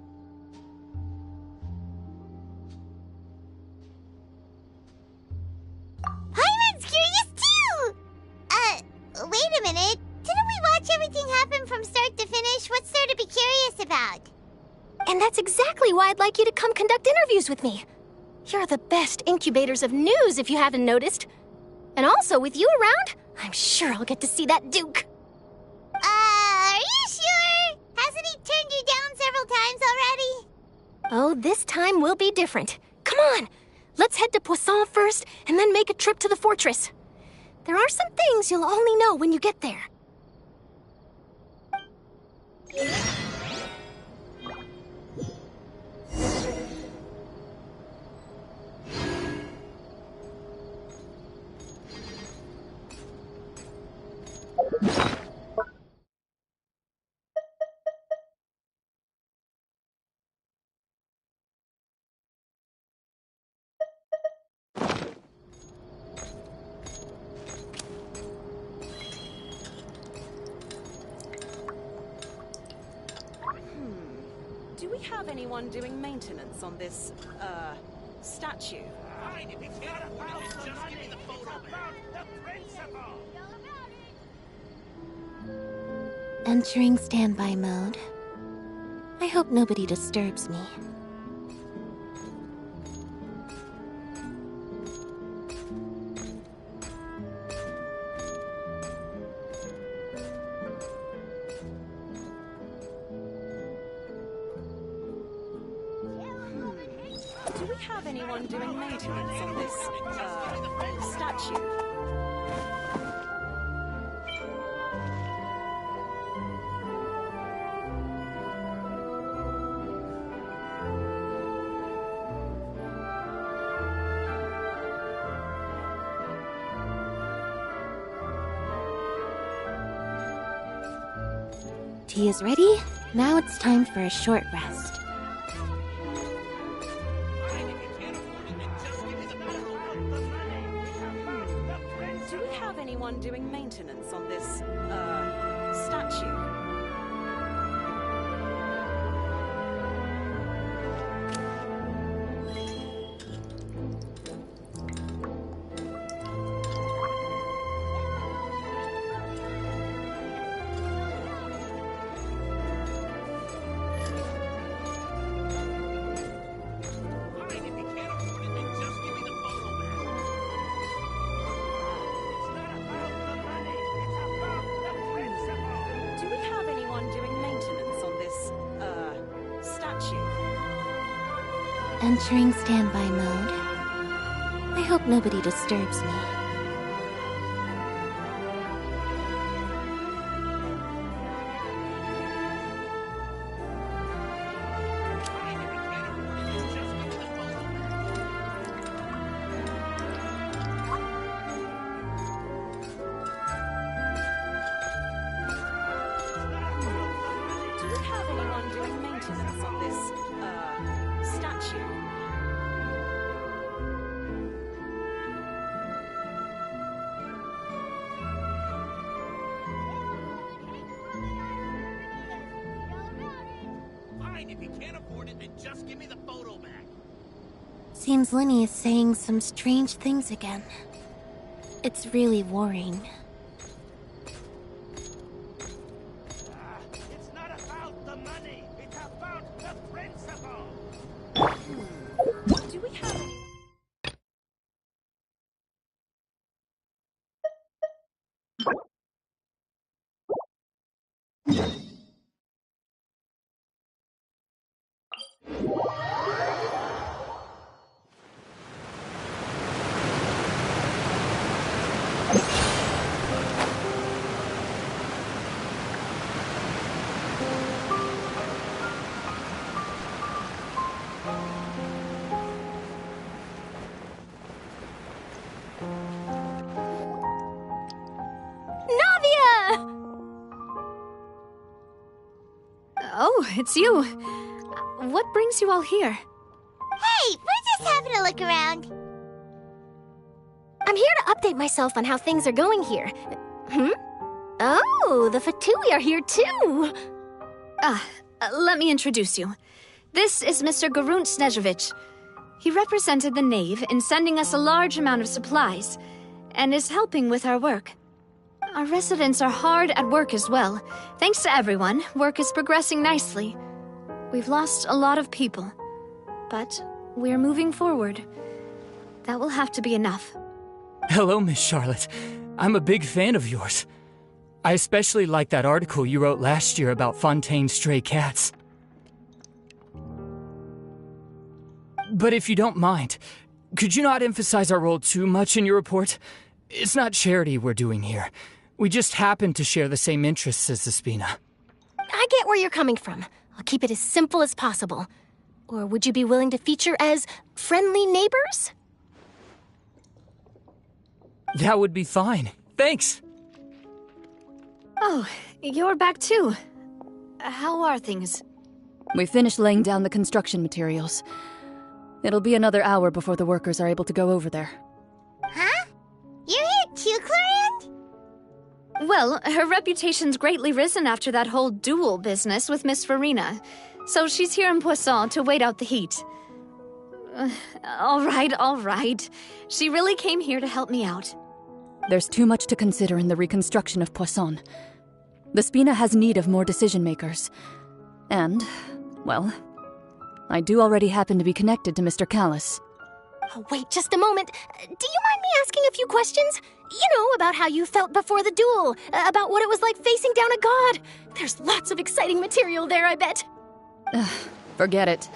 Paimon's curious too! Wait a minute. Didn't we watch everything happen from start to finish? What's there to be curious about? And that's exactly why I'd like you to come conduct interviews with me. You're the best incubators of news, if you haven't noticed. And also, with you around, I'm sure I'll get to see that Duke. Are you sure? Hasn't he turned you down several times already? Oh, this time will be different. Come on, let's head to Poisson first, and then make a trip to the fortress. There are some things you'll only know when you get there. Do we have anyone doing maintenance on this, statue? Entering standby mode. I hope nobody disturbs me. Do we have anyone doing maintenance on this, statue? tea is ready. Now it's time for a short rest. Do we have anyone doing maintenance on this, statue? Entering standby mode. I hope nobody disturbs me. Do we have anyone doing maintenance on this, statue? Fine, if you can't afford it, then just give me the photo back. Seems Lenny is saying some strange things again. It's really worrying. It's not about the money, it's about the principle. Do we have any... Oh, it's you. What brings you all here? Hey, we're just having a look around. I'm here to update myself on how things are going here. Oh, the Fatui are here too! Let me introduce you. This is Mr. Garunt Snežević. He represented the Knave in sending us a large amount of supplies, and is helping with our work. Our residents are hard at work as well. Thanks to everyone, work is progressing nicely. We've lost a lot of people, but we're moving forward. That will have to be enough. Hello, Miss Charlotte. I'm a big fan of yours. I especially like that article you wrote last year about Fontaine's stray cats. But if you don't mind, could you not emphasize our role too much in your report? It's not charity we're doing here. We just happen to share the same interests as the Spina. I get where you're coming from. I'll keep it as simple as possible. Or would you be willing to feature as friendly neighbors? That would be fine. Thanks! Oh, you're back too. How are things? We finished laying down the construction materials. It'll be another hour before the workers are able to go over there. Huh? You're here too, Clorand? Well, her reputation's greatly risen after that whole duel business with Miss Farina, so she's here in Poisson to wait out the heat. All right. She really came here to help me out. There's too much to consider in the reconstruction of Poisson. The Spina has need of more decision-makers. And, well, I do already happen to be connected to Mr. Callis. Oh, wait just a moment. Do you mind me asking a few questions? You know, about how you felt before the duel, about what it was like facing down a god. There's lots of exciting material there, I bet. Forget it.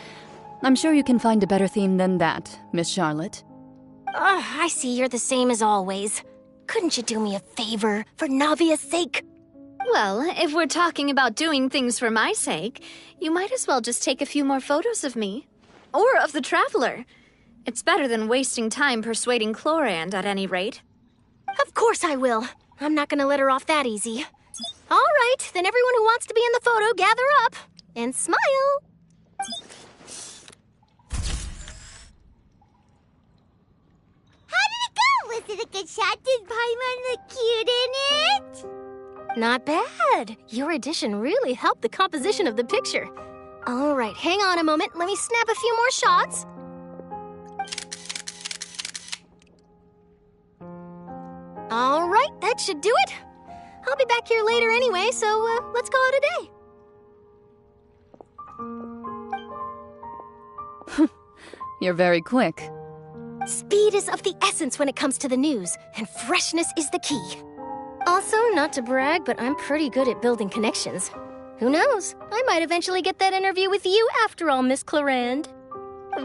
I'm sure you can find a better theme than that, Miss Charlotte. I see you're the same as always. Couldn't you do me a favor, for Navia's sake? Well, if we're talking about doing things for my sake, you might as well just take a few more photos of me. Or of the Traveler. It's better than wasting time persuading Clorand, at any rate. Of course I will. I'm not gonna let her off that easy. All right, then everyone who wants to be in the photo, gather up and smile. How did it go? Was it a good shot? Did Paimon look cute in it? Not bad. Your addition really helped the composition of the picture. All right, hang on a moment. Let me snap a few more shots. All right, that should do it. I'll be back here later anyway, so let's call it a day. You're very quick. Speed is of the essence when it comes to the news, and freshness is the key. Also, not to brag, but I'm pretty good at building connections. Who knows? I might eventually get that interview with you after all, Miss Clarande.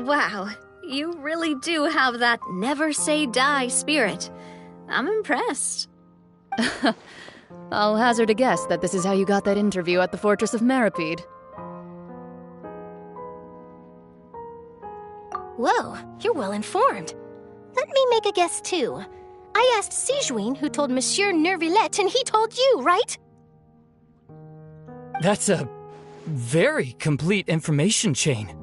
Wow, you really do have that never say die spirit. I'm impressed. I'll hazard a guess that this is how you got that interview at the Fortress of Maripede. Whoa, you're well informed. Let me make a guess, too. I asked Sijuin, who told Monsieur Neuvillette, and he told you, right? That's a very complete information chain.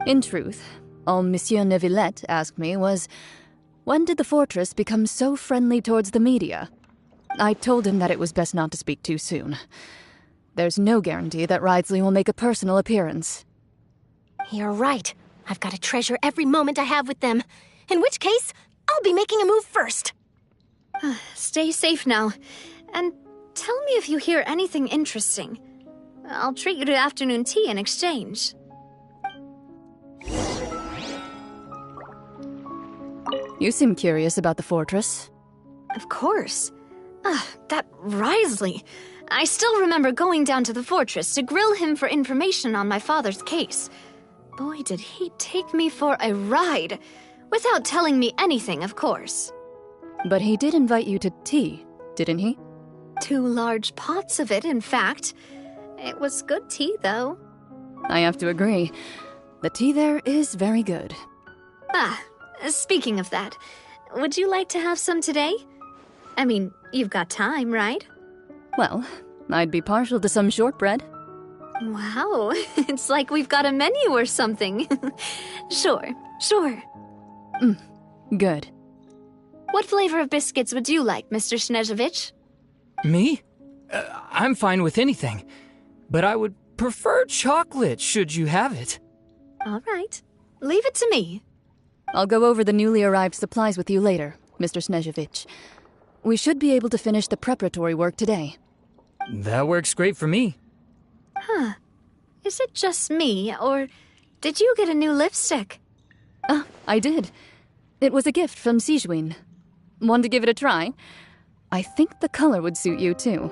In truth, all Monsieur Neuvillette asked me was, when did the fortress become so friendly towards the media? I told him that it was best not to speak too soon. There's no guarantee that Ridesley will make a personal appearance. You're right. I've got to treasure every moment I have with them. In which case, I'll be making a move first. Stay safe now. And tell me if you hear anything interesting. I'll treat you to afternoon tea in exchange. You seem curious about the fortress. Of course. That Ridesley. I still remember going down to the fortress to grill him for information on my father's case. Boy, did he take me for a ride. Without telling me anything, of course. But he did invite you to tea, didn't he? 2 large pots of it, in fact. It was good tea, though. I have to agree. The tea there is very good. Speaking of that, would you like to have some today? I mean, you've got time, right? Well, I'd be partial to some shortbread. Wow, it's like we've got a menu or something. Sure. Good. What flavor of biscuits would you like, Mr. Snezhevich? Me? I'm fine with anything. But I would prefer chocolate, should you have it. All right. Leave it to me. I'll go over the newly arrived supplies with you later, Mr. Snezhevich. We should be able to finish the preparatory work today. That works great for me. Is it just me, or did you get a new lipstick? I did. It was a gift from Sijuin. Want to give it a try? I think the color would suit you, too.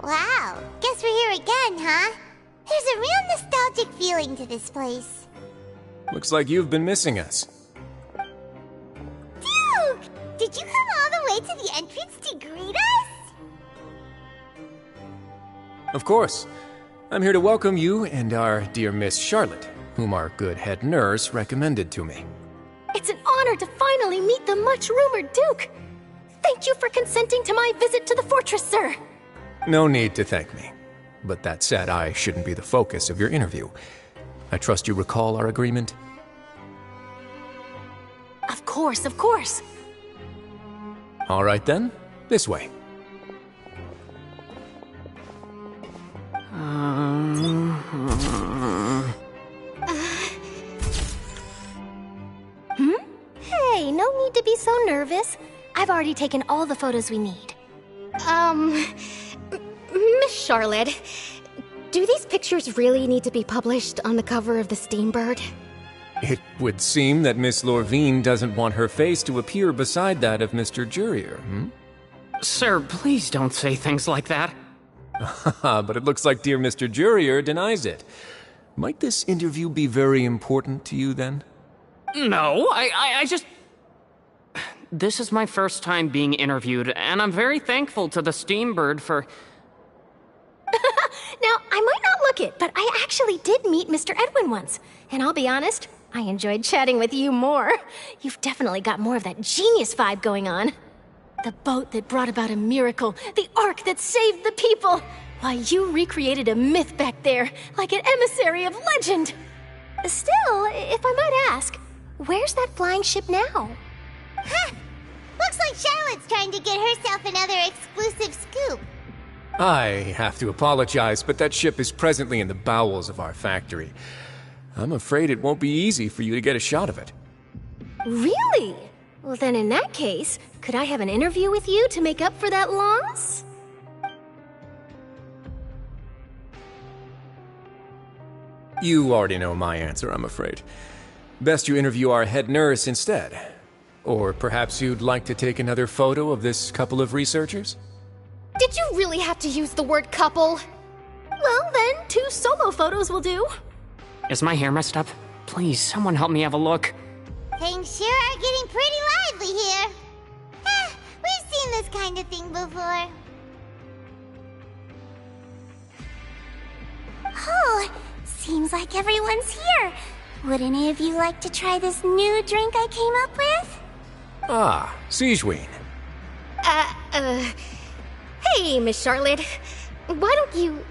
Wow, guess we're here again, huh? There's a real nostalgic feeling to this place. Looks like you've been missing us. Duke! Did you come all the way to the entrance to greet us? Of course. I'm here to welcome you and our dear Miss Charlotte, whom our good head nurse recommended to me. It's an honor to finally meet the much-rumored Duke. Thank you for consenting to my visit to the fortress, sir. No need to thank me. But that said, I shouldn't be the focus of your interview. I trust you recall our agreement? Of course, of course. All right then, this way. Hey, no need to be so nervous. I've already taken all the photos we need. Miss Charlotte, do these pictures really need to be published on the cover of the Steambird? It would seem that Miss Lorvine doesn't want her face to appear beside that of Mr. Jurier, Sir, please don't say things like that. But it looks like dear Mr. Jurier denies it. Might this interview be very important to you, then? No, I just... This is my first time being interviewed, and I'm very thankful to the Steambird for... Now, I might not look it, but I actually did meet Mr. Edwin once. And I'll be honest, I enjoyed chatting with you more. You've definitely got more of that genius vibe going on. The boat that brought about a miracle, the ark that saved the people. Why, you recreated a myth back there, like an emissary of legend. Still, if I might ask, where's that flying ship now? Huh! Looks like Charlotte's trying to get herself another exclusive scoop. I have to apologize, but that ship is presently in the bowels of our factory. I'm afraid it won't be easy for you to get a shot of it. Really? Well, then in that case, could I have an interview with you to make up for that loss? You already know my answer, I'm afraid. Best you interview our head nurse instead. Or perhaps you'd like to take another photo of this couple of researchers? Did you really have to use the word couple? Well, then, 2 solo photos will do. Is my hair messed up? Please, someone help me have a look. Things sure are getting pretty lively here. We've seen this kind of thing before. Oh, seems like everyone's here. Would any of you like to try this new drink I came up with? Ah, Sigewinne. Hey, Miss Charlotte. Why don't you,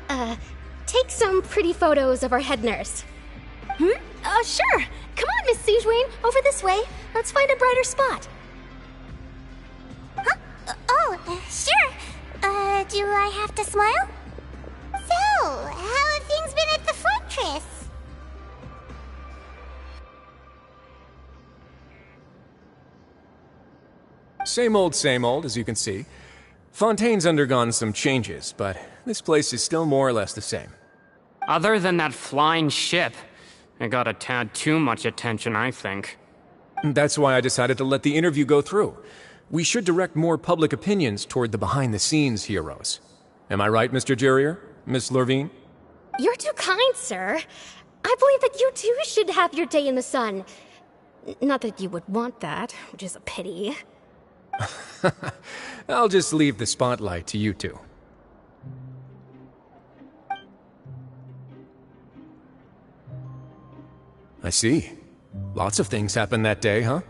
take some pretty photos of our head nurse? Sure. Come on, Miss Sigewinne, over this way. Let's find a brighter spot. Huh? Sure. Do I have to smile? So, how have things been at the fortress? Same old, as you can see. Fontaine's undergone some changes, but this place is still more or less the same. Other than that flying ship, it got a tad too much attention, I think. That's why I decided to let the interview go through. We should direct more public opinions toward the behind-the-scenes heroes. Am I right, Mr. Jurier? Miss Lorvine? You're too kind, sir. I believe that you too should have your day in the sun. Not that you would want that, which is a pity. I'll just leave the spotlight to you two. I see. Lots of things happened that day, huh?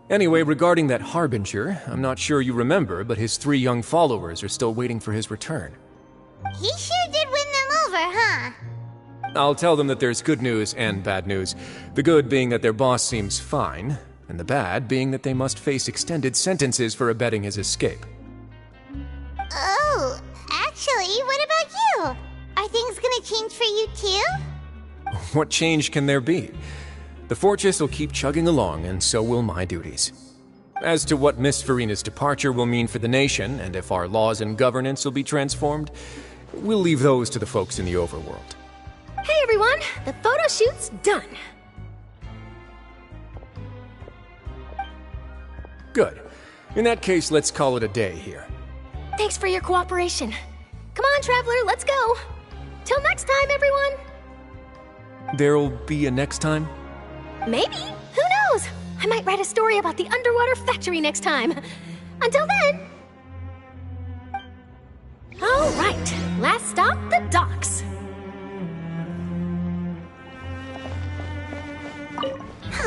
Anyway, regarding that Harbinger, I'm not sure you remember, but his 3 young followers are still waiting for his return. He sure did win them over, huh? I'll tell them that there's good news and bad news. The good being that their boss seems fine, and the bad being that they must face extended sentences for abetting his escape. Oh, actually, what about you? Are things gonna change for you too? What change can there be? The fortress will keep chugging along, and so will my duties. As to what Miss Farina's departure will mean for the nation, and if our laws and governance will be transformed, we'll leave those to the folks in the overworld. Hey everyone, the photo shoot's done. Good. In that case, let's call it a day here. Thanks for your cooperation. Come on, Traveler, let's go. Till next time, everyone. There'll be a next time? Maybe. Who knows? I might write a story about the underwater factory next time. Until then. All right, last stop, the docks.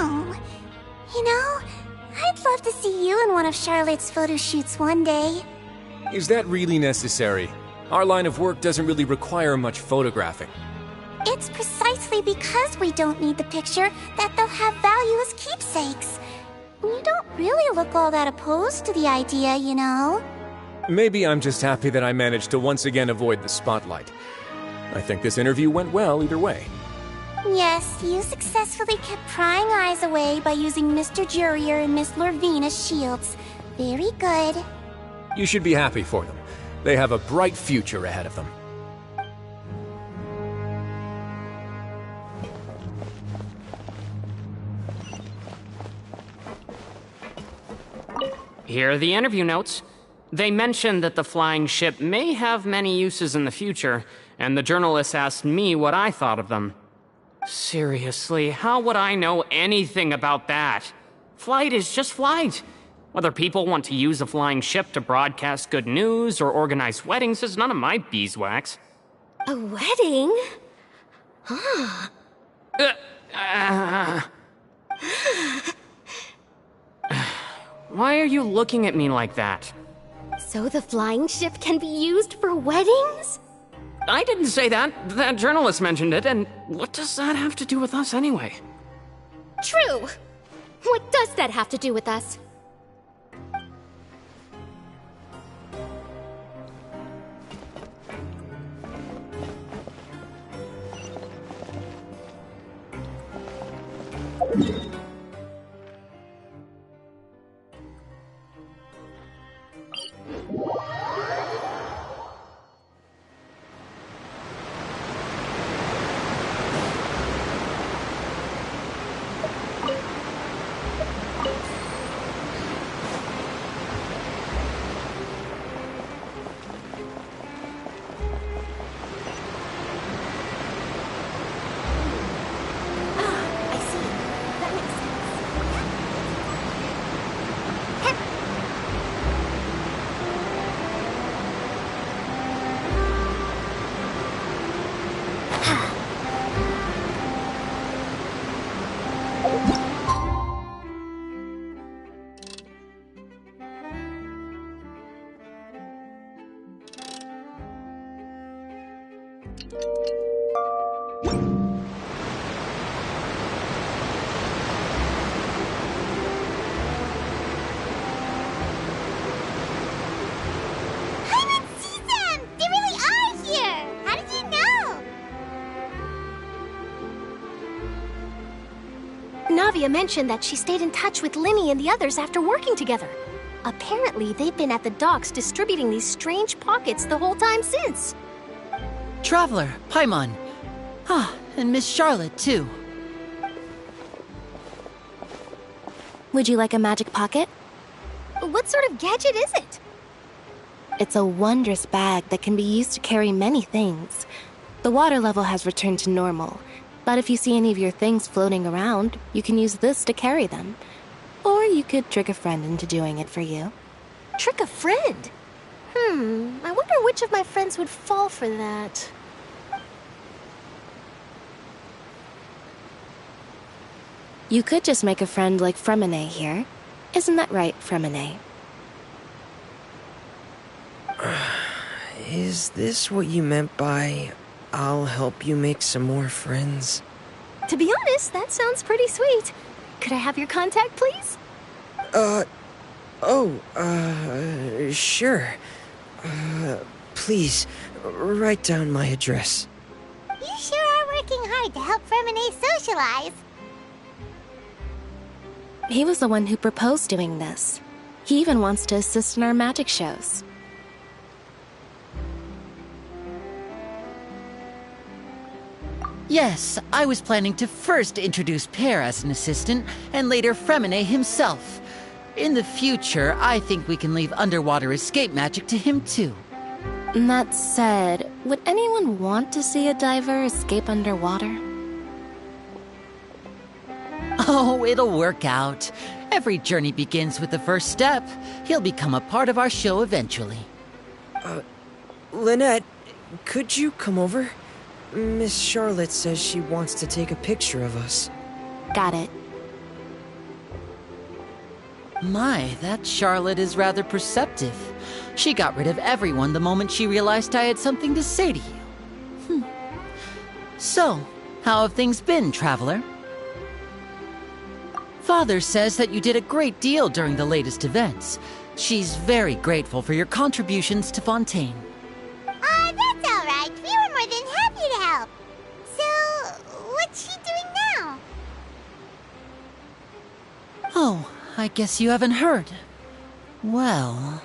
Oh, you know, I'd love to see you in one of Charlotte's photo shoots one day. Is that really necessary? Our line of work doesn't really require much photographing. It's precisely because we don't need the picture that they'll have value as keepsakes. You don't really look all that opposed to the idea, you know? Maybe I'm just happy that I managed to once again avoid the spotlight. I think this interview went well either way. Yes, you successfully kept prying eyes away by using Mr. Jurier and Miss Lorvina's shields. Very good. You should be happy for them. They have a bright future ahead of them. Here are the interview notes. They mentioned that the flying ship may have many uses in the future, and the journalist asked me what I thought of them. Seriously, how would I know anything about that? Flight is just flight. Whether people want to use a flying ship to broadcast good news or organize weddings is none of my beeswax. A wedding? Huh. Why are you looking at me like that? So the flying ship can be used for weddings? I didn't say that. That journalist mentioned it, and what does that have to do with us anyway? True. What does that have to do with us? Navia mentioned that she stayed in touch with Linny and the others after working together. Apparently, they've been at the docks distributing these strange pockets the whole time since. Traveler, Paimon. Ah, and Miss Charlotte, too. Would you like a magic pocket? What sort of gadget is it? It's a wondrous bag that can be used to carry many things. The water level has returned to normal, but if you see any of your things floating around, you can use this to carry them. Or you could trick a friend into doing it for you. Trick a friend? I wonder which of my friends would fall for that. You could just make a friend like Fremine here. Isn't that right, Fremine? Is this what you meant by, I'll help you make some more friends? To be honest, that sounds pretty sweet. Could I have your contact, please? Sure. Please, write down my address. You sure are working hard to help Fremine socialize. He was the one who proposed doing this. He even wants to assist in our magic shows. Yes, I was planning to first introduce Pear as an assistant, and later Fremine himself. In the future, I think we can leave underwater escape magic to him too. That said, would anyone want to see a diver escape underwater? Oh, it'll work out. Every journey begins with the first step. He'll become a part of our show eventually. Lynette, could you come over? Miss Charlotte says she wants to take a picture of us. Got it. My, that Charlotte is rather perceptive. She got rid of everyone the moment she realized I had something to say to you. So, how have things been, Traveler? Father says that you did a great deal during the latest events. She's very grateful for your contributions to Fontaine. That's all right. We were more than happy to help. So, what's she doing now? Oh, I guess you haven't heard. Well,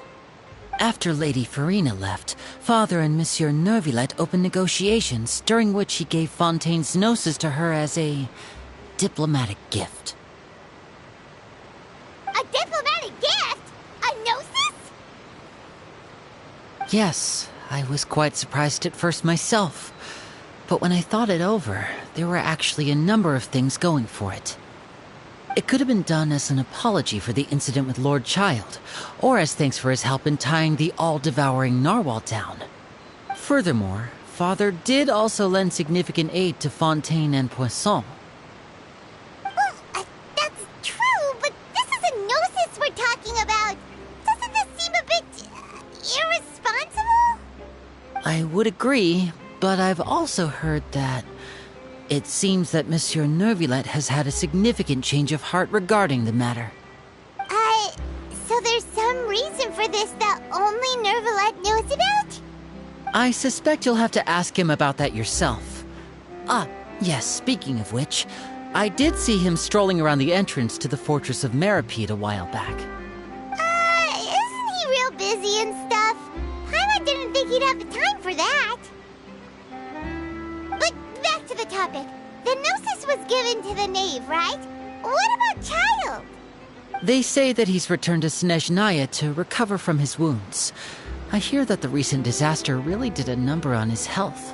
after Lady Farina left, Father and Monsieur Neuvillette opened negotiations, during which he gave Fontaine's gnosis to her as a diplomatic gift. A diplomatic gift? A gnosis? Yes, I was quite surprised at first myself. But when I thought it over, there were actually a number of things going for it. It could have been done as an apology for the incident with Lord Child, or as thanks for his help in tying the all-devouring narwhal down. Furthermore, Father did also lend significant aid to Fontaine and Poisson. Well, that's true, but this is a gnosis we're talking about. Doesn't this seem a bit irresponsible? I would agree, but I've also heard that it seems that Monsieur Neuvillette has had a significant change of heart regarding the matter. So there's some reason for this that only Neuvillette knows about? I suspect you'll have to ask him about that yourself. Yes, speaking of which, I did see him strolling around the entrance to the Fortress of Meripede a while back. Isn't he real busy and stuff? Paimon didn't think he'd have the time for that. But back to the topic. The gnosis was given to the knave, right? What about Child? They say that he's returned to Snezhnaya to recover from his wounds. I hear that the recent disaster really did a number on his health.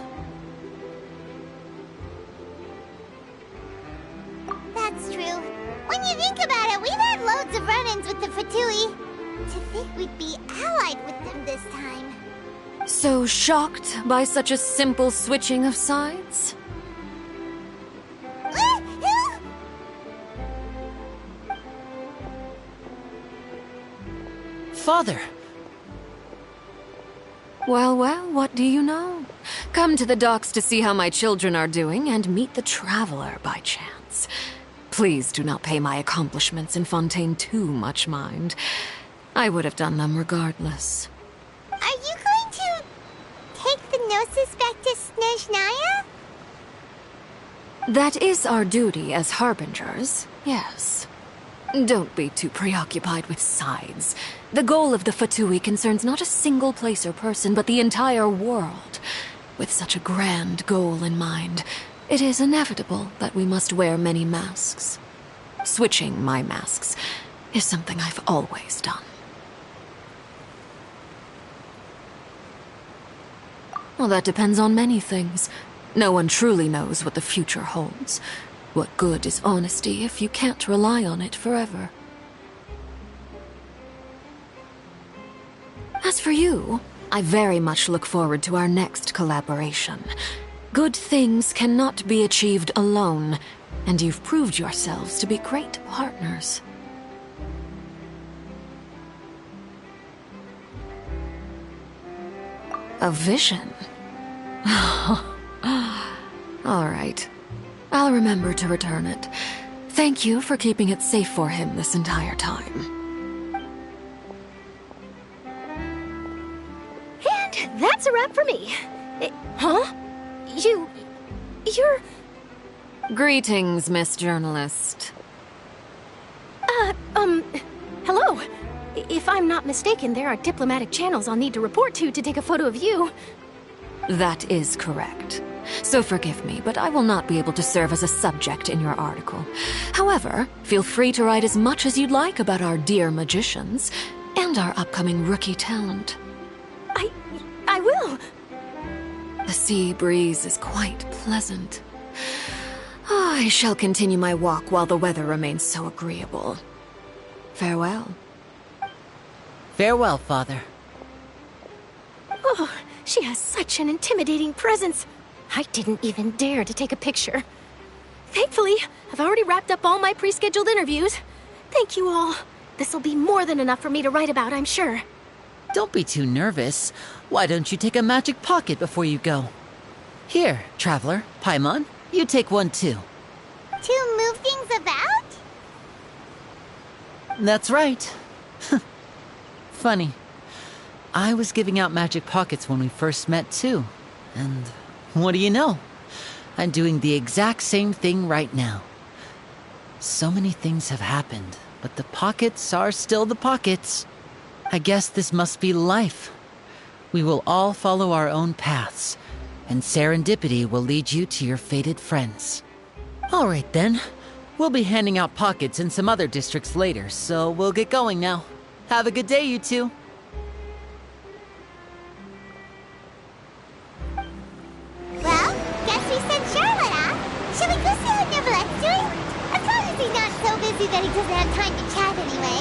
That's true. When you think about it, we've had loads of run-ins with the Fatui. To think we'd be allied with them this time. So shocked by such a simple switching of sides? Father! Well, what do you know? Come to the docks to see how my children are doing and meet the Traveler by chance. Please do not pay my accomplishments in Fontaine too much mind. I would have done them regardless. Are you going to take the gnosis back to Snezhnaya? That is our duty as harbingers, yes. Don't be too preoccupied with sides. The goal of the Fatui concerns not a single place or person, but the entire world. With such a grand goal in mind, it is inevitable that we must wear many masks. Switching my masks is something I've always done. Well, that depends on many things. No one truly knows what the future holds. What good is honesty if you can't rely on it forever? As for you, I very much look forward to our next collaboration. Good things cannot be achieved alone, and you've proved yourselves to be great partners. A vision? All right. I'll remember to return it. Thank you for keeping it safe for him this entire time. And that's a wrap for me. Huh? You're... Greetings, Miss Journalist. Hello. If I'm not mistaken, there are diplomatic channels I'll need to report to take a photo of you. That is correct. So forgive me, but I will not be able to serve as a subject in your article. However, feel free to write as much as you'd like about our dear magicians and our upcoming rookie talent. I will. The sea breeze is quite pleasant. I shall continue my walk while the weather remains so agreeable. Farewell. Farewell, Father. Oh, she has such an intimidating presence. I didn't even dare to take a picture. Thankfully, I've already wrapped up all my pre-scheduled interviews. Thank you all. This'll be more than enough for me to write about, I'm sure. Don't be too nervous. Why don't you take a magic pocket before you go? Here, Traveler, Paimon, you take one too. To move things about? That's right. Funny. I was giving out magic pockets when we first met, too. And what do you know? I'm doing the exact same thing right now. So many things have happened, but the pockets are still the pockets. I guess this must be life. We will all follow our own paths, and serendipity will lead you to your fated friends. All right, then. We'll be handing out pockets in some other districts later, so we'll get going now. Have a good day, you two. Well, guess we sent Charlotte off. Shall we go see how Neverlette's doing? As long as he's not so busy that he doesn't have time to chat anyway.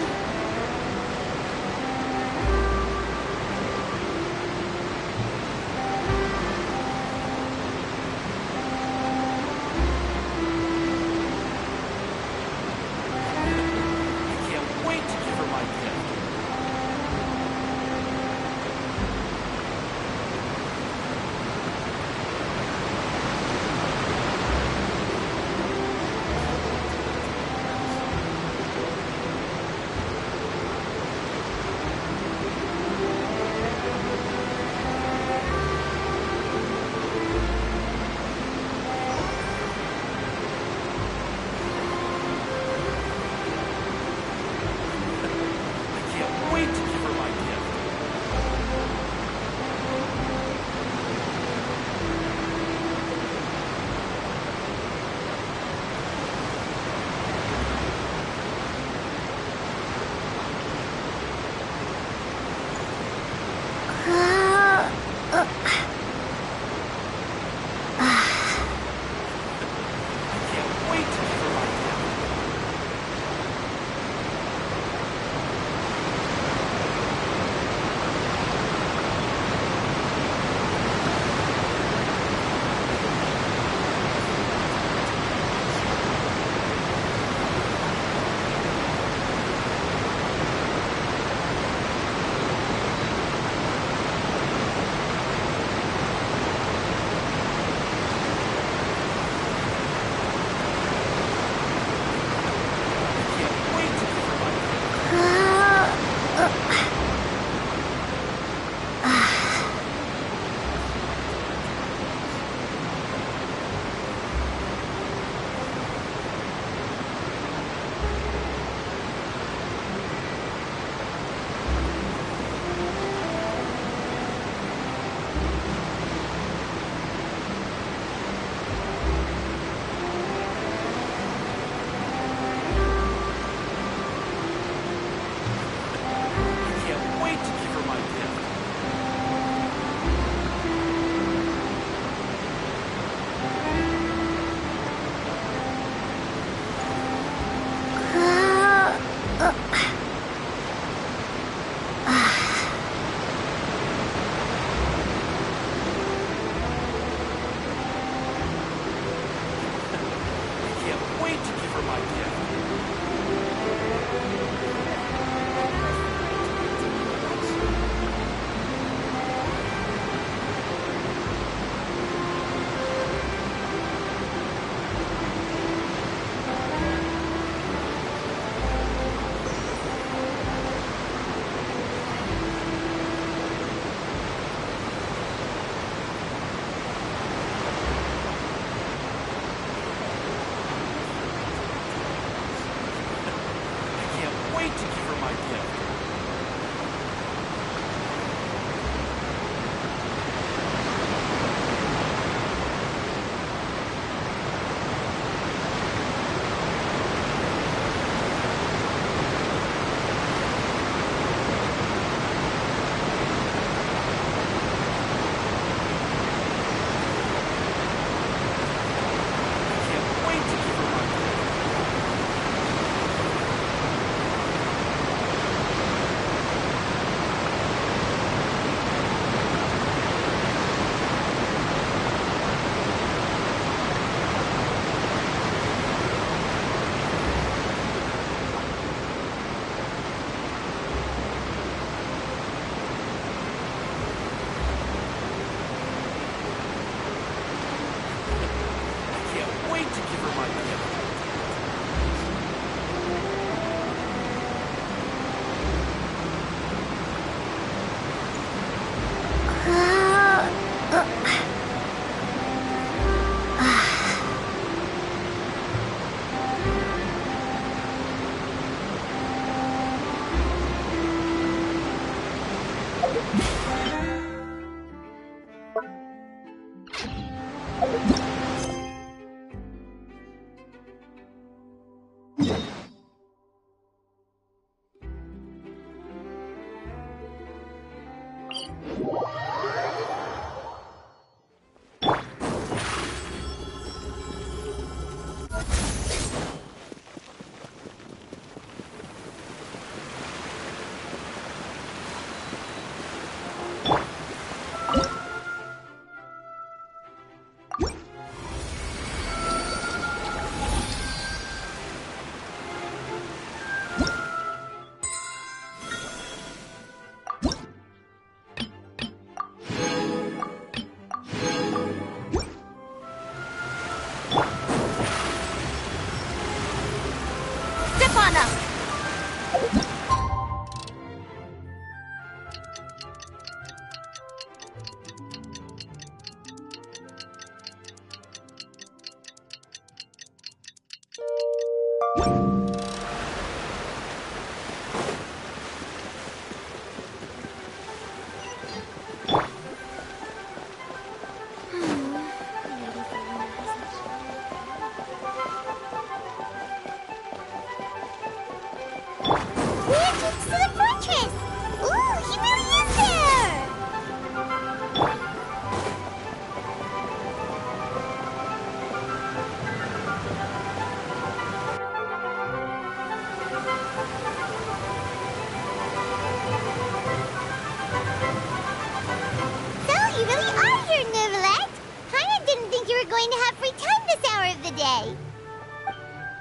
mana!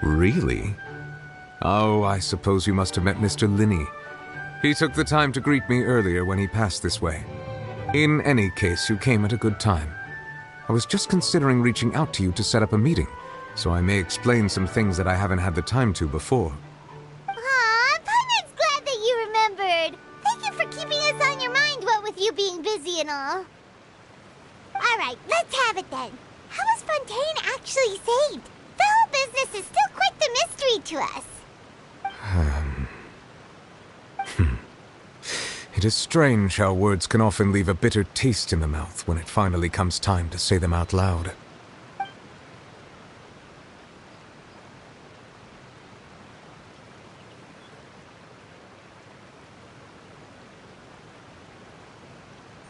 Really? Oh, I suppose you must have met Mr. Linney. He took the time to greet me earlier when he passed this way. In any case, you came at a good time. I was just considering reaching out to you to set up a meeting, so I may explain some things that I haven't had the time to before. Aw, Paimon's glad that you remembered. Thank you for keeping us on your mind, what with you being busy and all. Alright, let's have it then. How was Fontaine actually saved? The whole business is still quite the mystery to us. It is strange how words can often leave a bitter taste in the mouth when it finally comes time to say them out loud.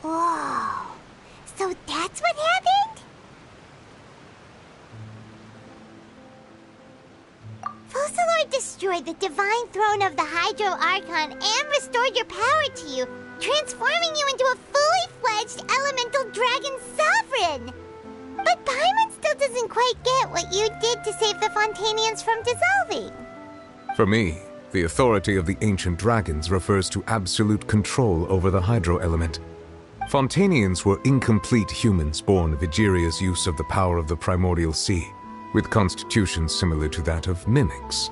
Whoa. So that's what happened? Focalor destroyed the divine throne of the Hydro Archon and restored your power to you, transforming you into a fully fledged elemental dragon sovereign. But Paimon still doesn't quite get what you did to save the Fontanians from dissolving. For me, the authority of the ancient dragons refers to absolute control over the hydro element. Fontanians were incomplete humans born of Egeria's use of the power of the primordial sea, with constitutions similar to that of mimics.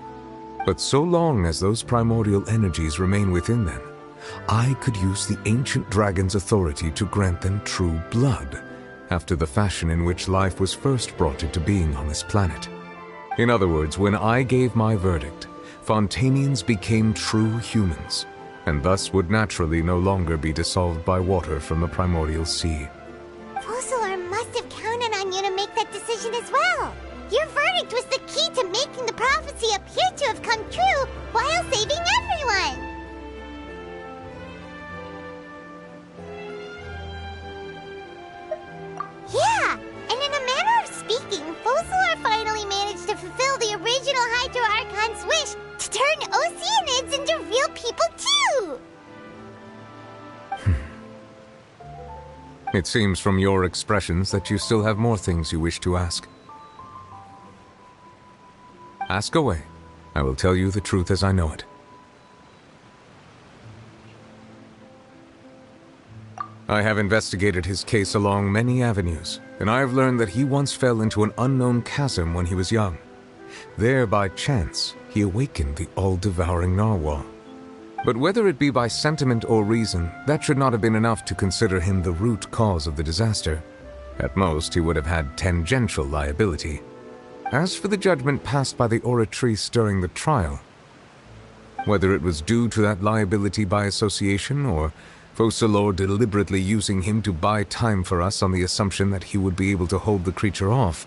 But so long as those primordial energies remain within them, I could use the ancient dragon's authority to grant them true blood, after the fashion in which life was first brought into being on this planet. In other words, when I gave my verdict, Fontanians became true humans, and thus would naturally no longer be dissolved by water from the primordial sea. Focalor must have counted on you to make that decision as well. Your verdict was the key to making the prophecy appear to have come true while saving everyone. Yeah, and in a manner of speaking, Focalor finally managed to fulfill the original Hydro Archon's wish to turn Oceanids into real people too! It seems from your expressions that you still have more things you wish to ask. Ask away. I will tell you the truth as I know it. I have investigated his case along many avenues, and I have learned that he once fell into an unknown chasm when he was young. There, by chance, he awakened the all-devouring narwhal. But whether it be by sentiment or reason, that should not have been enough to consider him the root cause of the disaster. At most, he would have had tangential liability. As for the judgment passed by the oratrice during the trial, whether it was due to that liability by association, or Focalor deliberately using him to buy time for us on the assumption that he would be able to hold the creature off,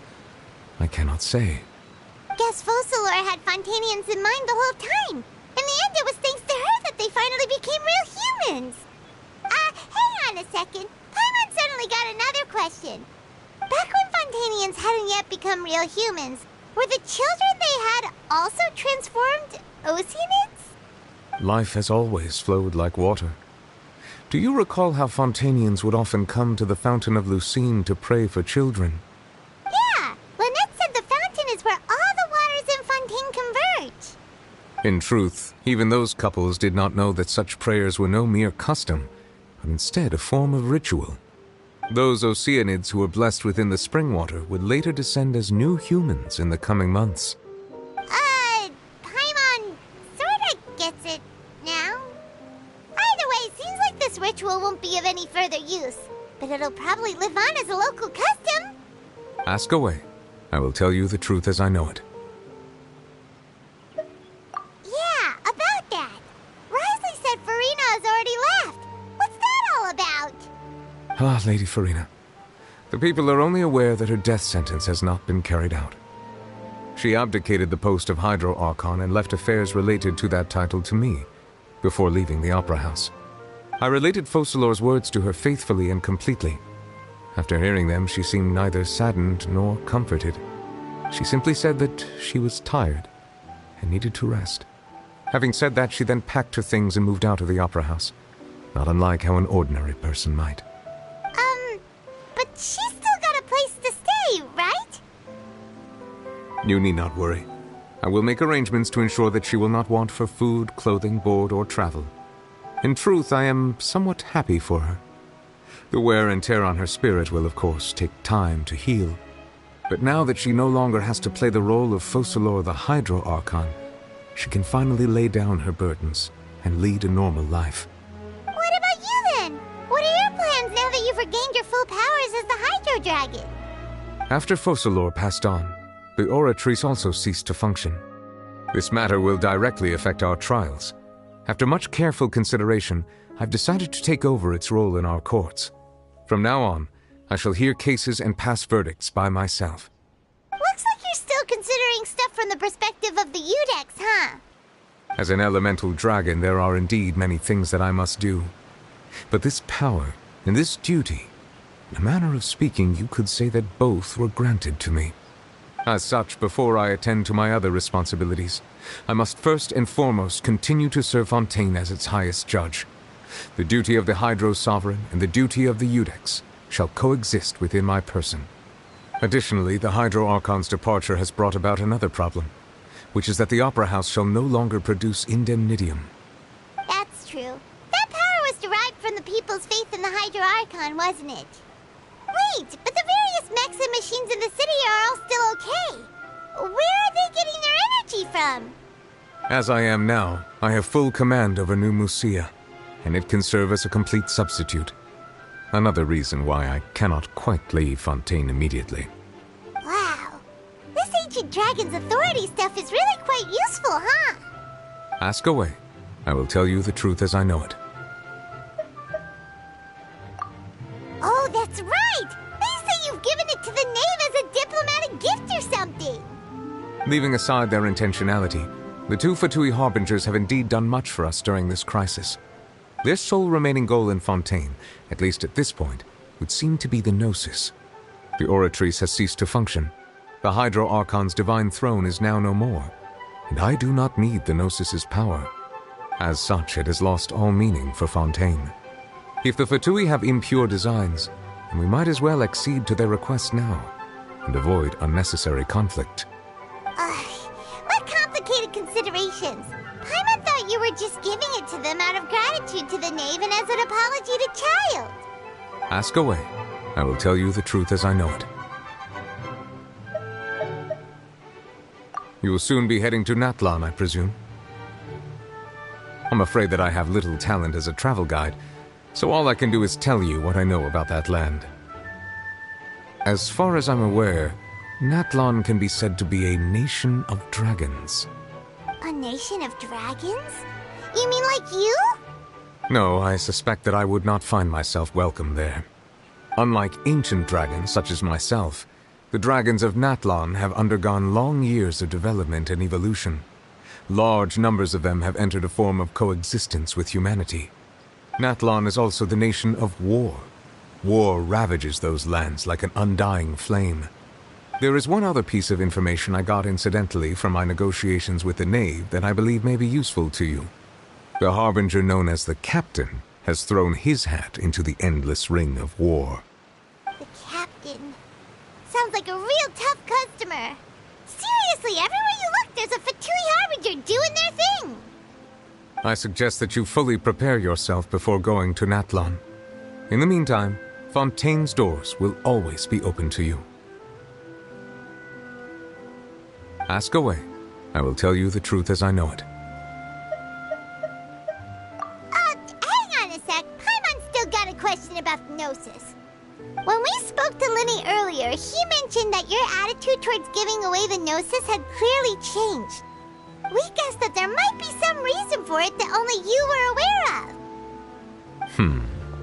I cannot say. Guess Focalor had Fontanians in mind the whole time. In the end, it was thanks to her that they finally became real humans. Hang on a second. Paimon suddenly got another question. Back when Fontanians hadn't yet become real humans, were the children they had also transformed Oceanids? Life has always flowed like water. Do you recall how Fontanians would often come to the Fountain of Lucine to pray for children? Yeah! Lynette said the fountain is where all the waters in Fontaine converge. In truth, even those couples did not know that such prayers were no mere custom, but instead a form of ritual. Those Oceanids who were blessed within the spring water would later descend as new humans in the coming months. Paimon, further use, but it'll probably live on as a local custom. Ask away. I will tell you the truth as I know it. Yeah, about that. Risley said Farina has already left. What's that all about? Ah, Lady Farina. The people are only aware that her death sentence has not been carried out. She abdicated the post of Hydro Archon and left affairs related to that title to me, before leaving the Opera House. I related Focalor's words to her faithfully and completely. After hearing them, she seemed neither saddened nor comforted. She simply said that she was tired and needed to rest. Having said that, she then packed her things and moved out of the Opera House, not unlike how an ordinary person might. But she's still got a place to stay, right? You need not worry. I will make arrangements to ensure that she will not want for food, clothing, board, or travel. In truth, I am somewhat happy for her. The wear and tear on her spirit will, of course, take time to heal. But now that she no longer has to play the role of Focalor the Hydro Archon, she can finally lay down her burdens and lead a normal life. What about you then? What are your plans now that you've regained your full powers as the Hydro Dragon? After Focalor passed on, the Oratrice also ceased to function. This matter will directly affect our trials. After much careful consideration, I've decided to take over its role in our courts. From now on, I shall hear cases and pass verdicts by myself. Looks like you're still considering stuff from the perspective of the Udex, huh? As an elemental dragon, there are indeed many things that I must do. But this power and this duty, in a manner of speaking, you could say that both were granted to me. As such, before I attend to my other responsibilities, I must first and foremost continue to serve Fontaine as its highest judge. The duty of the Hydro Sovereign and the duty of the Udex shall coexist within my person. Additionally, the Hydro Archon's departure has brought about another problem, which is that the Opera House shall no longer produce indemnitium. That's true. That power was derived from the people's faith in the Hydro Archon, wasn't it? Wait, but the various mechs and machines in the city are all still okay. Where are they getting their energy from? As I am now, I have full command over New Musia, and it can serve as a complete substitute. Another reason why I cannot quite leave Fontaine immediately. Wow. This ancient dragon's authority stuff is really quite useful, huh? Ask away. I will tell you the truth as I know it. Oh, that's right! They say you've given it to the knave as a diplomatic gift or something! Leaving aside their intentionality, the two Fatui Harbingers have indeed done much for us during this crisis. Their sole remaining goal in Fontaine, at least at this point, would seem to be the Gnosis. The Oratrice has ceased to function. The Hydro Archon's divine throne is now no more, and I do not need the Gnosis's power. As such, it has lost all meaning for Fontaine. If the Fatui have impure designs, then we might as well accede to their request now, and avoid unnecessary conflict. What complicated considerations! Paimon thought you were just giving it to them out of gratitude to the knave and as an apology to Child. Ask away. I will tell you the truth as I know it. You will soon be heading to Natlan, I presume? I'm afraid that I have little talent as a travel guide, so all I can do is tell you what I know about that land. As far as I'm aware, Natlan can be said to be a nation of dragons. A nation of dragons? You mean like you? No, I suspect that I would not find myself welcome there. Unlike ancient dragons such as myself, the dragons of Natlan have undergone long years of development and evolution. Large numbers of them have entered a form of coexistence with humanity. Natlan is also the nation of war. War ravages those lands like an undying flame. There is one other piece of information I got incidentally from my negotiations with the knave that I believe may be useful to you. The Harbinger known as the Captain has thrown his hat into the endless ring of war. The Captain. Sounds like a real tough customer. Seriously, everywhere you look, there's a Fatui Harbinger doing their thing. I suggest that you fully prepare yourself before going to Natlan. In the meantime, Fontaine's doors will always be open to you. Ask away. I will tell you the truth as I know it. Hang on a sec. Paimon's still got a question about had clearly changed. We guessed that there might be some reason for it that only you were aware of.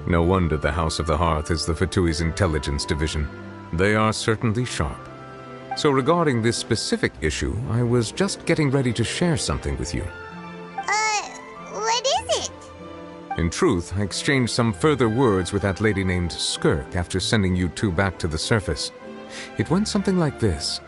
No wonder the House of the Hearth is the Fatui's intelligence division. They are certainly sharp. So regarding this specific issue, I was just getting ready to share something with you. What is it? In truth, I exchanged some further words with that lady named Skirk after sending you two back to the surface. It went something like this.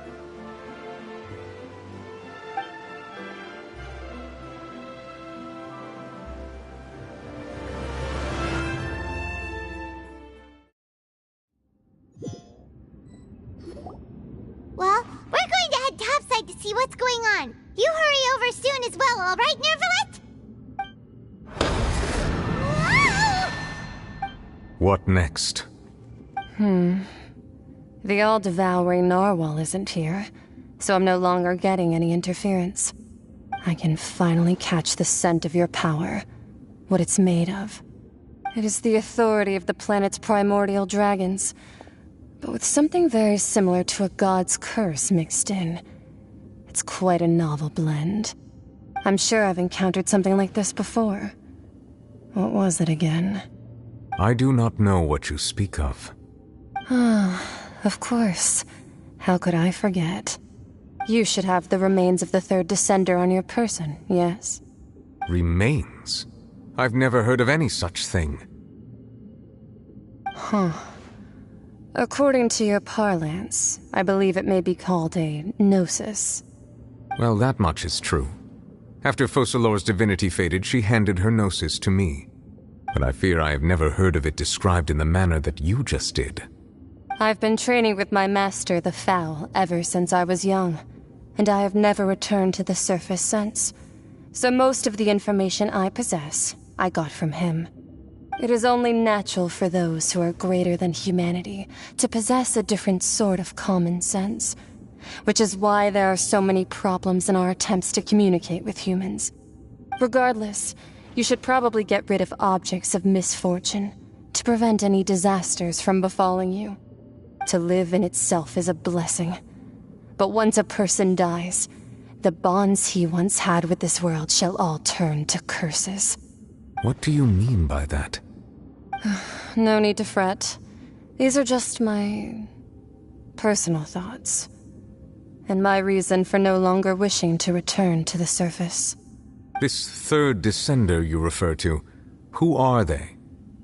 Well, we're going to head topside to see what's going on. You hurry over soon as well, all right, Nervalet? What next? The all-devouring narwhal isn't here, so I'm no longer getting any interference. I can finally catch the scent of your power, what it's made of. It is the authority of the planet's primordial dragons, but with something very similar to a god's curse mixed in. It's quite a novel blend. I'm sure I've encountered something like this before. What was it again? I do not know what you speak of. Of course. How could I forget? You should have the remains of the third descender on your person, yes? Remains? I've never heard of any such thing. According to your parlance, I believe it may be called a gnosis. Well, that much is true. After Focalor's divinity faded, she handed her gnosis to me. But I fear I have never heard of it described in the manner that you just did. I've been training with my master, the Fowl, ever since I was young, and I have never returned to the surface since. So most of the information I possess, I got from him. It is only natural for those who are greater than humanity to possess a different sort of common sense, which is why there are so many problems in our attempts to communicate with humans. Regardless, you should probably get rid of objects of misfortune to prevent any disasters from befalling you. To live in itself is a blessing. But once a person dies, the bonds he once had with this world shall all turn to curses. What do you mean by that? No need to fret. These are just my personal thoughts, and my reason for no longer wishing to return to the surface. This third descender you refer to, who are they?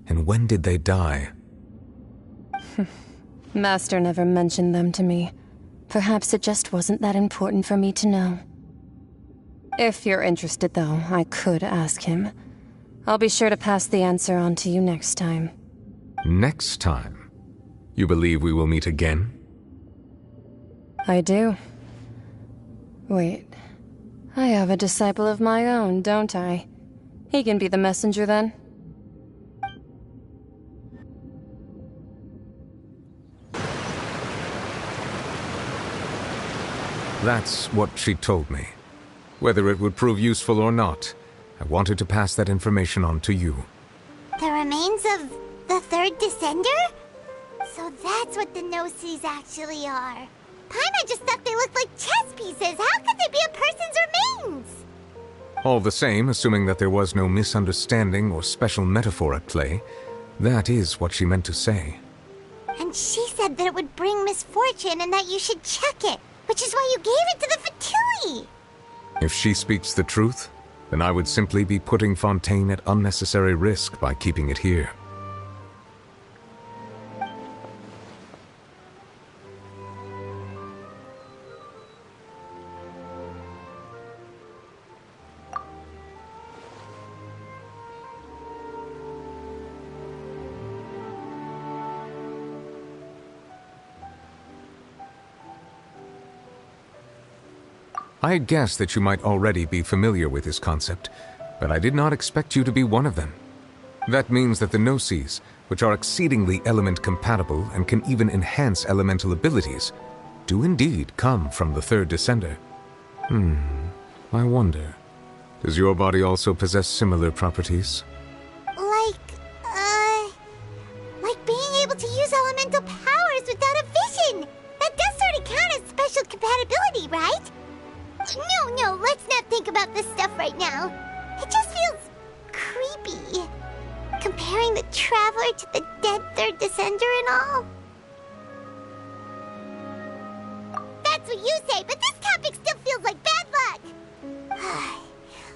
And when did they die? Master never mentioned them to me. Perhaps it just wasn't that important for me to know. If you're interested, though, I could ask him. I'll be sure to pass the answer on to you next time. Next time? You believe we will meet again? I do. Wait. I have a disciple of my own, don't I? He can be the messenger then. That's what she told me. Whether it would prove useful or not, I wanted to pass that information on to you. The remains of the third descender? So that's what the Gnosis actually are. Paimon just thought they looked like chess pieces. How could they be a person's remains? All the same, assuming that there was no misunderstanding or special metaphor at play, that is what she meant to say. And she said that it would bring misfortune and that you should check it, which is why you gave it to the Fatui. If she speaks the truth, then I would simply be putting Fontaine at unnecessary risk by keeping it here. I had guessed that you might already be familiar with this concept, but I did not expect you to be one of them. That means that the Gnosis, which are exceedingly element-compatible and can even enhance elemental abilities, do indeed come from the third descender. I wonder, does your body also possess similar properties? Like being able to use elemental powers without a vision! That does sort of count as special compatibility, right? No, let's not think about this stuff right now. It just feels creepy. Comparing the Traveler to the dead third descender and all. That's what you say, but this topic still feels like bad luck.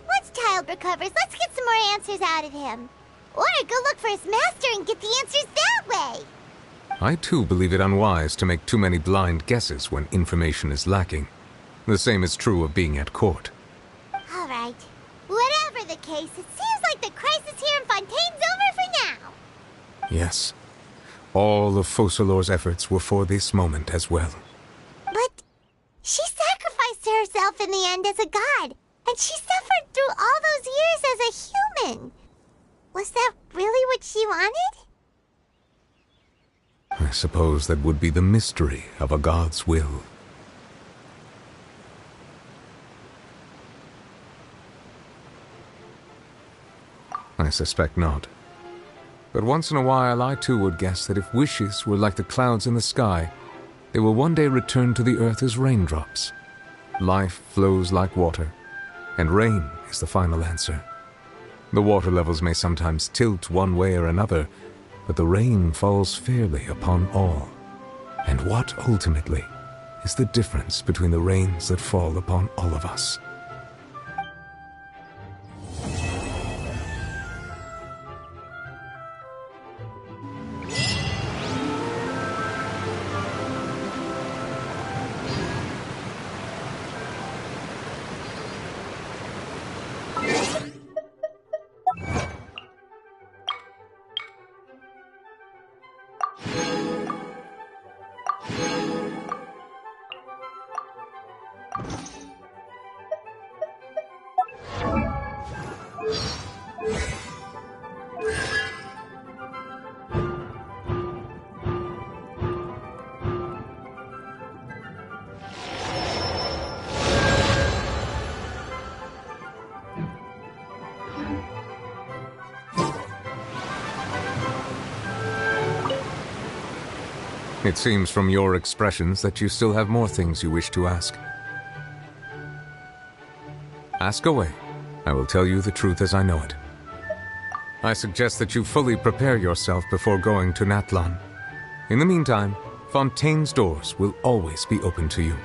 Once Child recovers, let's get some more answers out of him. Or go look for his master and get the answers that way. I too believe it unwise to make too many blind guesses when information is lacking. The same is true of being at court. All right. Whatever the case, it seems like the crisis here in Fontaine's over for now. Yes. All of Focalor's efforts were for this moment as well. But she sacrificed herself in the end as a god, and she suffered through all those years as a human. Was that really what she wanted? I suppose that would be the mystery of a god's will. I suspect not. But once in a while I too would guess that if wishes were like the clouds in the sky, they will one day return to the earth as raindrops. Life flows like water, and rain is the final answer. The water levels may sometimes tilt one way or another, but the rain falls fairly upon all. And what, ultimately, is the difference between the rains that fall upon all of us? It seems from your expressions that you still have more things you wish to ask. Ask away. I will tell you the truth as I know it. I suggest that you fully prepare yourself before going to Natlan. In the meantime, Fontaine's doors will always be open to you.